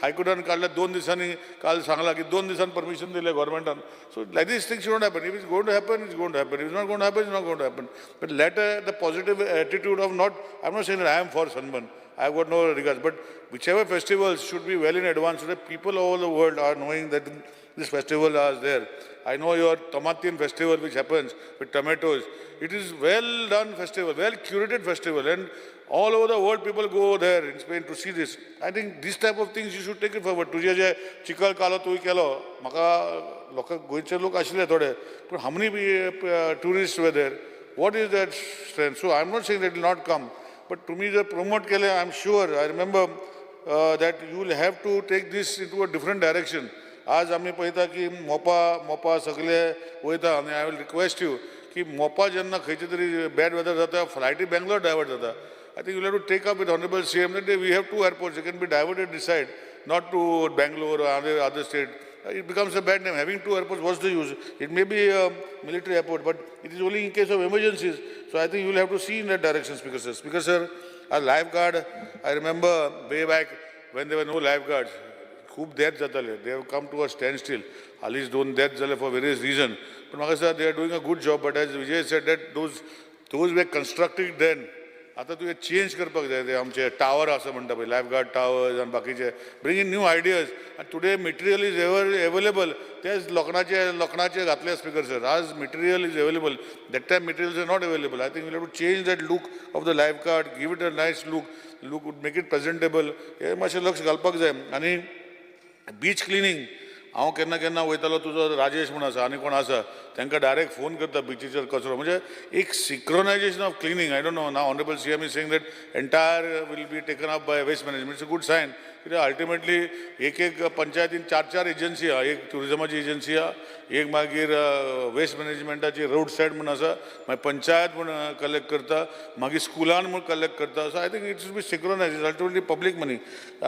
High Court and Kala 2 दिवसांनी काल सांगला की 2 दिवसांनी permission दिले government. So like these things should not happen. If it's going to happen, it's going to happen. If it's not going to happen, it's not going to happen. But let the positive attitude of not, I'm not saying that I am for sunburn. I've got no regards, but whichever festivals should be well in advance so that people all over the world are knowing that this festival is there. I know your Tomatian festival which happens with tomatoes. It is well done festival, well curated festival, and all over the world people go there in Spain to see this. I think this type of things you should take it forward. तुझे जे चिकल कालो तू केलो, मका लोक गोयचे लोक आशिल्ले थोडे, but how many tourists were there? What is that strength? So I'm not saying that it will not come. But to me, the promote kele, I'm sure, I remember that you will have to take this into a different direction. आज आम्ही पळयता की मोपा सगळे वयता आनी I will request you की मोपा जेन्ना खंयचे तरी bad weather जाता, flighty Bangalore divert जाता. I think you will have to take up with Honorable CM that we have 2 airports, they can be diverted this side, not to Bangalore or other state. It becomes a bad name. Having 2 airports, what's the use? It may be a military airport, but it is only in case of emergencies. So I think you will have to see in that direction, Speaker sir. Speaker sir, a lifeguard, I remember way back when there were no lifeguards, खूप deaths जाताले. They have come to a standstill. At least 2 deaths जाले for various reasons. But Maka sir, they are doing a good job. But as Vijay said, that those were constructed then. आता तुवें change करपाक जाय ते आमचे tower असं म्हणटा पळय लायफगार्ड टावर्स आनी बाकीचे ब्रिंग इन न्यू आयडियाज आनी टुडे मटेरियल इज अवेलेबल तेच लोखणाचे घातले स्पीकर सर आज material is available that time material is not available I think will have to change that look of the lifeguard give it a nice look make it presentable हे मातशें लक्ष घालपाक जाय आनी बीच क्लिनींग हांव केन्ना केन्ना वयतालो तुजो राजेश म्हूण आसा आनी कोण आसा तांकां डायरेक्ट फोन करता बिचीचेर कचरो म्हणजे एक synchronization of cleaning I don't know now honourable CM is saying that entire will be taken up by waste management it's a good sign कित्याक अल्टिमेटली एक पंचायतीन 4 एजन्सी आहा एक टुरिजमाची एजन्सी आहा एक मागीर वेस्ट मॅनेजमेंटाची रोड सायड म्हूण आसा मागीर पंचायत म्हूण कलेक्ट करता मागीर स्कुलान म्हूण कलेक्ट करता so I think it's be synchronize ultimately public money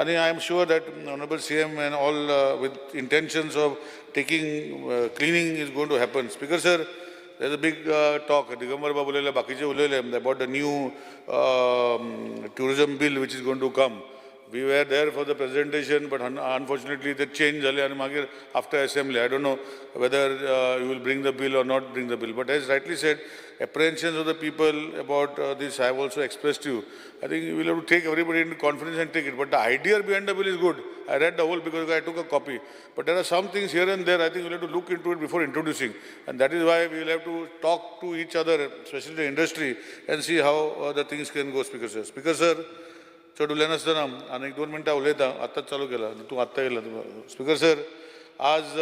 आनी I am sure that honourable CM and all with intentions of taking cleaning is going to happen. Speaker sir, there's a big talk. Digambar Babu ulayla, bakiche ulayla about the new tourism bill which is going to come. We were there for the presentation, but unfortunately they changed after assembly. I don't know whether you will bring the bill or not bring the bill. But as rightly said, apprehensions of the people about this I have also expressed to you. I think we will have to take everybody into confidence and take it. But the idea behind the bill is good. I read the whole because I took a copy. But there are some things here and there I think we will have to look into it before introducing. And that is why we will have to talk to each other, especially the industry, and see how the things can go, Speaker sir. Speaker sir, चड उलय नासतना आनी 2 मिनटां उलयता आत्ताच चालू केला तूं आत्ता येयला स्पीकर सर आज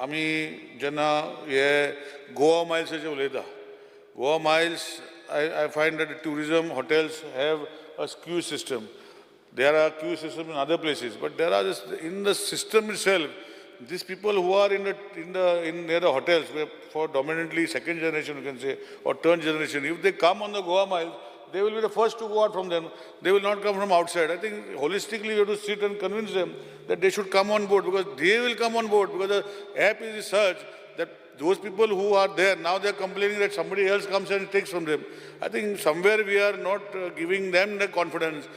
आमी जेन्ना हे गोवा मायल्साचेर उलयता Goa Miles I find that tourism hotels have a queue system. There are queue systems in other places, but there are in the system itself. These people who are near the hotels, for dominantly second generation, you can say, or third generation, if they come on the Goa Miles, they will be the first to go out from them. They will not come from outside. I think holistically you have to sit and convince them that they should come on board because they will come on board because the app is such that those people who are there, now they are complaining that somebody else comes and takes from them. I think somewhere we are not giving them the confidence.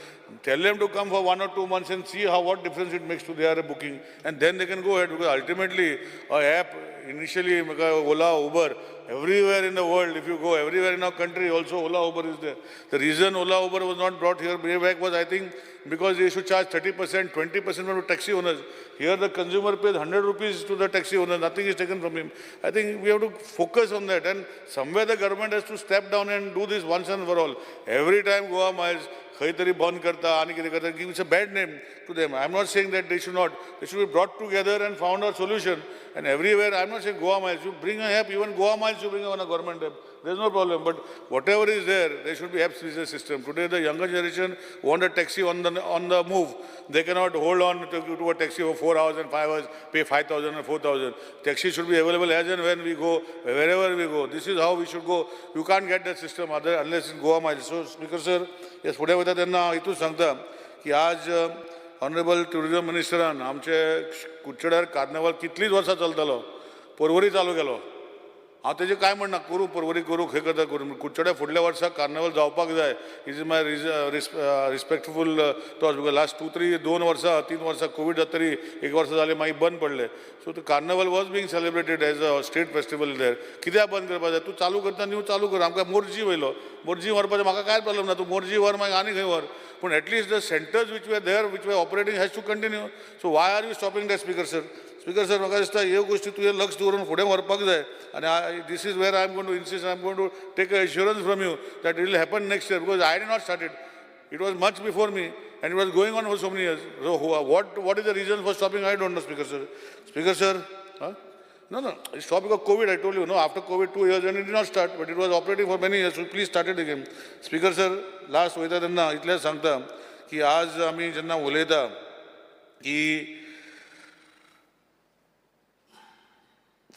Tell them to come for 1 or 2 months and see what difference it makes to their booking. And then they can go ahead because ultimately our app, initially Ola, Uber, everywhere in the world, if you go everywhere in our country, also Ola, Uber is there. The reason Ola, Uber was not brought here way back was I think because they should charge 30%, 20% from the taxi owners. Here the consumer pays 100 rupees to the taxi owner, nothing is taken from him. I think we have to focus on that and somewhere the government has to step down and do this once and for all. Every time Goa Miles, खंय तरी बंद करता आनी कितें करता, gives a bad name to them. I'm not saying that they should not. They should be brought together and found a solution. And everywhere, I'm not saying Goa Miles, you bring a help, even Goa Miles you bring on a government help. There's no problem. But whatever is there should be help system. Today, the younger generation want a taxi on the move. They cannot hold on to a taxi for 4 hours and 5 hours, pay 5,000 and 4,000. Taxi should be available as and when we go, wherever we go. This is how we should go. You can't get that system unless in Goa Miles. So, Speaker Sir, yes, फुडें वयता तेन्ना हितून सांगता की आज honourable tourism मिनिस्टरान आमचे कुडचड्यार carnival कितलींच वर्सां चलतालो, पर्वरी चालू केलो. हांव तेजें कांय म्हणना, करूं पर्वरी करूं, खंय करता करूं. कुडचड्या फुडल्या वर्सा कार्निवल जावपाक जाय. Is my respectful thoughts, because last 2 वर्सां 3 वर्सां कोवीड जाता तरी 1 वर्स जालें मागीर बंद पडलें. So the carnival was being celebrated as a state festival there. कित्याक बंद करपाक जाय? तूं चालू करता न्यू चालू कर. आमकां मोर्जी वयलो, मोर्जी व्हरपाचें म्हाका कांय प्रॉब्लम ना. तूं मोर्जी व्हर मागीर आनी खंय व्हर, पूण at least the centres which were there which were operating has to continue. So why are you stopping that? Speaker sir, speaker sir, म्हाका दिसता ह्यो गोश्टी तुवें लक्ष दवरून फुडें व्हरपाक जाय. आनी this is where I am going to insist. I am going to take an assurance from you that it will happen next year, because I did not start it. It was much before me and it was going on for so many years. So what is the reason for stopping? I don't know, Speaker sir. Speaker sir, huh? No, it stopped because COVID. I told you, no, after COVID 2 years and it did not start, but it was operating for many years. So please start it again. Speaker sir, last वयता तेन्ना इतलें सांगता की आज आमी जेन्ना उलयता की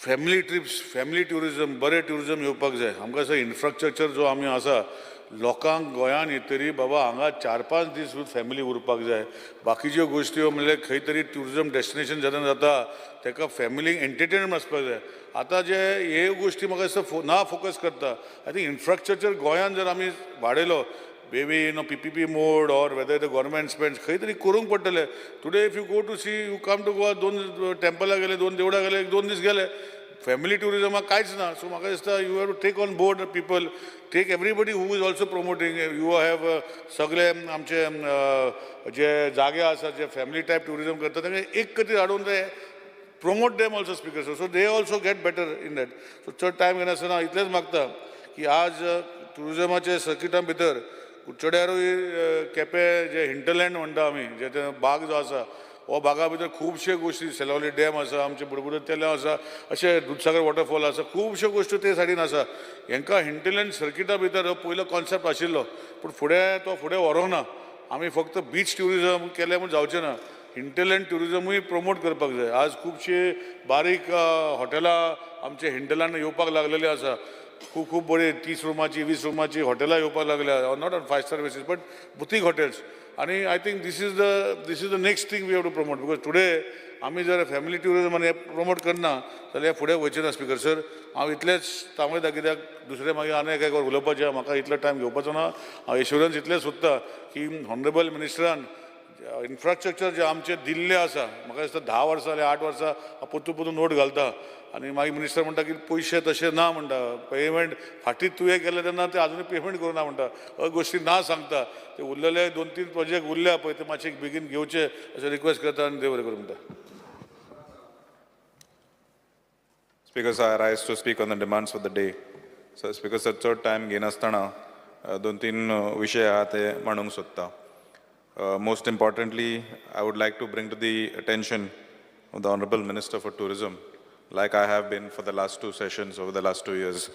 फॅमिली ट्रिप्स, फॅमिली ट्युरिझम, बरें ट्युरिझम येवपाक जाय. आमकां असो इन्फ्रास्ट्रक्चर जो आमी आसा, लोकांक गोंयांत येतरी बाबा हांगा 4-5 दीस फॅमिली उरपाक जाय. बाकीच्यो गोश्टी म्हणल्यार खंय तरी ट्युरिझम डेस्टिनेशन जेन्ना जाता ताका फॅमिलीक एंटरटेनमेंट आसपाक जाय. आतां जे हे गोश्टी म्हाका दिसता ना फोकस करता. आय थिंक इन्फ्रास्ट्रक्चर गोंयांत जर आमी वाडयलो, maybe PPP mode or whether the government spends, खंय तरी करूंक पडटलें. Today if you go to see, you come to Goa, 2 Templar गेले, 2 देवळां गेले, 2 दीस गेले. फॅमिली टुरिझमाक कांयच ना. सो म्हाका दिसता you have to take on board people, take everybody who is also promoting. You have सगळे आमचे जे जागे आसा जे फॅमिली टायप टुरिझम करता तांकां एक खातीर हाडून ते promote them also. Speaker so they also get better in that. So चड टायम घेनासतना इतलेंच मागता की आज टुरिझमाचे सर्किटा भितर कुडचड्यारूय केपें जे हिंटरलँड म्हणटा आमी, जे ते बाग जो आसा, हो बागा भितर खुबशे गोश्टी, सेलावली डॅम आसा, आमचे बुडबुडत तेलां आसा, अशे दुधसागर वॉटरफॉल आसा, खुबश्यो गोश्टी ते सायडीन आसा. हांकां हिंटरलँड सर्किटा भितर हो पयलो कॉन्सेप्ट आशिल्लो, पूण फुडें व्हरूंक ना. आमी फक्त बीच ट्युरिझम केलें म्हूण जावचें ना, हिंटरलँड ट्युरिझमूय प्रमोट करपाक जाय. आज खुबशे बारीक हॉटेलां आमचे हिंटरलँड येवपाक लागलेले आसा. खूब बरी 30 रुमाची 20 रुमाची हॉटेलां येवपाक लागल्या, नॉट ऑन 5-स्टार बेसीस बट बुटीक हॉटेल्स. आनी I think this is the next thing we have to promote. Because today आमी जर फॅमिली टुरिझम हे प्रमोट करना जाल्यार फुडें वयचें ना. स्पीकर सर, हांव इतलेंच सांगयता, कित्याक दुसरें मागीर आनी एका उलोवपाचें म्हाका इतलो टायम घेवपाचो ना. हांव एश्युरन्स इतलें सोदता की ऑनरेबल मिनिस्टरान इन्फ्रास्ट्रक्चर जे आमचे दिल्ले आसा, म्हाका दिसता 10 वर्सां जाल्यार 8 वर्सां पोत्तू नोट घालता आनी मागीर मिनिस्टर म्हणटा की पयशे तशे ना म्हणटा, पेमेंट फाटीं तुवें केलें तेन्ना ते आजुनूय पेमेंट करूना म्हणटा. गोश्टी ना सांगता. ते उरलेले 2-3 प्रोजेक्ट उरल्या पळय ते मातशे बेगीन घेवचे अशें रिक्वेस्ट करता आनी देव बरें करूं म्हणटा. Speaker sir, I rise to speak on the demands of the day. So Speaker sir, चड टायम घेनासतना 2-3 विशय आहा ते मांडूंक सोदता. Most importantly, I would like to bring to the attention of the Honorable Minister for Tourism, like I have been for the last 2 sessions over the last 2 years.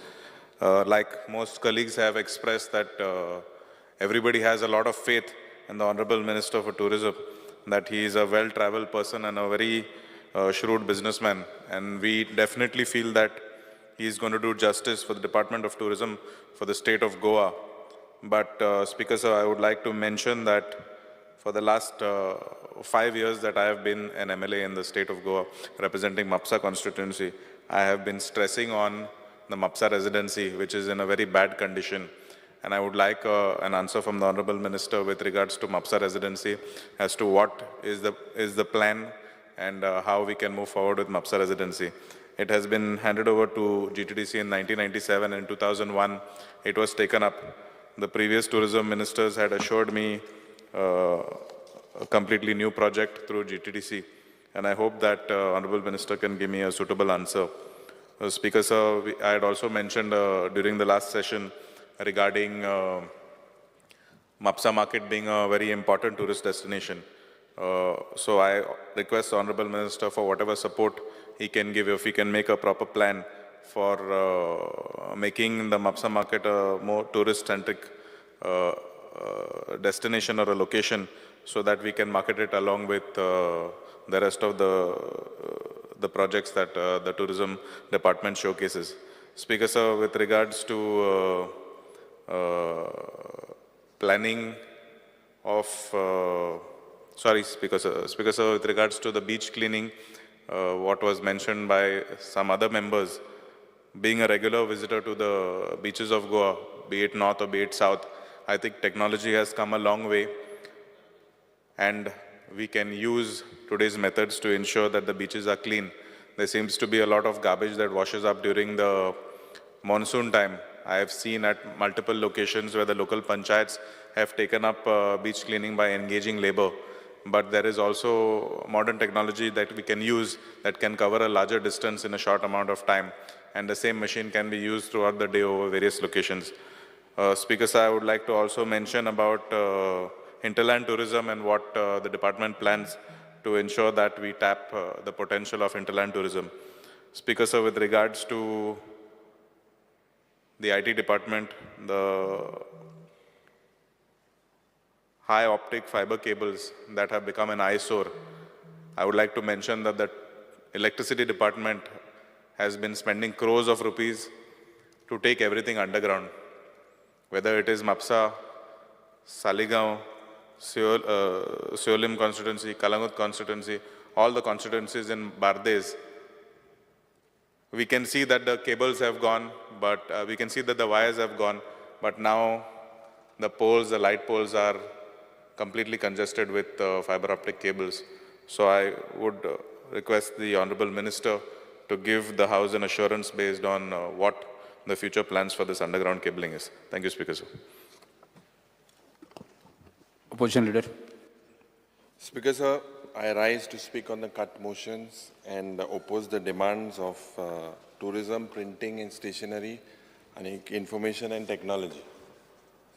Like most colleagues have expressed that everybody has a lot of faith in the Honorable Minister for Tourism, that he is a well-traveled person and a very shrewd businessman. And we definitely feel that he is going to do justice for the Department of Tourism for the state of Goa. But Speaker sir, I would like to mention that for the last 5 years that I have been an MLA in the state of Goa, representing Mapsa constituency, I have been stressing on the Mapsa residency, which is in a very bad condition. And I would like an answer from the Honorable Minister with regards to Mapsa residency as to what is the plan and how we can move forward with Mapsa residency. It has been handed over to GTDC in 1997. In 2001, it was taken up. The previous tourism ministers had assured me a completely new project through GTDC, and I hope that Honorable Minister can give me a suitable answer. Speaker sir, I had also mentioned during the last session regarding Mapsa market being a very important tourist destination. So I request the Honorable Minister for whatever support he can give, if he can make a proper plan for making the Mapsa market a more tourist-centric destination or a location, so that we can market it along with the rest of the projects that the tourism department showcases. Speaker sir, with regards to planning of, Speaker sir, with regards to the beach cleaning, what was mentioned by some other members, being a regular visitor to the beaches of Goa, be it north or be it south, I think technology has come a long way, and we can use today's methods to ensure that the beaches are clean. There seems to be a lot of garbage that washes up during the monsoon time. I have seen at multiple locations where the local panchayats have taken up beach cleaning by engaging labor. But there is also modern technology that we can use that can cover a larger distance in a short amount of time. And the same machine can be used throughout the day over various locations. Speaker sir, I would like to also mention about hinterland tourism and what the department plans to ensure that we tap the potential of hinterland tourism. Speaker sir, with regards to the IT department, the high optic fiber cables that have become an eyesore, I would like to mention that the electricity department has been spending crores of rupees to take everything underground. Whether it is Mapsa, Saligaon, Seolim constituency, Kalangut constituency, all the constituencies in Bardes, we can see that the cables have gone, but we can see that the wires have gone, but now the poles, the light poles are completely congested with fiber optic cables. So I would request the Honorable Minister to give the House an assurance based on what the future plans for this underground cabling is. Thank you, Speaker sir. Opposition Leader. Speaker sir, I rise to speak on the cut motions and oppose the demands of tourism, printing and stationery, and information and technology.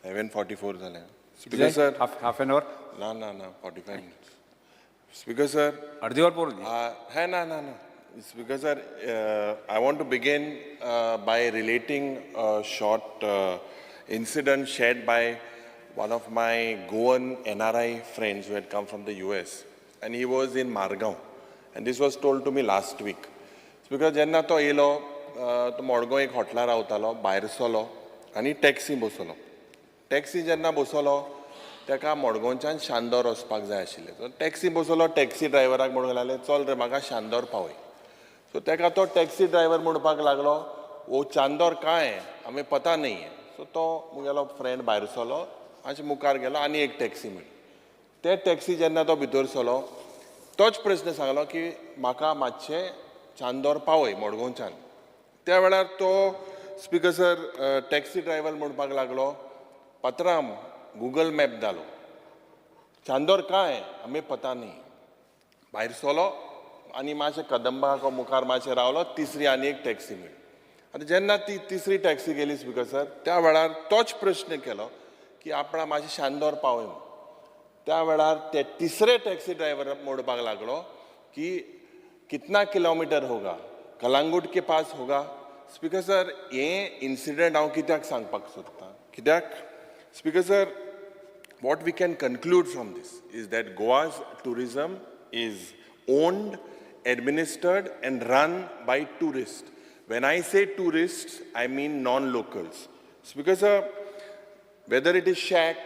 7:44 zale. Speaker sir. Half an hour? No, 45 minutes. Speaker sir. अर्धी और बोल है ना. Speaker sir, I want to begin by relating a short incident shared by one of my Goan NRI friends who had come from the US. And he was in Margao. And this was told to me last week. Speaker, जेन्ना तो yellow, तो मडगांव एक हॉटेलार रावतालो, भायर सरलो, आनी taxi बसलो. Taxi जेन्ना बसलो, तेका मडगांवच्यान शांदोर वचपाक जाय आशिल्लें. सो टॅक्सी बसलो, टॅक्सी ड्रायव्हराक म्हणूंक लागलें, चल रे म्हाका शांदोर पावय. सो तेका तो टॅक्सी ड्रायव्हर म्हणपाक लागलो, वो चांदोर कहाँ है, हमें पता नहीं है. सो तो मुगेलो फ्रेंड भायर सरलो, मातशें मुखार गेलो आनी एक टॅक्सी मेळ्ळी. ते टॅक्सी जेन्ना तो भितर सरलो, तोच प्रश्न सांगलो की म्हाका मातशें चांदोर पावय मडगांवच्यान. त्या वेळार तो स्पीकर सर टॅक्सी ड्रायव्हर म्हणपाक लागलो, पतराम गूगल मॅप धालो, चांदोर कहाँ है, हमें पता नहीं. भायर सरलो आनी मातशें कदंबा मुखार मातशें रावलो, तिसरी आनी एक टॅक्सी मेळ्ळी. आतां जेन्ना ती तिसरी टॅक्सी गेली स्पीकर सर, त्या वेळार तोच प्रश्न केलो की आपणा मातशें शांदोर पावय. त्या वेळार ते तिसरे टॅक्सी ड्रायव्हर म्हणपाक लागलो की कितना किलोमीटर होगा, कलांगूट के पास होगा. स्पीकर सर, हे इन्सिडंट हांव कित्याक सांगपाक सोदतां, कित्याक speaker sir, what we can conclude from this is that Goa's tourism is owned, administered and run by tourists. When I say tourists, I mean non-locals. Speaker sir, whether it is shack,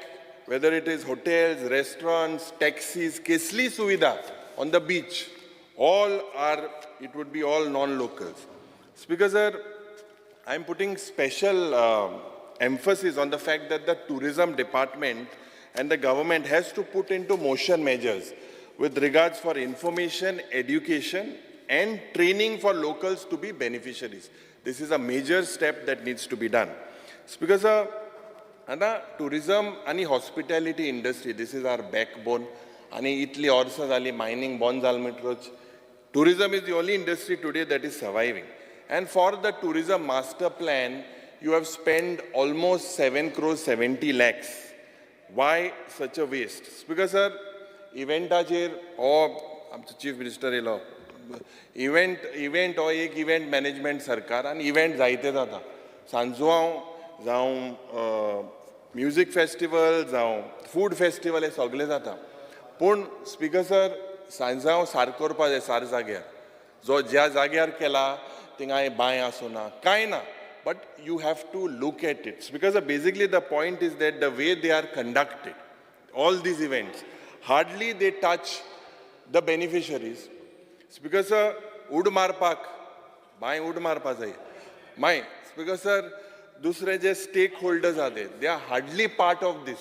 whether it is hotels, restaurants, taxis, Kesli Suvidha on the beach, it would be all non-locals. Speaker sir, I'm putting special emphasis on the fact that the tourism department and the government has to put into motion measures with regards for information, education and training for locals to be beneficiaries. This is a major step that needs to be done. Speaker sir, आता tourism आणि hospitality industry, this is our backbone. आणि इतली वर्सां जाली mining बंद जाल म्हणटच. Tourism is the only industry today that is surviving. And for the tourism master plan, you have spent almost 7 crores 70 lakhs Why such a waste? Speaker sir, इव्हेंटाचेर हो आमचो chief minister येयलो. Event हो एक event management सरकार आनी event जायते जाता. सांजो जावं म्युजीक फेस्टिवल जावं फूड फेस्टिवल हे सगळे जाता. पूण स्पीकर सर सांजांव सार करपा जाय सार जाग्यार. जो ज्या जाग्यार केला थिंगा बांय आसूना कांय ना. But you have to look at it. Because basically the point is that the way they are conducted, all these events, hardly they touch the beneficiaries. Because ud marpak, by ud marpa jay. My, because dusre je stakeholders are there, they are hardly part of this.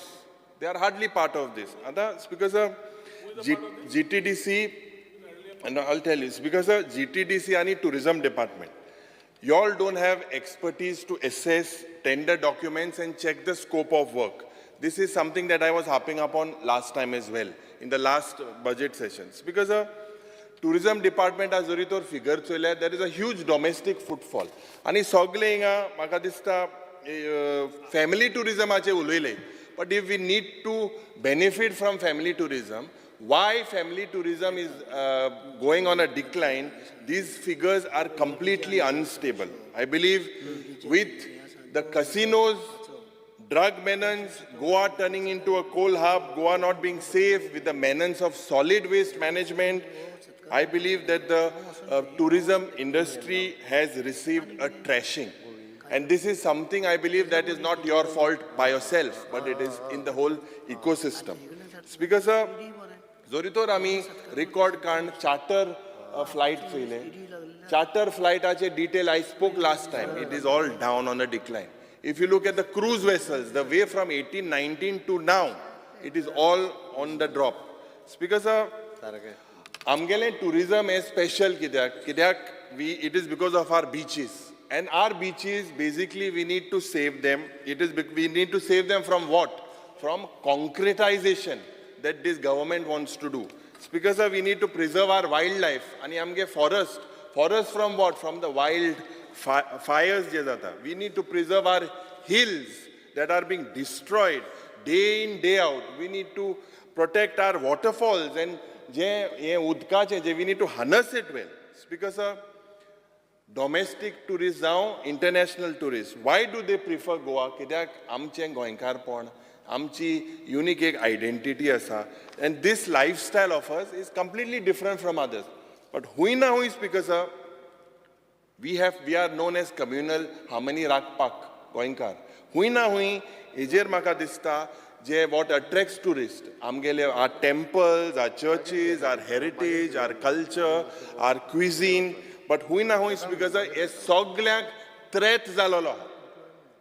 They are hardly part of this. Because GTDC, and I'll tell you, because GTDC and tourism department, you all don't have expertise to assess tender documents and check the scope of work. This is something that I was harping upon last time as well, in the last budget sessions. Because tourism department has zoritor figure chole, there is a huge domestic footfall. And sogle inga maka dista family tourism ache uloile. But if we need to benefit from family tourism, why family tourism is going on a decline, these figures are completely unstable. I believe with the casinos, drug menace, Goa turning into a coal hub, Goa not being safe, with the menace of solid waste management, I believe that the tourism industry has received a trashing. And this is something I believe that is not your fault by yourself, but it is in the whole ecosystem. Speaker sir, Zoritor ami record can charter flight failure. Charter flight ache detail I spoke last time. It is all down on a decline. If you look at the cruise vessels, the way from 1819 to now, it is all on the drop. Speaker sir, amgele tourism is special kidak. It is because of our beaches. And our beaches, basically, we need to save them. We need to save them from what? From concretization that this government wants to do. Speaker sir, we need to preserve our wildlife. And amge forest. Forest from what? From the wild fires. We need to preserve our hills that are being destroyed day in, day out. We need to protect our waterfalls and we need to harness it well. Speaker sir, domestic tourists now, international tourists. Why do they prefer Goa? Kidak amche goinkarpon. Amchi unique identity asa, and this lifestyle of us is completely different from others. But huina hui speaker sir, we are known as communal harmony rakpak goinkar. Huina hui ejer maka dista je what attracts tourists. Amgele our temples, our churches, our heritage, our culture, our cuisine. But huina hui speaker sir, is soglyak threat zalolo.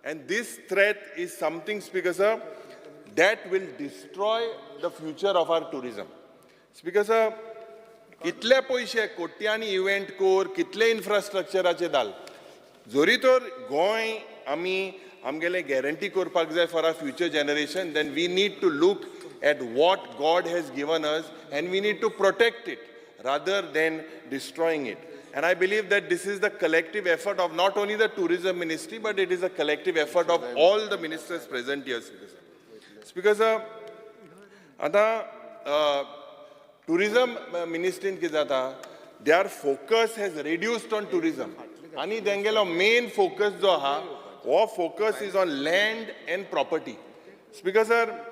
And this threat is something speaker sir, that will destroy the future of our tourism. Speaker sir, कितले पैसे कोट्यांनी event core, कितले इन्फ्रास्ट्रक्चराचे दाल. जोरी तर गोंय आमगेले guarantee करपाक जाय for our future generation, then we need to look at what God has given us and we need to protect it rather than destroying it. And I believe that this is the collective effort of not only the tourism ministry, but it is a collective effort of all the ministers present here. Speaker sir, tourism ministry in Kizata, their focus has reduced on tourism. Ani dengelo main focus jo ha, or focus is on land and property. Speaker sir,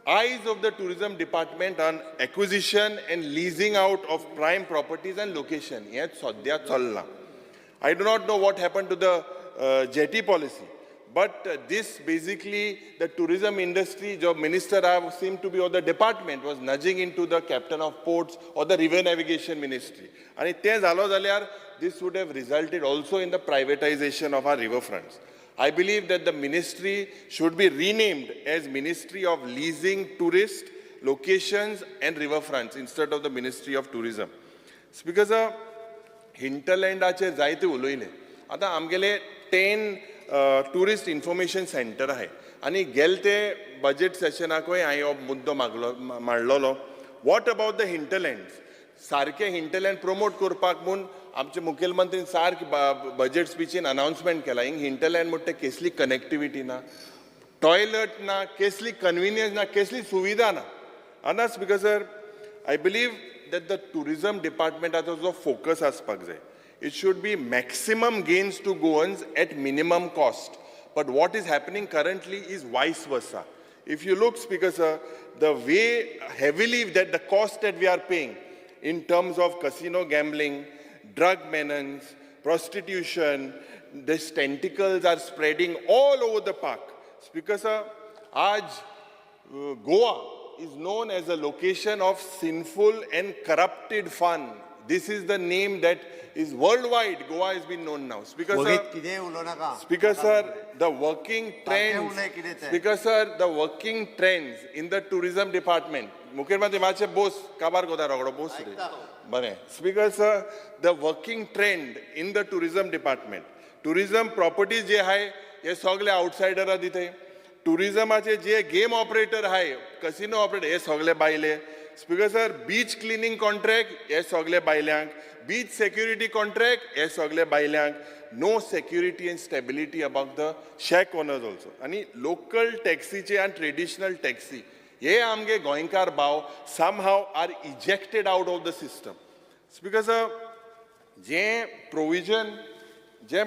eyes of the tourism department on acquisition and leasing out of prime properties and location. I do not know what happened to the jetty policy. But this basically, the tourism industry, the minister seemed to be, or the department was nudging into the captain of ports or the river navigation ministry. And this would have resulted also in the privatization of our riverfronts. I believe that the ministry should be renamed as Ministry of Leasing Tourist Locations and Riverfronts instead of the Ministry of Tourism. Because hinterland ache zaite uloile. Ata amgele 10 tourist information center hai. Ani gelte budget session akoy ayo muddo marlolo. What about the hinterlands? Sarke hinterland promote kurpak mun आमचे मुख्यमंत्री सारखे budget स्पीचीन announcement केला हिंग hinterland म्हणटा कसली connectivity ना toilet ना, कसली कन्व्हिनियन्स ना, कसली सुविधा ना. And that's because, sir, I believe that the tourism department has also focus aspak jay. It should be maximum gains to Goans at minimum cost. But what is happening currently is vice versa. If you look, Speaker, sir, the way heavily that the cost that we are paying in terms of casino gambling, drug menace, prostitution, these tentacles are spreading all over the park. Speaker, sir, Goa is known as a location of sinful and corrupted fun. This is the name that is worldwide. Goa has been known now. Speaker, sir, the working trends. Speaker, sir, the working trends in the tourism department. Speaker, sir, the working trend in the tourism department. Tourism properties je hai, ye sogle outsider adite. टुरिझमाचे जे game operator आहे, casino operator, हे सगळे बायले. Speaker sir, beach cleaning contract हे सगळे बायल्यांक, beach security contract हे सगळे बायल्यांक. No security and stability about the shack owners also. आणि लोकल टॅक्सीचे आणि ट्रेडिशनल टॅक्सी हे आमगे गोंयकार भाव somehow are ejected out of the system. Speaker sir, जे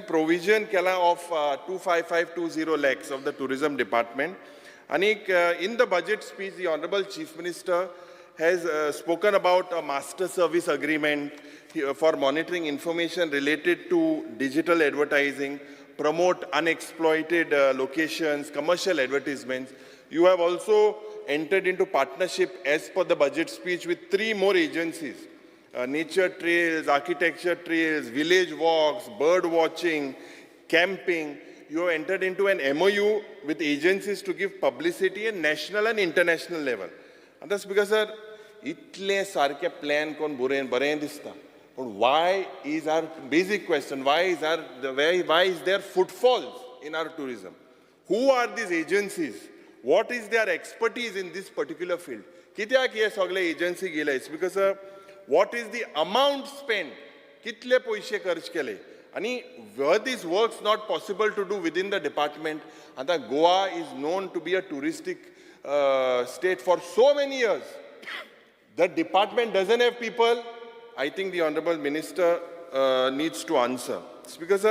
provision केला of 25520 lakhs of the tourism department. And in the budget speech, the Honorable Chief Minister has spoken about a master service agreement for monitoring information related to digital advertising, promote unexploited locations, commercial advertisements. You have also entered into partnership as per the budget speech with 3 more agencies. Nature trails, architecture trails, village walks, bird watching, camping. You have entered into an MOU with agencies to give publicity at national and international level. And that's because, sir, itle sarke plan kon bare dista. But why is our basic question? Why is there footfalls in our tourism? Who are these agencies? What is their expertise in this particular field? Kityak ye sagle agency gela? It's because, sir, what is the amount spent? Kitle poishe kharch kele? And were these works not possible to do within the department? And Goa is known to be a touristic state for so many years. The department doesn't have people. I think the Honorable Minister needs to answer. It's because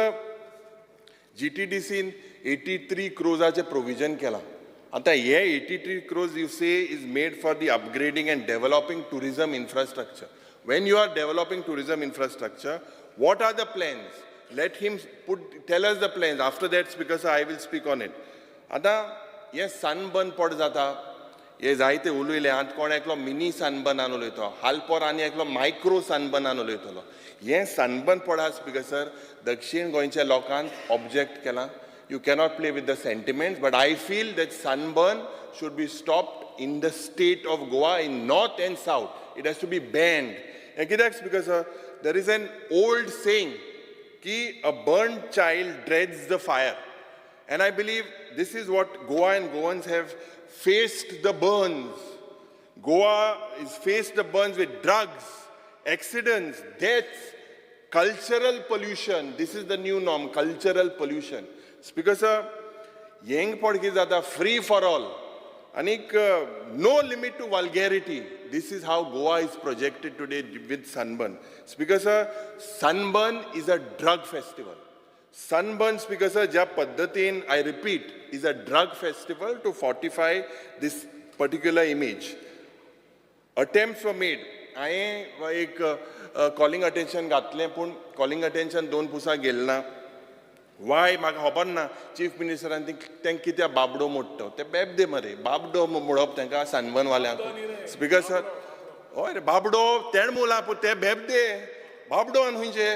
GTDC in 83 crores provision kela. And 83 crores you say is made for the upgrading and developing tourism infrastructure. When you are developing tourism infrastructure, what are the plans? Let him tell us the plans. After that, because I will speak on it. Ada, yes, sunburn pod jata. Yes, zaite uluile ant kon eklo mini sunburn anulo ito. Halpor ani eklo micro sunburn anulo ito. Yes, sunburn pod has because sir, Dakshin Goincha lokan object kela. You cannot play with the sentiments, but I feel that sunburn should be stopped in the state of Goa in north and south. It has to be banned. And that's because there is an old saying, ki a burnt child dreads the fire. And I believe this is what Goa and Goans have faced the burns. Goa is faced the burns with drugs, accidents, deaths, cultural pollution. This is the new norm, cultural pollution. Speaker, sir, young podcast are free for all. And no limit to vulgarity. This is how Goa is projected today with Sunburn. Speaker, sir, Sunburn is a drug festival. Sunburn, Speaker, sir, ja paddatin, I repeat, is a drug festival to fortify this particular image. Attempts were made. I calling attention gatle, pun calling attention don pusa gelna. Why म्हाका खबर ना chief मिनिस्टरान तांकां कित्याक बाबडो मोडटा ते बेबदे मरे बाबडो मोडप तांकां सनबर्न वाल्यांक स्पीकर सर हय रे बाबडो तेण मोला ते बेबदे बाबडो आनी खंयचे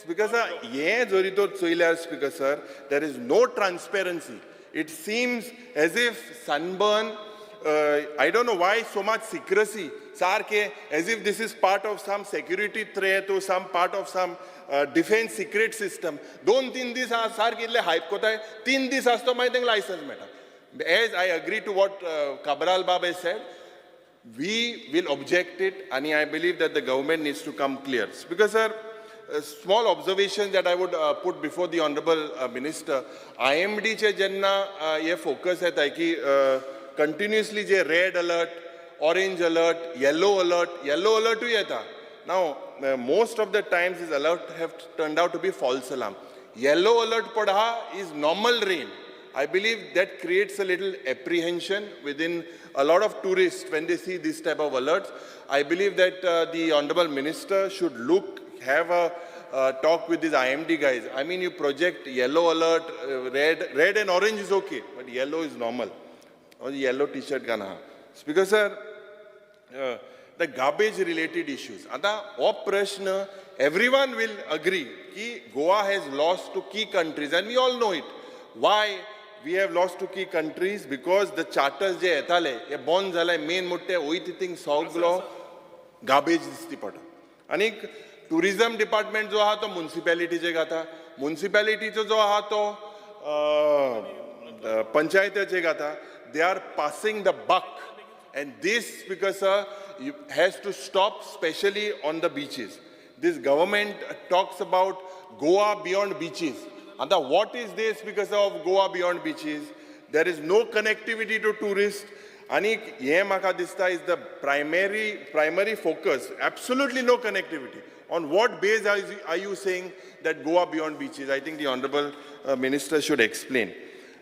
स्पीकर सर हें जरी तर चोयल्यार speaker sir there is no transparency it seems as if Sunburn I don't know why so much secrecy. Sarke, as if this is part of some security threat or some part of some defense secret system. Don't think this as sarke le hype kota hai. 3 dis as to my thing license matter. As I agree to what Cabral Baba said, we will object it, and I believe that the government needs to come clear. Because sir, small observations that I would put before the Honorable Minister. IMD चे जेन्ना ये focus है कि continuously जे red alert, orange alert, yellow alert ही येता. Now, most of the times these alerts have turned out to be false alarm. Yellow alert padha is normal rain. I believe that creates a little apprehension within a lot of tourists when they see this type of alerts. I believe that the Honorable Minister should have a talk with these IMD guys. I mean, you project yellow alert, red and orange is okay, but yellow is normal. Or yellow t-shirt gana. Speaker sir, the garbage related issues. Prashna, everyone will agree that Goa has lost to key countries and we all know it. Why we have lost to key countries? Because the charters je etale, ye bon zala main mutte oititing soglo garbage disti pata. Anik tourism department jo ha to municipality je gata, municipality jo ha to panchayat je gata, they are passing the buck. And this, because has to stop, especially on the beaches. This government talks about Goa beyond beaches. And what is this because of Goa beyond beaches? There is no connectivity to tourists. Anik ye maka dista is the primary focus. Absolutely no connectivity. On what base are you saying that Goa beyond beaches? I think the Honorable Minister should explain.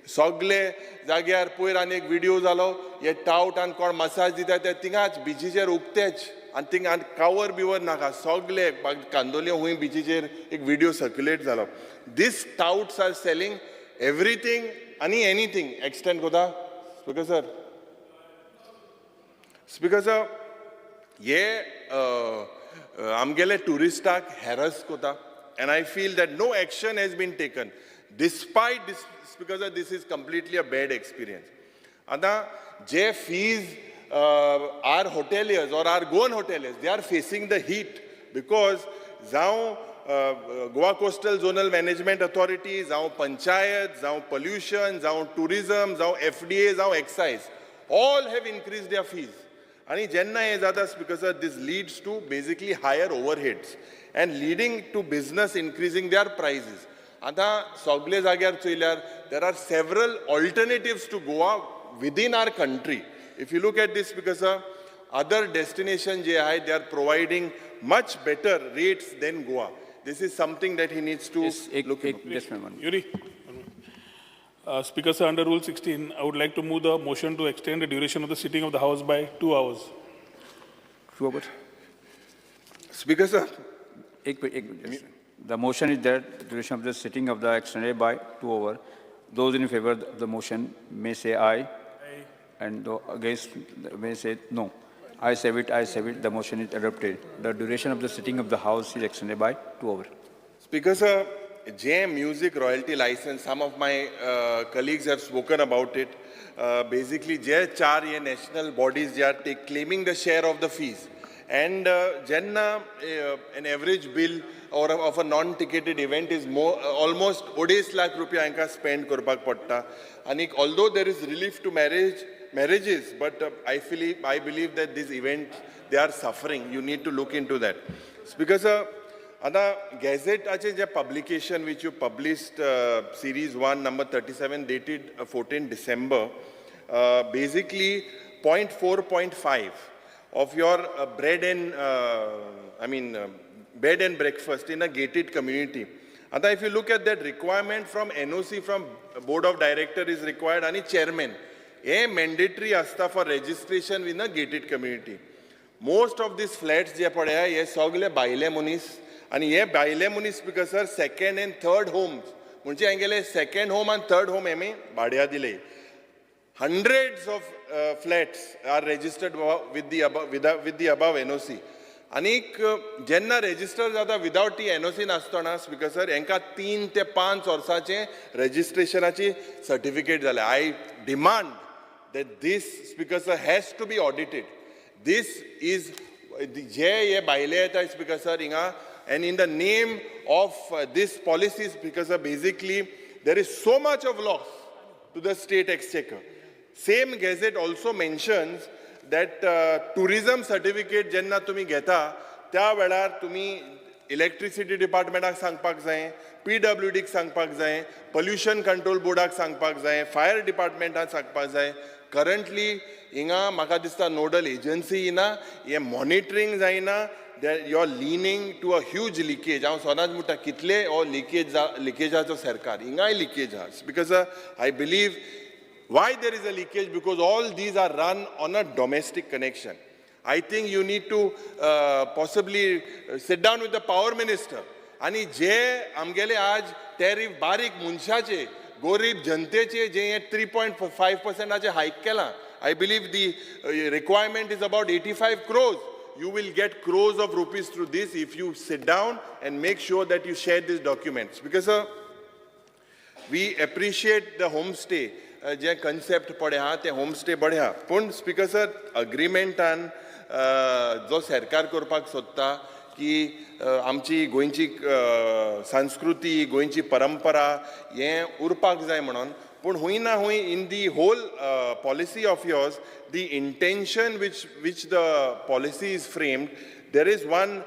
Sogle जाग्यार पयर आनी एक video जालो हे taut आनी कोण massage दिता ते थिंगाच बिचीचेर उक्तेच आनी थिंगा कावर बिवर नाका सगळे कांदोली हुंय बिचीचेर एक व्हिडिओ सर्क्युलेट जालो दिस टाउट्स आर सेलिंग एवरीथिंग आनी एनीथिंग एक्सटेंड कोता स्पीकर सर हे आमगेले टुरिस्टाक हॅरस कोता and I feel that no action has been taken despite this. Because this is completely a bad experience. Ada je fees our hoteliers or our Goan hoteliers, they are facing the heat because Goa Coastal Zonal Management Authority, panchayat, pollution, tourism, FDA, excise, all have increased their fees. And because this leads to basically higher overheads and leading to business increasing their prices. There are several alternatives to Goa within our country. If you look at this, because other destinations they are providing much better rates than Goa. This is something that he needs to look into. Yes, Yuri. Speaker, sir, under Rule 16, I would like to move the motion to extend the duration of the sitting of the House by 2 hours. 2 hours. Speaker, sir. The motion is that the duration of the sitting of the extended by 2 hours. Those in favor of the motion may say aye. Aye. And those against may say no. I say it, the motion is adopted. The duration of the sitting of the House is extended by 2 hours. Speaker, sir, JM Music Royalty License, some of my colleagues have spoken about it. Basically, four national bodies they are claiming the share of the fees. And an average bill or of a non-ticketed event is almost 2.5 lakh rupiah spend korpak patta. And although there is relief to marriages, but I believe that these events, they are suffering. You need to look into that. Because Gazette publication which you published, Series 1, number 37, dated 14 December, basically 0.4.5 of your bed and breakfast in a gated community. And if you look at that requirement from NOC, from Board of Director is required, and chairman, a mandatory asta for registration in a gated community. Most of these flats, je padaya, ye sogle baile munis, and ye baile munis because sir, second and third homes. Munche angele second home and third home eme badya dile. Hundreds of flats are registered with the above NOC. Anik jenna register jata without the NOC nastana because sir enka 3 te 5 वर्षाचे registrationaची certificate झाले. I demand that this speaker sir has to be audited. This is je ye baile eta speaker sir inga, and in the name of this policy speaker sir, basically there is so much of loss to the state exchequer. Same Gazette also mentions that tourism certificate jenna tumi geta त्या वेळार तुम्ही electricity डिपार्टमेंटाक सांगपाक जाय, PWDक सांगपाक जाय, pollution control बोर्डाक सांगपाक जाय, fire डिपार्टमेंटाक सांगपाक जाय. करंटली हिंगा म्हाका दिसता नोडल एजन्सी येना, हे मॉनिटरींग जायना. You are leaning to a huge leakage. हांव सदांच म्हणटा कितले हो लिकेजाचो सरकार हिंगाय लिकेज आहा. Because I believe why there is a leakage, because all these are run on a domestic connection. I think you need to possibly sit down with the power minister. आणि जे आमगेले आज टॅरिफ बारीक मनशाचे गोरीब जनतेचे जे 3.5% हायक केला. I believe the requirement is about 85 crores. You will get crores of rupees through this if you sit down and make sure that you share these documents. Because we appreciate the homestay, जे concept पडे हा ते homestay बडे हा. पण speaker sir, agreement and जो सरकार करपाक सोदता की आमची गोंयची संस्कृती गोंयची परंपरा हे उरपाक जाय म्हणून. पण हुंय ना हुंय in the whole policy of yours, the intention which the policy is framed, there is one,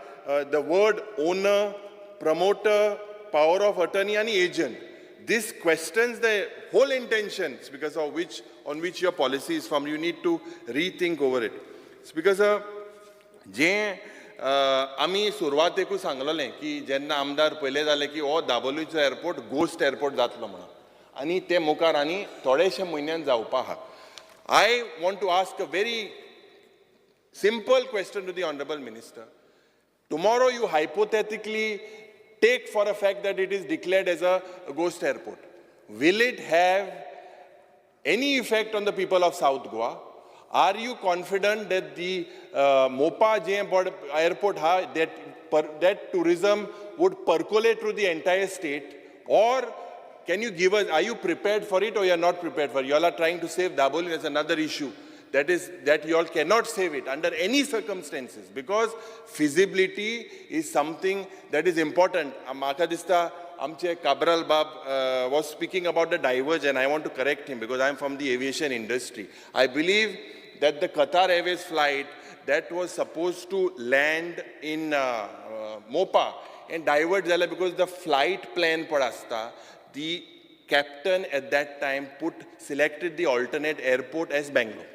the word owner, promoter, power of attorney and agent. This questions the whole intentions because of on which your policy is formed. You need to rethink over it. It's because जे आमी सुरवातेकूच सांगलोलें की जेन्ना आमदार पयले जाले की हो दाबोलीचो airport गोस्ट airport जातलो म्हणून, आनी ते मुखार आनी थोडेशे म्हयन्यान जावपा आहा. I want to ask a very simple question to the Honorable Minister. Tomorrow you hypothetically take for a fact that it is declared as a ghost airport. Will it have any effect on the people of South Goa? Are you confident that the Mopa airport, that tourism would percolate through the entire state? Or can you give us, are you prepared for it or you are not prepared for it? You all are trying to save Daboli. There's another issue. That is that you all cannot save it under any circumstances because feasibility is something that is important. Makadista Amche Cabral Bab was speaking about the diverge, and I want to correct him because I'm from the aviation industry. I believe that the Qatar Airways flight that was supposed to land in Mopa and divert Zala because the flight plan padasta, the captain at that time selected the alternate airport as Bangalore.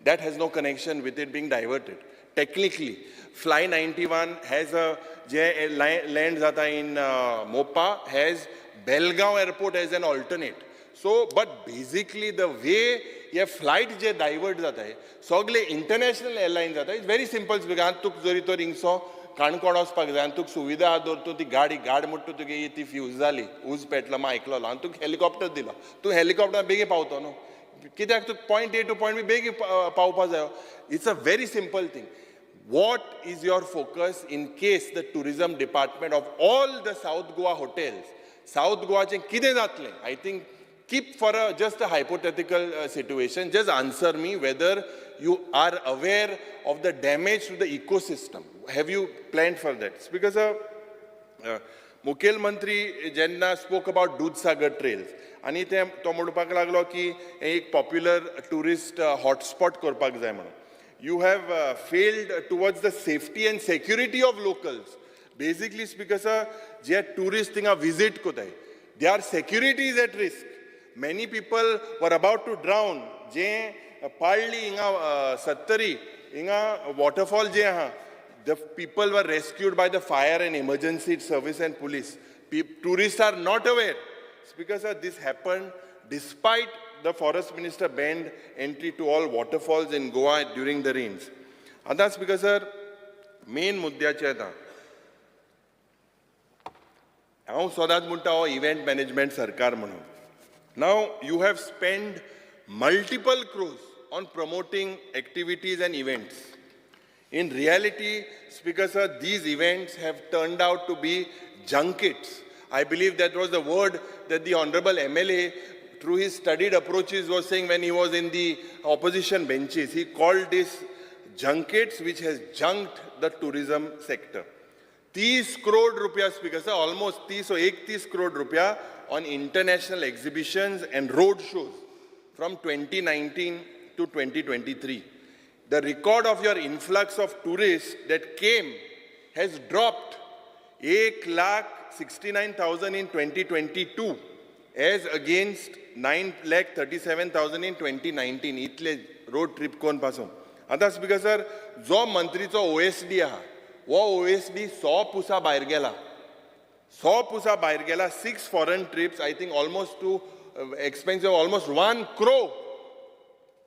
That has no connection with it being diverted. Technically, Fly 91 has lands in Mopa, has Belgaum airport as an alternate. So, but basically the way ये flight जे divert जाता है, सगळे international airlines जाता है, it's very simple. because तुक जरी तो रिंगसो काणकोण वचपाक जाय, तुक सुविधा आहा दवरतो ती गाड म्हणटा तुगे ती फ्यूज जाली, उज पेटलो मा आयकलो आनी तुका हेलिकॉप्टर दिलो, तूं हेलिकॉप्टर बेगीन पावतो न्हू, कित्याक तुका point A to point B बेगीन पावपा जायो. It's a very simple thing. What is your focus in case the tourism department of all the South Goa hotels, South Goaचे कितें जातलें? I think keep for just a hypothetical situation, just answer me whether you are aware of the damage to the ecosystem. Have you planned for that? Because Mukhel Mantri Jenna spoke about Dudhsagar trails. आणि ते तो म्हणपाक लागलो की एक popular tourist hotspot करपाक जाय म्हणून. You have failed towards the safety and security of locals. Basically, because जे tourists थिंगा visit कोताय, their security is at risk. Many people were about to drown. जे पाळली हिंगा सत्तरी हिंगा waterfall जे आहा, the people were rescued by the fire and emergency service and police. Tourists are not aware. Because this happened despite the forest minister banned entry to all waterfalls in Goa during the rains. And that's because main मुद्द्याचे येता. हांव सदांच म्हणटा हो event management सरकार म्हणून. Now you have spent multiple crores on promoting activities and events. In reality, Speaker sir, these events have turned out to be junkets. I believe that was the word that the Honorable MLA, through his studied approaches, was saying when he was in the opposition benches. He called this junkets, which has junked the tourism sector. 30 crore rupees, Speaker sir, almost 30 or 31 crore rupees on international exhibitions and road shows from 2019 to 2023. The record of your influx of tourists that came has dropped. 1,69,000 in 2022 as against 9,37,000 in 2019. इतले road trip कोण पासून. आता speaker sir, जो मंत्रीचो OSD आहा, वो OSD 100 Pusa भायर गेला. 100 पुसा भायर गेला, 6 foreign trips, I think almost to expense of almost 1 crore.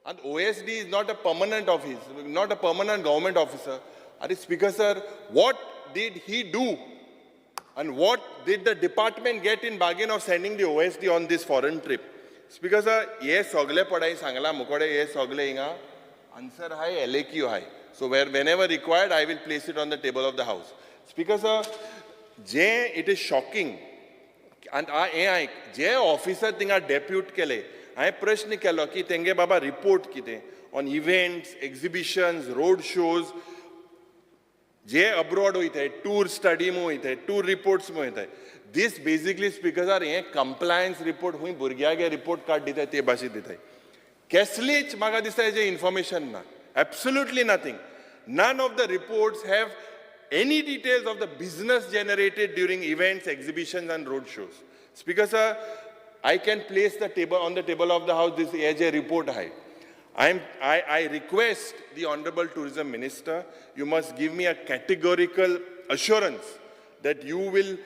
And OSD is not a permanent office, not a permanent government officer. And Speaker sir, what did he do? And what did the department get in bargain of sending the OSD on this foreign trip? Speaker sir, ye sogle padai sangla mukode ye sogle inga answer hai LAQ hai. So whenever required, I will place it on the table of the House. Speaker sir, it is shocking. And जे officer थिंगा depute केले, हांवें प्रश्न केलो की तेंगे बाबा report कितें on events, exhibitions, road shows, जे अब्रॉड वयताय, टूर स्टडी म्हूण वयताय, टूर रिपोर्ट्स म्हूण वयताय. दीस बेसिकली स्पीकर आर हें कंप्लायन्स रिपोर्ट खूंय भुरग्यागे रिपोर्ट कार्ड दिताय ते भाशेन दिताय. कसलीच म्हाका दिसता हेजें इन्फॉर्मेशन ना. Absolutely nothing. None of the reports have any details of the business generated during events, exhibitions and road shows. Speaker sir, I can place the table on the table of the House this AJ report high. I request the Honorable Tourism Minister, you must give me a categorical assurance that you will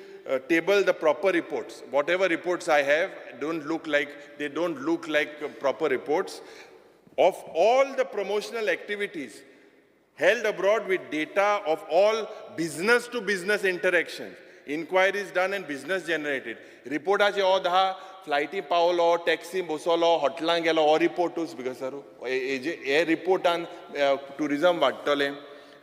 table the proper reports. Whatever reports I have don't look like proper reports. Of all the promotional activities held abroad with data of all business-to-business interactions, inquiries done and business generated. Reportaचे हो 10 फ्लायटी पावलो, taxi बसलो, हॉटेलां गेलो, हो report to speaker sir. हे रिपोर्टान tourism वाडटले.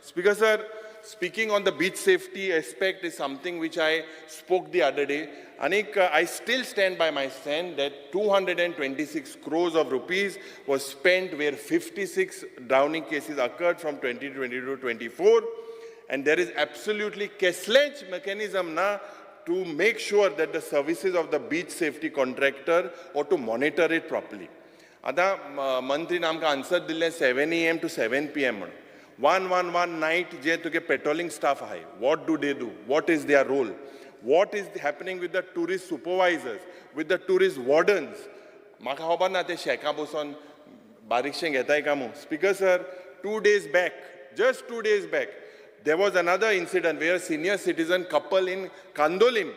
Speaker sir, speaking on the beach safety aspect is something which I spoke the other day. Anik, I still stand by my stand that 226 crores of rupees was spent where 56 drowning cases occurred from 2022 to 24. And there is absolutely cashless mechanism now to make sure that the services of the beach safety contractor or to monitor it properly. आता मंत्री आमकां answer दिल्लें 7 AM to 7 PM. 111 night जे तुगे patrolling staff आहाय, what do they do? What is their role? What is happening with the tourist supervisors, with the tourist wardens? म्हाका खबर ना ते शेकां बसून बारीकशें घेताय काय म्हूण. Speaker sir, 2 days back, just 2 days back, there was another incident where a senior citizen couple in Kandolim,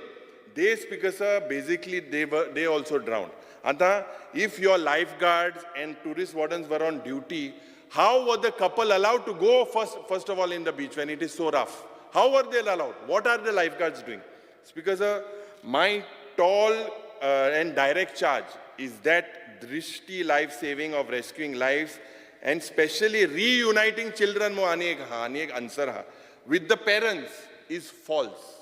they, Speaker sir, basically they also drowned. Anta, if your lifeguards and tourist wardens were on duty, how were the couple allowed to go first of all in the beach when it is so rough? How were they allowed? What are the lifeguards doing? Speaker sir, my tall and direct charge is that Drishti life saving of rescuing lives and especially reuniting children answer with the parents is false.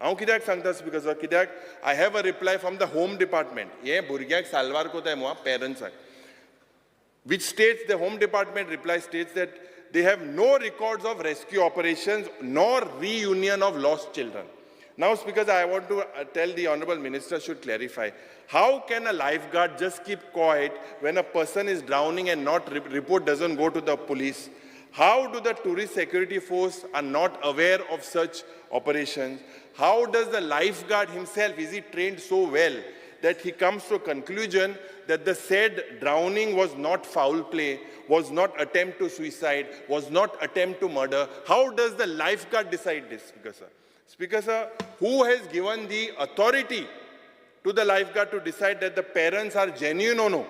हांव कित्याक सांगता speaker sir, कित्याक I have a reply from the Home Department. हे भुरग्याक साल्वार कोताय मुआ पेरेंट्साक, which states, the Home Department reply states that they have no records of rescue operations nor reunion of lost children. Now, Speaker, I want to tell the Honorable Minister should clarify. How can a lifeguard just keep quiet when a person is drowning and not report doesn't go to the police? How do the tourist security force are not aware of such operations? How does the lifeguard himself, is he trained so well that he comes to a conclusion that the said drowning was not foul play, was not attempt to suicide, was not attempt to murder? How does the lifeguard decide this, Speaker sir? Speaker sir, who has given the authority to the lifeguard to decide that the parents are genuine or no,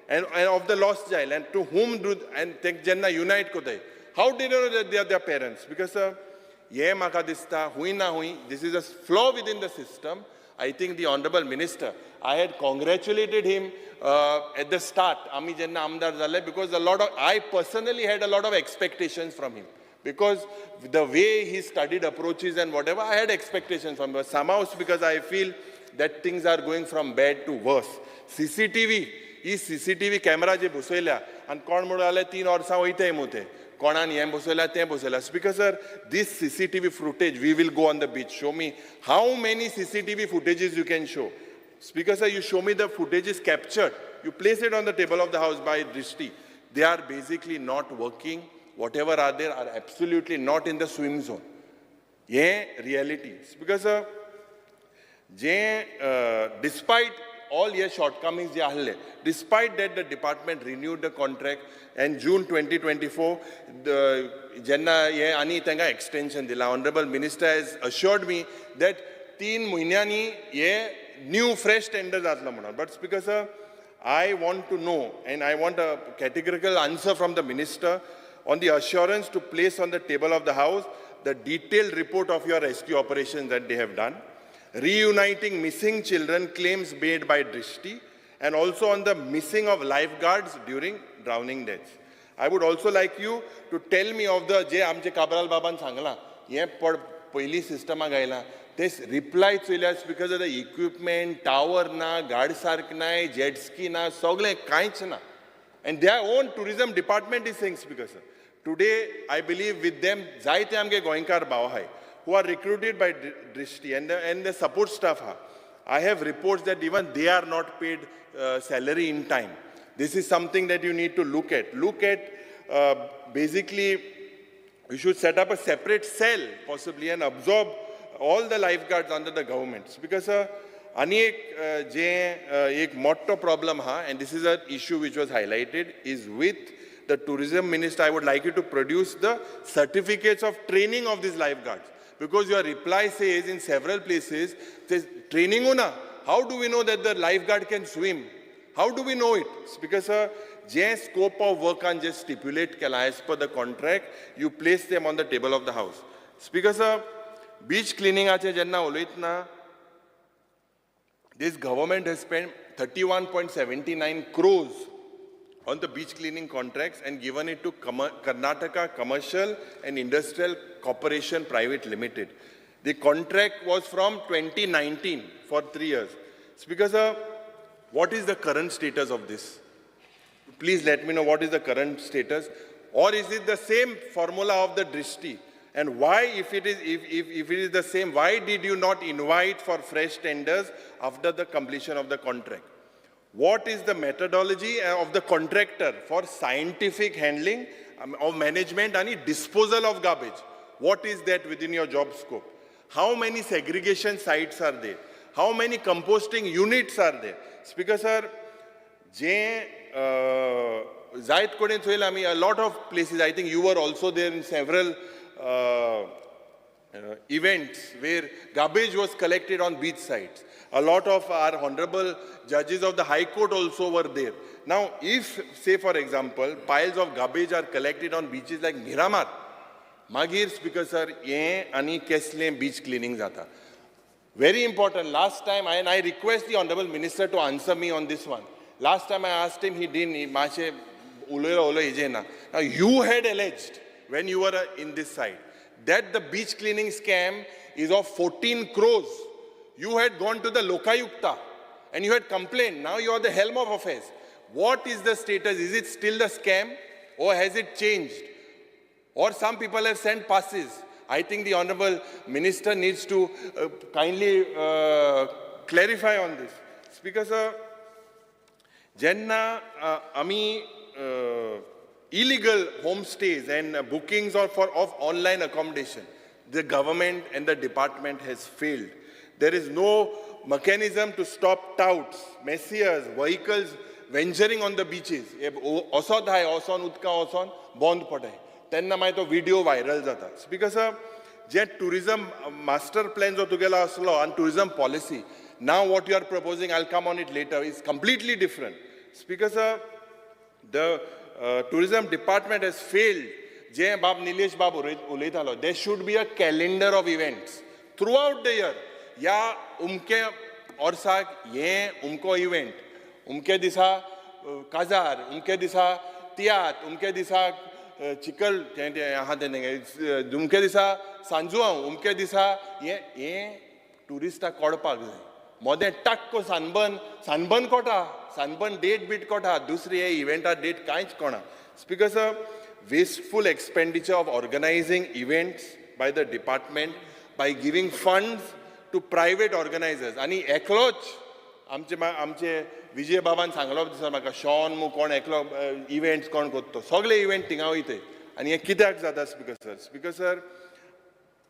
and of the lost child, and to whom do, and jenna unite kotai? How did you know that they are their parents? Because sir, ye maka dista, hui na hui, this is a flaw within the system. I think the Honorable Minister, I had congratulated him at the start, Ami jenna amdar zale, because I personally had a lot of expectations from him. Because the way he studied approaches and whatever, I had expectations from him. But somehow, because I feel that things are going from bad to worse. CCTV camera je busoila, and kon mudale 3 orsa hoite mute. Konan yem busoila, te busoila. Speaker sir, this CCTV footage, we will go on the beach. Show me how many CCTV footages you can show. Speaker sir, you show me the footages captured. You place it on the table of the House by Drishti. They are basically not working. Whatever are there are absolutely not in the swim zone. हें reality because despite all your shortcomings जे आहले, despite that the department renewed the contract and June 2024 जेन्ना हे आनी तांकां extension दिला, honorable minister has assured me that 3 म्हयन्यांनी हे new fresh tender जातलो म्हणून. But speaker sir, I want to know and I want a categorical answer from the minister on the assurance to place on the table of the house the detailed report of your rescue operations that they have done, reuniting missing children claims made by Drishti, and also on the missing of lifeguards during drowning deaths. I would also like you to tell me of the जे आमचे काबराल बाबान सांगला हे पयली Systema गायला this reply चोयल्यास because of the equipment, tower na, गाड सारक नाय, jet ski ना, सगळे कांयच ना. And their own tourism department is saying speaker sir. Today I believe with them जायते आमगे गोंयकार भाव आहाय who are recruited by Drishti and the support staff. I have reports that even they are not paid salary in time. This is something that you need to look at. Basically, you should set up a separate cell possibly and absorb all the lifeguards under the government. Because ani ek motto problem ha, and this is an issue which was highlighted, is with the tourism minister. I would like you to produce the certificates of training of these lifeguards. Because your reply says in several places, says, training una, how do we know that the lifeguard can swim? How do we know it? Because the scope of work and just stipulate as per the contract, you place them on the table of the house. Because beach cleaning this government has spent 31.79 crores on the beach cleaning contracts and given it to Karnataka Commercial and Industrial Corporation Private Limited. The contract was from 2019 for 3 years. Speaker sir, what is the current status of this? Please let me know what is the current status. Or is it the same formula of the Drishti? And why, if it is the same, why did you not invite for fresh tenders after the completion of the contract? What is the methodology of the contractor for scientific handling of management and disposal of garbage? What is that within your job scope? How many segregation sites are there? How many composting units are there? Speaker sir, a lot of places, I think you were also there in several events where garbage was collected on beach sites. A lot of our honorable judges of the High Court also were there. Now, if, say for example, piles of garbage are collected on beaches like Miramar, Magir speaker sir, ye ani kesle beach cleaning jata. Very important. Last time, and I request the honorable minister to answer me on this one. Last time I asked him, he didn't. Now, you had alleged when you were in this side that the beach cleaning scam is of 14 crores. You had gone to the Lokayukta and you had complained. Now you are the helm of affairs. What is the status? Is it still the scam or has it changed? Or some people have sent passes. I think the honorable minister needs to kindly clarify on this. Speaker sir, Jenna Ami illegal homestays and bookings of online accommodation, the government and the department has failed. There is no mechanism to stop touts, messiahs, vehicles venturing on the beaches. Osod hai, oson utka oson, bond padai. Tenna mai to video viral jata. Because jet tourism master plans of tugela aslo and tourism policy. Now what you are proposing, I'll come on it later, is completely different. Speaker sir, the tourism department has failed. Nilesh Babu uletalo. There should be a calendar of events throughout the year. या उमके औरसाक ये उमको event उमके दिसा काजार उमके दिसा तियात उमके दिसा चिकल यहाँ देंगे उमके दिसा सांजुआं उमके दिसा ये टूरिस्टा कोडपाक जाय मोदे टक को सानबन कोटा सानबन डेट बीट कोटा दुसरी ये इवेंटा डेट कांयच कोणा. Speaker sir, wasteful expenditure of organizing events by the department by giving funds to private organizers. आणि एकलोच आमचे विजय बाबान सांगलो दिसता म्हाका शॉन मू कोण एकलो इव्हेंट्स कोण करता सगळे इव्हेंट थिंगा वयताय आनी हे कित्याक जाता speaker sir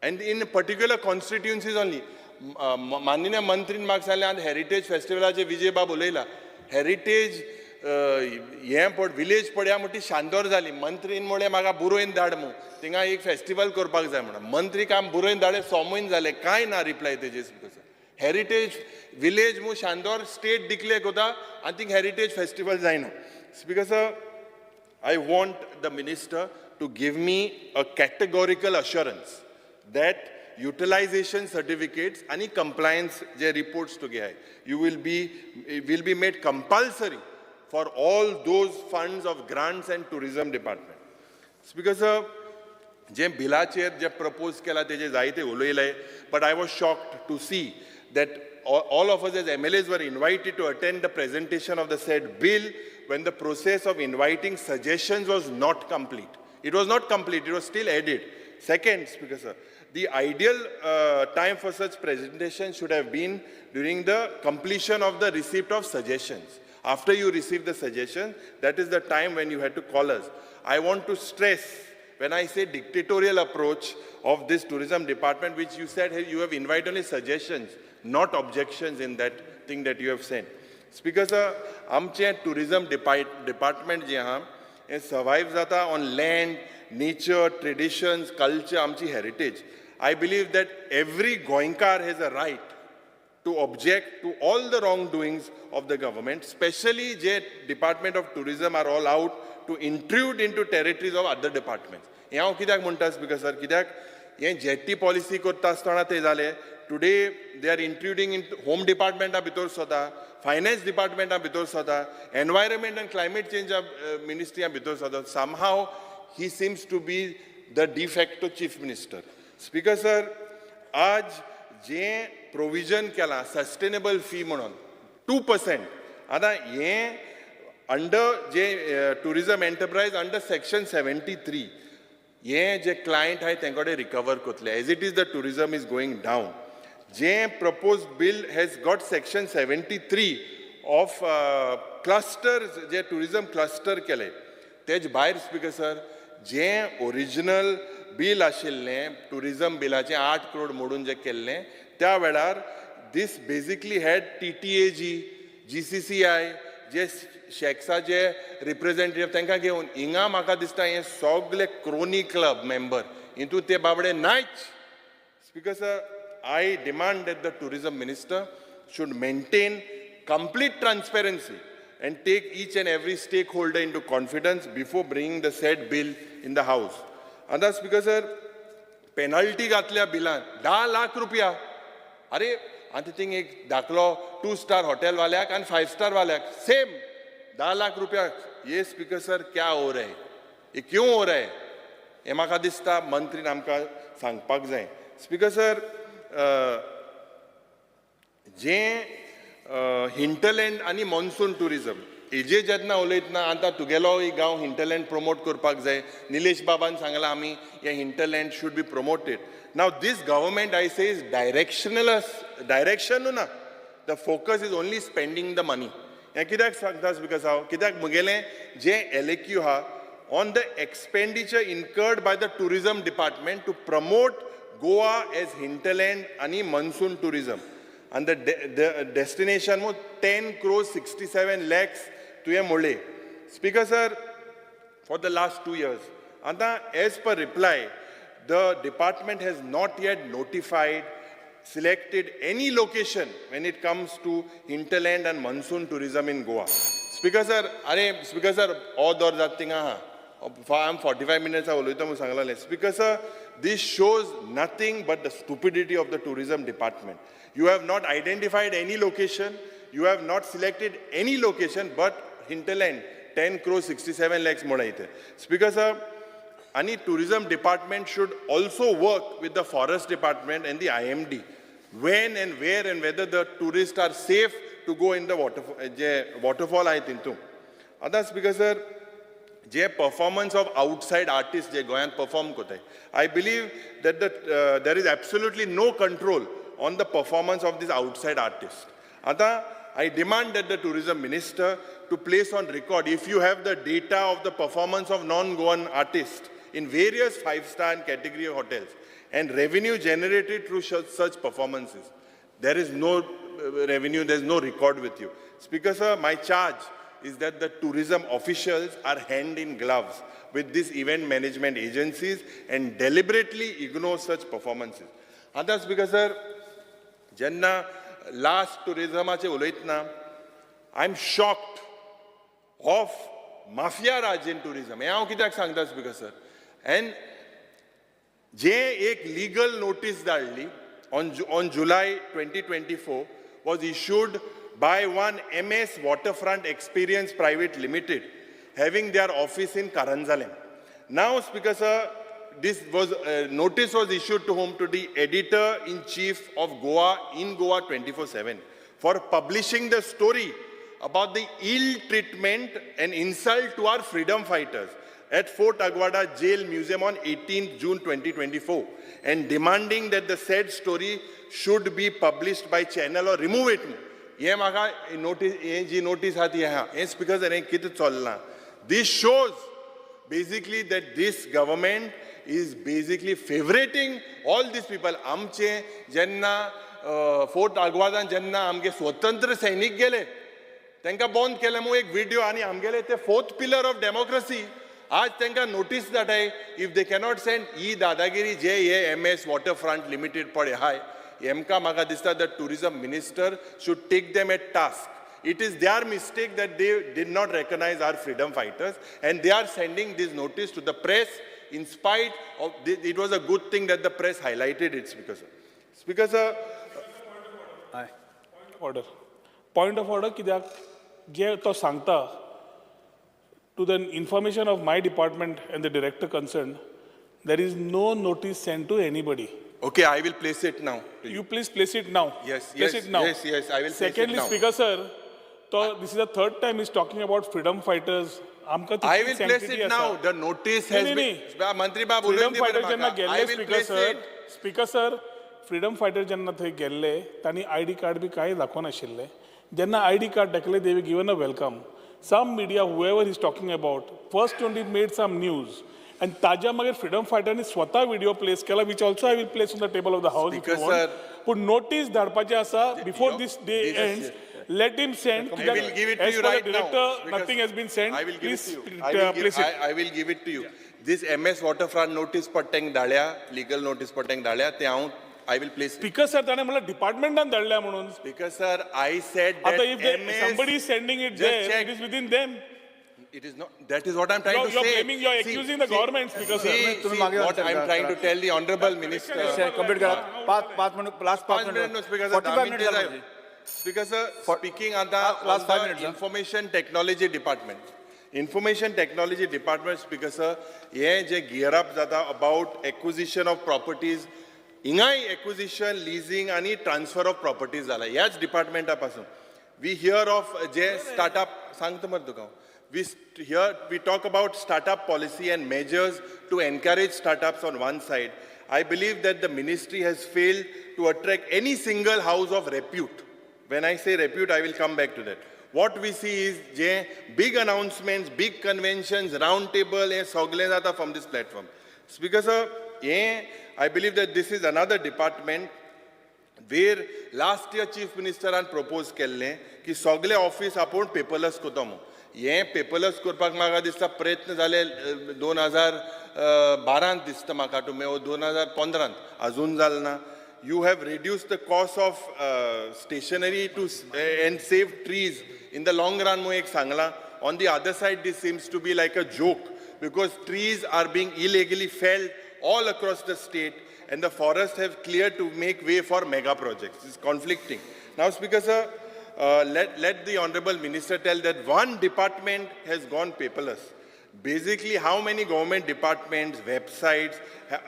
and in particular constituencies only. माननीय मंत्रीन म्हाका सांगलें आतां हेरिटेज फेस्टिवलाचे विजय बाब उलयला हेरिटेज हें पड विलेज पड्या म्हणटी शांदोर जाली मंत्रीन म्हळें म्हाका बुरोयन धाड म्हूण थिंगा एक फेस्टिवल करपाक जाय म्हणून मंत्रीक आमी बुरोयन धाडे 6 म्हयने जाले कांय ना रिप्लाय तेजेर स्पिकर हेरिटेज विलेज म्हूण शांदोर स्टेट डिक्लेअर कोता आनी थिंग हेरिटेज फेस्टिवल जायना speaker sir I want the minister to give me a categorical assurance that utilization certificates and compliance reports to will be made compulsory for all those funds of grants and tourism department. Speaker sir, जे बिलाचेर जे propose केला तेजे जायते उलयले, but I was shocked to see that all of us as MLAs were invited to attend the presentation of the said bill when the process of inviting suggestions was not complete. It was not complete, it was still added. Second, Speaker sir, the ideal time for such presentation should have been during the completion of the receipt of suggestions. After you receive the suggestion, that is the time when you had to call us. I want to stress, when I say dictatorial approach of this tourism department, which you said hey, you have invited only suggestions, not objections in that thing that you have sent. Speaker sir, आमचे tourism department जे आहा, it survives on land, nature, traditions, culture, आमची heritage. I believe that every Goinkar has a right to object to all the wrongdoings of the government, especially the Department of Tourism are all out to intrude into territories of other departments. ह्या हांव कित्याक म्हणटा speaker sir कित्याक हे jetty policy करता आसतना ते जाले today they are intruding in home डिपार्टमेंटा भितर स्वता फायनान्स डिपार्टमेंटा भितर स्वता एनवायरमेंट एंड क्लायमेट चेंज मिनिस्ट्रिया भितर स्वता somehow he seems to be the de facto chief minister speaker sir आज जे प्रोविजन केला सस्टेनेबल फी म्हणून 2% आतां हे अंडर जे टुरिजम एंटरप्राइज अंडर सेक्शन 73 हे जे क्लायंट आहाय तेंकडे रिकवर करतले as it is the tourism is going down जे propose bill has got section 73 of clusters जे टुरिजम क्लस्टर केले तेज भायर स्पीकर सर जे ओरिजिनल बिल आशिल्लें टुरिजम बिलाचें 8 करोड मोडून जे केल्लें त्या वेळार this basically had TTAG, GCCI जे शेक्साचे रिप्रेझेंटेटिव्ह तांकां घेवन हिंगा म्हाका दिसता हे सगळे क्रोनी क्लब मेंबर हितून ते बाबडे नायच speaker sir I demand that the tourism minister should maintain complete transparency and take each and every stakeholder into confidence before bringing the said bill in the house. And the speaker sir, penalty घातल्या बिलान 10 लाख रुपया अरे आतां thing एक दाखलो 2-star hotel वाल्याक आनी 5-star वाल्याक same 10 lakh रुपया ये speaker sir क्या हो रहा है ये क्यों हो रहा है हे म्हाका दिसता मंत्रीन आमकां सांगपाक जाय स्पीकर सर जे हिंटरलँड आनी मॉन्सून टुरिजम हेजे जेन्ना उलयतना आतां तुगेलो गांव हिंटरलँड प्रमोट करपाक जाय निलेश बाबान सांगलां आमी हे hinterland should be promoted now this government I say is direction ना the focus is only spending the money हें कित्याक सांगता बिकॉज हांव कित्याक मुगेलें जे LAQ आहा on the expenditure incurred by the tourism department to promote Goa as hinterland and monsoon tourism. And the destination was 10 crores 67 lakhs to a mole. Speaker sir, for the last 2 years, and as per reply, the department has not yet notified, selected any location when it comes to hinterland and monsoon tourism in Goa. Speaker sir, all door zattinga ha. I'm 45 minutes Speaker sir, this shows nothing but the stupidity of the tourism department. You have not identified any location, you have not selected any location but hinterland 10 crores 67 lakhs modaite. Speaker sir, any tourism department should also work with the forest department and the IMD when and where and whether the tourists are safe to go in the waterfall I think too. Other Speaker sir, जे performance of outside artists जे गोंयांत perform कोताय I believe that there is absolutely no control on the performance of these outside artists. Ata I demand that the tourism minister to place on record if you have the data of the performance of non-Goan artists in various 5-star and category hotels and revenue generated through such performances. There is no revenue, there is no record with you. Speaker sir, my charge is that the tourism officials are hand in gloves with these event management agencies and deliberately ignore such performances. Other Speaker sir, Jenna last tourismache uloitna, I'm shocked of mafia raj in tourism. I kidak sangta Speaker sir. And je ek legal notice dalli on July 2024 was issued by one MS Waterfront Experience Private Limited, having their office in Karanzalem. Now, Speaker sir, this was notice was issued to whom? To the editor-in-chief of Goa in Goa 24/7 for publishing the story about the ill treatment and insult to our freedom fighters at Fort Aguada Jail Museum on 18th June 2024 and demanding that the said story should be published by channel or remove it. ये मागा notice ये जी notice आती है ये Speaker sir ये कित चलना. This shows basically that this government is basically favoriting all these people. आमचे जेन्ना फोर्ट आग्वादान जेन्ना आमगे स्वतंत्र सैनिक गेले त्यांका बंद केले मग एक व्हिडिओ आणि आमगेले ते फोर्थ पिलर ऑफ डेमोक्रेसी आज त्यांका नोटीस धाडटाय if they cannot send he दादागिरी जे हे MS Waterfront Limited पडे हाय एमका म्हाका दिसता the tourism minister should take them at task. It is their mistake that they did not recognize our freedom fighters and they are sending this notice to the press in spite of it was a good thing that the press highlighted it, Speaker sir. Speaker sir. Point of order कित्याक जे तो सांगता to the information of my department and the director concerned, there is no notice sent to anybody. Okay, I will place it now. You please place it now. Yes, place yes, it now. yes, I will Secondly, place it now. Speaker sir, so this is the third time he's talking about freedom fighters. I will place it now. The notice has been. Mantri Bab, freedom fighters jenna I gelle will Speaker place sir. it. Speaker sir, freedom fighters jenna they gelle, tani ID card bhi kai दाखोवन आशिल्ले. Jenna ID card dakle, they were given a welcome. Some media, whoever he's talking about, first only made some news. And Taja Magar freedom fighter ni swata video place kela, which also I will place on the table of the house. Speaker if you want. sir, put notice dharpache asa before this day ends. Let him send. I will give it to you right now. Nothing has been sent. I will give Please, it to you. place it. I will give it to you. This MS Waterfront notice पट्टेंक धाडल्या, legal notice पट्टेंक धाडल्या, ते हांव I will place. Speaker sir, ताणे मला departmentan धाडल्या म्हणून. Speaker sir, I said that if somebody is sending it there, check. it is within them. It is not. That is what I'm trying to You're say. blaming, you're accusing the government, Speaker sir. See what I'm trying to tell the Honorable Minister. Complete करा. 5 minutes, last 5 minutes. No, Speaker sir, 45 minutes. Speaker sir, speaking on the Information Technology Department. Information Technology Department, Speaker sir, ये जे gear up जाता about acquisition of properties, इंगाय acquisition, leasing आणि transfer of properties जाला. याच departmentaपासून. We hear of जे startup सांगतो मर तुका. We talk about startup policy and measures to encourage startups on one side. I believe that the ministry has failed to attract any single house of repute. When I say repute, I will come back to that. What we see is big announcements, big conventions, round table, from this platform. Speaker sir, I believe that this is another department where last year Chief Minister had proposed कि सगळे office आपण paperless कोतोमो. ये paperless करपाक म्हाका दिसता प्रयत्न जाले 2012 दिसता म्हाका टू 2015 अजून जाल ना. You have reduced the cost of stationery to and save trees in the long run. mo ek sangla. On the other side, this seems to be like a joke because trees are being illegally felled all across the state and the forests have cleared to make way for mega projects. It's conflicting. Now, Speaker sir, let the Honorable Minister tell that one department has gone paperless. Basically, how many government departments, websites,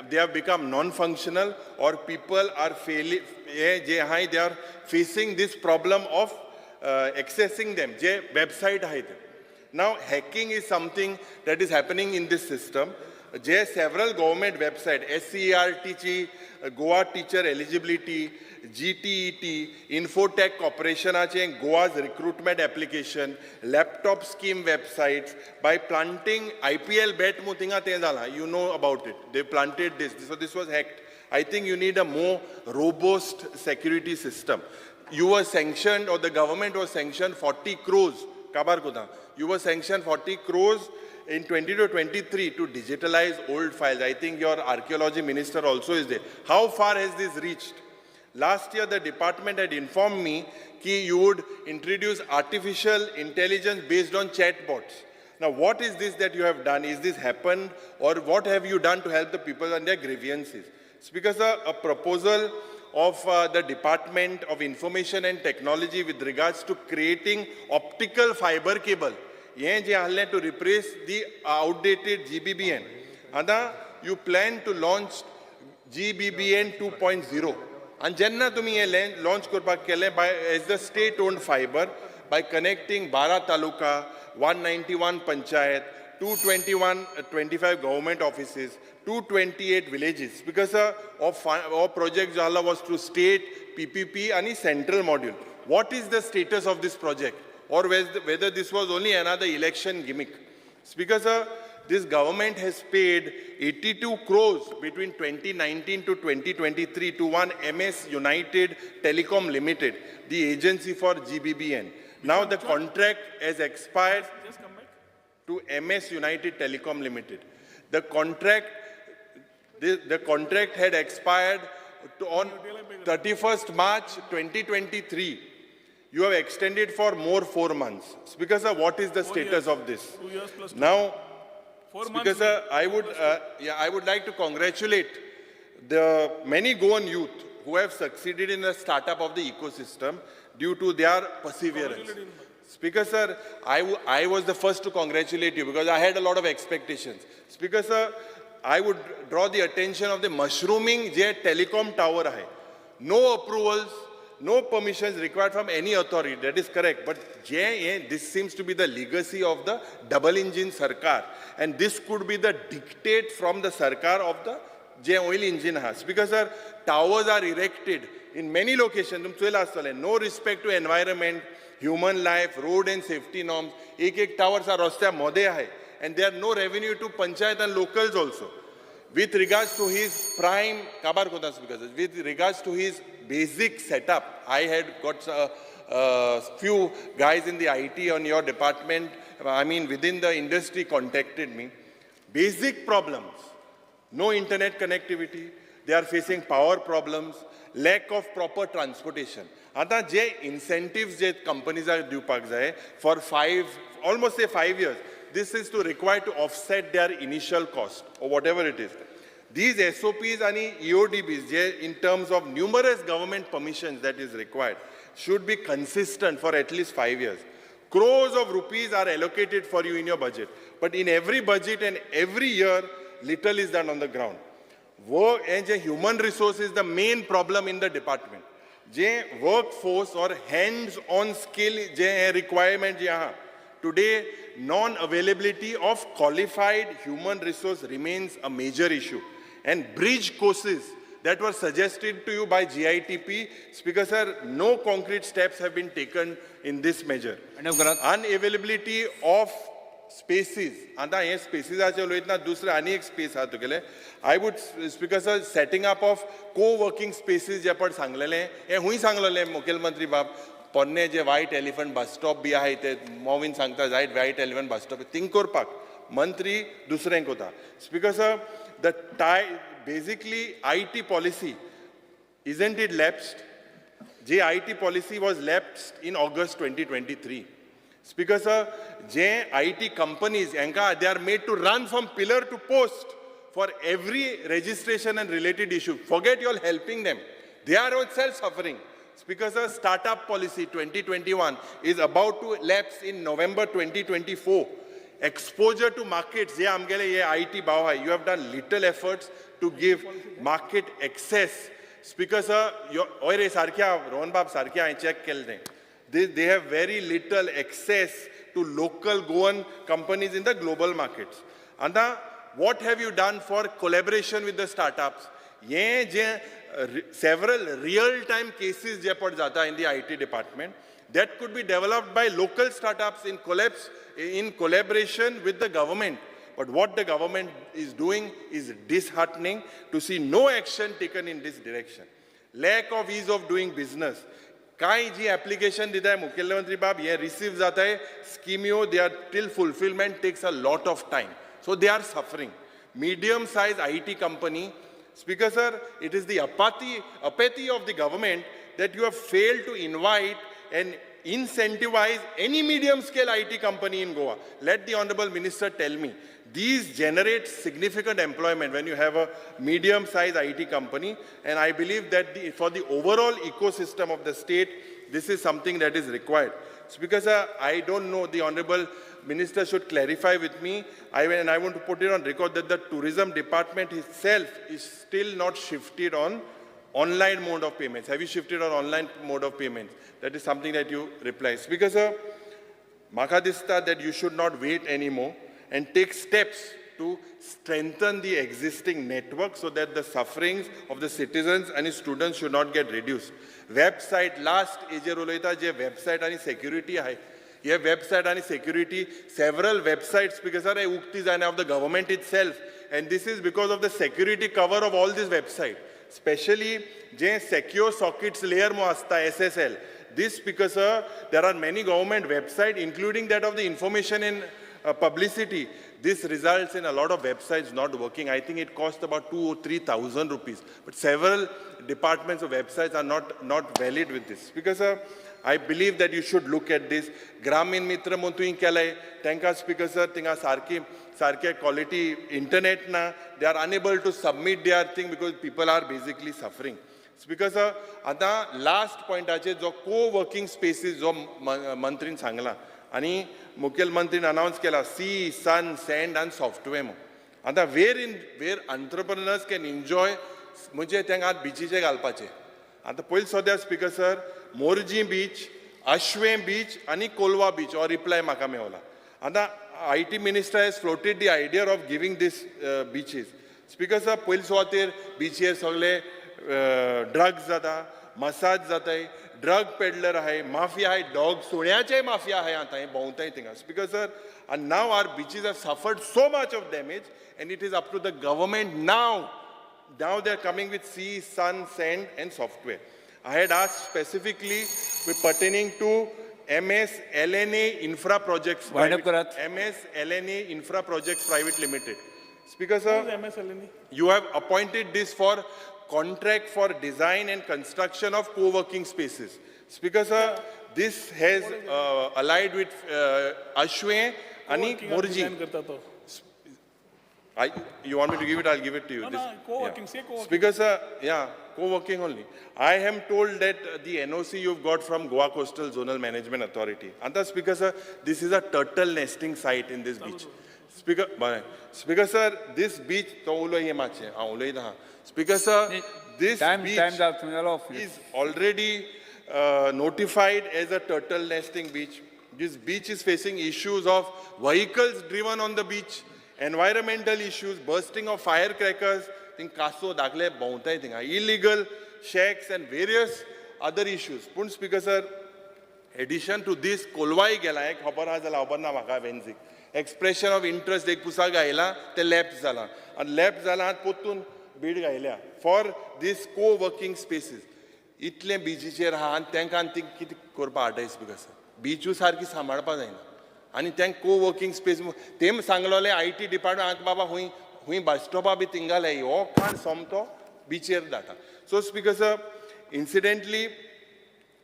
they have become non-functional or people are failing, they are facing this problem of accessing them. Website. Now, hacking is something that is happening in this system. Several government websites, SCERT, Goa Teacher Eligibility, GTET, Infotech Corporation, Goa's recruitment application, laptop scheme websites, by planting IPL bet, you know about it. They planted this, so this was hacked. I think you need a more robust security system. You were sanctioned, or the government was sanctioned 40 crores, Kabar Kuda. You were sanctioned 40 crores in 20 to 23 to digitalize old files. I think your archaeology minister also is there. How far has this reached? Last year, the department had informed me that you would introduce artificial intelligence based on chatbots. Now, what is this that you have done? Is this happened, or what have you done to help the people and their grievances? Speaker, sir, a proposal of the Department of Information and Technology with regards to creating optical fiber cable. To replace the outdated GBBN. Ada, you plan to launch GBBN 2.0. And jenna tumi ye launch korpak kele by as the state-owned fiber by connecting 12 taluka, 191 panchayat, 25 government offices, 228 villages. Because of project Jala was to state, PPP and central module. What is the status of this project? Or whether this was only another election gimmick? Speaker, sir, this government has paid 82 crores between 2019 to 2023 to one MS United Telecom Limited, the agency for GBBN. Now the contract has expired to MS United Telecom Limited. The contract had expired on 31st March 2023. You have extended for more 4 months. Speaker, sir, what is the status of this? 2 years plus 2. Now, 4 Speaker, months. sir, I would like to congratulate the many Goan youth who have succeeded in the startup of the ecosystem due to their perseverance. Speaker, sir, I was the first to congratulate you because I had a lot of expectations. Speaker, sir, I would draw the attention of the mushrooming je telecom tower hai. No approvals, no permissions required from any authority. That is correct. But this seems to be the legacy of the double engine Sarkar. And this could be the dictate from the Sarkar of the oil engine has. Because sir, towers are erected in many locations. No respect to environment, human life, road and safety norms. Ek towers are rostya mode hai. And there are no revenue to panchayat and locals also. With regards to his prime, with regards to his basic setup, I had got a few guys in the IT on your department, within the industry contacted me. Basic problems, no internet connectivity, they are facing power problems, lack of proper transportation. Ata je incentives je companies are due for almost 5 years. This is to require to offset their initial cost or whatever it is. These SOPs and EODBs, in terms of numerous government permissions that is required, should be consistent for at least 5 years. Crores of rupees are allocated for you in your budget. But in every budget and every year, little is done on the ground. Work and human resource is the main problem in the department. Workforce or hands-on skill requirement. Today, non-availability of qualified human resource remains a major issue. And bridge courses that were suggested to you by GITP, Speaker sir, no concrete steps have been taken in this measure. Unavailability of spaces. I would, Speaker sir, setting up of co-working spaces, Mukhyamantri Bab, Ponne je white elephant bus stop bhi hai te Movin sangta white elephant bus stop Tinkor Park Mantri dusren ko tha. Speaker sir, the basically IT policy, isn't it lapsed? IT policy was lapsed in August 2023. Speaker sir, IT companies they are made to run from pillar to post for every registration and related issue. Forget you all helping them. They are themselves suffering. Speaker sir, startup policy 2021 is about to lapse in November 2024. Exposure to markets, IT you have done little efforts to give market access. Speaker sir, Rohan Bab Sarkya check they have very little access to local Goan companies in the global markets. And what have you done for collaboration with the startups? Several real-time cases in the IT department that could be developed by local startups in collaboration with the government But what the government is doing is disheartening to see no action taken in this direction. Lack of ease of doing business. Kai ji application did I Mukhyamantri Bab, ye receive jata hai, schemeo, they are till fulfillment takes a lot of time. So they are suffering. Medium-sized IT company, Speaker sir, it is the apathy of the government that you have failed to invite and incentivize any medium-scale IT company in Goa. Let the Honorable Minister tell me. These generate significant employment when you have a medium-sized IT company, and I believe that for the overall ecosystem of the state, this is something that is required. Speaker sir, I don't know, the Honorable Minister should clarify with me, and I want to put it on record that the tourism department itself is still not shifted on online mode of payments. Have you shifted on online mode of payments? That is something that you reply. Speaker sir, Maka dista that you should not wait anymore and take steps to strengthen the existing network so that the sufferings of the citizens and students should not get reduced. Website, last ejer uloita je website and security hai. Ye website and security, several websites because are ukti jane of the government itself, and this is because of the security cover of all these websites. Especially je secure sockets layer mo asta SSL. This because there are many government websites, including that of the information and publicity. This results in a lot of websites not working. I think it costs about 2,000 or 3,000 rupees. But several departments of websites are not valid with this. Because I believe that you should look at this. Gramin Mitra Montuin Kalai, Tanka Speaker sir, Tinga Sarki quality internet na, they are unable to submit their thing because people are basically suffering. Speaker sir, आता last point आचे जो co-working spaces जो मंत्रीन सांगला आणि मुख्यमंत्रीन announce केला sea, sun, sand and software mo. आता where entrepreneurs can enjoy म्हणजे त्यांना आज बीचीचे घालपाचे. आता पहिले सध्या speaker sir Morjim beach, अश्वे beach आणि कोलवा बीच और रिप्लाय म्हाका मेवला. आता IT minister has floated the idea of giving these beaches. Speaker sir, पहिले सुवातेर बीचेर सगळे ड्रग्स जाता, मसाज जाताय, ड्रग पेडलर आहे, माफिया आहे, डॉग सोण्याचे माफिया आहे आता हे भोंवताय थिंगा. Speaker sir, and now our beaches have suffered so much of damage, and it is up to the government now. Now they are coming with sea, sun, sand, and software. I had asked specifically pertaining to MS LNA Infra Projects. MS LNA Infra Projects Private Limited. Speaker sir, you have appointed this for contract for design and construction of co-working spaces. Speaker sir, this has allied with Ashwe and Morji. You want me to give it? I'll give it to you. Co-working, say co-working. Speaker sir, yeah, co-working only. I am told that the NOC you've got from Goa Coastal Zonal Management Authority. And the Speaker sir, this is a turtle nesting site in this beach. Speaker sir, this beach, Speaker sir, this beach is already notified as a turtle nesting beach. This beach is facing issues of vehicles driven on the beach, environmental issues, bursting of firecrackers, illegal shacks and various other issues. Pun Speaker sir, addition to this, Kolwai gela ek khabar ha jala obarna maka venzik. Expression of interest ek pusa gaila te lapse zala. And lapse zala potun bid gaila for these co-working spaces. Itle beachicher ha and tank antik kiti korpa arta Speaker sir. Beachu sarki samadpa jaina. आणि त्यांक co-working space तेम सांगलोले IT department आंक बाबा हुई bus stop बी तिंगाले हो Khan समतो बीचेर data. So Speaker sir, incidentally,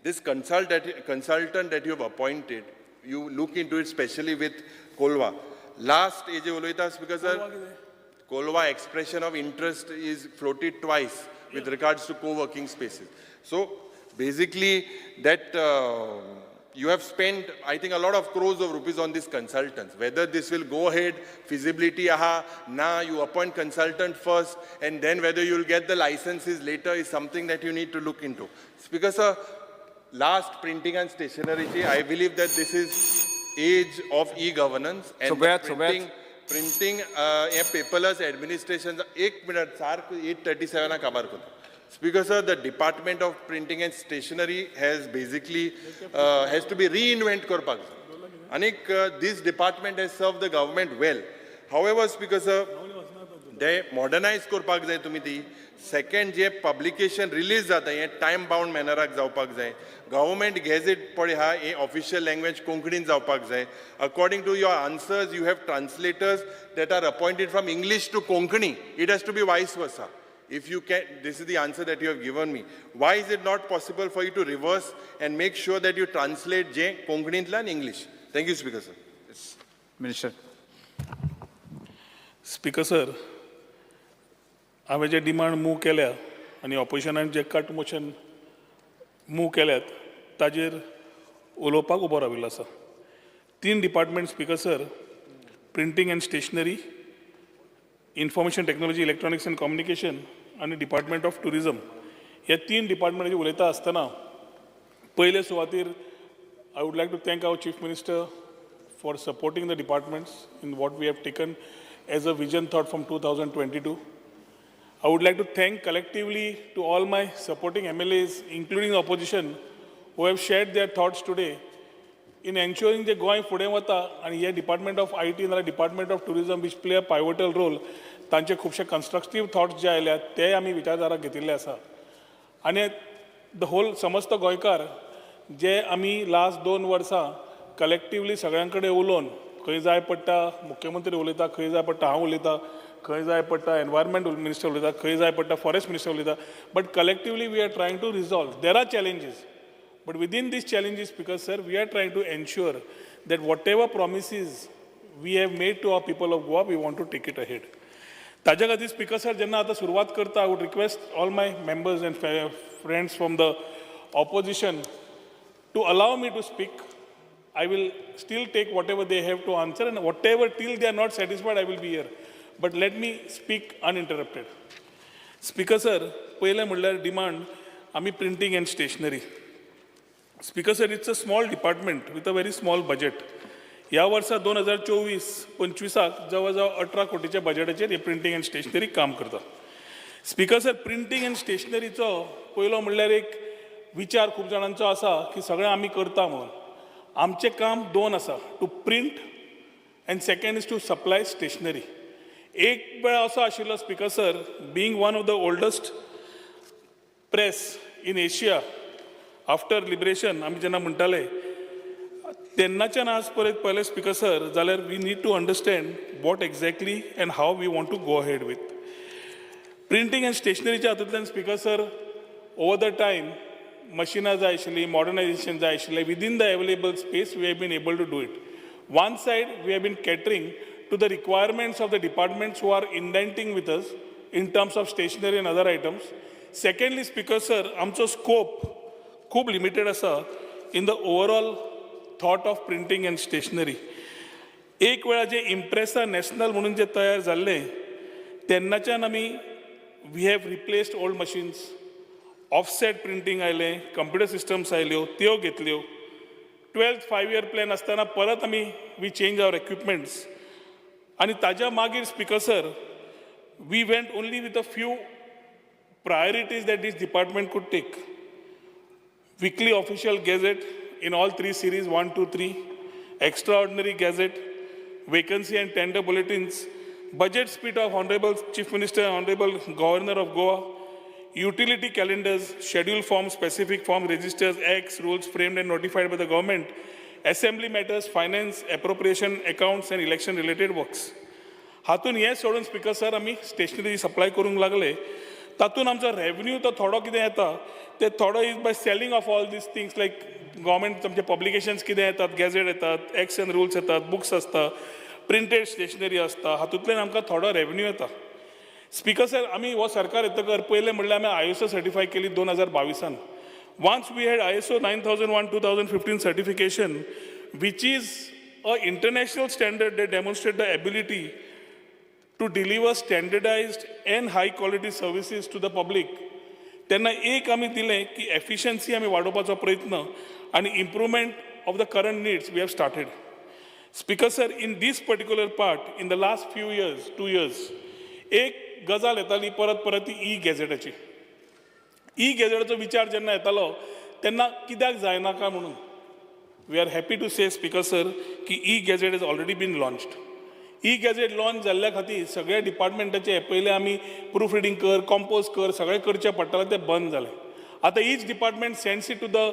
this consultant that you have appointed, you look into it especially with Kolwa. Last age uloita Speaker sir, Kolwa expression of interest is floated twice with regards to co-working spaces. So basically that. You have spent, I think, a lot of crores of rupees on these consultants. Whether this will go ahead, feasibility, you appoint consultant first, and then whether you'll get the licenses later is something that you need to look into. Speaker sir, last printing and stationery, I believe that this is age of e-governance and printing paperless administration. 1 minute, 8:37 kabar ko. Speaker sir, the Department of Printing and Stationery has basically has to be reinvented. Anik, this department has served the government well. However, Speaker sir, they modernize करपाक जाय तुमी ती. Second, जे publication release जाता हे time bound manneराक जावपाक जाय. Government gazette पळय हा हे official language कोंकणीन जावपाक जाय. According to your answers, you have translators that are appointed from English to Konkani. It has to be vice versa. If you can, this is the answer that you have given me. Why is it not possible for you to reverse and make sure that you translate J Konkani and English? Thank you, Speaker sir. Minister. Speaker sir, हांवें जे demand move केल्या आनी ऑपोजिशनान जे cut motion move केल्यात ताजेर उलोवपाक उबो राविल्लो आसा. 3 department speaker sir, printing and stationery, information technology, electronics and communication आनी डिपार्टमेंट ऑफ टुरिजम, हे 3 डिपार्टमेंटाचेर उलयता आसतना पयले सुवातेर I would like to thank our Chief Minister for supporting the departments in what we have taken as a vision thought from 2022. I would like to thank collectively to all my supporting MLAs, including the opposition, who have shared their thoughts today in ensuring the going fude vata and here Department of IT and the Department of Tourism, which play a pivotal role, तांचे खुबशे constructive thoughts जे आयल्या ते आमी विचारधारा घेतिल्ले आसा. आनी the whole समस्त गोंयकार जे आमी लास्ट 2 वर्सां कलेक्टिवली सगळ्यां कडेन उलोवन खंय जाय पडटा मुख्यमंत्री उलयता, खंय जाय पडटा हांव उलयता, खंय जाय पडटा एनवायरमेंट मिनिस्टर उलयता, खंय जाय पडटा फॉरेस्ट मिनिस्टर उलयता, but collectively we are trying to resolve. There are challenges, but within these challenges, because sir, we are trying to ensure that whatever promises we have made to our people of Goa, we want to take it ahead. ताज्या खातीर speaker sir जेन्ना आतां सुरवात करता, I would request all my members and friends from the opposition to allow me to speak. I will still take whatever they have to answer, and whatever till they are not satisfied, I will be here. But let me speak uninterrupted. Speaker sir, पहिले म्हणल्यार demand आमी printing and stationery. Speaker sir, it's a small department with a very small budget. ह्या वर्सा 2024-25 जवळजवळ 18 कोटीच्या बजेटाचेर हे printing and stationery काम करता. स्पीकर सर, प्रिंटींग एंड स्टेशनरीचो पयलो म्हणल्यार एक विचार खूब जाणांचो आसा की सगळें आमी करता म्हणून. आमचें काम 2 आसा, to print and second is to supply stationery. एक वेळ असो आशिल्लो speaker sir, being one of the oldest press in Asia after liberation, आमी जेन्ना म्हणटाले तेन्नाच्यान आज परत पयले स्पीकर सर, जाल्यार we need to understand what exactly and how we want to go ahead with printing and स्टेशनरीच्या हातूंतल्यान speaker sir over the time मशिनां जाय आशिल्लीं, मॉडर्नायझेशन जाय आशिल्लें. Within the available space we have been able to do it. One side we have been catering to the requirements of the departments who are indenting with us in terms of stationery and other items. Secondly, Speaker sir, आमचो scope खूब limited आसा in the overall thought of printing and stationery. एक वेळा जे इम्प्रेसा national म्हणून जे तयार जाल्ले तेन्नाच्यान आमी we have replaced old machines, offset printing आयलें, कंप्युटर सिस्टम्स आयल्यो त्यो घेतल्यो. 12th 5-year plan आसतना परत आमी वी चेंज आवर इक्विपमेंट्स. आणि ताज्या मागीर speaker sir, we went only with a few priorities that this department could take. Weekly official gazette in all 3 series 1, 2, 3, extraordinary gazette, vacancy and tender bulletins, budget speech of Honorable Chief Minister, Honorable Governor of Goa, utility calendars, schedule forms, specific form registers, acts, rules framed and notified by the government, assembly matters, finance, appropriation, accounts and election related works. हातून हे सोडून speaker sir आमी stationery supply करूंक लागले. तातून आमचो revenue तो थोडो कितें येता ते थोडो is by selling of all these things like government आमचे पब्लिकेशन्स कितें येतात, गॅझेट येतात, एक्ट्स एंड रुल्स येतात, बुक्स आसता, प्रिंटेड स्टेशनरी आसता, हातूंतल्यान आमकां थोडो रेवन्यू येता. स्पीकर सर, आमी हो सरकार येतकर पयलें म्हणल्यार आमी ISO सर्टिफाय केली 2022. Once we had ISO 9001:2015 certification, which is an international standard that demonstrates the ability to deliver standardized and high quality services to the public. तेन्ना एक आमी दिलें की एफिशियन्सी आमी वाडोवपाचो प्रयत्न आनी improvement of the current needs we have started. Speaker sir, in this particular part, in the last few years, 2 years, एक गजाल येताली परत परत ती ई गॅझेटाची. ई गॅझेटाचो विचार जेन्ना येतालो तेन्ना कित्याक जायनाका म्हणून we are happy to say speaker sir की e gazette is already been launched. E gazette launch जाल्ल्या खातीर सगळ्या डिपार्टमेंटाचे पयले आमी प्रूफ रिडींग कर, कॉम्पोज कर, सगळें करचें पडटालें तें बंद जालें. आतां each department sends it to the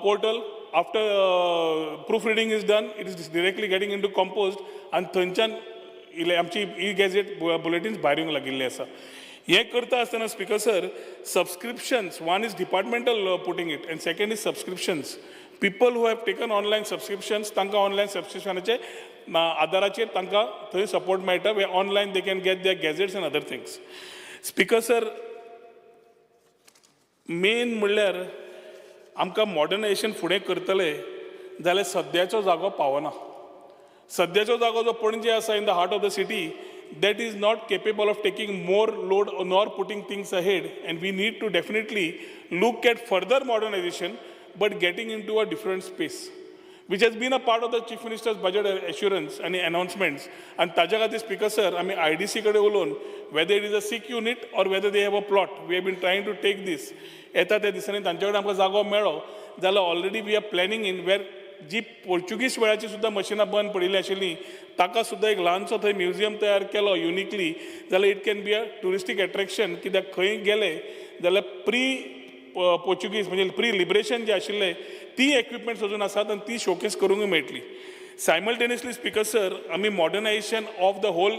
portal. After proof reading is done, it is directly getting in to composed आनी थंयच्यान आमची ई गॅझेट बुलेटिन्स भायर येवंक लागिल्ली आसा. हें करता आसतना speaker sir, subscriptions, one is departmental putting it and second is subscriptions. People who have taken online subscriptions तांकां ऑनलायन सबस्क्रिप्शनाचे आदाराचेर तांकां थंय सपोर्ट मेळटा. Way online they can get their gazettes and other things. Speaker sir, main म्हणल्यार आमकां modernisation फुडें करतले जाल्यार सद्याचो जागो पावना. सद्याचो जागो जो पणजे आसा in the heart of the city, that is not capable of taking more load nor putting things ahead, and we need to definitely look at further modernization but getting into a different space, which has been a part of the Chief Minister's budget assurance and announcements. And ताज्या खातीर speaker sir, आमी IDC कडे उलोवन whether it is a sick unit or whether they have a plot, we have been trying to take this. येता त्या दिसांनी तांचे कडेन आमकां जागो मेळ्ळो जाल्यार already we are planning in where जी पोर्चुगीज वेळाची सुद्दां मशिनां बंद पडिल्ली आशिल्लीं ताका सुद्दां एक ल्हानसो थंय म्युजियम तयार केलो युनिकली, जाल्यार it can be a touristic attraction. कित्याक खंय गेले जाल्यार पोर्चुगीज म्हणजे प्री लिबरेशन जे आशिल्ले ती इक्विपमेंट्स अजून आसात आनी ती शोकेस करूंक मेळटली. सायमल्टेनियसली स्पीकर सर, आमी modernization of the whole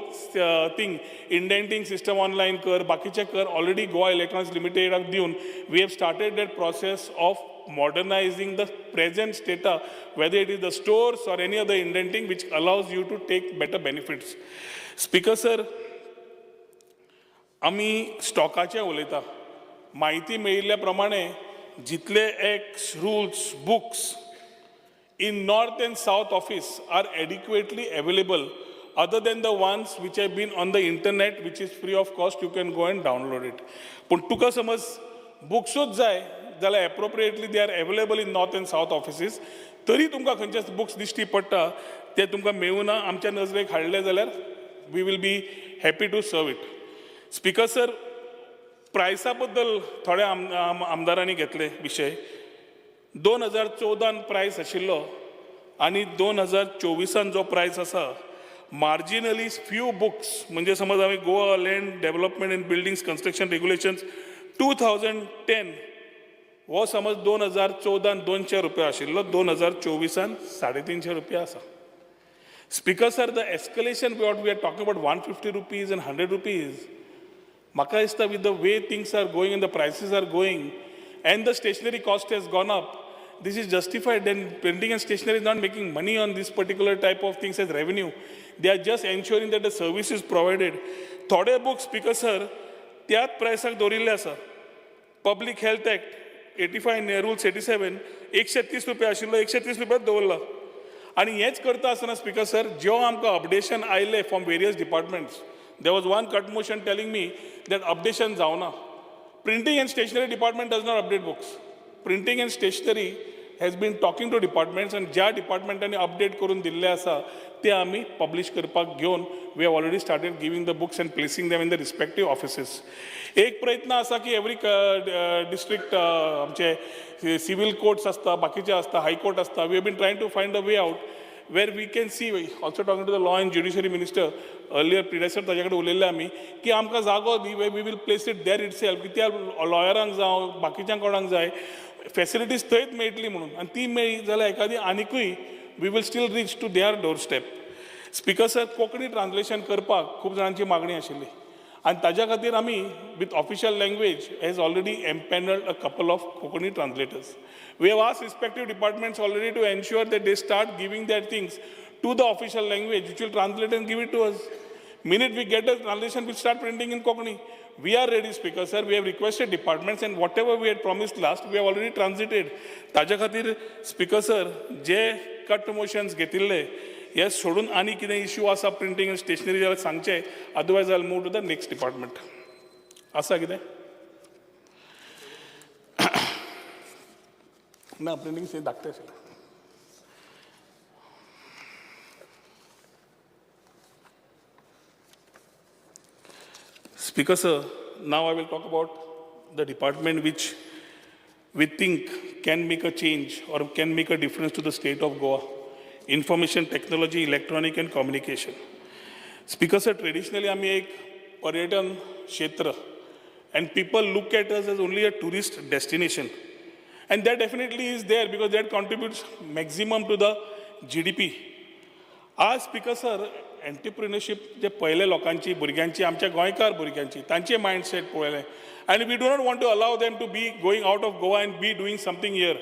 thing, indenting system online कर, बाकीचे कर, ऑलरेडी गोवा इलेक्ट्रॉनिक्स लिमिटेडाक दिवन we have started that process of modernizing the present data, whether it is the stores or any other indenting which allows you to take better benefits. Speaker sir, आमी स्टॉकाचे उलयता. म्हायती मेळिल्ल्या प्रमाणे जितले acts, rules, books in North and South office are adequately available other than the ones which have been on the internet, which is free of cost, you can go and download it. पण तुका समज बुक्सूच जाय जाल्यार appropriately they are available in north end south offices. तरी तुमकां खंयचे books दिश्टी पडटा ते तुमकां मेळूना, आमच्या नजरेक हाडले जाल्यार we will be happy to serve it. Speaker sir, प्रायसा बद्दल थोड्या आमदारांनी घेतले विशय. 2014 प्रायस आशिल्लो आनी 2024 जो प्रायस आसा, मार्जिनली फ्यू बुक्स, म्हणजे समज आमी Goa land development and buildings construction regulations 2010 हो समज 2014 ₹200 आशिल्लो, 2024 ₹350 आसा. Speaker sir, the escalation what we are talking about ₹150 and ₹100, म्हाका दिसता with the way things are going and the prices are going and the stationery cost has gone up, this is justified. Then printing and stationery is not making money on this particular type of things as revenue. They are just ensuring that the service is provided. थोडे books speaker sir त्याच प्रायसाक दवरिल्ले आसा. Public health act 85 rules 87 ₹130 आशिल्लो ₹130 दवरला. आनी हेच करता आसतना स्पीकर सर, ज्यो आमकां अपडेशन आयले from various departments, there was one cut motion telling me that updation जावना. Printing and stationery department does not update books. Printing and stationery has been talking to departments, and ज्या डिपार्टमेंटांनी update करून दिल्ले आसा ते आमी publish करपाक घेवन we have already started giving the books and placing them in the respective offices. एक प्रयत्न आसा की एवरी डिस्ट्रिक्ट आमचे सिव्हिल कोर्ट्स आसता, बाकीचे आसता, हायकोर्ट आसता, we have been trying to find a way out where we can see, also talking to the law and judiciary minister earlier, predecessor ताजे कडेन उलयल्ले आमी की आमकां जागो दी, we will place it there itself. की त्या लॉयरांक जावं बाकीच्या कोणाक जाय फॅसिलिटीज थंयच मेळटली म्हणून, आनी ती मेळ्ळी जाल्यार एखादी आनिकूय we will still reach to their doorstep. Speaker sir, Konkani translation करपाक खूब जाणांची मागणी आशिल्ली आनी ताज्या खातीर आमी with official language has already empanelled a couple of Konkani translators. We have asked respective departments already to ensure that they start giving their things to the official language, which will translate and give it to us. Minute we get the translation, we start printing in Konkani. We are ready, Speaker sir. We have requested departments, and whatever we had promised last, we have already transited. ताज्या खातीर Speaker sir, जे cut motions घेतिल्ले हे सोडून आनी कितें issue आसा printing and stationery जाल्यार सांगचे, otherwise I will move to the next department. आसा कितें? ना, प्रिंटिंग से धाकटे आशिल्ले. Speaker sir, now I will talk about the department which we think can make a change or can make a difference to the state of Goa. Information technology, electronic and communication. Speaker sir, traditionally आम्ही एक पर्यटन क्षेत्र and people look at us as only a tourist destination. And that definitely is there because that contributes maximum to the GDP. आज speaker sir entrepreneurship जे पहिले लोकांची भुरग्यांची आमच्या गोंयकार भुरग्यांची तांचे मायंडसेट पळयलें आनी we do not want to allow them to be going out of Goa and be doing something here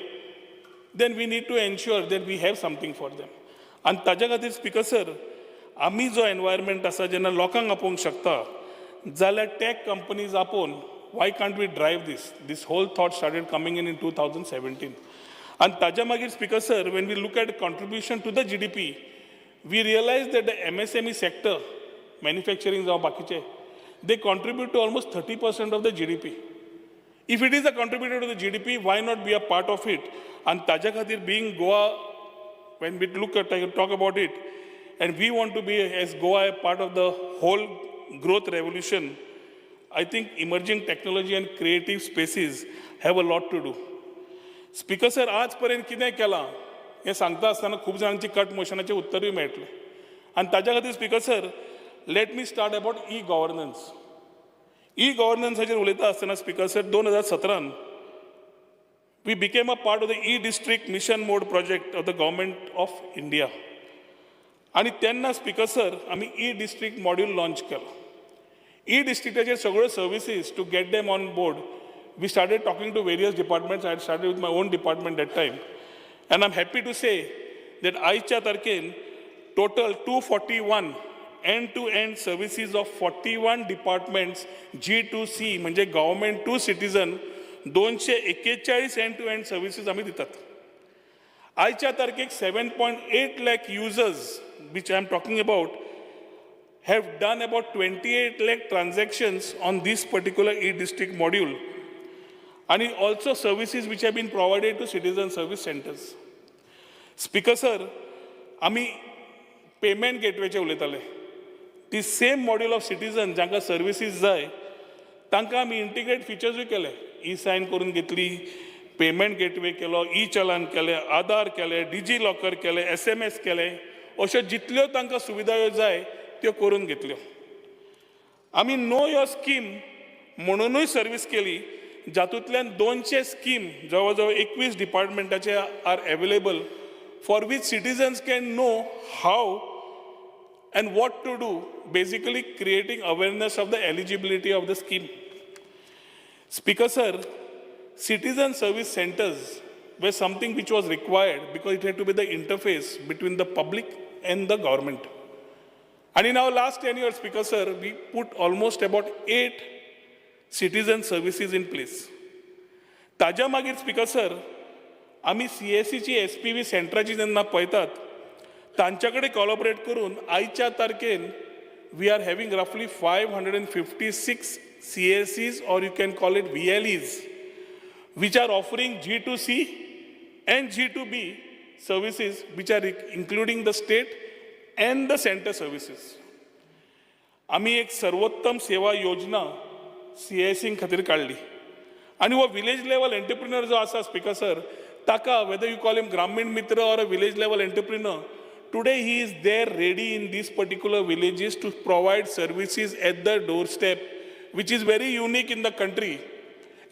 then we need to ensure that we have something for them आनी ताज्या खातीर स्पीकर सर आमी जो environment आसा जेन्ना लोकांक आपोवंक शकता जाल्यार टॅक कंपनीज आपोवन why can't we drive this whole thought started coming in 2017 आनी ताज्या मागीर speaker sir when we look at contribution to the GDP we realize that the MSME sector, manufacturing, they contribute to almost 30% of the GDP. If it is a contributor to the GDP, why not be a part of it? And Taja Khatir being Goa, when we talk about it, and we want to be as Goa a part of the whole growth revolution, I think emerging technology and creative spaces have a lot to do. Speaker sir, आजपर्यंत कितें केलां हे सांगता आसतना खूब जाणांची cut मोशनाचे उत्तरूय मेळटले आनी ताज्या खातीर speaker sir let me start about e गव्हर्नन्साचेर उलयता आसतना speaker sir 2017 we became a part of the e-district mission mode project of the government of India आनी तेन्ना स्पीकर सर आमी ई-डिस्ट्रिक्ट मॉड्यूल लॉन्च केलो ई-डिस्ट्रिक्टाचेर सगळ्यो services to get them on board we started talking to various departments I started with my own department that time And I'm happy to say that आयच्या तारखेन total 241 end-to-end services of 41 departments G2C म्हणजे government to citizen 241 end-to-end services आम्ही दितात. आयच्या तारखेक 7.8 lakh users which I'm talking about have done about 28 lakh transactions on this particular e-district module. And also services which have been provided to citizen service centers. Speaker sir, आमी payment गेटवेचे उलयताले ती same module of citizen जांकां services जाय तांकां आमी integrate फिचर्सूय केले ई-सायन करून घेतली पेमेंट गेटवे केलो ई-चलान केले आधार केले डिजी लॉकर केले SMS केले अश्यो जितल्यो तांकां सुविधा जाय त्यो करून घेतल्यो आमी नो योर स्कीम म्हणूनय सर्वीस केली जातूंतल्यान 200 स्कीम जवळ 21 डिपार्टमेंटाचे are available for which citizens can know how and what to do basically creating awareness of the eligibility of the scheme speaker sir citizen service centers were something which was required because it had to be the interface between the public and the government. And in our last 10 years, Speaker sir, we put almost about 8 citizen services in place. ताज्या मागीर speaker sir आमी CSCची SPV सेंटराची जेन्ना पळयतात तांच्या कडेन collaborate करून आयच्या तारखेन we R having रफली 556 CSCs or you can call it VLEs which are offering G2C and G2B services which are including the state and the center services. आमी एक सर्वोत्तम सेवा योजना CSC खातीर काडली आनी हो विलेज लेवल एंटरप्रिनर जो आसा स्पीकर सर ताका whether you call him Grameen Mitra or a village level entrepreneur today he is there ready in this particular villages to provide services at the doorstep which is very unique in the country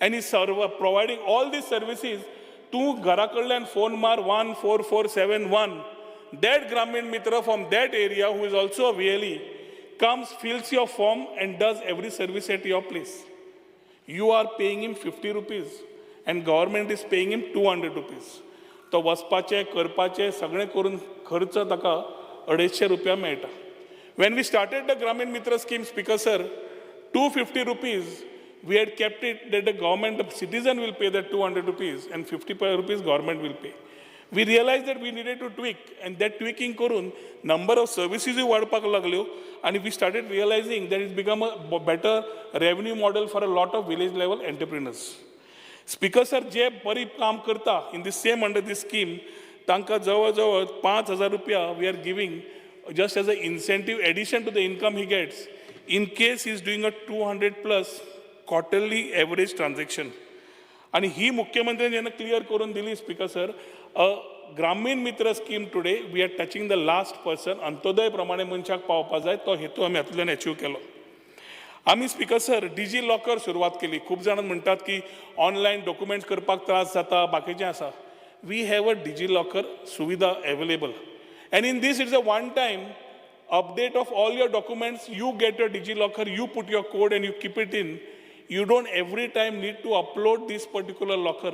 and is providing all these services to घरा कडल्यान phone मार 14471 that Gramin Mitra from that area who is also a VLE comes, fills your form and does every service at your place. You are paying him 50 rupees and government is paying him 200 rupees. तो वचपाचे करपाचे सगळे करून खर्च ताका 250 रुपया मेळटा. When we started the Gramin Mitra scheme, Speaker sir, 250 rupees, we had kept it that the government, the citizen will pay that 200 rupees and 50 rupees government will pay. We realized that we needed to tweak and that tweaking korun number of services wadpak laglo and we started realizing that it's become a better revenue model for a lot of village level entrepreneurs. Speaker sir, जे बरी काम करता in the same under this scheme, तांकां जवळ 5,000 रुपया we are giving just as an incentive addition to the income he gets in case he is doing a 200 plus quarterly average transaction. आणि ही मुख्यमंत्र्यांनी जेन्ना क्लियर करून दिली speaker sir Gramin Mitra scheme today we are touching the last person Antyodaya प्रमाणे मनशाक पावपा जाय तो हेतू आमी हातूंतल्यान अचीव केलो. आमी स्पीकर सर डिजी लॉकर सुरवात केली. खूब जाण म्हणटात की ऑनलायन डॉक्युमेंट्स करपाक त्रास जाता बाकीचें आसा. We have a DigiLocker सुविधा available and in this it's a one time update of all your documents. You get your DigiLocker, you put your code and you keep it in. You don't every time need to upload this particular locker.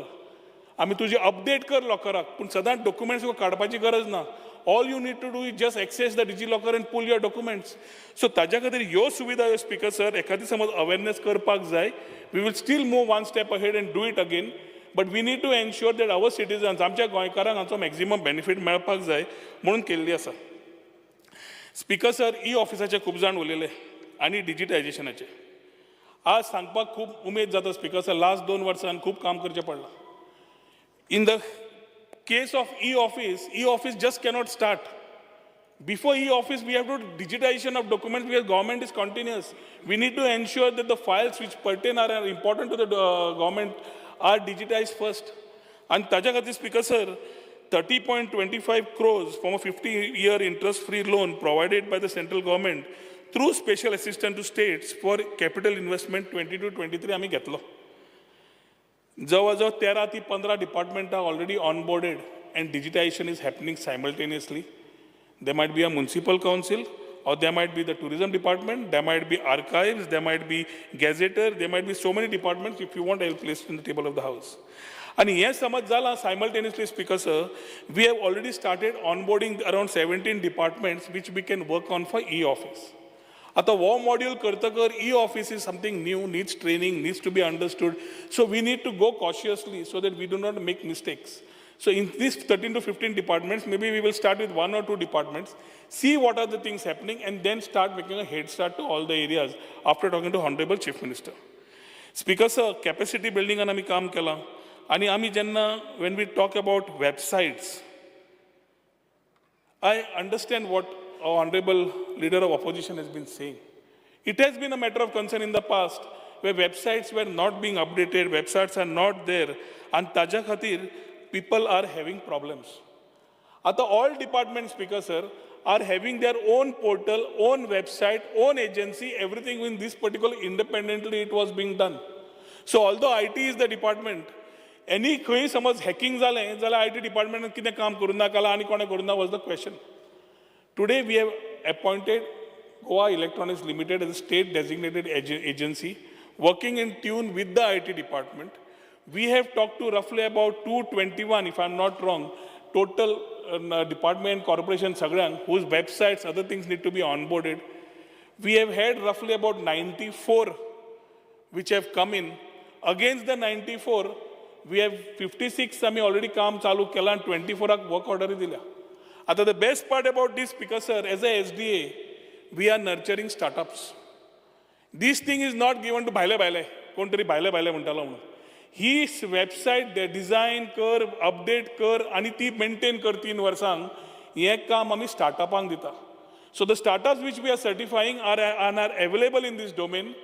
आमी तुझे update कर लॉकराक पूण सदांच documents काडपाची गरज ना. All you need to do is just access the DigiLocker and pull your documents. So ताज्या खातीर ह्यो सुविधा ह्यो स्पीकर सर एखादी समज अवेरनेस करपाक जाय we will still move one step ahead and do it again. But we need to ensure that our citizens आमच्या गोंयकारांक हाचो मॅक्झिमम बेनिफीट मेळपाक जाय म्हणून केल्ली आसा. स्पीकर सर ई ऑफिसाचे खूब जाण उलयले आनी डिजिटायजेशनाचे. आज सांगपाक खूब उमेद जाता स्पीकर सर लास्ट 2 वर्सांन खूब काम करचें पडलां. In the case of e-office just cannot start. Before e-office, we have to do digitization of documents because government is continuous. We need to ensure that the files which pertain are important to the government are digitized first. And taja khati speaker sir, 30.25 crores from a 50-year interest-free loan provided by the central government through special assistance to states for capital investment 22-23 आम्ही घेतलो. जवळजवळ 13 ते 15 department are already onboarded and digitization is happening simultaneously. There might be a municipal council or there might be the tourism department, there might be archives, there might be gazetteer, there might be so many departments. If you want, I will place it in the table of the house. आणि हे समज जाला simultaneously speaker sir, we have already started onboarding around 17 departments which we can work on for e-office. आता वो module करतकर e-office is something new, needs training, needs to be understood. So we need to go cautiously so that we do not make mistakes. So in these 13 to 15 departments, maybe we will start with 1 or 2 departments, see what are the things happening, and then start making a head start to all the areas after talking to Honorable Chief Minister. Speaker sir, capacity building an आम्ही काम केला. आणि आम्ही जेन्ना when we talk about websites, I understand what our honorable leader of opposition has been saying. It has been a matter of concern in the past where websites were not being updated, websites are not there, and taja khatir people are having problems. Ata all departments, speaker sir, are having their own portal, own website, own agency, everything in this particular independently it was being done. So although IT is the department, any खंय समज hacking जालें जाल्यार IT department कितें काम करूं नाकाला आनी कोणें करूं ना was the question. Today we have appointed Goa Electronics Limited as a state designated agency working in tune with the IT department. We have talked to roughly about 221, if I'm not wrong, total department, corporation, Sagran, whose websites, other things need to be onboarded. We have had roughly about 94 which have come in. Against the 94, we have 56 आम्ही already काम चालू केला and 24 work order दिल्या. आता the best part about this, speaker sir, as a SDA, we are nurturing startups. This thing is not given to भायले कोण तरी भायले म्हणटालो म्हणून. ही वेबसायट डिझायन कर, अपडेट कर आणि ती मेंटेन कर 3 वर्सांक, हें काम आमी स्टार्टअपांक दिता. So the startups which we are certifying are available in this domain.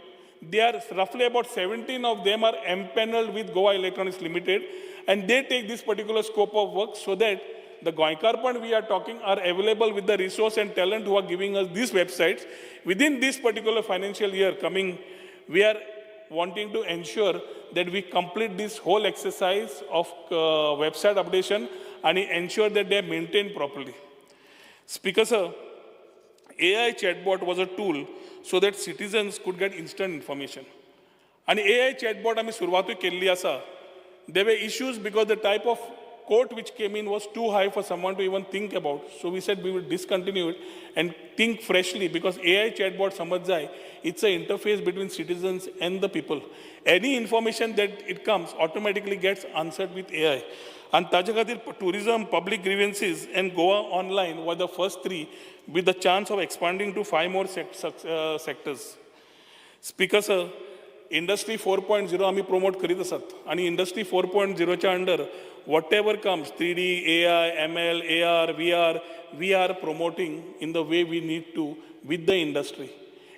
They are roughly about 17 of them are empaneled with Goa Electronics Limited, and they take this particular scope of work so that the Goinkarpan we are talking are available with the resource and talent who are giving us these websites. Within this particular financial year coming, we are wanting to ensure that we complete this whole exercise of website updation and ensure that they are maintained properly. Speaker sir, AI chatbot was a tool so that citizens could get instant information. And AI chatbot आम्ही सुरवातूय केल्ली आसा. There were issues because the type of quote which came in was too high for someone to even think about. So we said we will discontinue it and think freshly because AI chatbot samajh jai, it's an interface between citizens and the people. Any information that it comes automatically gets answered with AI. And taja khatir tourism, public grievances and Goa Online were the first 3 with the chance of expanding to 5 more sectors. Speaker sir, Industry 4.0 आम्ही promote करीत आसात आणि Industry 4.0 च्या under whatever comes 3D, AI, ML, AR, VR, we are promoting in the way we need to with the industry.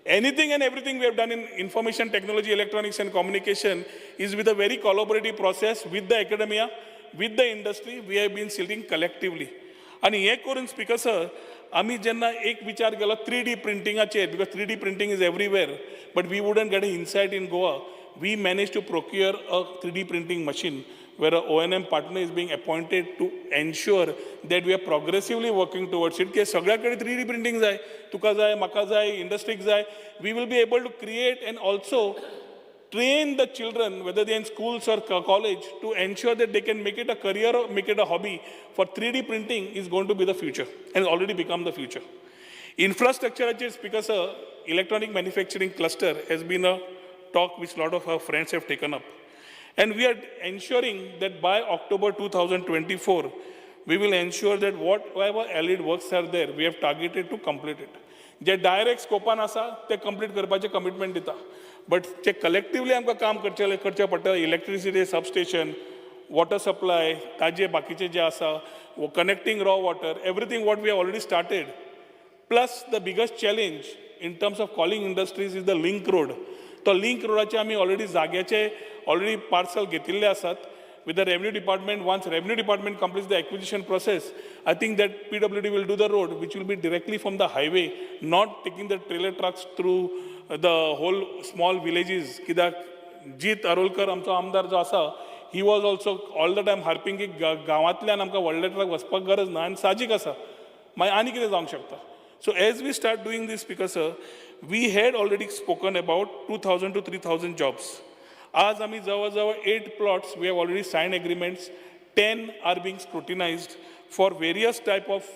Anything and everything we have done in information technology, electronics and communication is with a very collaborative process with the academia, with the industry, we have been sitting collectively. आणि हे करून speaker sir आम्ही जेन्ना एक विचार केलो 3D प्रिंटिंगाचेर, because 3D printing is everywhere, but we wouldn't get an insight in Goa. We managed to procure a 3D printing machine where a O&M partner is being appointed to ensure that we are progressively working towards it. की सगळ्याकडे 3D printing जाय, तुका जाय, म्हाका जाय, इंडस्ट्रीक जाय. We will be able to create and also train the children, whether they're in schools or college, to ensure that they can make it a career or make it a hobby. For 3D printing is going to be the future and has already become the future. Infrastructure, because electronic manufacturing cluster has been a talk which a lot of our friends have taken up. And we are ensuring that by October 2024, we will ensure that whatever allied works are there, we have targeted to complete it. जे direct स्कोपान आसा ते complete करपाचे commitment दिता, but जे collectively आमकां काम करचें पडटा, इलेक्ट्रिसिटी सबस्टेशन, वॉटर सप्लाय, ताजे बाकीचे जे आसा, connecting raw water, everything what we have already started. Plus the biggest challenge in terms of calling industries is the link road. तो लिंक रोडाचे आमी ऑलरेडी जाग्याचे ऑलरेडी पार्सल घेतिल्ले आसात. With the revenue department, once revenue department completes the acquisition process, I think that PWD will do the road, which will be directly from the highway, not taking the trailer trucks through the whole small villages. Kidak Jeet Arolkar, amcho amdar jo asa, he was also all the time harping ki gawaatल्यान आमकां व्हडले truck वचपाक गरज ना आनी साहजिक आसा. मागीर आनी कितें जावंक शकता. So as we start doing this, because we had already spoken about 2,000 to 3,000 jobs. आज आम्ही जवळ 8 plots, we have already signed agreements, 10 are being scrutinized for various type of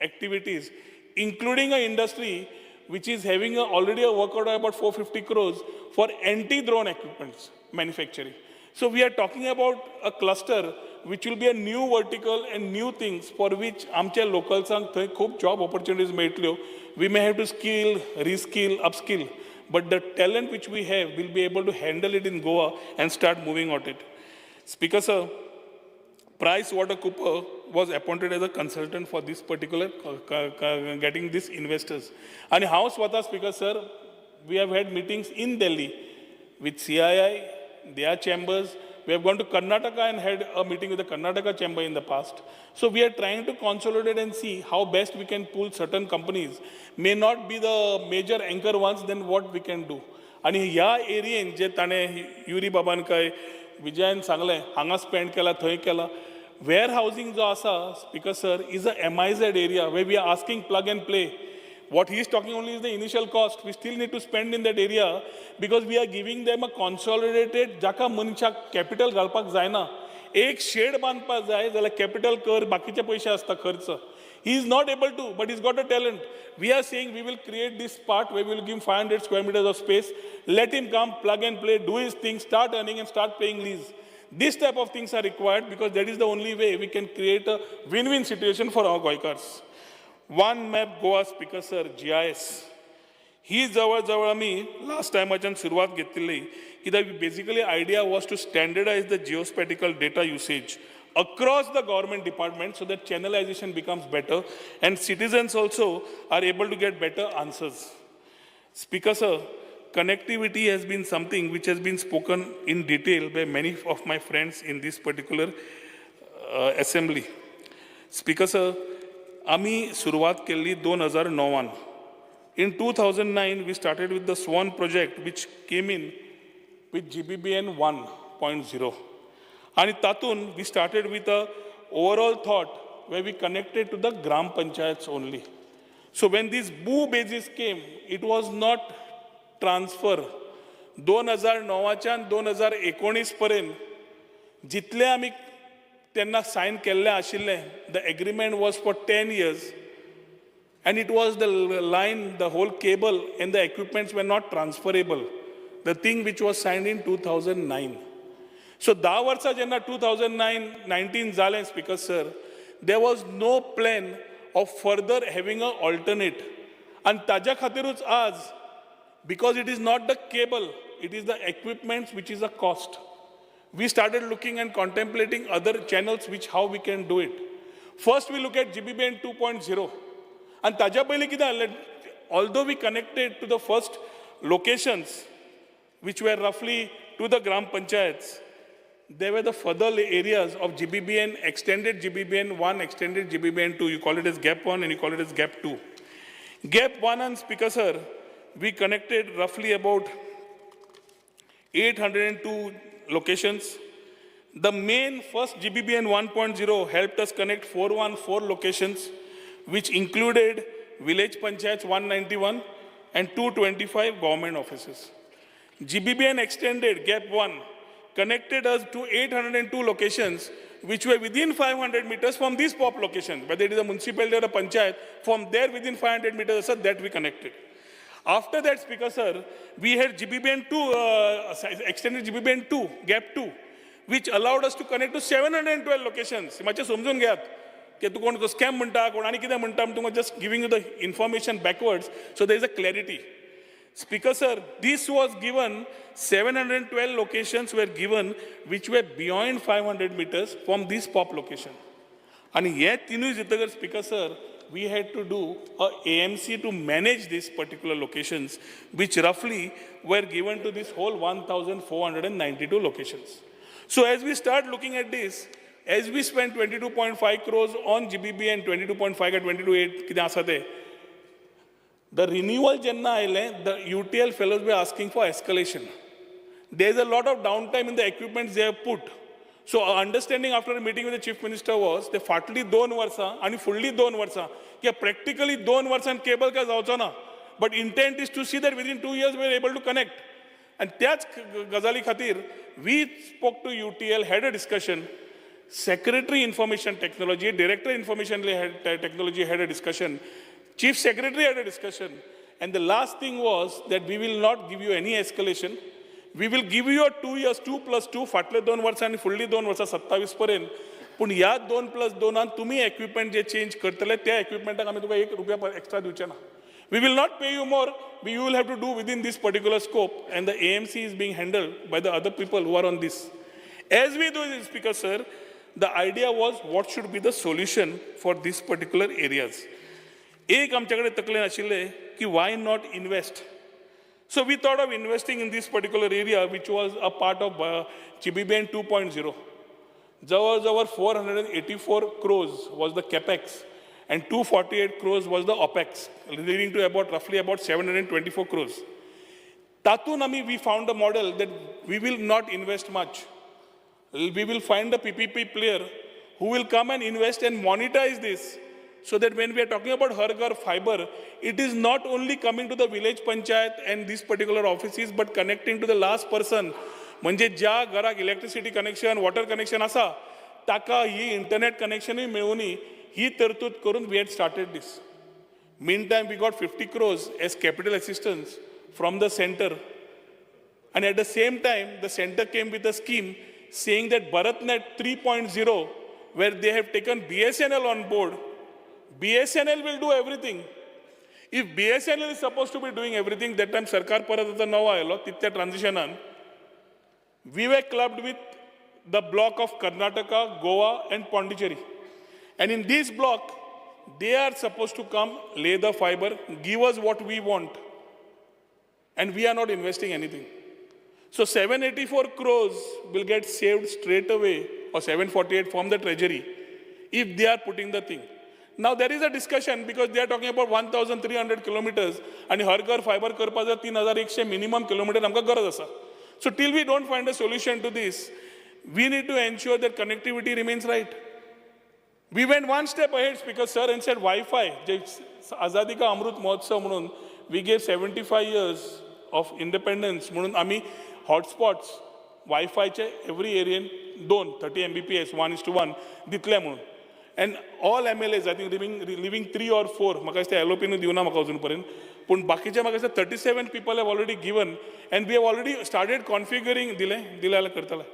activities, including an industry which is having already a work order about 450 crores for anti-drone equipments manufacturing. So we are talking about a cluster which will be a new vertical and new things for which आमच्या लोकल्सांक थंय खूब job opportunities मेळटल्यो. We may have to skill, reskill, upskill. But the talent which we have will be able to handle it in Goa and start moving on it. Speaker sir, PricewaterhouseCoopers was appointed as a consultant for this particular getting these investors. And how Swata Speaker sir, we have had meetings in Delhi with CII, their chambers. We have gone to Karnataka and had a meeting with the Karnataka chamber in the past. So we are trying to consolidate and see how best we can pull certain companies. May not be the major anchor ones, then what we can do. आणि ह्या एरियेन जे ताणें Yuri बाबान काय विजयान सांगलें हांगा spend केला थंय केला. वेअर हावसिंग जो आसा speaker sir is a MIZ area where we are asking plug and play. What he is talking only is the initial cost. We still need to spend in that area because we are giving them a consolidated, जाका मनशाक capital घालपाक जायना. एक shade बांदपाक जाय जाल्यार capital कर, बाकीचे पयशे आसता खर्च. He is not able to, but he's got a talent. We are saying we will create this part where we will give him 500 square meters of space. Let him come, plug and play, do his thing, start earning and start paying lease. This type of things are required because that is the only way we can create a win-win situation for our Goikars. One map Goa Speaker sir, GIS. ही जवळ आमी last टायमाच्यान सुरवात घेतिल्ली कित्याक basically idea was to standardize the geospatial data usage across the government department so that channelization becomes better and citizens also are able to get better answers. Speaker sir, connectivity has been something which has been spoken in detail by many of my friends in this particular assembly. Speaker sir, आम्ही सुरुवात केल्ली 2009. In 2009, we started with the SWAN project, which came in with GBBN 1.0. And tatun, we started with a overall thought where we connected to the Gram Panchayats only. So when this BOO basis came, it was not transfer. 2009च्यान 2019 पर्यंत जितले आमी तेन्ना sign केल्ले आशिल्ले, the agreement was for 10 years. And it was the line, the whole cable and the equipments were not transferable. The thing which was signed in 2009. So 10 वर्सां जेन्ना 2019 जालें speaker sir, there was no plan of further having an alternate. And ताज्या खातीरूच आज, because it is not the cable, it is the equipments which is a cost. We started looking and contemplating other channels which how we can do it. First we look at GBBN 2.0. And ताज्या पयलीं कितें जालें, although we connected to the first locations which were roughly to the Gram Panchayats, there were the further areas of GBBN, extended GBBN 1, extended GBBN 2. You call it as Gap 1 and you call it as Gap 2. Gap 1 and Speaker Sir, we connected roughly about 802 locations. The main first GBBN 1.0 helped us connect 414 locations, which included Village Panchayats 191 and 225 government offices. GBBN extended Gap 1 connected us to 802 locations, which were within 500 meters from these POP locations, whether it is a municipality or a panchayat, from there within 500 meters, sir, that we connected. After that, Speaker Sir, we had GBBN 2, extended GBBN 2, Gap 2, which allowed us to connect to 712 locations. मातशें समजून घेयात की तूं कोण scam म्हणटा कोण आनी कितें म्हणटा तुमकां just giving you the information backwards, so there is a clarity. Speaker Sir, this was given, 712 locations were given which were beyond 500 meters from this POP location. And yet, Speaker Sir, we had to do a AMC to manage these particular locations, which roughly were given to this whole 1,492 locations. So as we start looking at this, as we spent 22.5 crores on GBB and 22.5 at 22.8, the renewal the UTL fellows were asking for escalation. There's a lot of downtime in the equipment they have put. So our understanding after a meeting with the Chief Minister was, they fatally 2 varsa and fully 2 varsa. Practically 2 varsa and cable ka जावचो ना. But intent is to see that within 2 years we are able to connect. And त्याच गजाली खातीर, we spoke to UTL, had a discussion. Secretary Information Technology, Director Information Technology had a discussion. Chief Secretary had a discussion. And the last thing was that we will not give you any escalation. We will give you a 2 years, 2 plus 2, फाटले 2 वर्सां आणि फुडली 2 वर्सां 27 पर्यंत. पूण ह्या 2 plus 2 तुम्ही equipment जे change करतले त्या equipmentak आमी तुका ₹1 extra दिवचे ना. We will not pay you more. You will have to do within this particular scope, and the AMC is being handled by the other people who are on this. As we do this, Speaker Sir, the idea was what should be the solution for these particular areas. एक आमच्याकडे तकलेन आशिल्ले की why not invest? So we thought of investing in this particular area, which was a part of GBBN 2.0. Jawar 484 crores was the capex, and 248 crores was the opex, leading to roughly about 724 crores. Tatunami, we found a model that we will not invest much. We will find a PPP player who will come and invest and monetize this, so that when we are talking about Har Ghar Fiber, it is not only coming to the village panchayat and these particular offices, but connecting to the last person. म्हणजे ज्या घराक electricity connection, water connection आसा, ताका ही internet connection मेळुनी ही तरतूद करून we had started this. Meantime, we got 50 crores as capital assistance from the center. And at the same time, the center came with a scheme saying that BharatNet 3.0, where they have taken BSNL on board, BSNL will do everything. If BSNL is supposed to be doing everything, that time Sarkar Paratata Nava ayalo, titya transitionan, we were clubbed with the block of Karnataka, Goa and Pondicherry. And in this block, they are supposed to come, lay the fiber, give us what we want. And we are not investing anything. So 784 crores will get saved straight away, or 748 from the treasury, if they are putting the thing. Now there is a discussion because they are talking about 1,300 kilometers and Har Ghar Fiber करपाक 3,100 minimum kilometer आमकां गरज आसा. So till we don't find a solution to this, we need to ensure that connectivity remains right. We went one step ahead, Speaker Sir, and said Wi-Fi, Azadi Ka Amrut Mahotsav म्हणून, we gave 75 years of independence म्हणून आम्ही hotspots, Wi-Fi चे every area 30 Mbps, 1:1 दितले म्हणून. And all MLAs, I think, leaving 3 or 4, म्हाका दिसता LOP न्हू दिवना म्हाका अजून पर्यंत, पूण बाकीचे म्हाका दिसता 37 people have already given, and we have already started configuring, दिले जाल्यार करतले.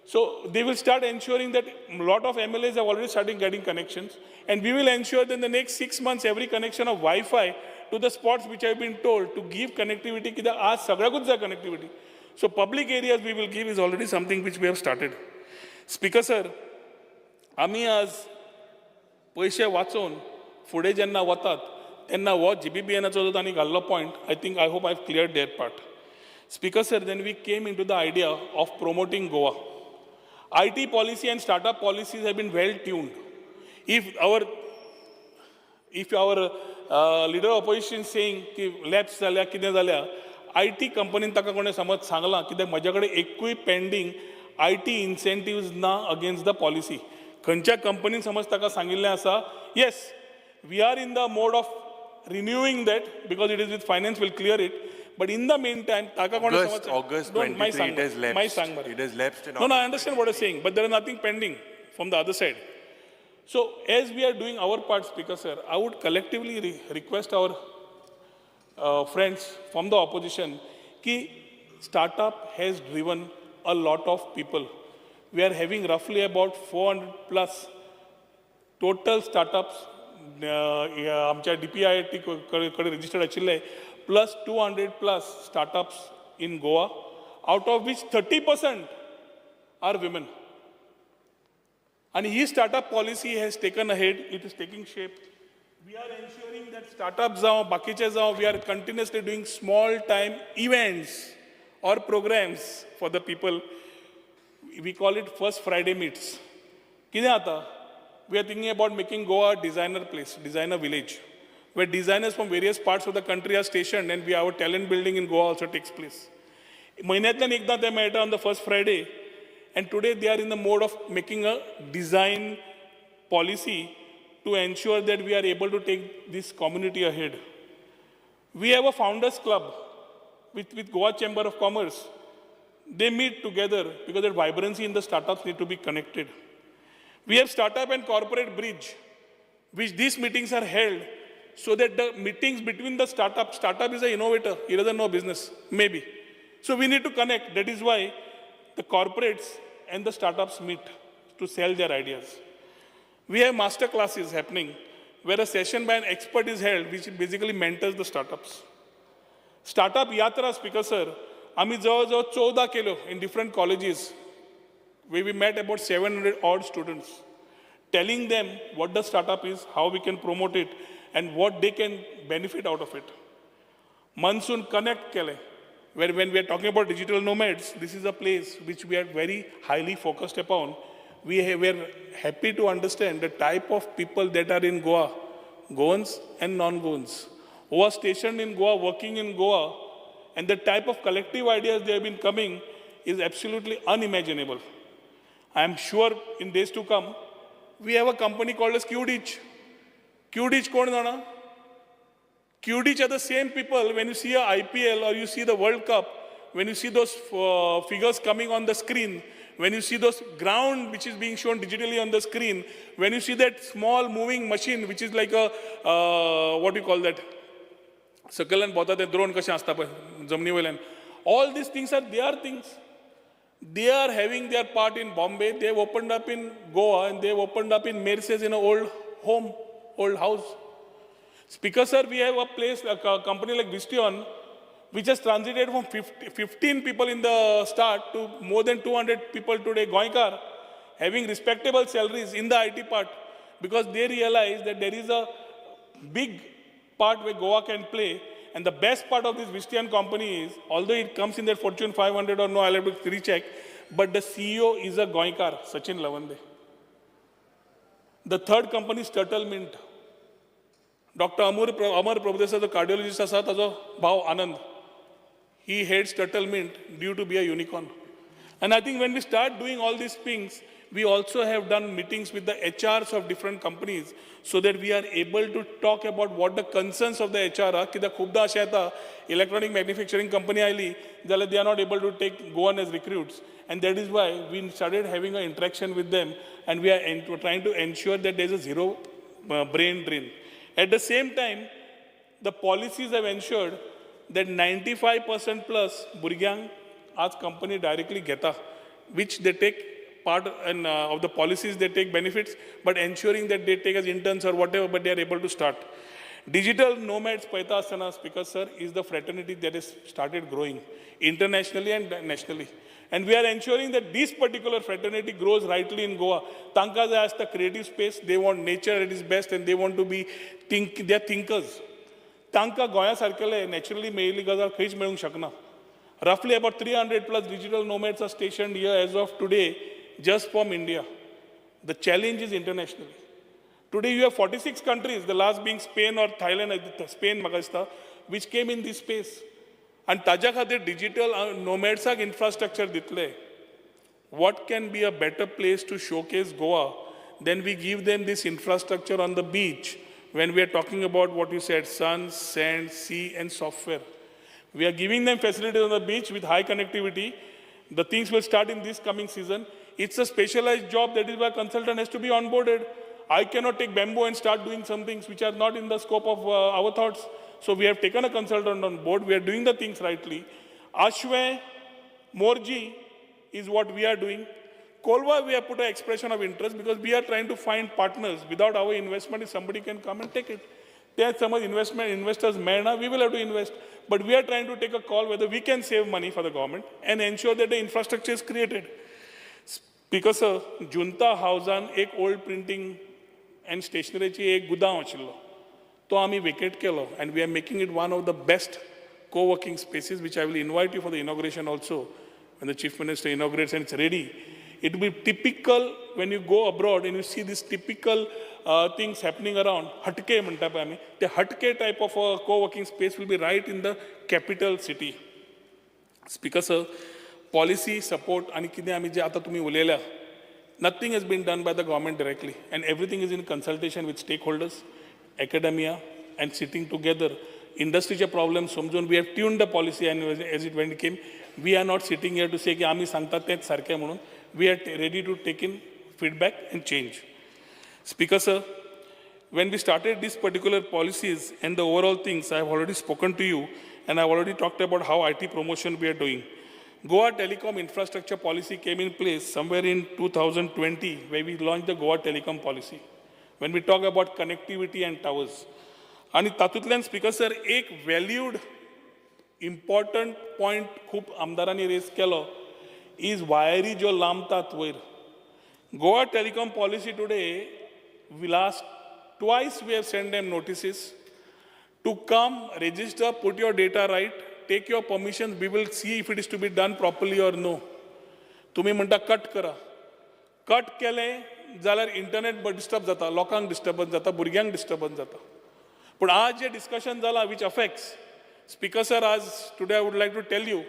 So they will start ensuring that a lot of MLAs have already started getting connections, and we will ensure that in the next 6 months, every connection of Wi-Fi to the spots which I have been told to give connectivity, की आज सगळ्याकूच जाय connectivity. So public areas we will give is already something which we have started. Speaker Sir, आम्ही आज पैसे वाचून फुडें जेन्ना वतात तेन्ना हो GBBNचो जो तांणी घाल्लो point, I hope I've cleared their part. Speaker Sir, then we came into the idea of promoting Goa. IT policy and startup policies have been well tuned. If our leader of opposition saying की lapse जाल्या कितें जाल्या IT कंपनीन ताका कोणें समज सांगलां कित्याक म्हजे कडेन एकूय पेंडींग IT इन्सेंटिव्स ना अगेन्स्ट द पॉलिसी. खंयच्या कंपनीन समज ताका सांगिल्लें आसा yes we are in the mode of renewing that because it is with finance will clear it. But in the meantime, August 23, it has lapsed. It has lapsed in No, I understand what you're saying, but there is nothing pending from the other side. So, as we are doing our part, Speaker Sir, I would collectively request our friends from the opposition that startup has driven a lot of people. We are having roughly about 400 plus total startups. आमच्या DPIIT कडे registered आशिल्ले plus 200 plus startups in Goa, out of which 30% are women. And his startup policy has taken ahead, it is taking shape. We are ensuring that startups we are continuously doing small time events or programs for the people. We call it First Friday Meets. We are thinking about making Goa a designer place, designer village, where designers from various parts of the country are stationed and our talent building in Goa also takes place. Mahinatlan ekda they met on the first Friday, and today they are in the mode of making a design policy to ensure that we are able to take this community ahead. We have a founders club with Goa Chamber of Commerce. They meet together because the vibrancy in the startups need to be connected. We have startup and corporate bridge, which these meetings are held so that the meetings between the startup is an innovator, he doesn't know business, maybe. So we need to connect. That is why the corporates and the startups meet to sell their ideas. We have master classes happening where a session by an expert is held, which basically mentors the startups. Startup Yatra, Speaker Sir, आम्ही जवळजवळ 14 केलो in different colleges, where we met about 700 odd students, telling them what the startup is, how we can promote it, and what they can benefit out of it. Monsoon Connect Kele, where when we are talking about digital nomads, this is a place which we are very highly focused upon. We are happy to understand the type of people that are in Goa, Goans and non-Goans, who are stationed in Goa, working in Goa, and the type of collective ideas they have been coming is absolutely unimaginable. I am sure in days to come, we have a company called as QDitch. QDitch kon jana? QDitch are the same people when you see a IPL or you see the World Cup, when you see those figures coming on the screen, when you see those ground which is being shown digitally on the screen, when you see that small moving machine which is like a, what do you call that? Sakalan bota te drone kashe asta pa jamni wailan. All these things are their things. They are having their part in Bombay. They have opened up in Goa and they have opened up in Mercedes in an old home, old house. Speaker Sir, we have a place, a company like Vistion, which has transited from 15 people in the start to more than 200 people today, Goinkar, having respectable salaries in the IT part, because they realize that there is a big part where Goa can play. And the best part of this Vistion company is, although it comes in that Fortune 500 or no, I'll have to recheck, but the CEO is a Goinkar, Sachin Lavande. The third company is Turtle Mint. Dr. Amar Prabhudev, the cardiologist, asa tajo bhav Anand. He heads Turtle Mint due to be a unicorn. And I think when we start doing all these things, we also have done meetings with the HRs of different companies so that we are able to talk about what the concerns of the HR are. Ki da khubda ashe ta electronic manufacturing company aili, they are not able to take Goan as recruits. And that is why we started having an interaction with them, and we are trying to ensure that there is a zero brain drain. At the same time, the policies have ensured that 95% plus Burgyang as company directly geta, which they take part in, of the policies, they take benefits, but ensuring that they take as interns or whatever, but they are able to start. Digital Nomads Paita Asana, Speaker Sir, is the fraternity that has started growing internationally and nationally. And we are ensuring that this particular fraternity grows rightly in Goa. Tanka has the creative space, they want nature at its best, and they want to be, they are thinkers. Tanka Goya Circle naturally mainly gazar khich melung shakna. Roughly about 300 plus digital nomads are stationed here as of today. just from India. The challenge is internationally. Today you have 46 countries, the last being Spain or Thailand, Spain, which came in this space. And ताज्या खातीर digital nomadsak infrastructure दितले. What can be a better place to showcase Goa than we give them this infrastructure on the beach when we are talking about what you said, sun, sand, sea, and software. We are giving them facilities on the beach with high connectivity. The things will start in this coming season. It's a specialized job, that is why a consultant has to be onboarded. I cannot take bamboo and start doing some things which are not in the scope of our thoughts. So we have taken a consultant on board. We are doing the things rightly. Ashway, Morji is what we are doing. Kolwa, we have put an expression of interest because we are trying to find partners. Without our investment, if somebody can come and take it. There are some investors, we will have to invest. But we are trying to take a call whether we can save money for the government and ensure that the infrastructure is created. Because Junta Housean, एक old printing and stationery एक गुदाम आशिल्लो. तो आमी vacate केलो, and we are making it one of the best co-working spaces, which I will invite you for the inauguration also. When the Chief Minister inaugurates and it's ready, it will be typical when you go abroad and you see these typical things happening around. Hatke म्हणटा पळय आमी, the hatke type of a co-working space will be right in the capital city. Speaker sir, policy support आणि कितें आमी जे आतां तुमी उलयल्या, nothing has been done by the government directly, and everything is in consultation with stakeholders, academia, and sitting together. Industryचे problems समजून we have tuned the policy, and as it when it came, we are not sitting here to say की आमी सांगतात तेच सारकें म्हणून. We are ready to take in feedback and change. Speaker sir, when we started these particular policies and the overall things, I have already spoken to you, and I have already talked about how IT promotion we are doing. Goa Telecom Infrastructure Policy came in place somewhere in 2020, where we launched the Goa Telecom Policy. When we talk about connectivity and towers. आणि तातूंतल्यान speaker sir एक valued important point खूब आमदारांनी raise केलो is वायरी ज्यो लांबतात वयर. Goa Telecom Policy today, twice we have sent them notices to come, register, put your data right, take your permissions, we will see if it is to be done properly or no. तुम्ही म्हणटा cut करा. Cut केलें जाल्यार internet disturb जाता, लोकांक disturbance जाता, भुरग्यांक disturbance जाता. पूण आज जे डिस्कशन जाला which affects, Speaker sir, as today I would like to tell you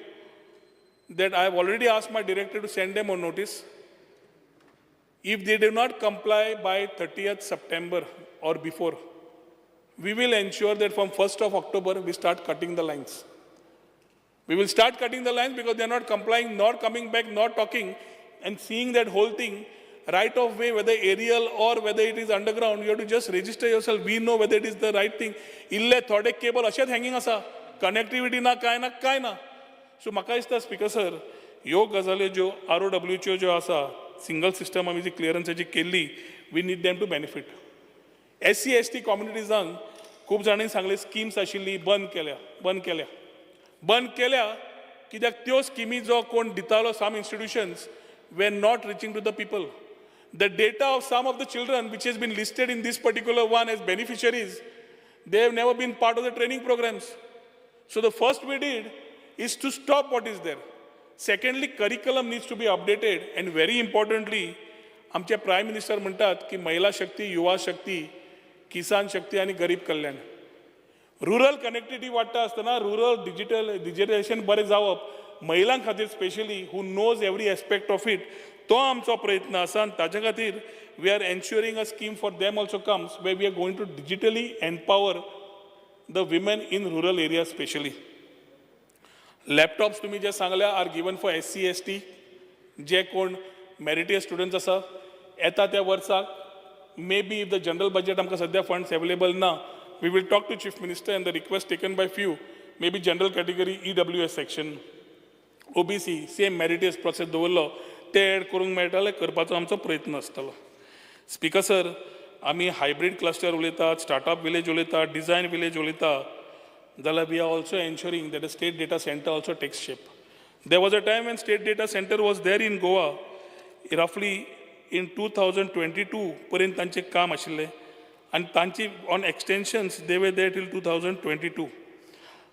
that I have already asked my director to send them a notice. If they do not comply by 30th September or before, we will ensure that from 1st of October we start cutting the lines. We will start cutting the lines because they are not complying, nor coming back, nor talking, and seeing that whole thing right of way, whether aerial or whether it is underground, you have to just register yourself. We know whether it is the right thing. Ille thode cable अशेंच hanging asa, connectivity na काय ना. So म्हाका दिसता speaker sir, ह्यो गजाल्यो ज्यो ROWच्यो ज्यो आसा, single system आमी जी क्लियरन्साची केल्ली, we need them to benefit. SC ST कम्युनिटीजांक खूब जाणांनी सांगले स्किम्स आशिल्ली बंद केल्या कित्याक त्यो स्किमी जो कोण दितालो, some institutions were not reaching to the people. The data of some of the children which has been listed in this particular one as beneficiaries, they have never been part of the training programs. So the first we did is to stop what is there. Secondly, curriculum needs to be updated, and very importantly, आमचे prime minister म्हणतात की महिला शक्ती, युवा शक्ती, किसान शक्ती आणि गरीब कल्याण. Rural connectivity वाडटा आसतना rural digitalisation बरें जावप, महिलांक खातीर specially who knows every aspect of it, तो आमचो प्रयत्न आसा. आनी ताचे खातीर we are ensuring a scheme for them also comes way we are going to digitally empower the women in rural area specially. Laptops तुमी जे सांगल्या are given for SC ST, जे कोण मेरिटियस स्टुडंट्स आसा येता त्या वर्साक. Maybe if the general budget आमकां सद्या फंड्स अवेलेबल ना, we will talk to chief minister and the request taken by few, maybe general category EWS section, OBC same meritorious process दवरलो ते add करूंक मेळटाले, करपाचो आमचो प्रयत्न आसतलो. स्पीकर सर, आमी हायब्रीड क्लस्टर उलयतात, स्टार्टअप विलेज उलयतात, डिझायन विलेज उलयतात, जाल्यार we are also ensuring that a state data center also takes shape. There was a time when state data center was there in Goa, roughly in 2022 पर्यंत तांचें काम आशिल्लें, आनी तांची on extensions they were there till 2022.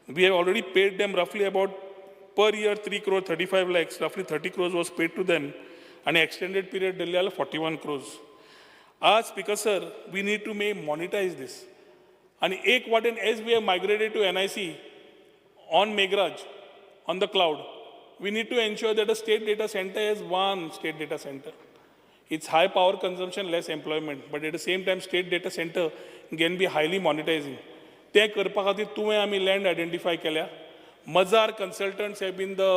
We have already paid them roughly about per year 3 crore 35 lakhs, roughly 30 crores was paid to them, आणि extended period दिल्ली जाल्यार 41 crores. आज speaker sir, we need to monetize this. आणि एक वाटेन as we have migrated to NIC on Meghraj, on the cloud, we need to ensure that a state data center is one state data center. It's high power consumption, less employment, but at the same time, state data center can be highly monetizing. ते करपा खातीर तुवें आमी land identify केल्या. Mazar consultants have been the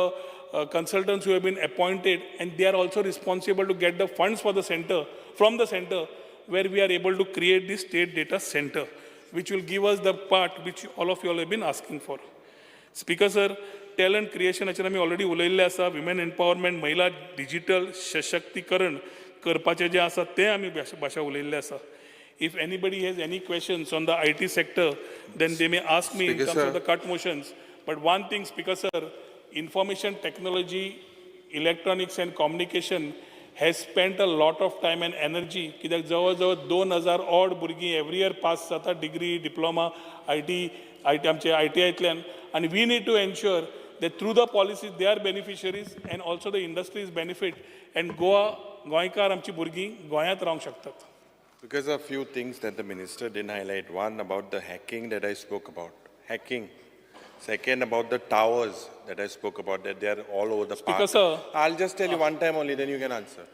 consultants who have been appointed, and they are also responsible to get the funds for the center, from the center, where we are able to create this state data center, which will give us the part which all of you all have been asking for. Speaker sir, talent क्रिएशनाचेर आमी already उलयल्लें आसा. Women empowerment, महिला digital सशक्तीकरण करपाचें जें आसा तें आमी भाशा उलयल्लें आसा. If anybody has any questions on the IT sector, then they may ask me in terms of the cut motions. But one thing, Speaker sir, information technology, electronics and communication has spent a lot of time and energy. कित्याक जवळ जवळ 2000 odd भुरगीं every year pass जाता degree, diploma, आमचे ITIंतल्यान. And we need to ensure that through the policies they are beneficiaries and also the industries benefit, and गोंयकार आमची भुरगीं गोंयांत रावंक शकतात. Because a few things that the minister didn't highlight. One, about the hacking that I spoke about. Hacking. Second, about the towers that I spoke about, that they are all over the park. Sir, I'll just tell you one time only, then you can answer.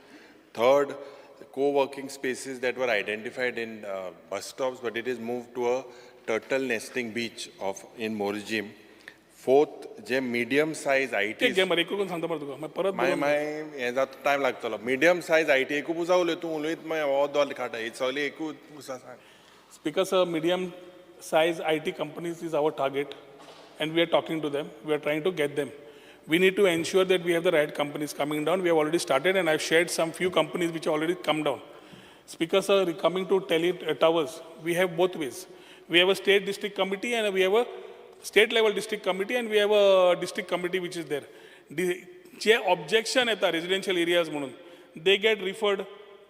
Third, the co-working spaces that were identified in bus stops, but it is moved to a turtle nesting beach in Morjim. Fourth, जे medium size IT. time लागतलो. Medium size IT एकूच उजावले तू उलयत माय हो दोल काटा. It's only एकूच उसा सांग. Speaker sir, medium size IT companies is our target, and we are talking to them. We are trying to get them. We need to ensure that we have the right companies coming down. We have already started, and I've shared some few companies which have already come down. Speaker sir, coming to towers, we have both ways. We have a state district committee, and we have a state level district committee, and we have a district committee which is there. जे objection येता residential areas म्हणून, they get referred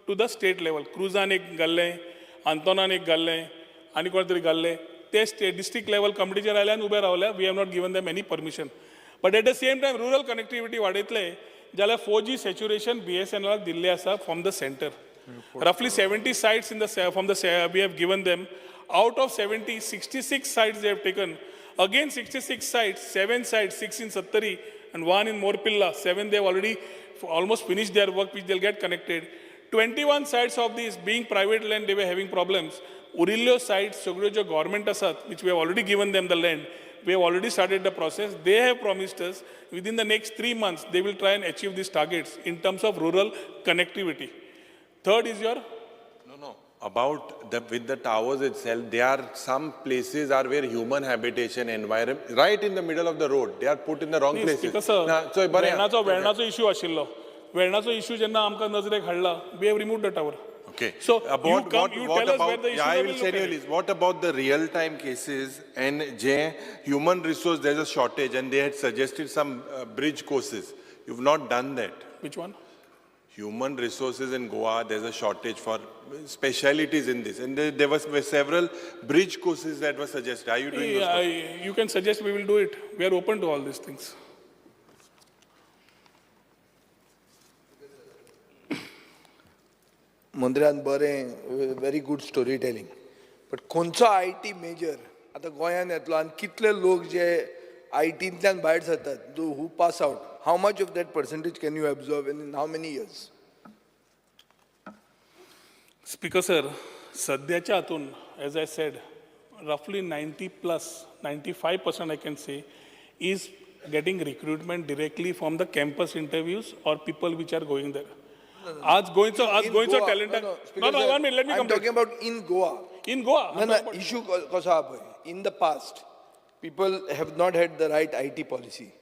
to the state level. क्रुजान एक घाल्लें, आंतोनान एक घाल्लें, आनी कोण तरी घाल्लें. ते state district level committeeचेर आयल्यान उबे रावल्या. We have not given them any permission. But at the same time, rural connectivity वाडयतले जाल्यार 4G saturation BSNL दिल्ले आसा from the center. Roughly 70 sites in the we have given them. Out of 70, 66 sites they have taken. Again 66 sites, 7 sites, 6 in Sattari and 1 in Morpilla. 7 they have already almost finished their work, which they'll get connected. 21 sites of these being private land, they were having problems. Urillo sites, Sogro government asat, which we have already given them the land. We have already started the process. They have promised us within the next 3 months, they will try and achieve these targets in terms of rural connectivity. Third is your? No. About with the towers itself, there are some places are where human habitation environment, right in the middle of the road, they are put in the wrong places. Because वेर्णाचो issue आशिल्लो. वेर्णाचो issue जेन्ना आमकां नजरेक हाडला, we have removed the tower. Okay. So about you tell us where the issue I will tell you is what about the real-time cases and human resource, there's a shortage and they had suggested some bridge courses. You've not done that. Which one? Human resources in Goa, there's a shortage for specialities in this. And there were several bridge courses that were suggested. Are you doing those? You can suggest, we will do it. We are open to all these things. मंत्र्यान बरें very good storytelling. But खंयचो IT major आतां गोंयान येतलो आनी कितले लोक जे ITंतल्यान भायर सरतात, who pass out, how much of that percentage can you absorb and in how many years? Speaker sir, सध्याच्या हातून, as I said, roughly 95% I can say, is getting recruitment directly from the campus interviews or people which are going there. आज गोयचो talent. No, 1 minute, let me I'm complete. talking about in Goa. In Goa. No, issue कसो आहा पळय. In the past, people have not had the right IT policy.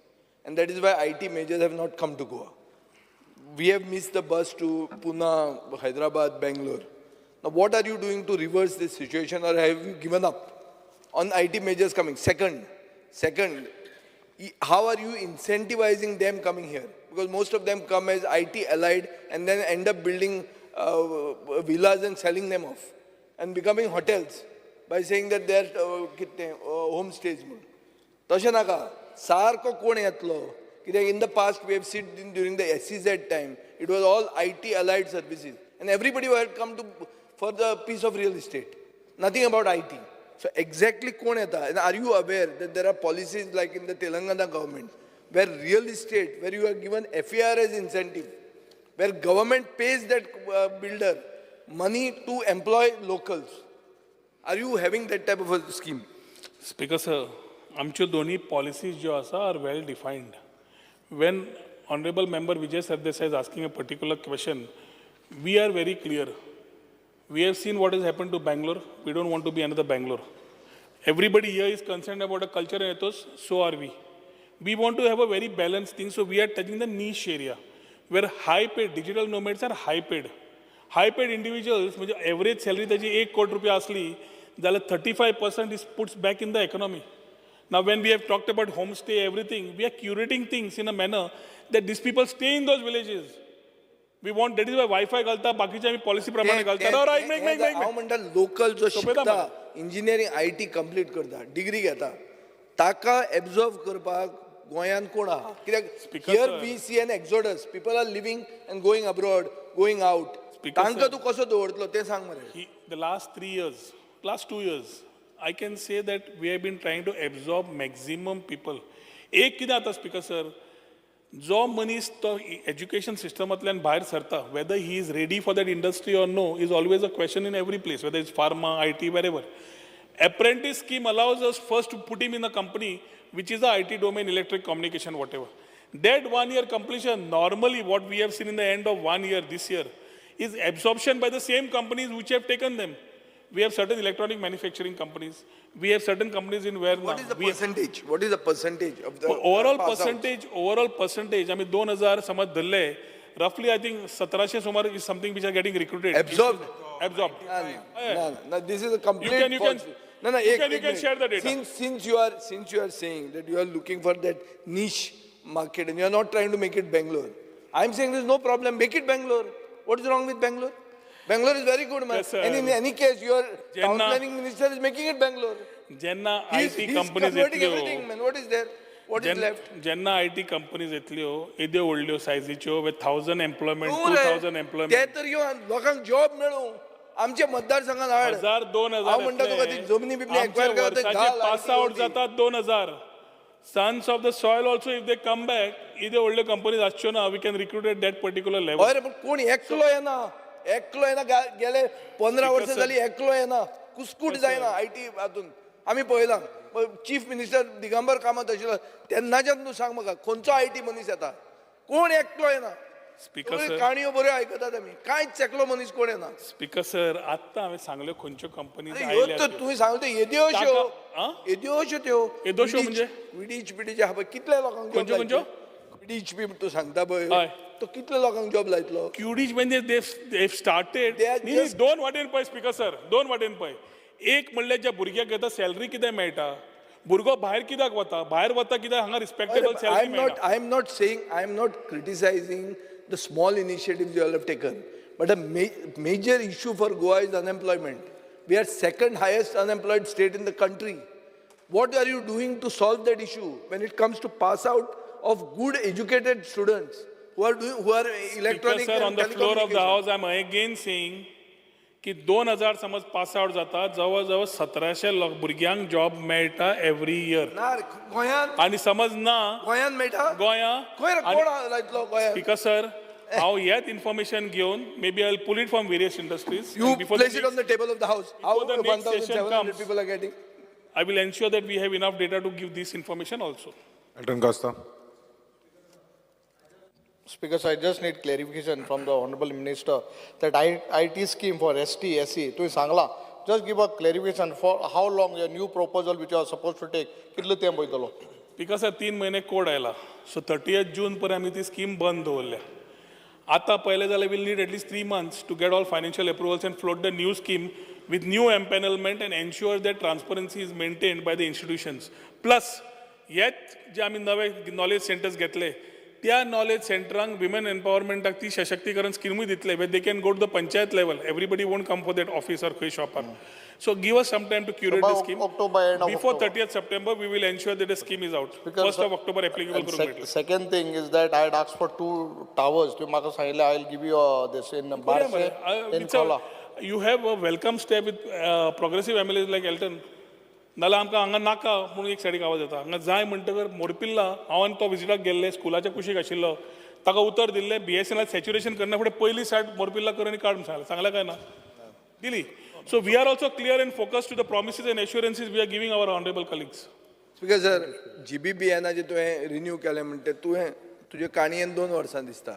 And that is why IT majors have not come to Goa. We have missed the bus to Pune, Hyderabad, Bangalore. Now, what are you doing to reverse this situation, or have you given up on IT majors coming? Second, how are you incentivizing them coming here? Because most of them come as IT allied and then end up building villas and selling them off and becoming hotels by saying that they are homestays. तशें नाका. सारको कोण येतलो In the past, we have seen during the SEZ time, it was all IT allied services. And everybody had come for the piece of real estate. Nothing about IT. So exactly kon eta? And are you aware that there are policies like in the Telangana government, where real estate, where you are given FAR as incentive, where government pays that builder money to employ locals. Are you having that type of a scheme? Speaker sir, आमच्यो दोन्ही policies ज्यो आसा are well defined. When Honorable Member Vijay Sardesai is asking a particular question, we are very clear. We have seen what has happened to Bangalore. We don't want to be another Bangalore. Everybody here is concerned about a culture and ethos, so are we. We want to have a very balanced thing, so we are touching the niche area, where high-paid digital nomads are high-paid. High-paid individuals, म्हणजे average salary त्याची 1 कोटी रुपया असली, जाल्यार 35% is puts back in the economy. Now, when we have talked about homestay, everything, we are curating things in a manner that these people stay in those villages. We want, that is why Wi-Fi घालता, बाकीचे आम्ही policy प्रमाणे घालता. हांव म्हणटा local जो शिकता, engineering IT complete करता, डिग्री घेता, ताका एब्झॉर्ब करपाक गोंयान कोण आहा? कित्याक here we see an exodus. People are living and going abroad, going out. तांकां तूं कसो दवरतलो तें सांग मरे. The last 3 years, last 2 years, I can say that we have been trying to absorb maximum people. एक कितें जाता स्पीकर सर, जो मनीस तो एज्युकेशन सिस्टमांतल्यान भायर सरता, whether he is ready for that industry or no, is always a question in every place, whether it's pharma, IT, wherever. Apprentice scheme allows us first to put him in a company which is the IT domain, electric communication, whatever. That 1 year completion, normally what we have seen in the end of 1 year this year, is absorption by the same companies which have taken them. We have certain electronic manufacturing companies. We have certain companies in where What is the percentage? What is the percentage of the overall percentage? Overall percentage. I mean, 2000 समज धरले. Roughly, I think 1700 सुमार is something which are getting recruited. Absorbed. Absorbed. No, this is a complete. You can you can share the data. Since you are saying that you are looking for that niche market and you are not trying to make it Bangalore, I'm saying there's no problem. Make it Bangalore. What is wrong with Bangalore? Bangalore is very good, man. Yes, and in any case, your town planning minister is making it Bangalore. Jenna He's companies converting everything, man. What is there? What is left? Jenna IT companies येतल्यो येद्यो व्हडल्यो सायझीच्यो with 1000 employment, 2000 employment. ते तर यो लोकांक job मेळो. आमच्या मतदारसंघात हाड. 1000-2000. हांव म्हणटा तुका ती जमनी बिमनी एक्वायर करता. पास आउट जातात 2000. Sons of the soil also, if they come back, either व्हडल्यो कंपनीज आसच्यो ना, we can recruit at that particular level. अरे पण कोण एकलो येना. एकलो येना गेले 15 वर्ष झाली एकलो येना. कुस्कूट जायना IT हातून. आम्ही पळयलां. चीफ मिनिस्टर दिगंबर कामत आशिल्लो तेन्नाच्यान तूं सांग म्हाका खंयचो IT मनीस येता. कोण एकलो येना. स्पीकर सर, काणयो बऱ्यो आयकतात आमी. कांयच एकलो मनीस कोण येना. स्पीकर सर, आत्ता हांवें सांगल्यो खंयच्यो कंपनीज ह्यो तर तुवें सांगल्यो येद्योश्यो. येद्योश्यो त्यो. येद्योश्यो म्हणजे विडीच बिडीचे आहा पळय कितले लोकांक जॉब खंयच्यो विडीच बी तूं सांगता पळय तो कितले लोकांक जॉब लायतलो. क्युडीज म्हणजे they started. दोन वाटेन पळय स्पीकर सर, दोन वाटेन पळय. एक म्हणल्यार ज्या भुरग्याक येता सॅलरी कितें मेळटा, भुरगो भायर कित्याक वता, भायर वता कित्याक हांगा रिस्पेक्टेबल सॅलरी मेळटा. I am not saying, I am not criticizing the small initiatives you all have taken, but a major issue for Goa is unemployment. We are second highest unemployed state in the country. What are you doing to solve that issue when it comes to pass out of good educated students who are electronic? Speaker, sir, on the floor of the house, I am again saying की 2000 समज pass out जातात, जवळजवळ 1700 भुरग्यांक job मेळटा every year. आणि समज ना गोंयान मेळटा गोंया. स्पीकर सर, हांव ह्याच इन्फॉर्मेशन घेवन maybe I'll pull it from various industries. You place it on the table of the house. How the 1,700 people are getting? I will ensure that we have enough data to give this information also. Elton Costa. Speaker, I just need clarification from the Honorable Minister that IT scheme for ST, SC, to Sangla, just give a clarification for how long your new proposal which you are supposed to take, kitlo time boitalo? Because 3 महिने code आयला. So 30th June पर्यंत आमी ती scheme बंद दवरल्या. आता पहिले जाल्यार we'll need at least 3 months to get all financial approvals and float the new scheme with new empanelment and ensure that transparency is maintained by the institutions. Plus, yet जे आमी नवे knowledge centers घेतले, त्या knowledge centrank women empowerment ती सशक्तीकरण स्कीमूय दितले, where they can go to the panchayat level. Everybody won't come for that office or खंय shopper. So give us some time to curate by the scheme. October, end of Before October. 30th September, we will ensure that the scheme is out. Because 1st of October applicable and करून भेटलं. second thing is that I had asked for 2 towers. To Maka Sahila, I'll give you this in Barse, in Kola. You have a welcome step with progressive MLAs like Elton. नाल्यार आमकां हांगा नाका म्हणून एक सायडीक आवाज येता हांगा जाय म्हणटकर मोरपिल्ला हांवें तो विजिटाक गेल्ले स्कुलाच्या कुशीक आशिल्लो ताका उतर दिल्लें BSNL सॅच्युरेशन करना फुडें पयली सायट मोरपिल्ला कर आनी काड म्हणून सांगलें काय ना दिली so we are also clear and focused to the promises and assurances we are giving our honourable colleagues speaker sir GBBN तुवें रिन्यू केलें म्हणटे तुवें तुजे काणयेन 2 वर्सां दिसता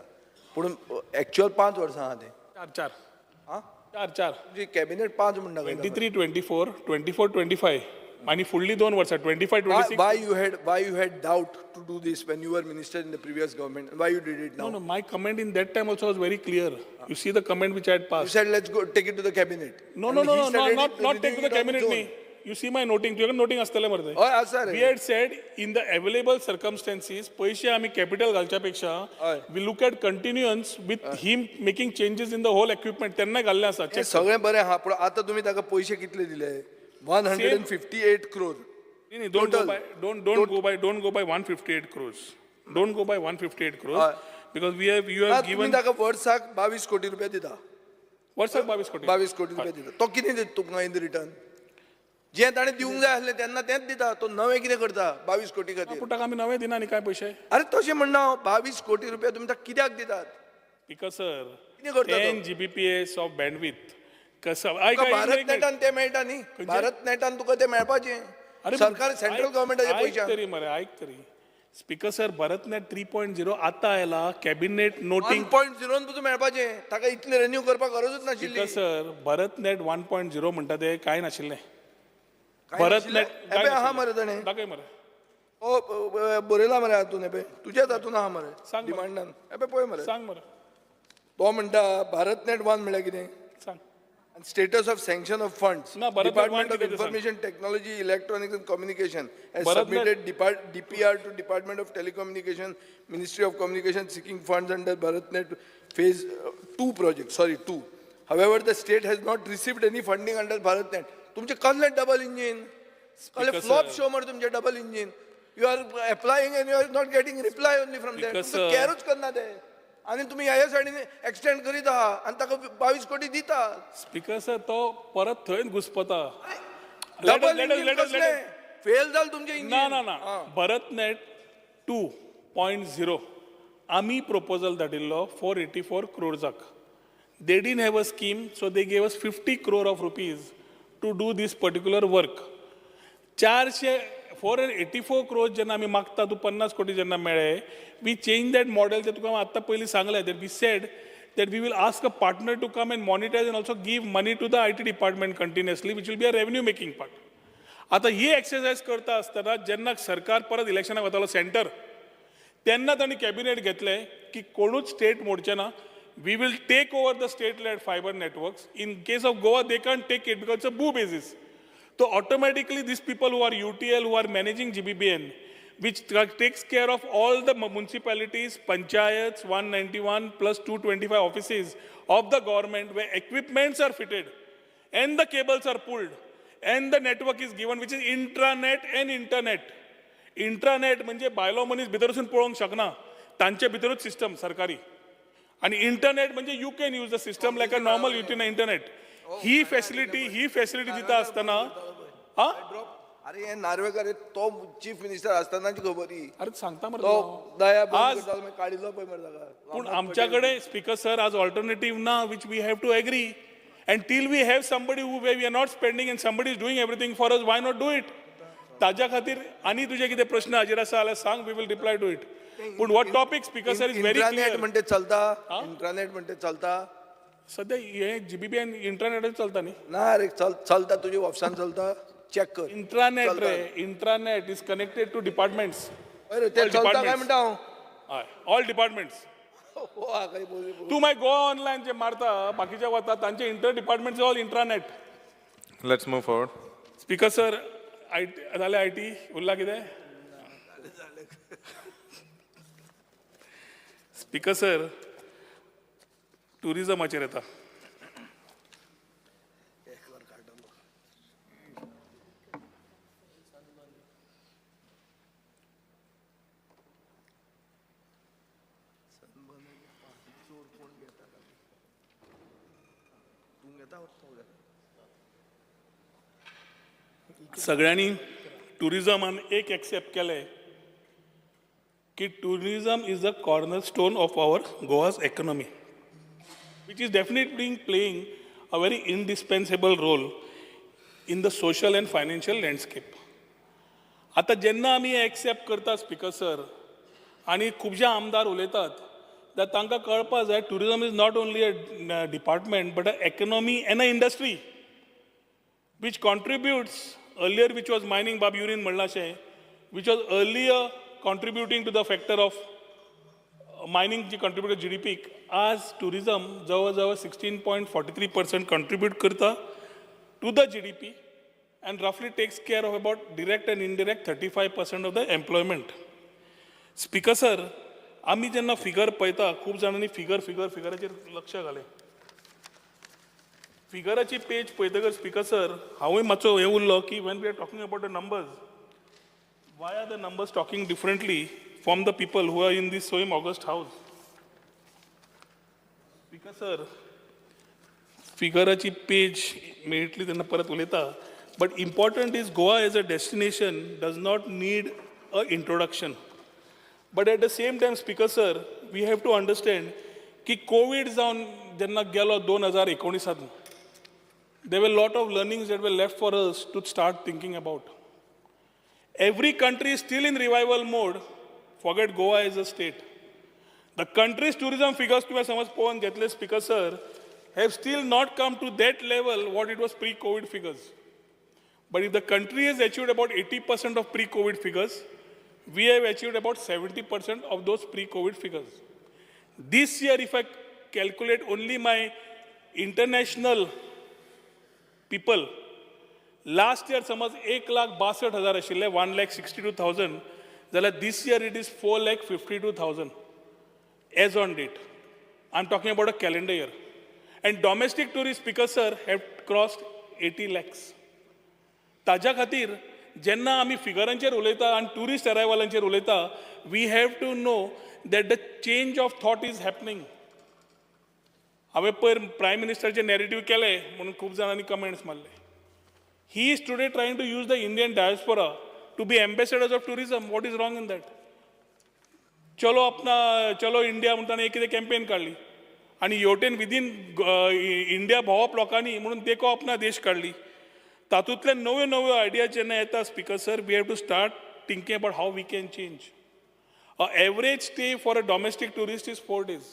पूण एक्चुअल 5 वर्सां आहा तें चार तुजी कॅबिनेट 5 म्हणटा 23, 24, 24, 25 आणि फुडली 2 वर्सां 25, 26 why you had doubt to do this when you were minister in the previous government? Why you did it now? No, my comment in that time also was very clear. You see the comment which I had passed. You said let's go take it to the cabinet. No, not take to the cabinet. You see my noting. तुझ्याकडे noting असतले मरते. We had said in the available circumstances, पैसे आम्ही capital घालच्या पेक्षा, we look at continuance with him making changes in the whole equipment. त्यांना घालले असा. सगळें बरें हा पण आता तुम्ही ताका पैसे कितले दिले? 158 crore. Don't go by 158 crores. Don't go by 158 crores because you have given. तुम्ही ताका वर्साक 22 कोटी रुपया दिता. वर्साक 22 कोटी. 22 कोटी रुपया दिता. तो कितें दिता तुमकां इन रिटर्न? जे ताणें दिवंक जाय आसलें तेन्ना तेंच दिता. तो नवें कितें करता 22 कोटी खातीर? पूण ताका आमी नवें दिना न्ही काय पैसे. अरे तशें म्हणना 22 कोटी रुपया तुमी ताका कित्याक दितात? Because sir, कितें करता तो? 10 Gbps of bandwidth. भारत नेटान ते मेळटा न्ही भारत नेटान तुका ते मेळपाचें सरकार सेंट्रल गव्हर्मेंटाचे पयशे तरी मरे ऐक तरी स्पीकर सर भारत नेट 3.0 आता आयला कॅबिनेट नोटिंग 1.0 तुका मेळपाचें ताका इतले रिन्यू करपाक गरजूच नाशिल्ली स्पीकर सर भारत नेट 1.0 म्हणटा ते काय नाशिल्लें भारत नेट आहा मरे ताणें दाखय मरे ओ बरयला मरे हातून एपय तुज्याच हातून आहा मरे डिमांडान एपय पळय मरे सांग मरे तो म्हणटा भारत नेट 1 म्हळ्यार कितें सांग Status of sanction of funds. Department of Information Technology, Electronics and Communication has submitted DPR to Department of Telecommunication, Ministry of Communication seeking funds under BharatNet Phase 2 project. Sorry, 2. However, the state has not received any funding under BharatNet. तुमचे कसले double engine? कसले flop show मर तुमचे double engine. You are applying and you are not getting reply only from there. तुमचं careच करना ते. आणि तुम्ही ह्या सायडीने एक्सटेंड करीत आहात आणि ताका 22 कोटी दिता स्पीकर सर तो परत थंय घुसपता फेल जाल तुमचे इंजिन ना भारत नेट 2.0 आम्ही प्रपोजल धाडिल्लो 484 crores they didn't have a scheme so they gave us 50 crore of rupees to do this particular work 484 crores जेन्ना आमी मागता तूं 50 कोटी जेन्ना मेळ्ळे वी चेंज दॅट मॉडेल ते तुका आतां पयलीं सांगलें that we said that we will ask a partner to come and monetize and also give money to the IT department continuously which will be a revenue making part. आता ही exercise करता आसतना जेन्ना सरकार परत इलेक्शनाक वतालो सेंटर तेन्ना तांणी cabinet घेतलें की कोणूच स्टेट मोडचें ना we will take over the state led fibre networks in case of Goa they can't take it because it's a BOO basis. So automatically these people who are UTL, who are managing GBBN, which takes care of all the municipalities, panchayats, 191 plus 225 offices of the government where equipments are fitted and the cables are pulled and the network is given which is intranet and internet. Intranet म्हणजे बायलो मनीस भितरसून पळोवंक शकना तांचे भितरूच system सरकारी आणि internet म्हणजे you can use the system like a normal internet. He facility दिता आसतना अरे हे नार्वेकर तो चीफ मिनिस्टर असतानाची खबरी अरे सांगता मरे तो दया काढिल्लो पळय मरे ताका पूण आमच्याकडे स्पीकर सर आज ऑल्टरनेटिव्ह ना which we have to agree and till we have somebody who way we are not spending and somebody is doing everything for us why not do it. ताज्या खातीर आनी तुजे कितें प्रश्न हाजेर आसा जाल्यार सांग we will reply to it. पूण what topic speaker sir is very internet म्हणटे चलता इंटरनेट म्हणटे चलता सध्या हे जीबीबीएन इंटरनेटच चलता न्ही ना रे चलता तुज्या ऑफिसान चलता चेक कर. Intranet is connected to departments. अरे ते चलता काय म्हणटा हय ऑल डिपार्टमेंट्स. तू मागीर गोवा ऑनलायन जे मारता बाकीचे वता तांचे inter departments all intranet. Let's move forward. Speaker sir जालें IT उरला कितें स्पीकर सर टुरिजमाचेर येता सगळ्यांनी टुरिझमान एक एक्सेप्ट केले की tourism is the cornerstone of our Goa's economy which is definitely playing a very indispensable role in the social and financial landscape. आता जेन्ना आमी एक्सेप्ट करता स्पीकर सर आनी खुबशे आमदार उलयतात जाल्यार तांकां कळपाक जाय tourism is not only a department but a economy end a industry which contributes earlier which was mining बाब युरीन म्हणलां अशें which was earlier contributing to the factor of mining G contribute GDP आज tourism जवळ 16.43% contribute करता to the GDP and roughly takes care of about direct and indirect 35% of the employment. Speaker sir, आमी जेन्ना figure पळयता खूब जाणांनी फिगराचेर लक्ष घालें. फिगराची पेज पळयतकर स्पीकर सर हांवूय मातसो हें उरलो की when we are talking about the numbers, why are the numbers talking differently from the people who are in this Sohim August house? Speaker sir, फिगराची पेज मेळटली तेन्ना परत उलयता but important is Goa as a destination does not need a introduction. But at the same time, Speaker sir, we have to understand की Covid जावन जेन्ना गेलो 2019 there were a lot of learnings that were left for us to start thinking about. Every country is still in revival mode. Forget Goa as a state. The country's tourism figures, to समज पळोवन घेतले speaker sir, have still not come to that level what it was pre-COVID figures. But if the country has achieved about 80% of pre-COVID figures, we have achieved about 70% of those pre-COVID figures. This year, if I calculate only my international people, last year समज 1,62,000 आशिल्ले 1,62,000, जाल्यार this year it is 4,52,000 as on date. I'm talking about a calendar year. And domestic tourist Speaker sir have crossed 80 lakhs. ताज्या खातीर जेन्ना आमी फिगरांचेर उलयता आनी tourist अरायवलांचेर उलयता, we have to know that the change of thought is happening. हांवें पयर प्रायम मिनिस्टराचें नॅरेटिव्ह केलें म्हणून खूब जाणांनी कमेंट्स मारले. He is today trying to use the Indian diaspora to be ambassadors of tourism. What is wrong in that? चलो India म्हणटाना एक कितें कॅम्पेन काडली आनी हेवटेन विदीन इंडिया भोंवप लोकांनी म्हणून देखो अपना देश काडली. तातूंतल्या नव्यो आयडियाज जेन्ना येता speaker sir, we have to start thinking about how we can change. A average stay for a domestic tourist is 4 days.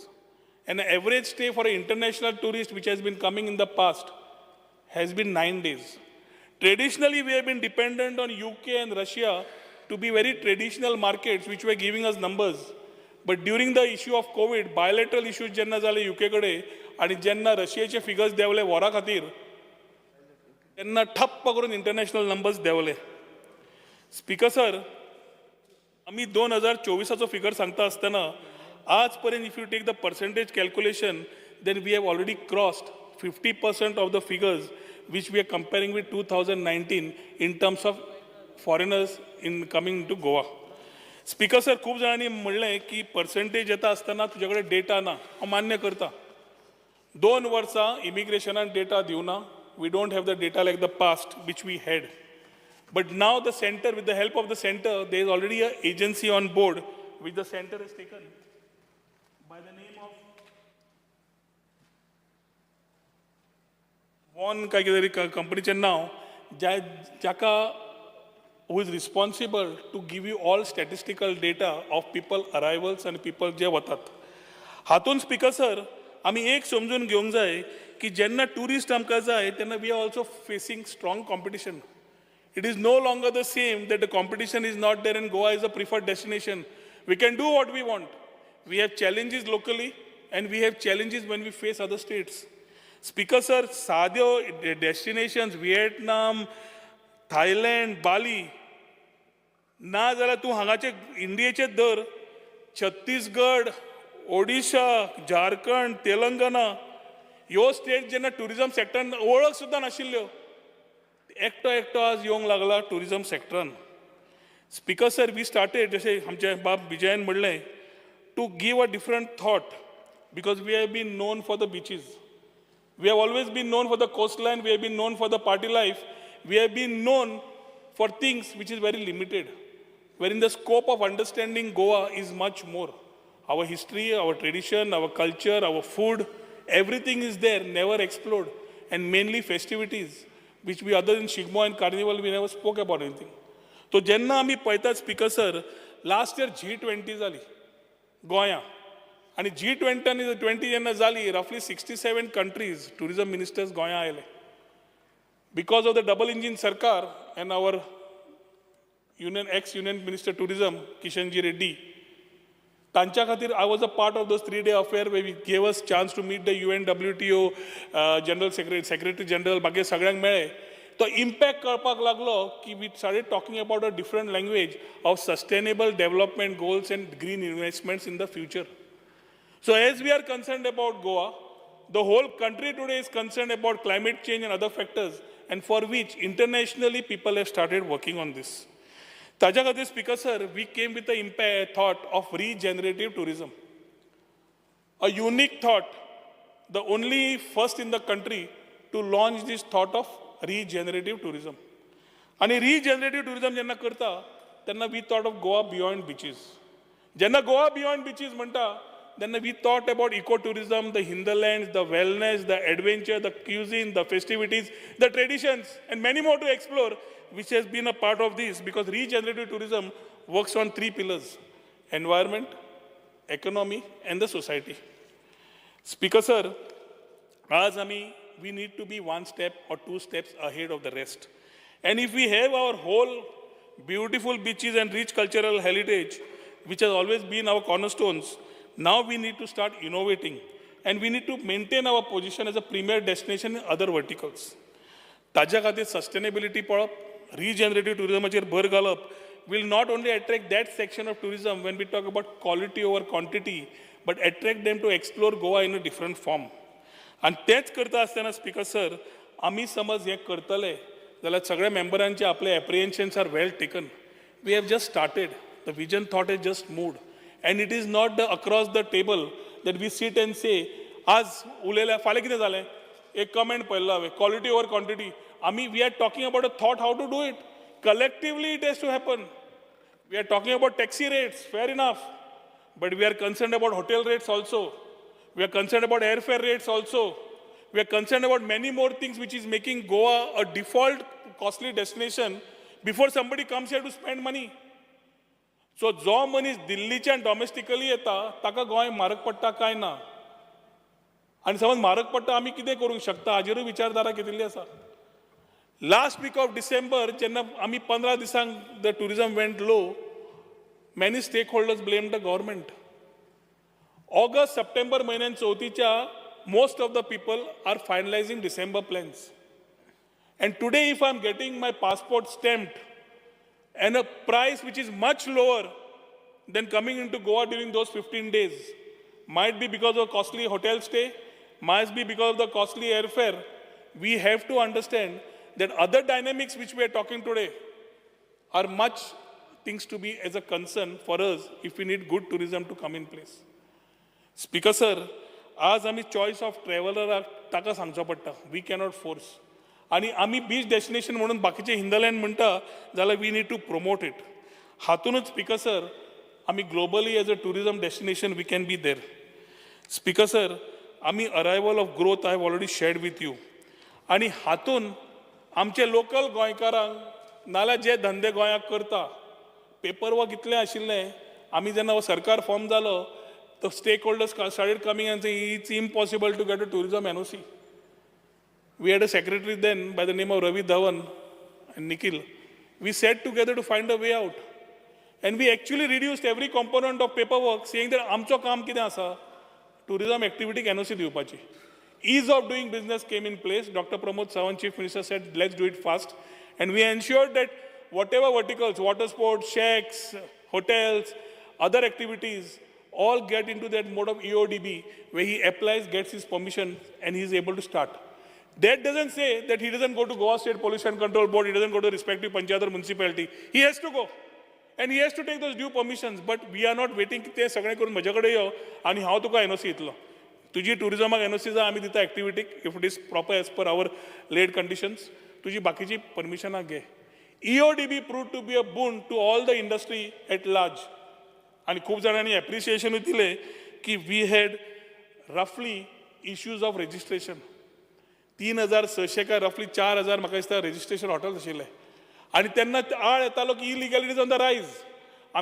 An average stay for an international tourist which has been coming in the past has been 9 days. Traditionally, we have been dependent on UK and Russia to be very traditional markets which were giving us numbers. But during the issue of COVID, bilateral issues jenna zale UK kade आणि जेन्ना रशियाचे figures देंवले वरा खातीर तेन्ना ठप्प करून international numbers देंवले. Speaker sir, आमी 2024 फिगर सांगता आसतना आज पर्यंत if you take the percentage calculation then we have already crossed 50% of the figures which we are comparing with 2019 in terms of foreigners in coming to Goa. Speaker sir, खूब जाणांनी म्हणलें की percentage येता आसतना तुजे कडेन डेटा ना. हांव मान्य करता. 2 वर्सां इमिग्रेशनान data दिवना. We don't have the data like the past which we had. But now the center, with the help of the center, there is already an agency on board which the center has taken by the name of One काय कितें तरी कंपनीचें नांव, जाका who is responsible to give you all statistical data of people arrivals and people जे वतात. हातून speaker sir आमी एक समजून घेवंक जाय की जेन्ना टुरिस्ट आमकां जाय तेन्ना we are also facing strong competition. It is no longer the same that the competition is not there and Goa is a preferred destination. We can do what we want. We have challenges locally and we have challenges when we face other states. Speaker sir, साद्यो destinations, Vietnam, Thailand, Bali, ना जाल्यार तूं हांगाचे इंडियेचे दर छत्तीसगड, ओडिशा, झारखंड, तेलंगणा ह्यो state जेन्ना tourism सॅक्टरान वळख सुद्दां नाशिल्ल्यो, एकटो आज येवंक लागला टुरिझम सॅक्टरान. स्पीकर सर, वी स्टार्टेड, जशें आमचे बाब विजयान म्हणलें, to give a different thought because we have been known for the beaches. We have always been known for the coastline, we have been known for the party life, we have been known for things which is very limited, wherein the scope of understanding Goa is much more. Our history, our tradition, our culture, our food, everything is there, never explored, and mainly festivities, which we other than Shigmo and Carnival, we never spoke about anything. So जेन्ना आमी पळयतात speaker sir, last year G20 जाली गोंया, आणि G20 जेन्ना जाली, रफली 67 countries, tourism ministers गोंया आयले. Because of the double engine Sarkar and our ex-union minister tourism, Kishanji Reddy, तांच्या खातीर I was a part of those 3-day affair where we gave us chance to meet the UN, WTO, General Secretary General, बाकी सगळ्यांक मेळ्ळे. तो impact कळपाक लागलो की we started talking about a different language of sustainable development goals and green investments in the future. So as we are concerned about Goa, the whole country today is concerned about climate change and other factors, and for which internationally people have started working on this. ताज्या खातीर speaker sir, we came with the thought of regenerative tourism. A unique thought, the only first in the country to launch this thought of regenerative tourism. आणि regenerative tourism जेन्ना करता, तेन्ना we thought of Goa beyond beaches. जेन्ना Goa beyond beaches म्हणटा, then we thought about ecotourism, the hinterlands, the wellness, the adventure, the cuisine, the festivities, the traditions, and many more to explore, which has been a part of this, because regenerative tourism works on 3 pillars: environment, economy, and the society. Speaker sir, as we need to be 1 step or 2 steps ahead of the rest. And if we have our whole beautiful beaches and rich cultural heritage, which has always been our cornerstones, now we need to start innovating, and we need to maintain our position as a premier destination in other verticals. ताज्या खातीर sustainability पळप, regenerative tourismaचेर भर घालप will not only attract that section of tourism when we talk about quality over quantity, but attract them to explore Goa in a different form. आणि तेच करता आसतना speaker sir, आमी समज हें करतले जाल्यार सगळ्या मेंबरांचे आपले apprehensions are well taken. We have just started, the vision thought is just mood, and it is not the across the table that we sit and say, आज उलयल्या फाल्यां कितें जालें, एक कमेंट पळयल्लो हांवें, quality over quantity. We are talking about a thought how to do it. Collectively it has to happen. We are talking about taxi rates, fair enough, but we are concerned about hotel rates also. We are concerned about airfare rates also. We are concerned about many more things which is making Goa a default costly destination before somebody comes here to spend money. So जो मनीस दिल्लीच्यान डॉमेस्टिकली येता ताका गोंय म्हारग पडटा काय ना, आनी समज म्हारग पडटा आमी कितें करूंक शकता हाजेरूय विचारधारा घेतिल्ली आसा. लास्ट वीक ऑफ डिसेंबर जेन्ना आमी 15 दिसांक the tourism went low, many stakeholders blame the government. August September म्हयन्यान चवथीच्या most of the people are finalizing December plans. And today if I'm getting my passport stamped and a price which is much lower than coming into Goa during those 15 days, might be because of costly hotel stay, might be because of the costly airfare, we have to understand that other dynamics which we are talking today are much things to be as a concern for us if we need good tourism to come in place. Speaker sir, आज आमी choice of ट्रॅव्हलराक ताका सांगचो पडटा, we cannot force. आनी आमी beach destination म्हणून बाकीचे hinterland म्हणटा जाल्यार we need to promote it. हातूनच स्पीकर सर, आमी globally as a tourism destination we can be there. Speaker sir, आमी arrival of growth I have already shared with you. आनी हातून आमचे लोकल गोंयकारांक नाल्यार जे धंदे गोंयाक करता, पेपर वर्क इतलें आशिल्लें, आमी जेन्ना हो सरकार फॉर्म जालो, the stakeholders started coming and saying it's impossible to get a tourism NOC. We had a secretary then by the name of Ravi Dhawan and Nikhil. We sat together to find a way out. And we actually reduced every component of paperwork, saying that amcho kaam kide asa, tourism activity NOC diupachi. Ease of doing business came in place. Dr. Pramod Sawant, Chief Minister, said, let's do it fast. And we ensured that whatever verticals, water sports, shacks, hotels, other activities, all get into that mode of EODB, where he applies, gets his permission, and he is able to start. That doesn't say that he doesn't go to Goa State Pollution Control Board, he doesn't go to the respective panchayat or municipality. He has to go. And he has to take those due permissions. But we are not waiting कि ते सगळे करून म्हजे कडेन यो आनी हांव तुका NOC दितलो. तुजी टुरिजमाक एनओसी जाय आमी दिता एक्टिविटीक if it is proper as per our laid conditions तुजी बाकीची परमिशनां घे EODB proved to be a boon to all the industry at large. आणि खूप जाणांनी एप्रिसिएशनूय दिले की वी हॅड रफली इश्यूज ऑफ रजिस्ट्रेशन 3,600 काय रफली 4,000 म्हाका दिसता रजिस्ट्रेशन हॉटेल्स आशिल्ले आनी तेन्ना आळ येतालो की इलिगॅलिटीज ऑन द रायज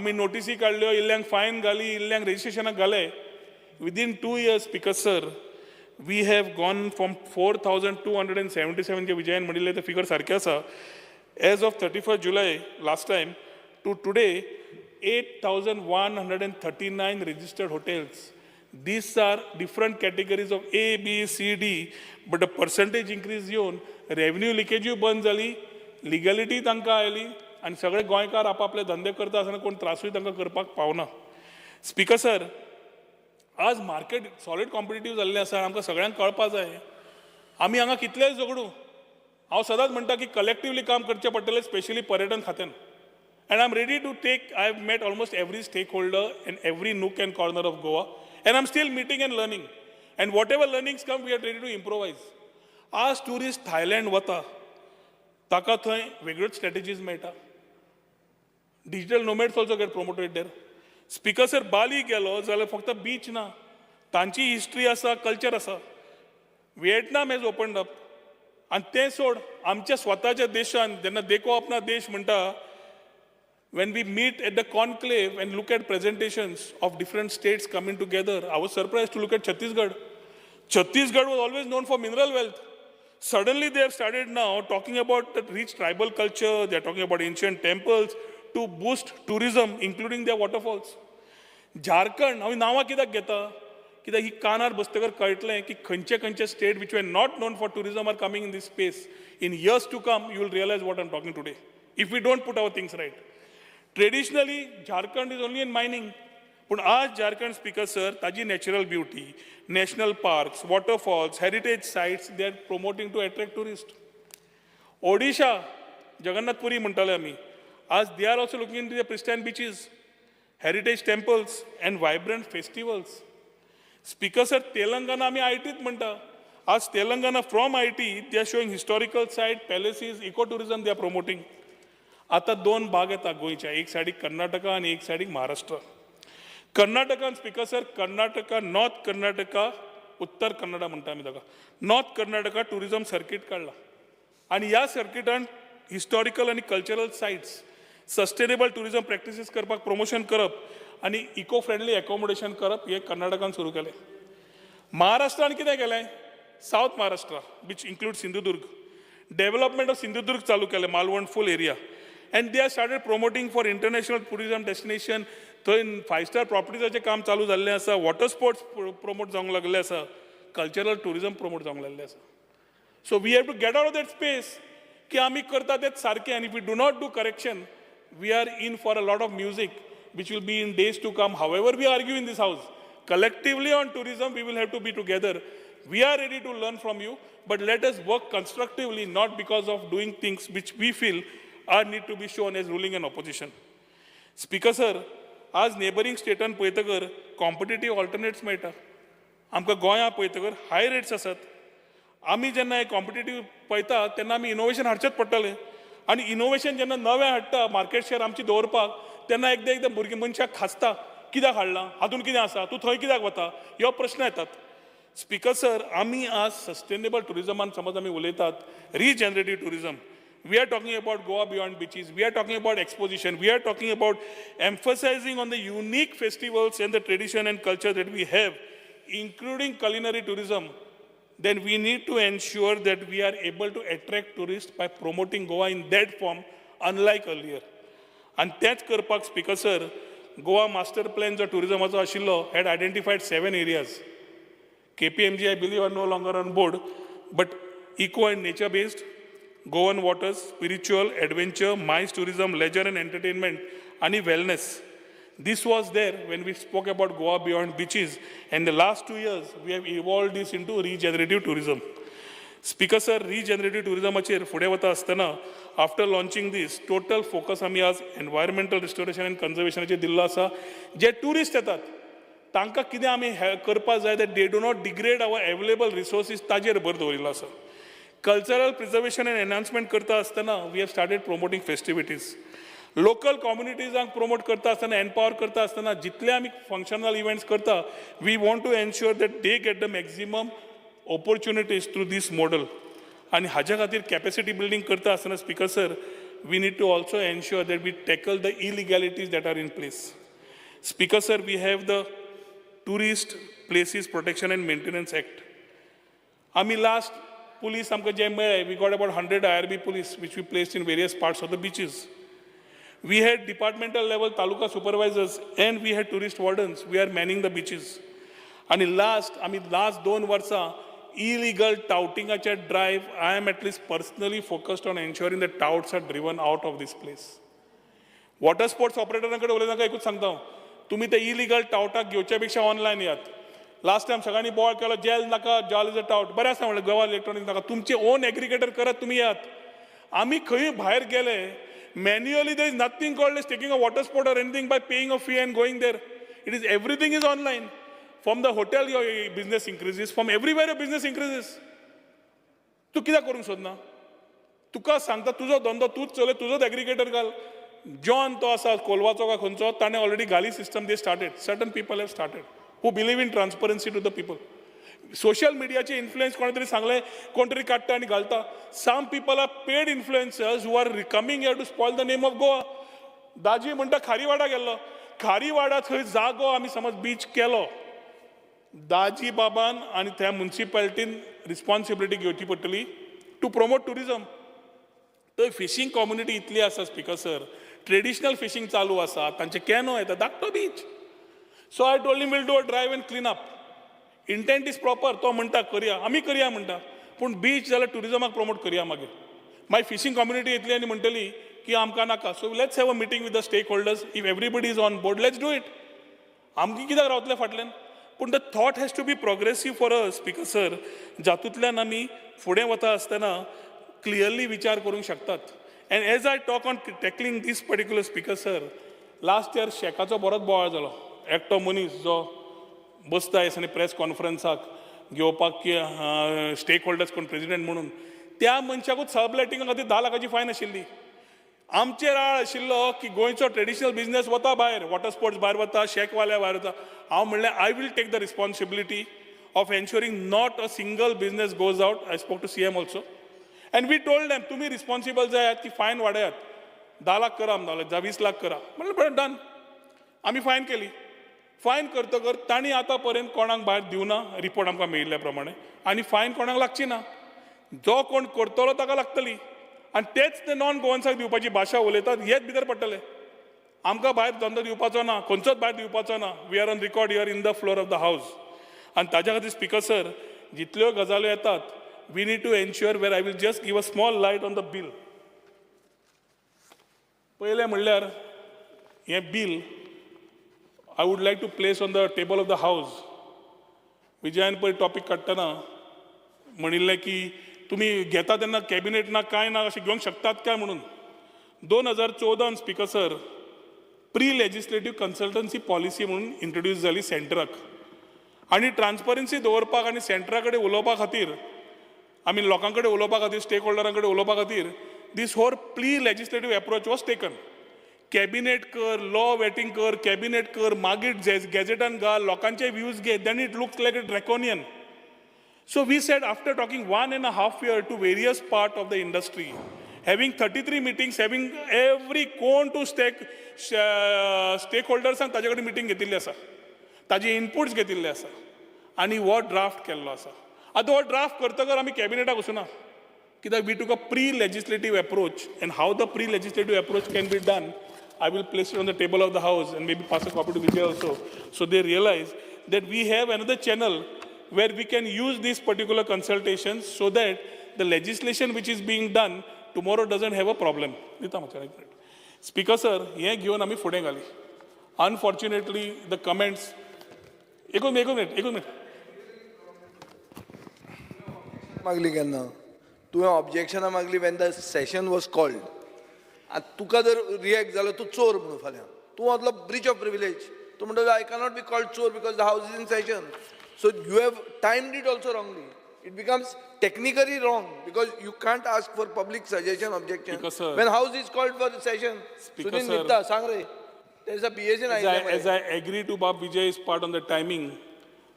आमी नोटिसी काडल्यो इल्ल्यांक फायन घाली इल्ल्यांक रजिस्ट्रेशनाक घाले within 2 years speaker sir we have gone from 4,277 जे विजयान म्हणिल्ले ते फिगर सारके आसा as of 31st July last time to today 8,139 registered hotels. These are different categories of A, B, C, D, but the percentage increase येवन revenue leakage बंद जाली legality तांकां oily आनी सगळे गोंयकार आपापले धंदे करता आसतना कोण त्रासूय तांकां करपाक पावना स्पीकर सर आज मार्केट सॉलिड कॉम्पिटिटीव जाल्लें आसा आमकां सगळ्यांक कळपा जाय आमी हांगा कितलेय झगडू हांव सदांच म्हणटा की कलेक्टिवली काम करचें पडटलें स्पेशली पर्यटन खात्यान and I am ready to take I have met almost every stakeholder in every nook and corner of Goa and I am still meeting and learning and whatever learnings come we are ready to improvise आज tourist Thailand वता ताका थंय वेगळ्योच strategies मेळटा digital nomads also get promoted there speaker sir Bali गेलो जाल्यार फक्त beach ना तांची हिस्ट्री आसा कल्चर आसा विएटनाम हॅज ओपन्ड अप आणि ते सोड आमच्या स्वताच्या देशान जेन्ना देखो अपना देश म्हणटा when we meet at the conclave and look at presentations of different states coming together, I was surprised to look at Chhattisgarh. Chhattisgarh was always known for mineral wealth. Suddenly they have started now talking about the rich tribal culture, they are talking about ancient temples to boost tourism, including their waterfalls. Jharkhand, हांव नांवां कित्याक घेता कित्याक ही कानार बसतकर कळटलें की खंयचे खंयचे state which were not known for tourism are coming in this space. In years to come, you will realize what I'm talking today, if we don't put our things right. Traditionally, Jharkhand is only in mining. But आज Jharkhand speaker sir, ताजी natural beauty, national parks, waterfalls, heritage sites, they are promoting to attract tourists. Odisha, Jagannath Puri म्हणटाले आमी, आज they are also looking into the pristine beaches, heritage temples and vibrant festivals. Speaker sir, Telangana आमी ITत म्हणटा. आज Telangana from IT, they are showing historical site, palaces, ecotourism they are promoting. आता दोन भाग येतात गोंयच्या, एक सायडीक कर्नाटका आणि एक सायडीक महाराष्ट्र. कर्नाटकान speaker sir, Karnataka, north Karnataka, Uttara Kannada म्हणटा आमी ताका. नॉर्थ कर्नाटका टुरिजम सर्कीट काडला आणि ह्या सर्किटान हिस्टॉरिकल आणि cultural sites, sustainable tourism practices करपाक प्रमोशन करप आणि इको फ्रेंडली एकोमोडेशन करप हे कर्नाटकान सुरू केलें. महाराष्ट्रान कितें केलें? South Maharashtra which include Sindhudurg, development of Sindhudurg चालू केलें, मालवण फूल area. And they have started promoting for international tourism destination. थंय 5-star properties काम चालू जाल्लें आसा, वॉटर स्पोर्ट्स प्रमोट जावंक लागले आसा, कल्चरल टुरिजम प्रमोट जावंक लागले आसा. So we have to get out of that space की आमी करता तेच सारकें आनी if we do not do correction we are in for a lot of music which will be in days to come. However we argue in this house, collectively on tourism we will have to be together. We are ready to learn from you, but let us work constructively, not because of doing things which we feel are need to be shown as ruling and opposition. Speaker sir, आज neighbouring स्टेटान पळयतकर competitive alternates मेळटा. आमकां गोंयां पळयतकर हाय rates आसात. आमी जेन्ना हे competitive पळयता तेन्ना आमी इनोवेशन हाडचेंच पडटलें आनी इनोवेशन जेन्ना नवें हाडटा मार्केट शेअर आमची दवरपाक तेन्ना एकदां भुरगीं मनशाक खासता, कित्याक हाडलां, हातून कितें आसा, तूं थंय कित्याक वता, ह्यो प्रश्न येतात. स्पीकर सर, आमी आज सस्टेनेबल टुरिजमान समज आमी उलयतात, रिजनरेटीव tourism, we are talking about Goa beyond beaches, we are talking about exposition, we are talking about emphasizing on the unique festivals and the tradition and culture that we have, including culinary tourism, then we need to ensure that we are able to attract tourists by promoting Goa in that form, unlike earlier. And that's करपाक speaker sir, Goa master plan जो tourismaचो आशिल्लो had identified 7 areas. KPMG I believe are no longer on board, but eco and nature based, Goan waters, spiritual, adventure, MICE tourism, leisure and entertainment, and wellness. This was there when we spoke about Goa beyond beaches, and the last 2 years we have evolved this into regenerative tourism. Speaker sir, regenerative tourism acher fude vata astana, after launching this, total focus आमी आज environmental restoration and conservation acher दिल्लो आसा. जे tourist येतात तांकां कितें आमी करपा जाय that they do not degrade our available resources ताजेर भर दवरिल्लो आसा. कल्चरल प्रिजर्वेशन एंड एनहान्समेंट करता आसतना we have started promoting festivities. Local कम्युनिटीजांक प्रमोट करता आसतना एम्पावर करता आसतना जितले आमी फंक्शनल इव्हेंट्स करता we want to ensure that they get the maximum opportunities through this model. आनी हाज्या खातीर कॅपेसिटी बिल्डींग करता आसतना speaker sir we need to also ensure that we tackle the illegalities that are in place. Speaker sir, we have the Tourist Places Protection and Maintenance Act. Ami last police amka je mele, we got about 100 IRB police which we placed in various parts of the beaches. We had departmental level taluka supervisors and we had tourist wardens. We are manning the beaches. And last 2 वर्सां illegal toutingache drive, I am at least personally focused on ensuring that touts are driven out of this place. Water sports ऑपरेटरांकडे उलयतना एकूच सांगता हांव, तुमी ते illegal टावटाक घेवचे पेक्षा ऑनलायन येयात. लास्ट टायम सगळ्यांनी बोवाळ केलो जेल नाका जाल इज अ टावट. बरें आसा म्हणलें गोवा इलेक्ट्रॉनिक्स नाका, तुमचे ओन एग्रिगेटर करात, तुमी येयात. आमी खंय भायर गेले manually there is nothing called as taking a water sport or anything by paying a fee and going there. It is everything is online. From the hotel your business increases, from everywhere your business increases. तू कित्याक करूंक सोदना? तुका सांगता तुजो धंदो तूच चलय, तुजोच aggregator घाल. John तो आसा कोलवाचो काय खंयचो, ताणें ऑलरेडी घाली system they started. Certain people have started who believe in transparency to the people. Social मिडियाचे इन्फ्लुएन्स कोणे तरी सांगले, कोण तरी काडटा आनी घालता. Some people are paid influencers who are coming here to spoil the name of Goa. Daji म्हणटा खारीवाडा गेल्लो, खारीवाडा थंय जागो आमी समज बीच केलो, दाजी बाबान आनी त्या म्युन्सिपालिटीन रिस्पॉन्सिबिलिटी घेवची पडटली टू प्रमोट टुरिजम. थंय फिशींग कम्युनिटी इतली आसा स्पीकर सर, ट्रेडिशनल फिशींग चालू आसा, तांचे कॅनो येता धाकटो beach. So I told him will do a drive and clean up. Intent is proper. तो म्हणटा करया, आमी करया म्हणटा, पूण बीच जाल्यार टुरिजमाक प्रमोट करया. मागीर फिशींग कम्युनिटी येतली आनी म्हणटली की आमकां नाका. So let's have a meeting with the stakeholders. If everybody is on board let's do it. आमकां कित्याक रावतले फाटल्यान? पूण the thought has to be progressive for us speaker sir, जातूंतल्यान आमी फुडें वता आसतना क्लियरली विचार करूंक शकतात. And as I talk on tackling this particular speaker sir, last year शेकाचो बरोच बोवाळ जालो. एकटो मनीस जो बसता आनी प्रेस कॉन्फरन्साक घेवपाक स्टेक होल्डर्स कोण प्रेसिडेंट म्हणून, त्या मनशाकूच सबलेटिंगा खातीर 10 लाखाची फायन आशिल्ली. आमचेर आळ आशिल्लो की गोंयचो ट्रेडिशनल बिझनेस वता भायर, वॉटर स्पोर्ट्स भायर वता, शेकवाले भायर वता. हांव म्हणलें I will take the responsibility of ensuring not a single business goes out. I spoke to CM also and we told them तुमी रिस्पॉन्सिबल जायात की फायन वाडयात, 10 लाख करा म्हणून, 20 लाख करा म्हणलें. बरें डन. आमी फायन केली. फायन करतकर तांणी आतां पर्यंत कोणाक भायर दिवना, रिपोर्ट आमकां मेळिल्ल्या प्रमाणे. आनी फायन कोणाक लागची ना. जो कोण करतलो ताका लागतली. आनी तेच ते नॉन गोवन्साक दिवपाची भाशा उलयतात, हेच भितर पडटले. आमकां भायर धंदो दिवपाचो ना, खंयचोच भायर दिवपाचो ना. We are on record here in the floor of the house. आनी ताज्या खातीर स्पीकर सर जितल्यो गजाल्यो येतात, we need to ensure where I will just give a small light on the bill. पयलें म्हणल्यार हें bill I would like to place on the table of the house. विजयान पळय टॉपीक काडटना म्हणिल्लें की तुमी घेता तेन्ना कॅबिनेट ना कांय ना अशें घेवंक शकतात काय म्हणून. 2014 speaker sir pre legislative consultancy policy म्हणून इंट्रोड्यूस जाली सेंटराक. आनी ट्रान्सपरन्सी दवरपाक आनी सेंटरा कडेन उलोवपा खातीर, आमी लोकां कडेन उलोवपा खातीर, स्टेक होल्डरां कडेन उलोवपा खातीर this whole pre legislative approach was taken. Cabinet कर, लॉ वेटींग कर, कॅबिनेट कर, मागीर गॅजेटान घाल, लोकांचे व्ह्यूज घे, then it looks like a draconian. So we said, after talking 1.5 years to various parts of the industry, having 33 meetings, having every कोण to stakeholders and ताजे कडेन मिटींग घेतिल्ली आसा, ताजे इनपुट्स घेतिल्ले आसा, आनी हो ड्राफ्ट केल्लो आसा. आतां हो ड्राफ्ट करतकर आमी कॅबिनेटाक वचूना, कित्याक we took a pre legislative approach. And how the pre legislative approach can be done, I will place it on the table of the house and maybe pass a copy to Vijay also, so they realize that we have another channel where we can use these particular consultations so that the legislation which is being done tomorrow doesn't have a problem. Speaker sir, हे घेवन आमी फुडें घाली. Unfortunately, the comments. एक minute. मागली केन्ना तुवें ऑब्जेक्शनां मागली when the session was called. आतां तुका जर रिएक्ट जालो तूं चोर म्हणून फाल्यां, तूं असलो ब्रीच ऑफ प्रिविलेज. तो म्हणतो I cannot be called chore because the house is in session. So you have timed it also wrongly. It becomes technically wrong because you can't ask for public suggestion, objection. Because, sir, when house is called for the session, Speaker, Sunil sir, Nitta, sang re. There is a BS in as I agree to Bob Vijay's part on the timing,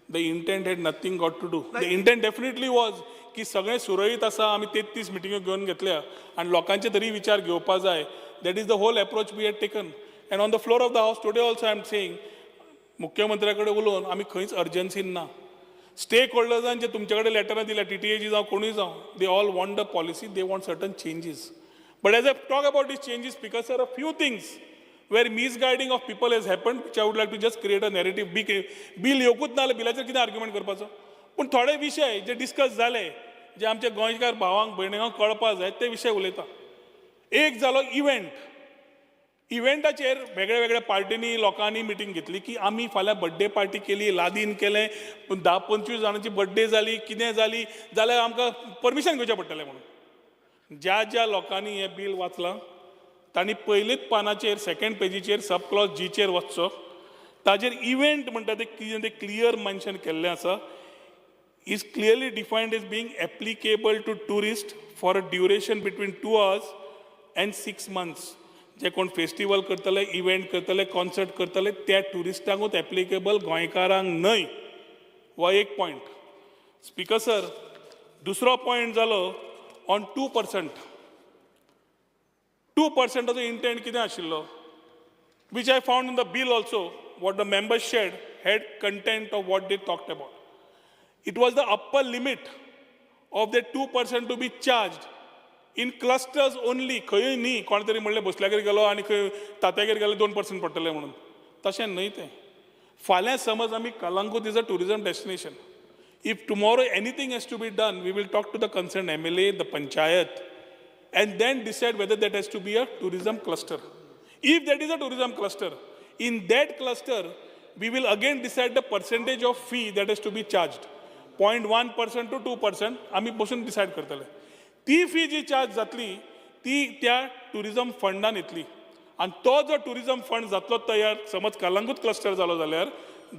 the intent had nothing got to do. The intent definitely was की सगळे सुरळीत आसा आमी 33 मिटिंग्यो घेवन घेतल्या आनी लोकांचे तरी विचार घेवपा जाय. That is the whole approach we had taken. And on the floor of the house today also I am saying, मुख्यमंत्र्या कडेन उलोवन आमी खंयच अर्जन्सीन ना. स्टेक होल्डर्सान जे तुमचे कडेन लेटरां दिल्या TTAG जावं कोणूय जावं, they all want the policy, they want certain changes. But as I talk about these changes, because there are a few things where misguiding of people has happened, which I would like to just create a narrative. Bill येवकूच ना जाल्यार बिलाचेर कितें argument करपाचो. पूण थोडे विशय जे discuss जाले, जे आमच्या गोंयकार भावांक भयणींक कळपा जाय ते विशय उलयता. एक जालो इव्हेंट. इव्हेंटाचेर वेगळ्या वेगळ्या पार्टींनी लोकांनी मिटींग घेतली की आमी फाल्यां बर्थडे पार्टी केली, लादीन केलें, 10-25 जाणांची बर्थडे जाली, कितें जाली जाल्यार आमकां परमिशन घेवचें पडटलें म्हणून. ज्या ज्या लोकांनी हें बील वाचलां तांणी पयलींच पानाचेर सेकंड पेजीचेर सब क्लॉज जीचेर वचचो. ताजेर इव्हेंट म्हणटा तें क्लियर मेन्शन केल्लें आसा. is clearly defined as being applicable to tourists for a duration between 2 hours and 6 months. जे कोण फेस्टिवल करतले, इव्हेंट करतले, कॉन्सर्ट करतले त्या टुरिस्टांकूच एप्लिकेबल, गोंयकारांक न्हय. हो एक पॉयंट. स्पीकर सर, दुसरो पॉयंट जालो ऑन 2%. 2%ाचो इंटेंट कितें आशिल्लो, which I found in the bill also, what the members shared had content of what they talked about. It was the upper limit of the 2% to be charged in clusters only. खंय न्ही कोण तरी म्हणलें बसल्यागेर गेलो आनी खंय तात्यागेर गेलो 2% पडटलें म्हणून. तशें न्हय तें. फाल्यां समज आमी Calangute is a tourism destination. If tomorrow anything has to be done, we will talk to the concerned MLA, the panchayat, and then decide whether that has to be a tourism cluster. If that is a tourism cluster, in that cluster, we will again decide the percentage of fee that has to be charged. 0.1% to 2% आम्ही बसून decide करतले. ती fee जी charge जातली ती त्या tourism फंडान येतली. आणि तो जो टुरिजम फंड जातलो तयार, समज कलंगूट क्लस्टर जालो जाल्यार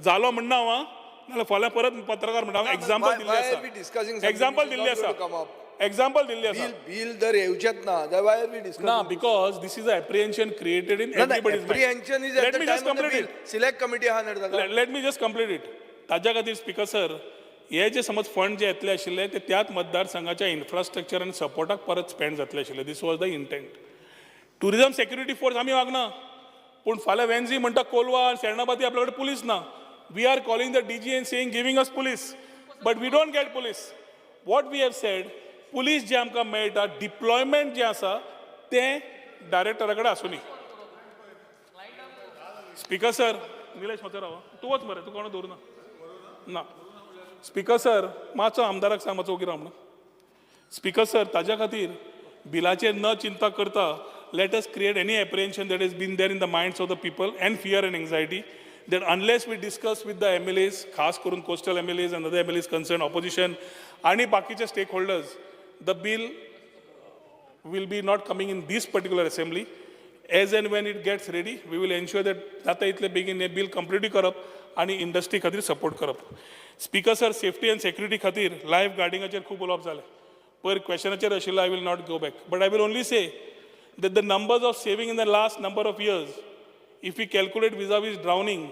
जालो म्हणना हांव, नाल्यार फाल्यां परत पत्रकार म्हणटा एग्जांपल दिल्ली आसा. एग्जांपल दिल्ली आसा. Example दिल्ली आसा. बिल जर येवचेत ना, then why are we discussing? ना, because this is an apprehension created in everybody's mind. Apprehension is at the time of the bill. Select committee हा निर्धार. Let me just complete it. ताज्या खातीर speaker sir, हे जे समज fund जे येतले आशिल्ले ते त्याच मतदारसंघाच्या इन्फ्रास्ट्रक्चर आनी सपोर्टाक परत स्पेंड जातले आशिल्ले. This was the intent. Tourism security force आमी वागना, पूण फाल्यां वेन्झी म्हणटा कोलवा सेर्नाबादी आपल्या कडेन पुलीस ना. We are calling the DG and saying giving us police, but we don't get police. What we have said, police जे आमकां मेळटा, डिप्लॉयमेंट जे आसा तें डायरेक्टरा कडेन आसूं दी. स्पीकर सर, निलेश मातसो राव, तूं वच मरे, तूं कोण दवरना ना. स्पीकर सर, मातसो आमदाराक सांग मातसो ओगी राव म्हणून. स्पीकर सर, ताज्या खातीर बिलाचेर न चिंता करता, let us create any apprehension that has been there in the minds of the people and fear and anxiety, that unless we discuss with the MLAs, खास करून coastal MLAs and other MLAs concerned, opposition आणि बाकीचे stakeholders, the bill will be not coming in this particular assembly. As and when it gets ready, we will ensure that जाता इतले बेगीन हे bill completely करप आणि इंडस्ट्री खातीर support करप. Speaker sir, safety end security खातीर लायफ गार्डिंगाचेर खूब उलोवप जालें. पयर क्वेश्चनाचेर आशिल्लो, I will not go back. But I will only say that the numbers of saving in the last number of years, if we calculate vis-a-vis drowning,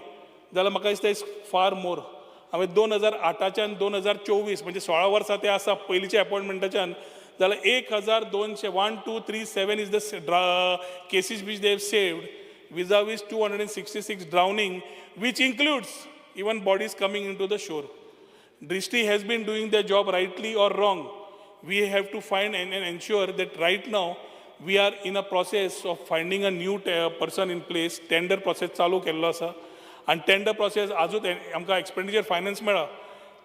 जाल्यार म्हाका दिसता is far मोर. हांवें 2008च्यान 2024 म्हणजे 16 वर्सां ते आसा पयलींच्या अपॉयंटमेंटाच्यान, जाल्यार 1200 1237 is the cases which they have saved vis-a-vis 266 drowning, which includes even bodies coming into the shore. Drishti has been doing their job rightly or wrong. We have to find and ensure that right now we are in a process of finding a new person in place. Tender process चालू केल्लो आसा and tender process आजूच आमकां expenditure finance मेळ्ळा.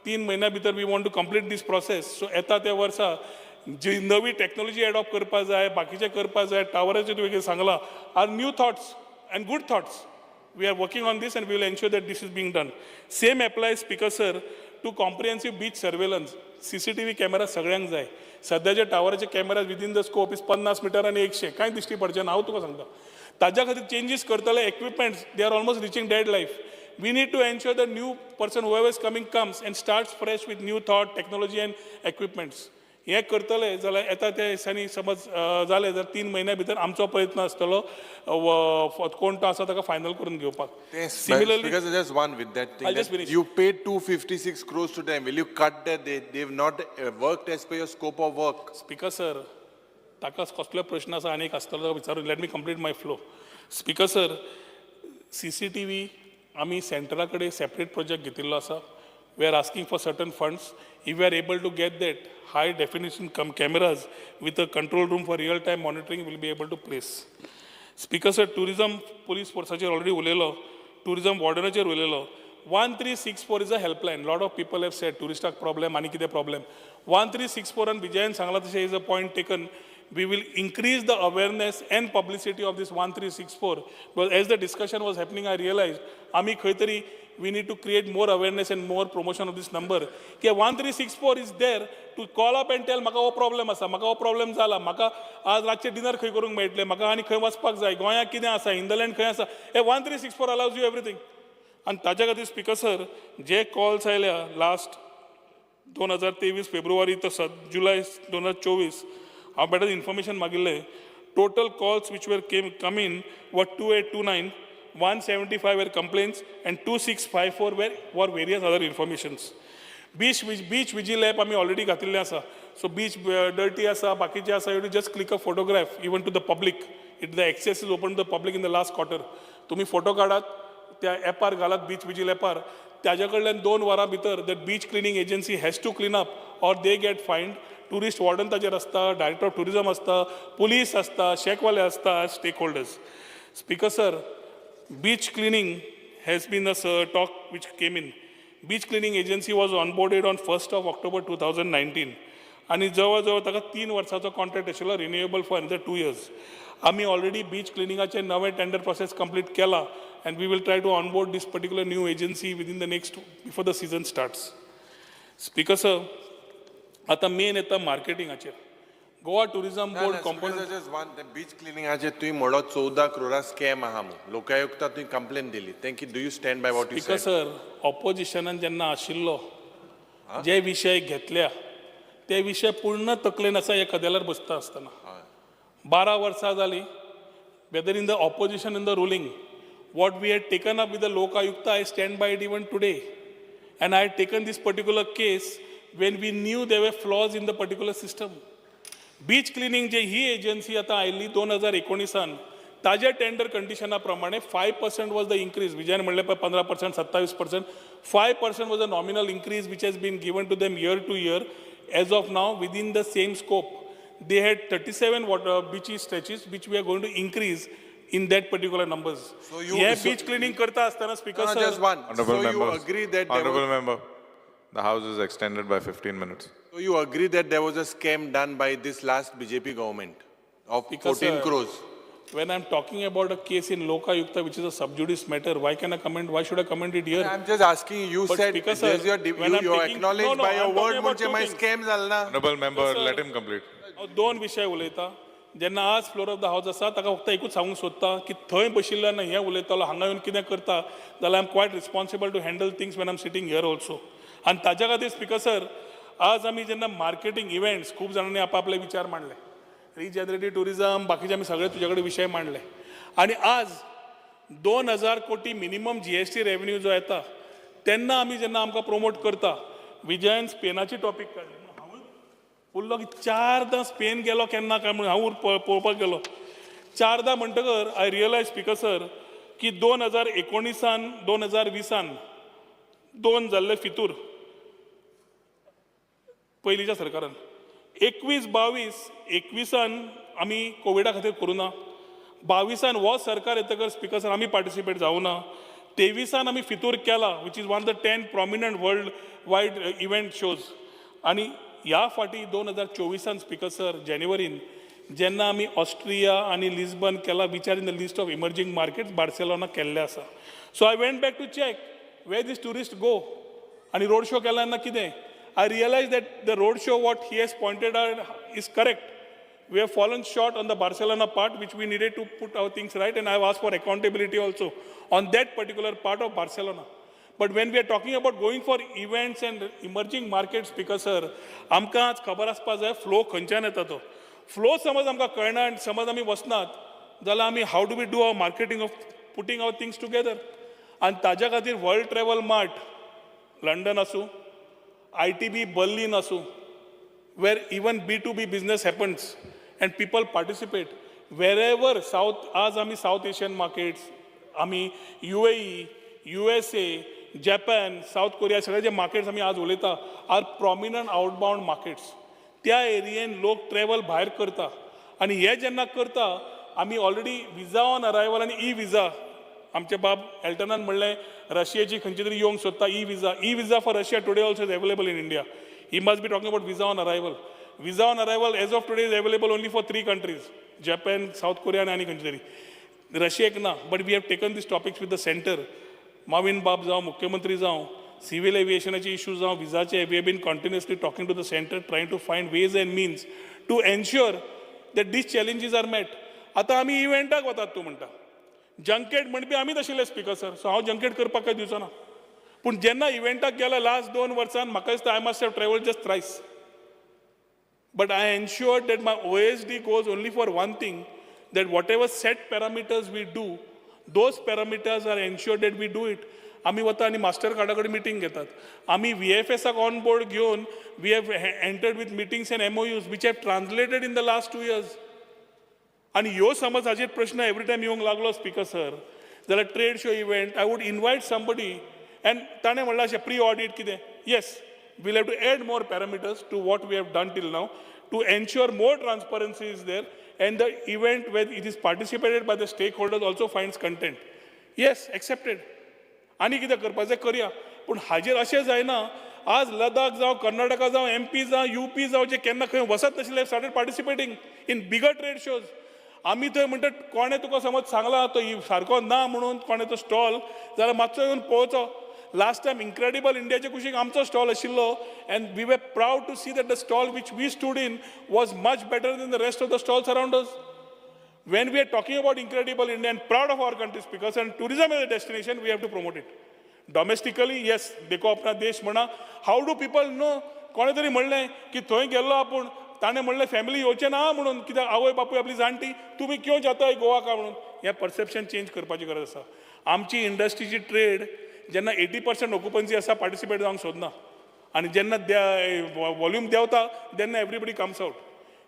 3 म्हयन्या भितर we want to complete this process. So येता त्या वर्सा जी नवी टेक्नॉलॉजी एडॉप्ट करपा जाय, बाकीचे करपा जाय, टावराचे तुवें सांगलां, are new thoughts and good thoughts. We are working on this and we will ensure that this is being done. Same applies, Speaker Sir, to comprehensive beach surveillance CCTV camera सगळ्यांक जाय. सध्याचे टावराचे camera within the scope is 50 metre आणि 100 कांय दिश्टी पडचे ना. हांव तुका सांगता ताज्या खातीर चेंजीस करतले. Equipments they are almost reaching dead life. We need to ensure that new person, whoever is coming, comes and starts fresh with new thought, technology and equipments. हे करतले जाल्यार येता त्या दिसांनी समज जालें जाल्यार 3 म्हयन्या भितर आमचो प्रयत्न आसतलो कोण तो आसा ताका फायनल करून घेवपाक. Similarly, because there's one with that thing. I'll just finish. You paid 256 crores to them. Will you cut that? They've not worked as per your scope of work. Speaker sir ताका कसलो प्रश्न आसा आनीक आसतलो विचारून. Let me complete my flow. Speaker sir CCTV आमी सेंटरा कडेन सेपरेट प्रोजेक्ट घेतिल्लो आसा. We are asking for certain funds. If we are able to get that high definition cameras with a control room for real time monitoring will be able to place. Speaker sir tourism police फोर्साचेर already उलयलो. Tourism वॉर्डनाचेर उलयलो. 1364 is a helpline. Lot of people have said टुरिस्टाक problem आनी कितें problem. 1364 आनी विजयान सांगला तशें is a point taken. We will increase the awareness and publicity of this 1364. Because as the discussion was happening, I realized, Ami Khoitari, we need to create more awareness and more promotion of this number. Ki 1364 is there to call up and tell, maka ho problem asa, maka ho problem zala, maka aaj ratche dinner khoi karung metle, maka ani khoi waspak jay, goya kide asa, Hindaland khoi asa. 1364 allows you everything. And taja gati speaker sir, je calls ailya last 2023 February to July 2024. How better information magille. Total calls which were come in were 2829, 175 were complaints, and 2654 were various other informations. Beach vigil app आमी already घातिल्लें आसा. So beach dirty asa, बाकीचे asa, you just click a photograph even to the public. The access is open to the public in the last quarter. तुम्ही photo काढात त्या ॲपार घालात beach vigil ॲपार. त्याच्या कडल्यान 2 वरां भितर that beach cleaning agency has to clean up or they get fined. Tourist warden ताजेर आसता, डायरेक्टर ऑफ टुरिजम आसता, पुलीस आसता, शेकवाले आसता, stakeholders. Speaker sir beach cleaning has been a talk which came in. Beach cleaning agency was onboarded on 1st of October 2019 आनी जवळ जवळ ताका 3 वर्सांचो कॉन्ट्रॅक्ट आशिल्लो रिन्युएबल फॉर अनदर 2 years. आमी ऑलरेडी बीच क्लिनिंगाचे नवे टेंडर प्रोसेस कंप्लीट केला and we will try to onboard this particular new agency within the next before the season starts. Speaker sir आता मेन येता मार्केटिंगाचेर. Goa tourism board component beach क्लिनिंगाचेर तुवें म्हणलो 14 crore स्कॅम आहा म्हणून लोकायुक्ता तुवें कंप्लेन दिली. Thank you. Do you stand by what you said? Speaker sir ऑपोजिशनान जेन्ना आशिल्लो जे विशय घेतल्या ते विशय पूर्ण तकलेन आसा ह्या कदेलार बसता आसतना. 12 वर्सां जालीं whether in the opposition in the ruling what we had taken up with the Lok Ayukta I stand by it even today and I had taken this particular case when we knew there were flaws in the particular system. Beach cleaning जे ही agency आता आयिल्ली 2019 ताज्या tender कंडिशना प्रमाणे 5% was the increase. विजयान म्हणले पळय 15%, 27%. 5% was a nominal increase which has been given to them year to year. As of now, within the same scope, they had 37 beach stretches which we are going to increase in that particular numbers. So you beach cleaning करता असताना speaker sir. Just one. So you agree that Honorable member. The house is extended by 15 minutes. So you agree that there was a scam done by this last BJP government of 14 crores? When I'm talking about a case in Lokayukta, which is a sub judice matter, why can I comment? Why should I comment it here? I'm just asking. You but said Speaker, sir, you acknowledged by your word म्हणजे my scam झाला. Honorable member, let him complete. 2 विशय उलयता. जेन्ना आज floor of the house आसा ताका फक्त एकूच सांगूंक सोदता की थंय बशिल्ल्यान हें उलयतालो हांगा येवन कितें करता जाल्यार I am quite responsible to handle things when I am sitting here also. आणि ताज्या खातीर स्पीकर सर आज आमी जेन्ना मार्केटिंग इव्हेंट्स खूब जाणांनी आपापले विचार मांडले. रिजनरेटिव्ह टुरिजम बाकीचे आमी सगळे तुजे कडेन विशय मांडले. आणि आज 2000 कोटी मिनिमम GST रेव्हेन्यू जो येता तेन्ना आमी जेन्ना आमकां प्रमोट करता. विजयान स्पेनाची टॉपीक काडली. हांव उरलो की 4दां स्पेन गेलो केन्ना काय म्हणून हांव पळोवपाक गेलो. 4दां म्हणटकर आय रियलायज स्पीकर सर की 2019 2020 2 जाल्ले फितूर पयलींच्या सरकारान 21-22 आमी कोविडा खातीर करूं ना. 22 हो सरकार येतकर स्पीकर सर आमी पार्टिसिपेट जावं ना. 23 आमी फितूर केला which is one of the 10 prominent world wide event shows. आनी ह्या फाटी 2024 स्पीकर सर जानेवारीन जेन्ना आमी ऑस्ट्रिया आनी लिस्बन केला which are in the list of emerging markets Barcelona केल्ले आसा. So I went back to check where these tourists go. आनी रोड शो केला तेन्ना कितें I realize that the road show what he has pointed out is correct. We have fallen short on the Barcelona part, which we needed to put our things right, and I have asked for accountability also on that particular part of Barcelona. But when we are talking about going for events and emerging markets, because sir, आमकां आज खबर आसपा जाय flow खंयच्यान येता तो. Flow समज आमकां कळना आनी समज आमी वचनात जाल्यार आमी how do we do our marketing of putting our things together. आनी ताज्या खातीर वर्ल्ड ट्रॅव्हल मार्ट लंडन आसूं, ITB बर्लिन आसूं, where even B2B business happens and people participate. Wherever as आमी South Asian markets, आमी UAE, USA, Japan, South Korea, सगळे जे markets आमी आज उलयता आर प्रॉमिनंट आउटबाउंड मार्केट्स. त्या एरियेन लोक ट्रॅव्हल भायर करता आनी हे जेन्ना करता आमी ऑलरेडी विजा ऑन अरायवल आनी ई विजा. आमचे बाब एल्टनान म्हणलें रशियाची खंयची तरी येवंक सोदता E visa for Russia today also is available in India. He must be talking about visa on arrival. Visa on arrival as of today is available only for 3 countries, Japan, South Korea and any country. Russia na, but we have taken these topics with the center. Mavin Bab जाओ, मुख्यमंत्री जाओ, civil aviation issues जाओ, visa चे, we have been continuously talking to the center, trying to find ways and means to ensure that these challenges are met. आता आमी इव्हेंटाक वतात तूं म्हणटा. जंकेट म्हणपी आमी तशिल्ले स्पीकर सर, सो हांव जंकेट करपाक काय दिवचो ना. पूण जेन्ना इव्हेंटाक गेलो लास्ट 2 वर्सांत म्हाका दिसता I must have travelled just thrice. But I ensured that my OSD goes only for one thing, that whatever set parameters we do, those parameters are ensured that we do it. आमी वता आनी master कार्डा कडेन meeting घेतात. आमी VFSक on board घेवन we have entered with meetings and MOUs which have translated in the last 2 years. आनी ह्यो समज हाचेर प्रश्न एवरी टायम येवंक लागलो स्पीकर सर, जाल्यार trade show event I would invite somebody. And ताणें म्हणलां अशें प्री ऑडिट कितें. Yes, will have to add more parameters to what we have done till now to ensure more transparency is there and the event when it is participated by the stakeholders also finds content. Yes, accepted. आनी कितें करपाचें करया. पूण हाजेर अशें जायना आज लदाख जावं, कर्नाटका जावं, MP जावं, UP जावं, जे केन्ना खंय वचत नाशिल्ले started participating in bigger trade shows. आमी थंय म्हणटा कोणें तुका समज सांगला तो सारको ना म्हणून कोणें तो स्टॉल, जाल्यार मातसो येवन पळोवचो. Last time, Incredible Indiaच्या कुशीक आमचो स्टॉल आशिल्लो and we were proud to see that the stall which we stood in was much better than the rest of the stalls around us. When we are talking about Incredible India and proud of our country speakers and tourism as a destination, we have to promote it. Domestically, yes, देखो अपना देश म्हणा. How do people know? कोणे तरी म्हणलें की थंय गेल्लो आपूण, ताणें म्हणलें फॅमिली येवचें ना म्हणून, कित्याक आवय बापूय आपली जाणटी, तुमी क्यों जाताय गोवा का म्हणून. हें परसेप्शन चेंज करपाची गरज आसा. आमची इंडस्ट्रीची ट्रेड जेन्ना 80% ऑक्युपन्सी आसा पार्टिसिपेट जावंक सोदना आनी जेन्ना वॉल्यूम देंवता तेन्ना everybody comes out.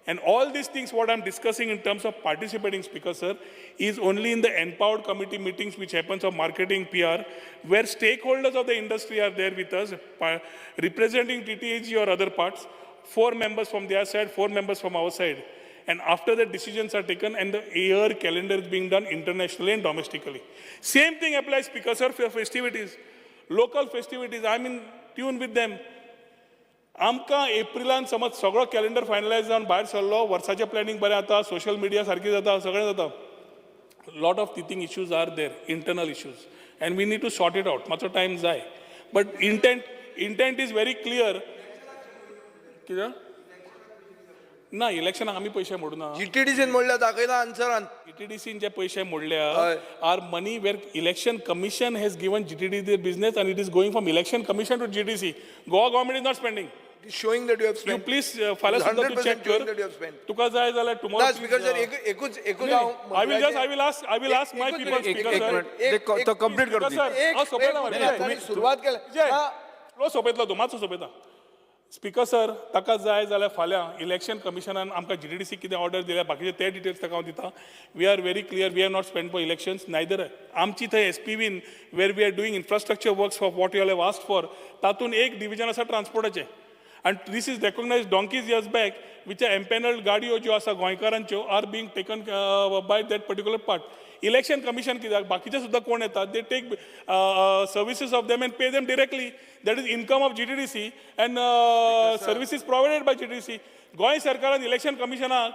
And all these things what I'm discussing in terms of participating, Speaker sir, is only in the empowered committee meetings which happens of marketing PR, where stakeholders of the industry are there with us, representing TTAG or other parts, 4 members from their side, 4 members from our side. And after the decisions are taken and the year calendar is being done internationally and domestically. Same thing applies, Speaker sir, for festivities. Local festivities, I'm in tune with them. आमकां एप्रिलान समज सगळो calendar finalise जावन भायर सरलो, वर्साचें planning बरें जाता, social media सारकी जाता, सगळें जाता. Lot of thing issues are there, internal issues, and we need to sort it out. मातसो टायम जाय. But intent is very clear. कित्याक ना इलेक्शनाक आमी पयशे मोडूना. GTDCन मोडल्या दाखयला आन्सरान. GTDCन जे पयशे मोडल्या are money where election commission has given GTDC business and it is going from election commission to GTC. Goa government is not spending. Showing that you have spent. You please फाल्यां सुद्दां तूं चॅक कर. तुका जाय जाल्यार tomorrow. Speaker sir एकूच I will ask my people, speaker sir. तो complete कर दी. सुरुवात केल्या. सोपयतलो तूं, मातसो सोपयता. स्पीकर सर, ताका जाय जाल्यार फाल्यां इलेक्शन कमिशनान आमकां GTDC कितें ऑर्डर दिल्या बाकीचे ते डिटेल्स ताका हांव दिता. We are very clear, we are not spend for elections neither. आमची थंय SPVन where we are doing infrastructure works for what you have asked for, तातूंत एक डिविजन आसा ट्रान्सपोर्टाचें. And this is recognized donkeys years back, which are empaneled गाडयो ज्यो आसा गोंयकारांच्यो R being taken by that particular part. Election commission कित्याक बाकीचे सुद्दां कोण येतात, they take services of them and pay them directly. That is income of GTDC and services provided by GTDC. गोंय सरकारान इलेक्शन कमिशनाक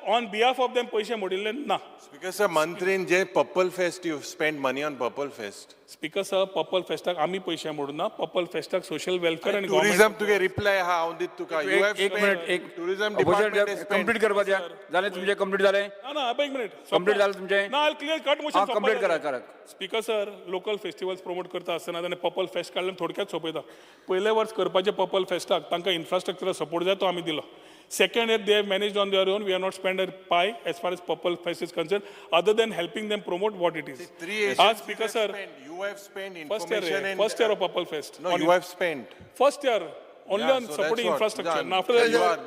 ऑन बिहाफ ऑफ देम पयशे मोडिल्ले ना. Speaker sir, मंत्रीन जे purple fest you spent money on purple fest. Speaker sir purple फेस्टाक आमी पयशे मोडूना, पर्पल फेस्टाक सोशल वेलफेअर आणि टुरिझम तुगे रिप्लाय हा हांव दित तुका. You have एक मिनिट spent, एक tourism department has spent. Complete करपा द्या. जालें तुमचे कंप्लीट जालें? ना एक मिनिट कंप्लीट जालें तुमचें? ना क्लियर कट मोशन कंप्लीट करा. Speaker sir local festivals promote करता आसतना ताणें पर्पल फेस्ट काडलें थोडक्यात सोपयता. पयले वर्स करपाचे पर्पल फेस्टाक तांकां इन्फ्रास्ट्रक्चर सपोर्ट जाय तो आमी दिलो. Second year, they have managed on their own. We have not spent a pie as far as Purple Fest is concerned, other than helping them promote what it is. Speaker, sir, you have spent information and first year of Purple Fest. No, you have spent. First year, only on supporting infrastructure. And after that,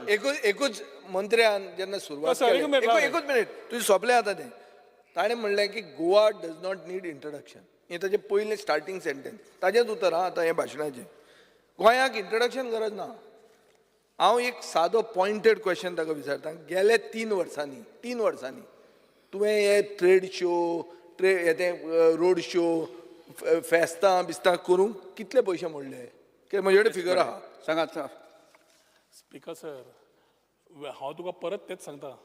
एकूच मंत्र्यान जेन्ना सुरवात केली एकूच minute तुझे सोंपलें आतां तें ताणें म्हणलें की Goa does not need introduction. हें ताजें पयलें स्टार्टींग सेंटेन्स ताजेंच उतर आं आतां हें भाशणाचें. गोंयाक इंट्रोडक्शन गरज ना. हांव एक सादो पॉयंटेड क्वेश्चन ताका विचारता. गेले 3 वर्सांनी तुवें हे ट्रेड शो रोड शो फेस्तां बिस्तां करूंक कितले पयशे मोडले? म्हजे कडेन फिगर आहा. सांगात. स्पीकर सर हांव तुका परत तेच सांगता.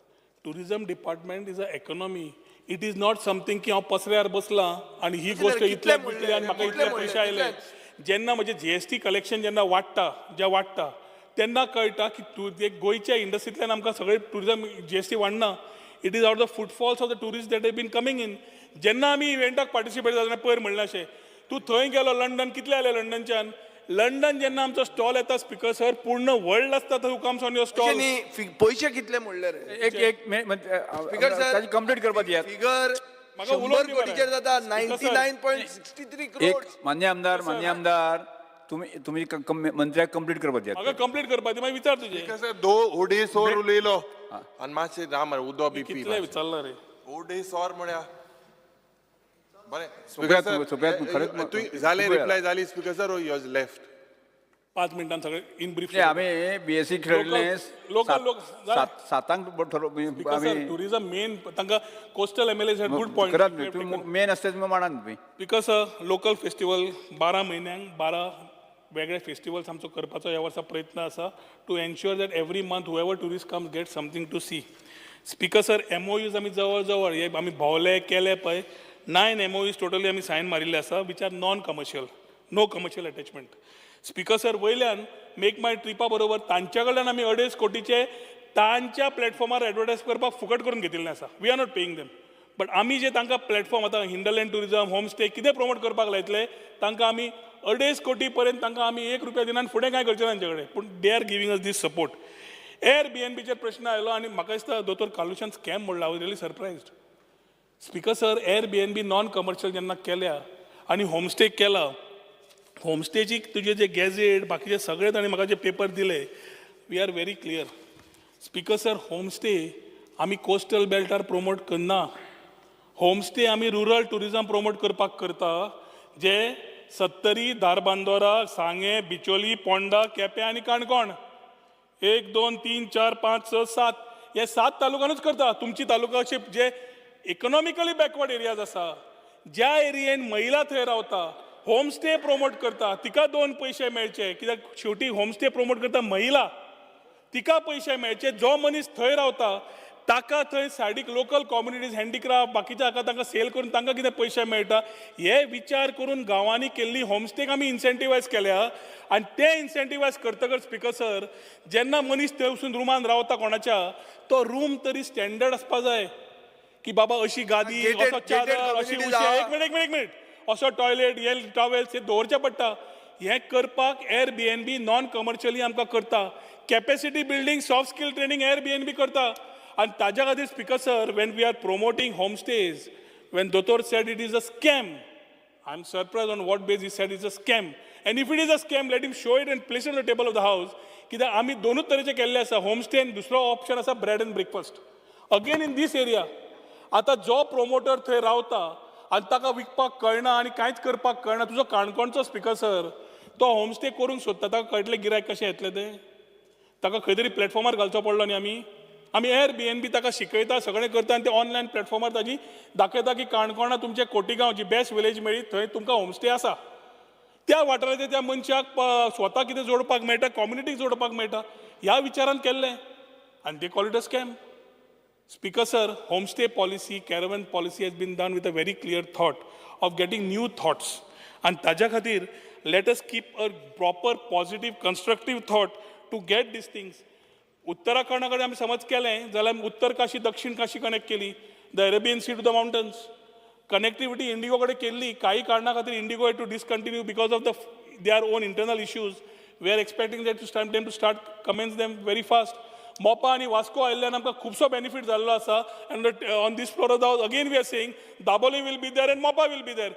Tourism department is a economy. It is not something की हांव पसऱ्यार बसलां आनी ही गोष्ट इतले विकली आनी म्हाका इतले पयशे आयले. जेन्ना म्हजें GST कलेक्शन जेन्ना वाडटा तेन्ना कळटा की गोंयच्या इंडस्ट्रींतल्यान आमकां सगळे टुरिझम GST वाडना. It is out the footfalls of the tourist that have been coming in. जेन्ना आमी इव्हेंटाक पार्टिसिपेट जातना पयर म्हणलें अशें तूं थंय गेलो लंडन कितले आयले लंडनच्यान. लंडन जेन्ना आमचो स्टॉल येता स्पीकर सर पूर्ण वर्ल्ड आसता थंय कम्स ऑन युअर स्टॉल. पयशे कितले मोडले रे? एक स्पीकर सर कंप्लीट करपा दियात. फिगर 100 कोटीचेर जाता. 99.63 करोड. एक मान्य आमदार तुम्ही मंत्र्याक कंप्लीट करपा दियात. म्हाका कंप्लीट करपा दी. मागीर विचार तुजे. 2 ओडेसोर उलयलो आनी मातशें राम उदो बी कितले विचारला रे? ओडेसोर म्हळ्या बरें. खरेंच जालें रिप्लाय जाली speaker sir. You has left 5 मिनटान सगळे इन ब्रीफ. आमी BSc खेळिल्लें लोकल 7 आमी टुरिझम मेन तांकां coastal MLAs had good point. Main आसता तुम्ही मानान तुम्ही. बिकॉज लोकल फेस्टिवल 12 म्हयन्यांक 12 वेगळे फेस्टिवल्स आमचो करपाचो ह्या वर्सा प्रयत्न आसा to ensure that every month whoever tourist comes get something to see. Speaker sir MOUs आमी जवळ हे आमी भोंवले केले पळय 9 MOUs टोटली आमी सायन मारिल्ले आसा which are non commercial. No commercial attachment. Speaker sir वयल्यान मेक माय ट्रिपा बरोबर तांच्या कडल्यान आमी 2.5 कोटीचे तांच्या प्लॅटफॉर्मार एडवर्टायज करपाक फुकट करून घेतिल्लें आसा. We are not paying them. But आमी जे तांकां प्लॅटफॉर्म आतां हिंडरलँड टुरिझम होम स्टे कितें प्रमोट करपाक लायतले तांकां आमी 2.5 कोटी पर्यंत तांकां आमी 1 रुपया दिनान फुडें कांय करचें ना तांचे कडेन. पूण they are giving us this support. Airbnbचेर प्रश्न आयलो आनी म्हाका दिसता दोतोर कालुशान स्कॅम म्हणलो. I was really surprised. Speaker sir Airbnb non commercial जेन्ना केल्या आनी होमस्टे केला होमस्टेची तुजे जे गॅझेट बाकीचे सगळे ताणें म्हाका जे पेपर दिले we are very clear. Speaker sir homestay आमी कोस्टल बेल्टार प्रमोट करना. होमस्टे आमी रुरल टुरिझम प्रमोट करपाक करता जे सत्तरी धारबांदोरा सांगे बिचोली पोंडा केपें आनी काणकोण 1 2 3 4 5 6 7 हे 7 तालुक्यांनूच करता. तुमची तालुका अशे जे इकॉनॉमिकली बॅकवर्ड एरियाज आसा ज्या एरियेन महिला थंय रावता होमस्टे प्रमोट करता तिका 2 पयशे मेळचे. कित्याक शेवटी होमस्टे प्रमोट करता महिला तिका पयशे मेळचे. जो मनीस थंय रावता ताका थंय सायडीक लोकल कम्युनिटीज हँडीक्राफ्ट बाकीच्या हाका तांकां सेल करून तांकां कितें पयशे मेळटा हे विचार करून गांवांनी केल्ली होमस्टेक आमी इन्सेंटिवायज केल्या. आनी ते इन्सेंटिवायज करतकच स्पीकर सर जेन्ना मनीस थंय वचून रुमान रावता कोणाच्या तो रूम तरी स्टँडर्ड आसपा जाय की बाबा अशी गादी असो चादर अशी उशी. एक मिनीट असो टॉयलेट हे टॉवेल्स हे दवरचे पडटा. हें करपाक Airbnb नॉन कमर्शियली आमकां करता. Capacity building soft skill training Airbnb करता. आनी ताज्या खातीर speaker sir when we are promoting homestays when दोतोर said it is a scam I am surprise on what base he said is a scam. And if it is a scam let him show it and place on the table of the house. कित्याक आमी दोनूच तरेचे केल्ले आसा. Homestay आनी दुसरो option आसा bread and breakfast. Again in these area आतां जो प्रोमोटर थंय रावता आनी ताका विकपाक कळना आनी कांयच करपाक कळना. तुजो काणकोणचो स्पीकर सर तो होमस्टे करूंक सोदता ताका कळटलें गिरायक कशें येतलें तें. ताका खंय तरी प्लॅटफॉर्मार घालचो पडलो न्ही आमी Airbnb ताका शिकयता सगळें करता आनी ते ऑनलायन प्लॅटफॉर्मार ताजी दाखयता की काणकोणा तुमचे कोटीगांव जी बेस्ट विलेज मेळ्ळी थंय तुमकां होमस्टे आसा. त्या वाठाराच्या त्या मनशाक स्वता कितें जोडपाक मेळटा कम्युनिटीक जोडपाक मेळटा ह्या विचारान केल्लें आनी ते call it a scam. Speaker sir, homestay policy, caravan policy has been done with a very clear thought of getting new thoughts. And taja khatir, let us keep a proper, positive, constructive thought to get these things. उत्तराखंडाकडे आम्ही समज केलें जाल्यार Uttar Kashi Dakshin Kashi connect केली, the Arabian sea to the mountains. Connectivity IndiGo कडेन केल्ली, काही कारणां खातीर IndiGo had to discontinue because of their own internal issues. We are expecting them to start commence them very fast. मोपा आणि वास्को आयिल्ल्यान आमकां खुबसो बेनिफीट जाल्लो आसा. And on this floor of the house, again we are saying Daboli will be there and Mopa will be there.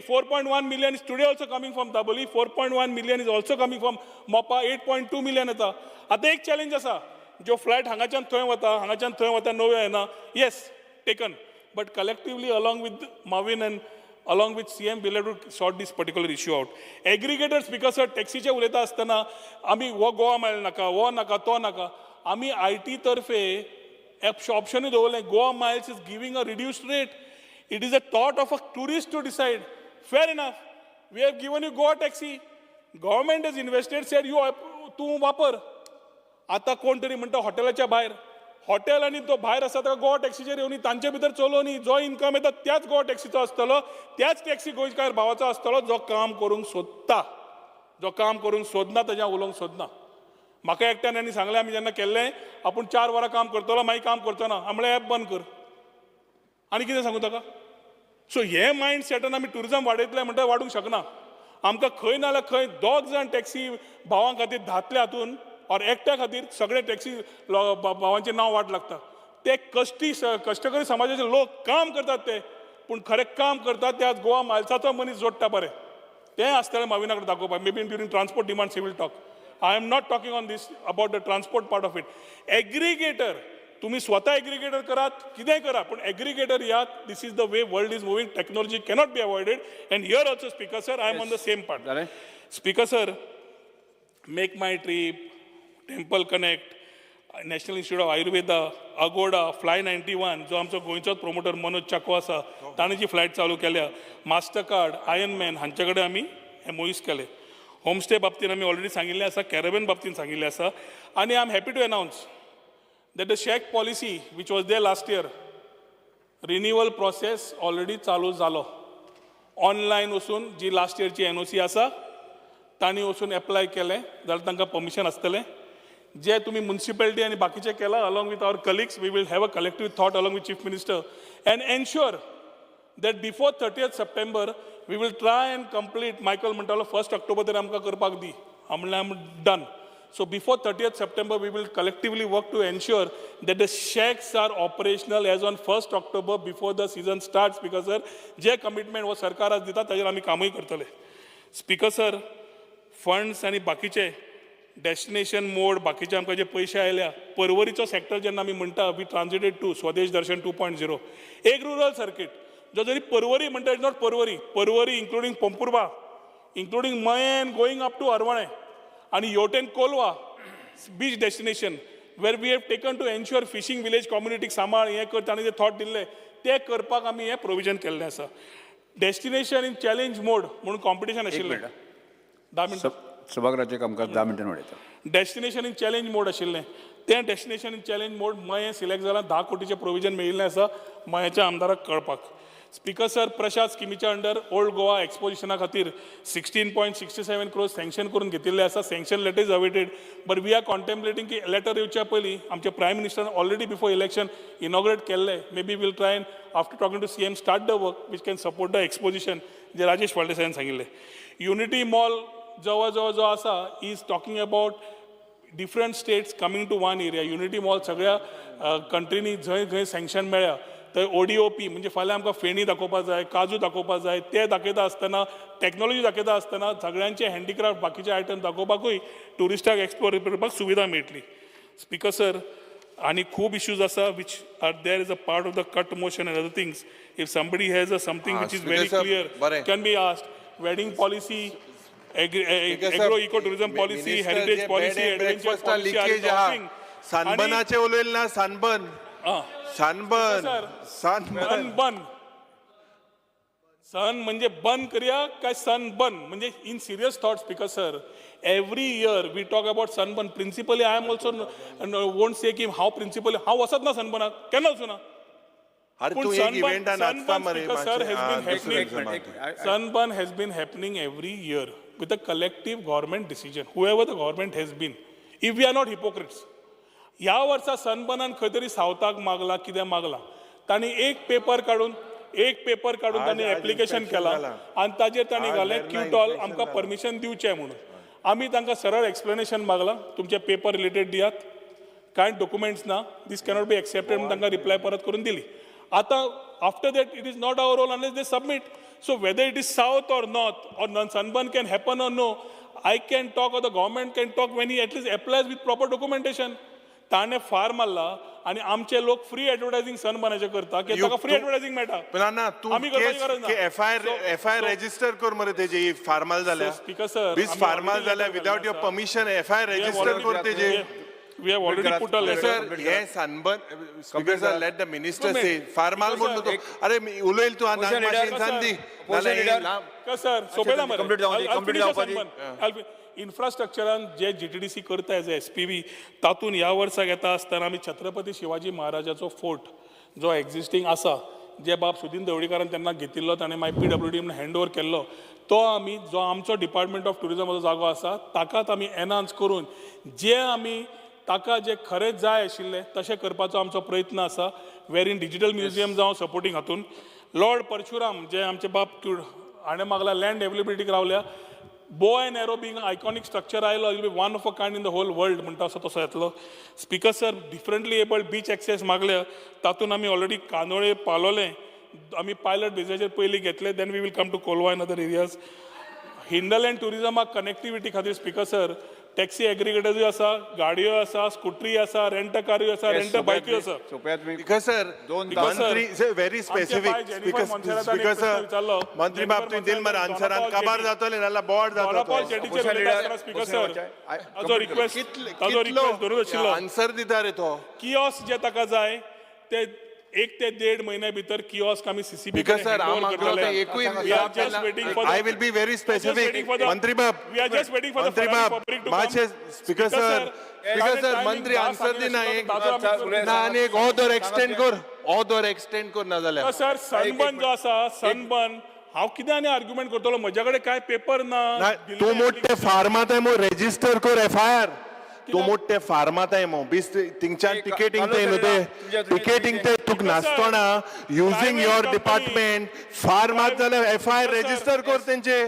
4.1 million is today also coming from Daboli. 4.1 million is also coming from Mopa. 8.2 million येता. आतां एक challenge आसा, जो flight हांगाच्यान थंय वता नव्यो येना. Yes, taken. But collectively along with Marvin and along with CM, we'll have to sort this particular issue out. Aggregators, because of टॅक्सीचे उलयता आसतना आमी वो गोवा मायल नाका, वो नाका, तो नाका. आमी IT तर्फे ऑप्शनूय दवरलें. Goa Miles is giving a reduced rate. It is a thought of a tourist to decide. Fair enough. We have given you Goa taxi. Government has invested, said you तूं वापर. आता कोण तरी म्हणटा हॉटेलाच्या भायर, हॉटेल आनी तो भायर आसा ताका गोवा टॅक्सीचेर येवनी तांचे भितर चलोवनी. जो इन्कम येता त्याच गोवा टॅक्सीचो आसतलो, त्याच टॅक्सी गोंयकार भावाचो आसतलो जो काम करूंक सोदता. जो काम करूंक सोदना ताच्या उलोवंक सोदना. म्हाका एकट्यान आनी सांगलें, आमी जेन्ना केल्लें आपूण 4 वरां काम करतलो मागीर काम करचो ना. आमळे ॲप बंद कर. आनी कितें सांगू ताका? सो हे मायंड सेटान आमी ट्युरिजम वाडयतले म्हणटा वाडूंक शकना. आमकां खंय ना जाल्यार खंय 2 जाण टॅक्सी भावां खातीर धातले हातून और एकट्या खातीर सगळे टॅक्सी भावांचे नांव वाट लागता. ते कश्टकरी समाजाचे लोक काम करतात ते, पूण खरें काम करतात ते आज गोवा मायल्साचो मनीस जोडटा बरें. तें आसतलें माविना कडेन दाखोवपाक. May be during transport demands we will talk. I am not talking on this about the transport part of it. Aggregator तुम्ही स्वतः एग्रिगेटर करात, कितेंय करा, पूण एग्रिगेटर यात. This is the way world is moving. Technology cannot be avoided. And here also speaker sir, I am on the same part. Speaker sir, make my trip, temple connect, national institute of Ayurveda, Agoda, fly 91 जो आमचो गोंयचोच promoter Manoj चाको आसा ताणें जी flight चालू केल्या, master card, Ironman हांचे कडेन आमी MOUs केले. होमस्टे बाबतींत आमी ऑलरेडी सांगिल्लें आसा, कॅरेबन बाबतींत सांगिल्लें आसा. आनी I am happy to announce that the shack policy which was there last year, renewal process already चालू जालो. ऑनलायन वचून जी लास्ट इयरची NOC आसा तांणी वचून एप्लाय केलें जाल्यार तांकां परमिशन आसतलें. जे तुम्ही म्युनिसिपॅलिटी आणि बाकीचे केला, along with our colleagues we will have a collective thought along with chief minister and ensure that before 30th September we will try and complete. Michael म्हणटालो 1 ऑक्टोबर तरी आमकां करपाक दी. हांव म्हणलें I am done. So before 30th September, we will collectively work to ensure that the shacks are operational as on 1st October before the season starts. Because sir, जे commitment वो सरकार आज दिता ताजेर आमी कामूय करतले. स्पीकर सर, फंड्स आणि बाकीचे डेस्टिनेशन मोड, बाकीचे आमकां जे पयशे आयल्या, परवरीचो सेक्टर जेन्ना आमी म्हणटा वी ट्रान्जिटेड टू स्वदेश दर्शन 2.0, एक रुरल सर्कीट जो जरी परवरी म्हणटा, is not Porvorim including Pomburpa, including मयेन गोईंग अप टू अरवणे आणि योटेन Colva beach destination where we have taken to ensure fishing village कम्युनिटीक सांबाळ हें करता आनी जे थॉट दिल्ले ते करपाक आमी हें प्रोविजन केल्लें आसा. डेस्टिनेशन इन चॅलेंज मोड म्हणून कॉम्पिटिशन आशिल्लें. 10 मिनटां सभागृहाचे कामकाज 10 मिनटां वाडयता. डेस्टिनेशन इन चॅलेंज मोड आशिल्लें तें destination in challenge mode Mayem select जालां. 10 कोटीचें प्रोविजन मेळिल्लें आसा मयेच्या आमदाराक कळपाक. स्पीकर सर, प्रशांत स्किमीच्या अंडर ओल्ड गोवा एक्सपोजिशना खातीर 16.67 crores सँक्शन करून घेतिल्ले आसा. Sanction letter is awaited, but we are contemplating की लेटर येवच्या पयलीं आमचे प्रायम मिनिस्टरान ऑलरेडी बिफोर इलेक्शन इनॉग्रेट केल्ले. May be will try and after talking to CM start the work which can support the exposition, जे राजेश वाळटे साहेबान सांगिल्लें. Unity mall जवळ जवळ जो आसा is talking about different states coming to one area. Unity mall सगळ्या कंट्रीनी जंय खंय सँक्शन मेळ्ळ्या थंय ODOP म्हणजे फाल्यां आमकां फेणी दाखोवपाक जाय, काजू दाखोवपाक जाय, ते दाखयता आसतना टॅक्नॉलॉजी दाखयता आसतना सगळ्यांचे हँडीक्राफ्ट बाकीचे आयटम दाखोवपाकूय ट्युरिस्टाक एक्सप्लोर करपाक सुविधा मेळटली. स्पीकर सर, आनी खूब इश्यूज आसा which are there as a part of the cut motion and other things. If somebody has something which is very clear can be asked. Wedding policy, agro ecotourism policy, heritage policy, adventure policy. सानबनाचे उलयले ना, सानबन सन म्हणजे बंद करूया काय सन बंद म्हणजे in serious thought speaker sir every year we talk about Sunburn principally I am also won't say की हांव प्रिंसिपली हांव वचत ना सनबर्नाक केन्ना वचूं ना पूण Sunburn has been happening every year with a collective government decision however the government has been if we are not hypocrites ह्या वर्सा सनबर्नान खंय तरी सावथाक मागला कितें मागला तांणी एक पेपर काडून तांणी एप्लिकेशन केला आनी ताजेर तांणी घालें क्यूटॉल आमकां परमिशन दिवचें म्हणून आमी तांकां सरळ एक्सप्लेनेशन मागलां तुमचे पेपर रिलेटेड दियात कांय डॉक्युमेंट्स ना दीस कॅनॉट बी एक्सेप्टेड म्हणून तांकां रिप्लाय परत करून दिली आतां after that it is not our role unless they submit so whether it is south or north or Sunburn can happen or no I can talk or the government can talk when he at least applies with proper documentation ताणें फार मारला आनी आमचे लोक free एडवर्टायझिंग सनबर्नाचे करता की ताका free एडवर्टायझिंग मेळटा आमी करपाची गरज ना एफआयआर रेजिस्टर कर मरे तेजे फार्माल जाल्या स्पीकर सर बीस फार्माल जाल्या without your permission FIR register कर तेजे we have already put a letter yes speaker sir let the minister say फार्माल म्हणून तो अरे उलयल तू नाक माशीन सांदी सर सोपेला मरे इन्फ्रास्ट्रक्चरान जे जीटीडीसी करता एज एसपीबी तातून ह्या वर्साक येता आसतना आमी छत्रपती शिवाजी महाराजाचो फोर्ट जो एक्झिस्टींग आसा जे बाब सुदीन ढवळीकारान तेन्ना घेतिल्लो ताणें मागीर PWD म्हणून हँड ओवर केल्लो तो आमी जो आमचो डिपार्टमेंट ऑफ ट्युरिझमाचो जागो आसा ताकाच आमी एनहान्स करून जे आमी ताका जे खरेंच जाय आशिल्लें तशें करपाचो आमचो प्रयत्न आसा वेर इन डिजिटल म्युझियम जावं सपोर्टींग हातून लॉर्ड परशुराम जे आमचे बाप हाणें मागला लँड अवेलेबिलिटीक रावल्या bow and arrow being iconic structure आयलो it be one of a kind in the whole world म्हणटा असो तसो येतलो speaker sir differently abled beach access मागल्या तातून आमी ऑलरेडी कांदोळे पालोलें आमी पायलट बेजाचेर पयलीं घेतले then we will come to Colva in other areas hinterland ट्युरिझमाक कनेक्टिविटी खातीर स्पीकर सर टॅक्सी एग्रिगेटर्सूय आसा गाडयो आसा स्कुटरी आसा रेंट कारूय आसा रेंट बायक्यो आसा स्पीकर सर मंत्री व्हेरी स्पेसिफिक स्पीकर सर मंत्री बाब तुवें दिल मरे आन्सरान काबार जातले नाल्यार बोर्ड जातलो स्पीकर सर ताजो रिक्वेस्ट धरून आशिल्लो आन्सर दिता रे तो किओस्क जे ताका जाय ते 1 ते 1.5 म्हयन्या भितर किओस्क आमी CCB sir I will be very specific मंत्री बाब मंत्री बाब मातशे स्पीकर सर मंत्री आन्सर दिना एक ना आनी एक ऑदर एक्सटेंड कर ना जाल्यार सर सनबर्न जो आसा सनबर्न हांव कितें आनी आर्ग्युमेंट करतलो म्हज्या कडेन काय पेपर ना तूं मोठे फार्मात आहे मो रेजिस्टर कर एफआयआर तूं मोठे फार्मात आहे मो बीस थिंगच्यान टिकेटींग ते न्हू ते टिकेटींग ते तुक नासतना युजींग युअर डिपार्टमेंट फार्मात जाल्यार एफआयआर रेजिस्टर कर तेंचे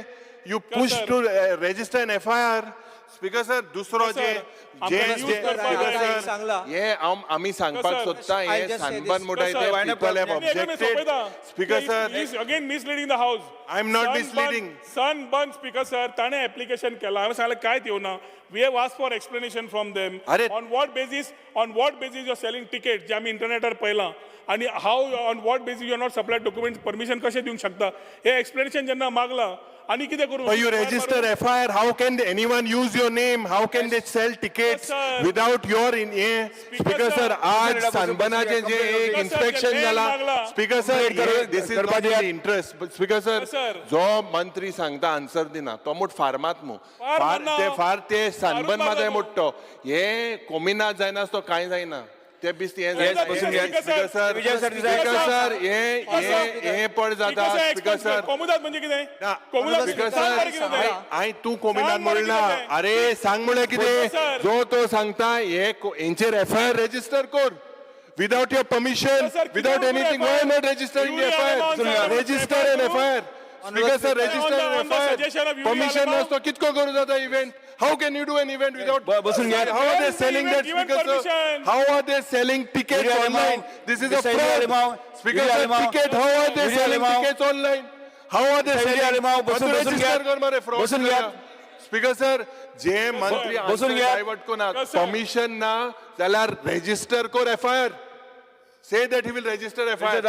you push to register an FIR speaker sir दुसरो जे हे आमी सांगपाक सोदता हे सनबर्न मोटाय ते people have objected speaker sir again misleading the house I am not misleading Sunburn speaker sir ताणें एप्लिकेशन केला हांवें सांगलें कांयच येवना we have asked for explanation from them on what basis you are selling ticket जे आमी इंटरनेटार पळयलां आनी how on what basis you are not supplied documents permission कशें दिवंक शकता हे एक्सप्लेनेशन जेन्ना मागलां आनी कितें करूं you register FIR how can anyone use your name how can they sell tickets without your speaker sir आज सनबर्नाचे जे एक इन्स्पेक्शन जाला speaker sir this is not in interest speaker sir जो मंत्री सांगता आन्सर दिना तो मोठ फार्मात मु फार ते सनबर्न मागे मोठो हे कोमिना जायना तो कांय जायना ते बिस्ती हे स्पीकर सर हे पड जाता स्पीकर सर कोमुदात म्हणजे कितें स्पीकर सर हांवें तूं कोमिनान म्हणला अरे सांग म्हळ्यार कितें जो तो सांगता हे हेंचेर एफआयआर रेजिस्टर कर without your permission without anything why not registering FIR register an FIR speaker sir register an FIR permission नासतो कितको करूं जाता event how can you do an event without how are they selling that speaker sir how are they selling tickets online this is a fraud speaker sir ticket how are they selling tickets online how are they selling register kar mare fraud speaker sir je mantri divert ko na permission na jalar register kor FIR say that he will register FIR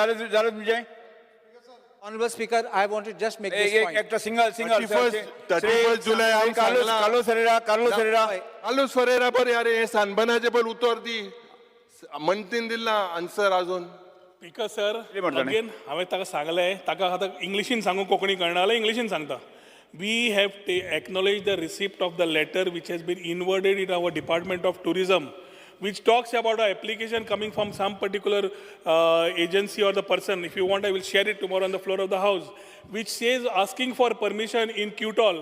Honorable Speaker, I want to just make this point. Single 31st July Carlos Ferreira पर यार हे सनबर्नाचे पण उत्तर दी म्हणतीन दिला answer अजून speaker sir म्हणटाले. Again हांवें ताका सांगलें ताका आतां इंग्लिशीन सांगू कोंकणी कळना जाल्यार इंग्लिशीन सांगता. We have acknowledged the receipt of the letter which has been inwarded in our Department of Tourism, which talks about an application coming from some particular agency or the person. If you want, I will share it tomorrow on the floor of the House, which says asking for permission in Qtol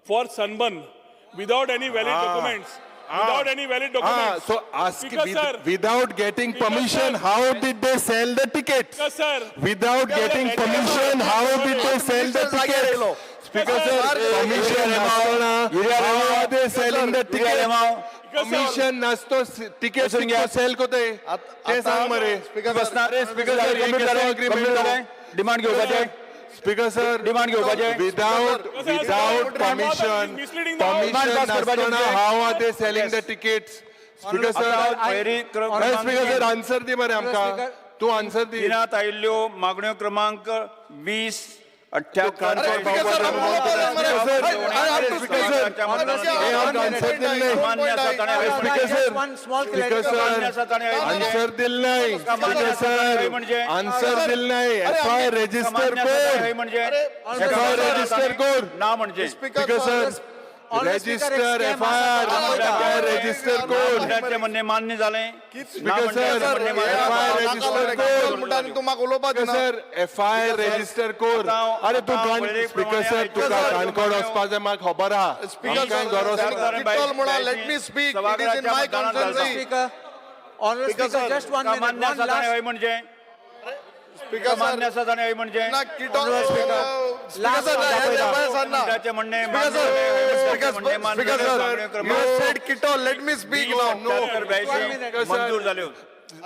for Sunburn without any valid documents. Without any valid documents. So ask Speaker, sir. without getting Speaker, permission, sir. how did they sell the tickets? Speaker, sir. Without getting permission, how did they sell the tickets? Speaker, sir, permission nasतना, how are they selling the tickets? Permission नसतो tickets sell कोते? ते सांग मरे. Speaker demand घेवपाचे. Speaker, sir, demand घेवपाचे. without permission nasतना, how are they selling the tickets? Speaker, sir, Speaker, sir, answer दी मरे आमका. तू answer दी. दिनात आयिल्ल्यो मागण्यो क्रमांक 20, 78, आन्सर दिल नाही. आन्सर दिल नाही. FIR रजिस्टर कोड ना म्हणजे speaker sir register FIR register code म्हणणे मान्य झाले. Speaker sir FIR register code तुम्हाला उलोवपाक दिना. Sir FIR register code. अरे तू स्पीकर सर तुका काणकोण वचपाक जाय म्हाका खबर आहा. Speaker, sir, let me speak. It is in my concern. Speaker, Honorable Speaker, just 1 minute. One last. म्हणजे Speaker, sir. मान्य असा जाणे म्हणजे ना किटॉल स्पीकर सर त्याचे म्हणणे speaker sir you said किटॉल let me speak now. मंजूर झाले.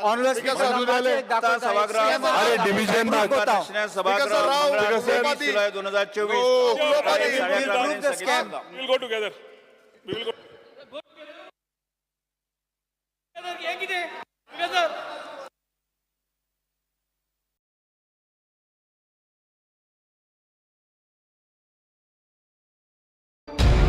Honorable Speaker, सभागृह अरे डिव्हिजन सभागृह 20 जुलै 2024 We will go together. We will go.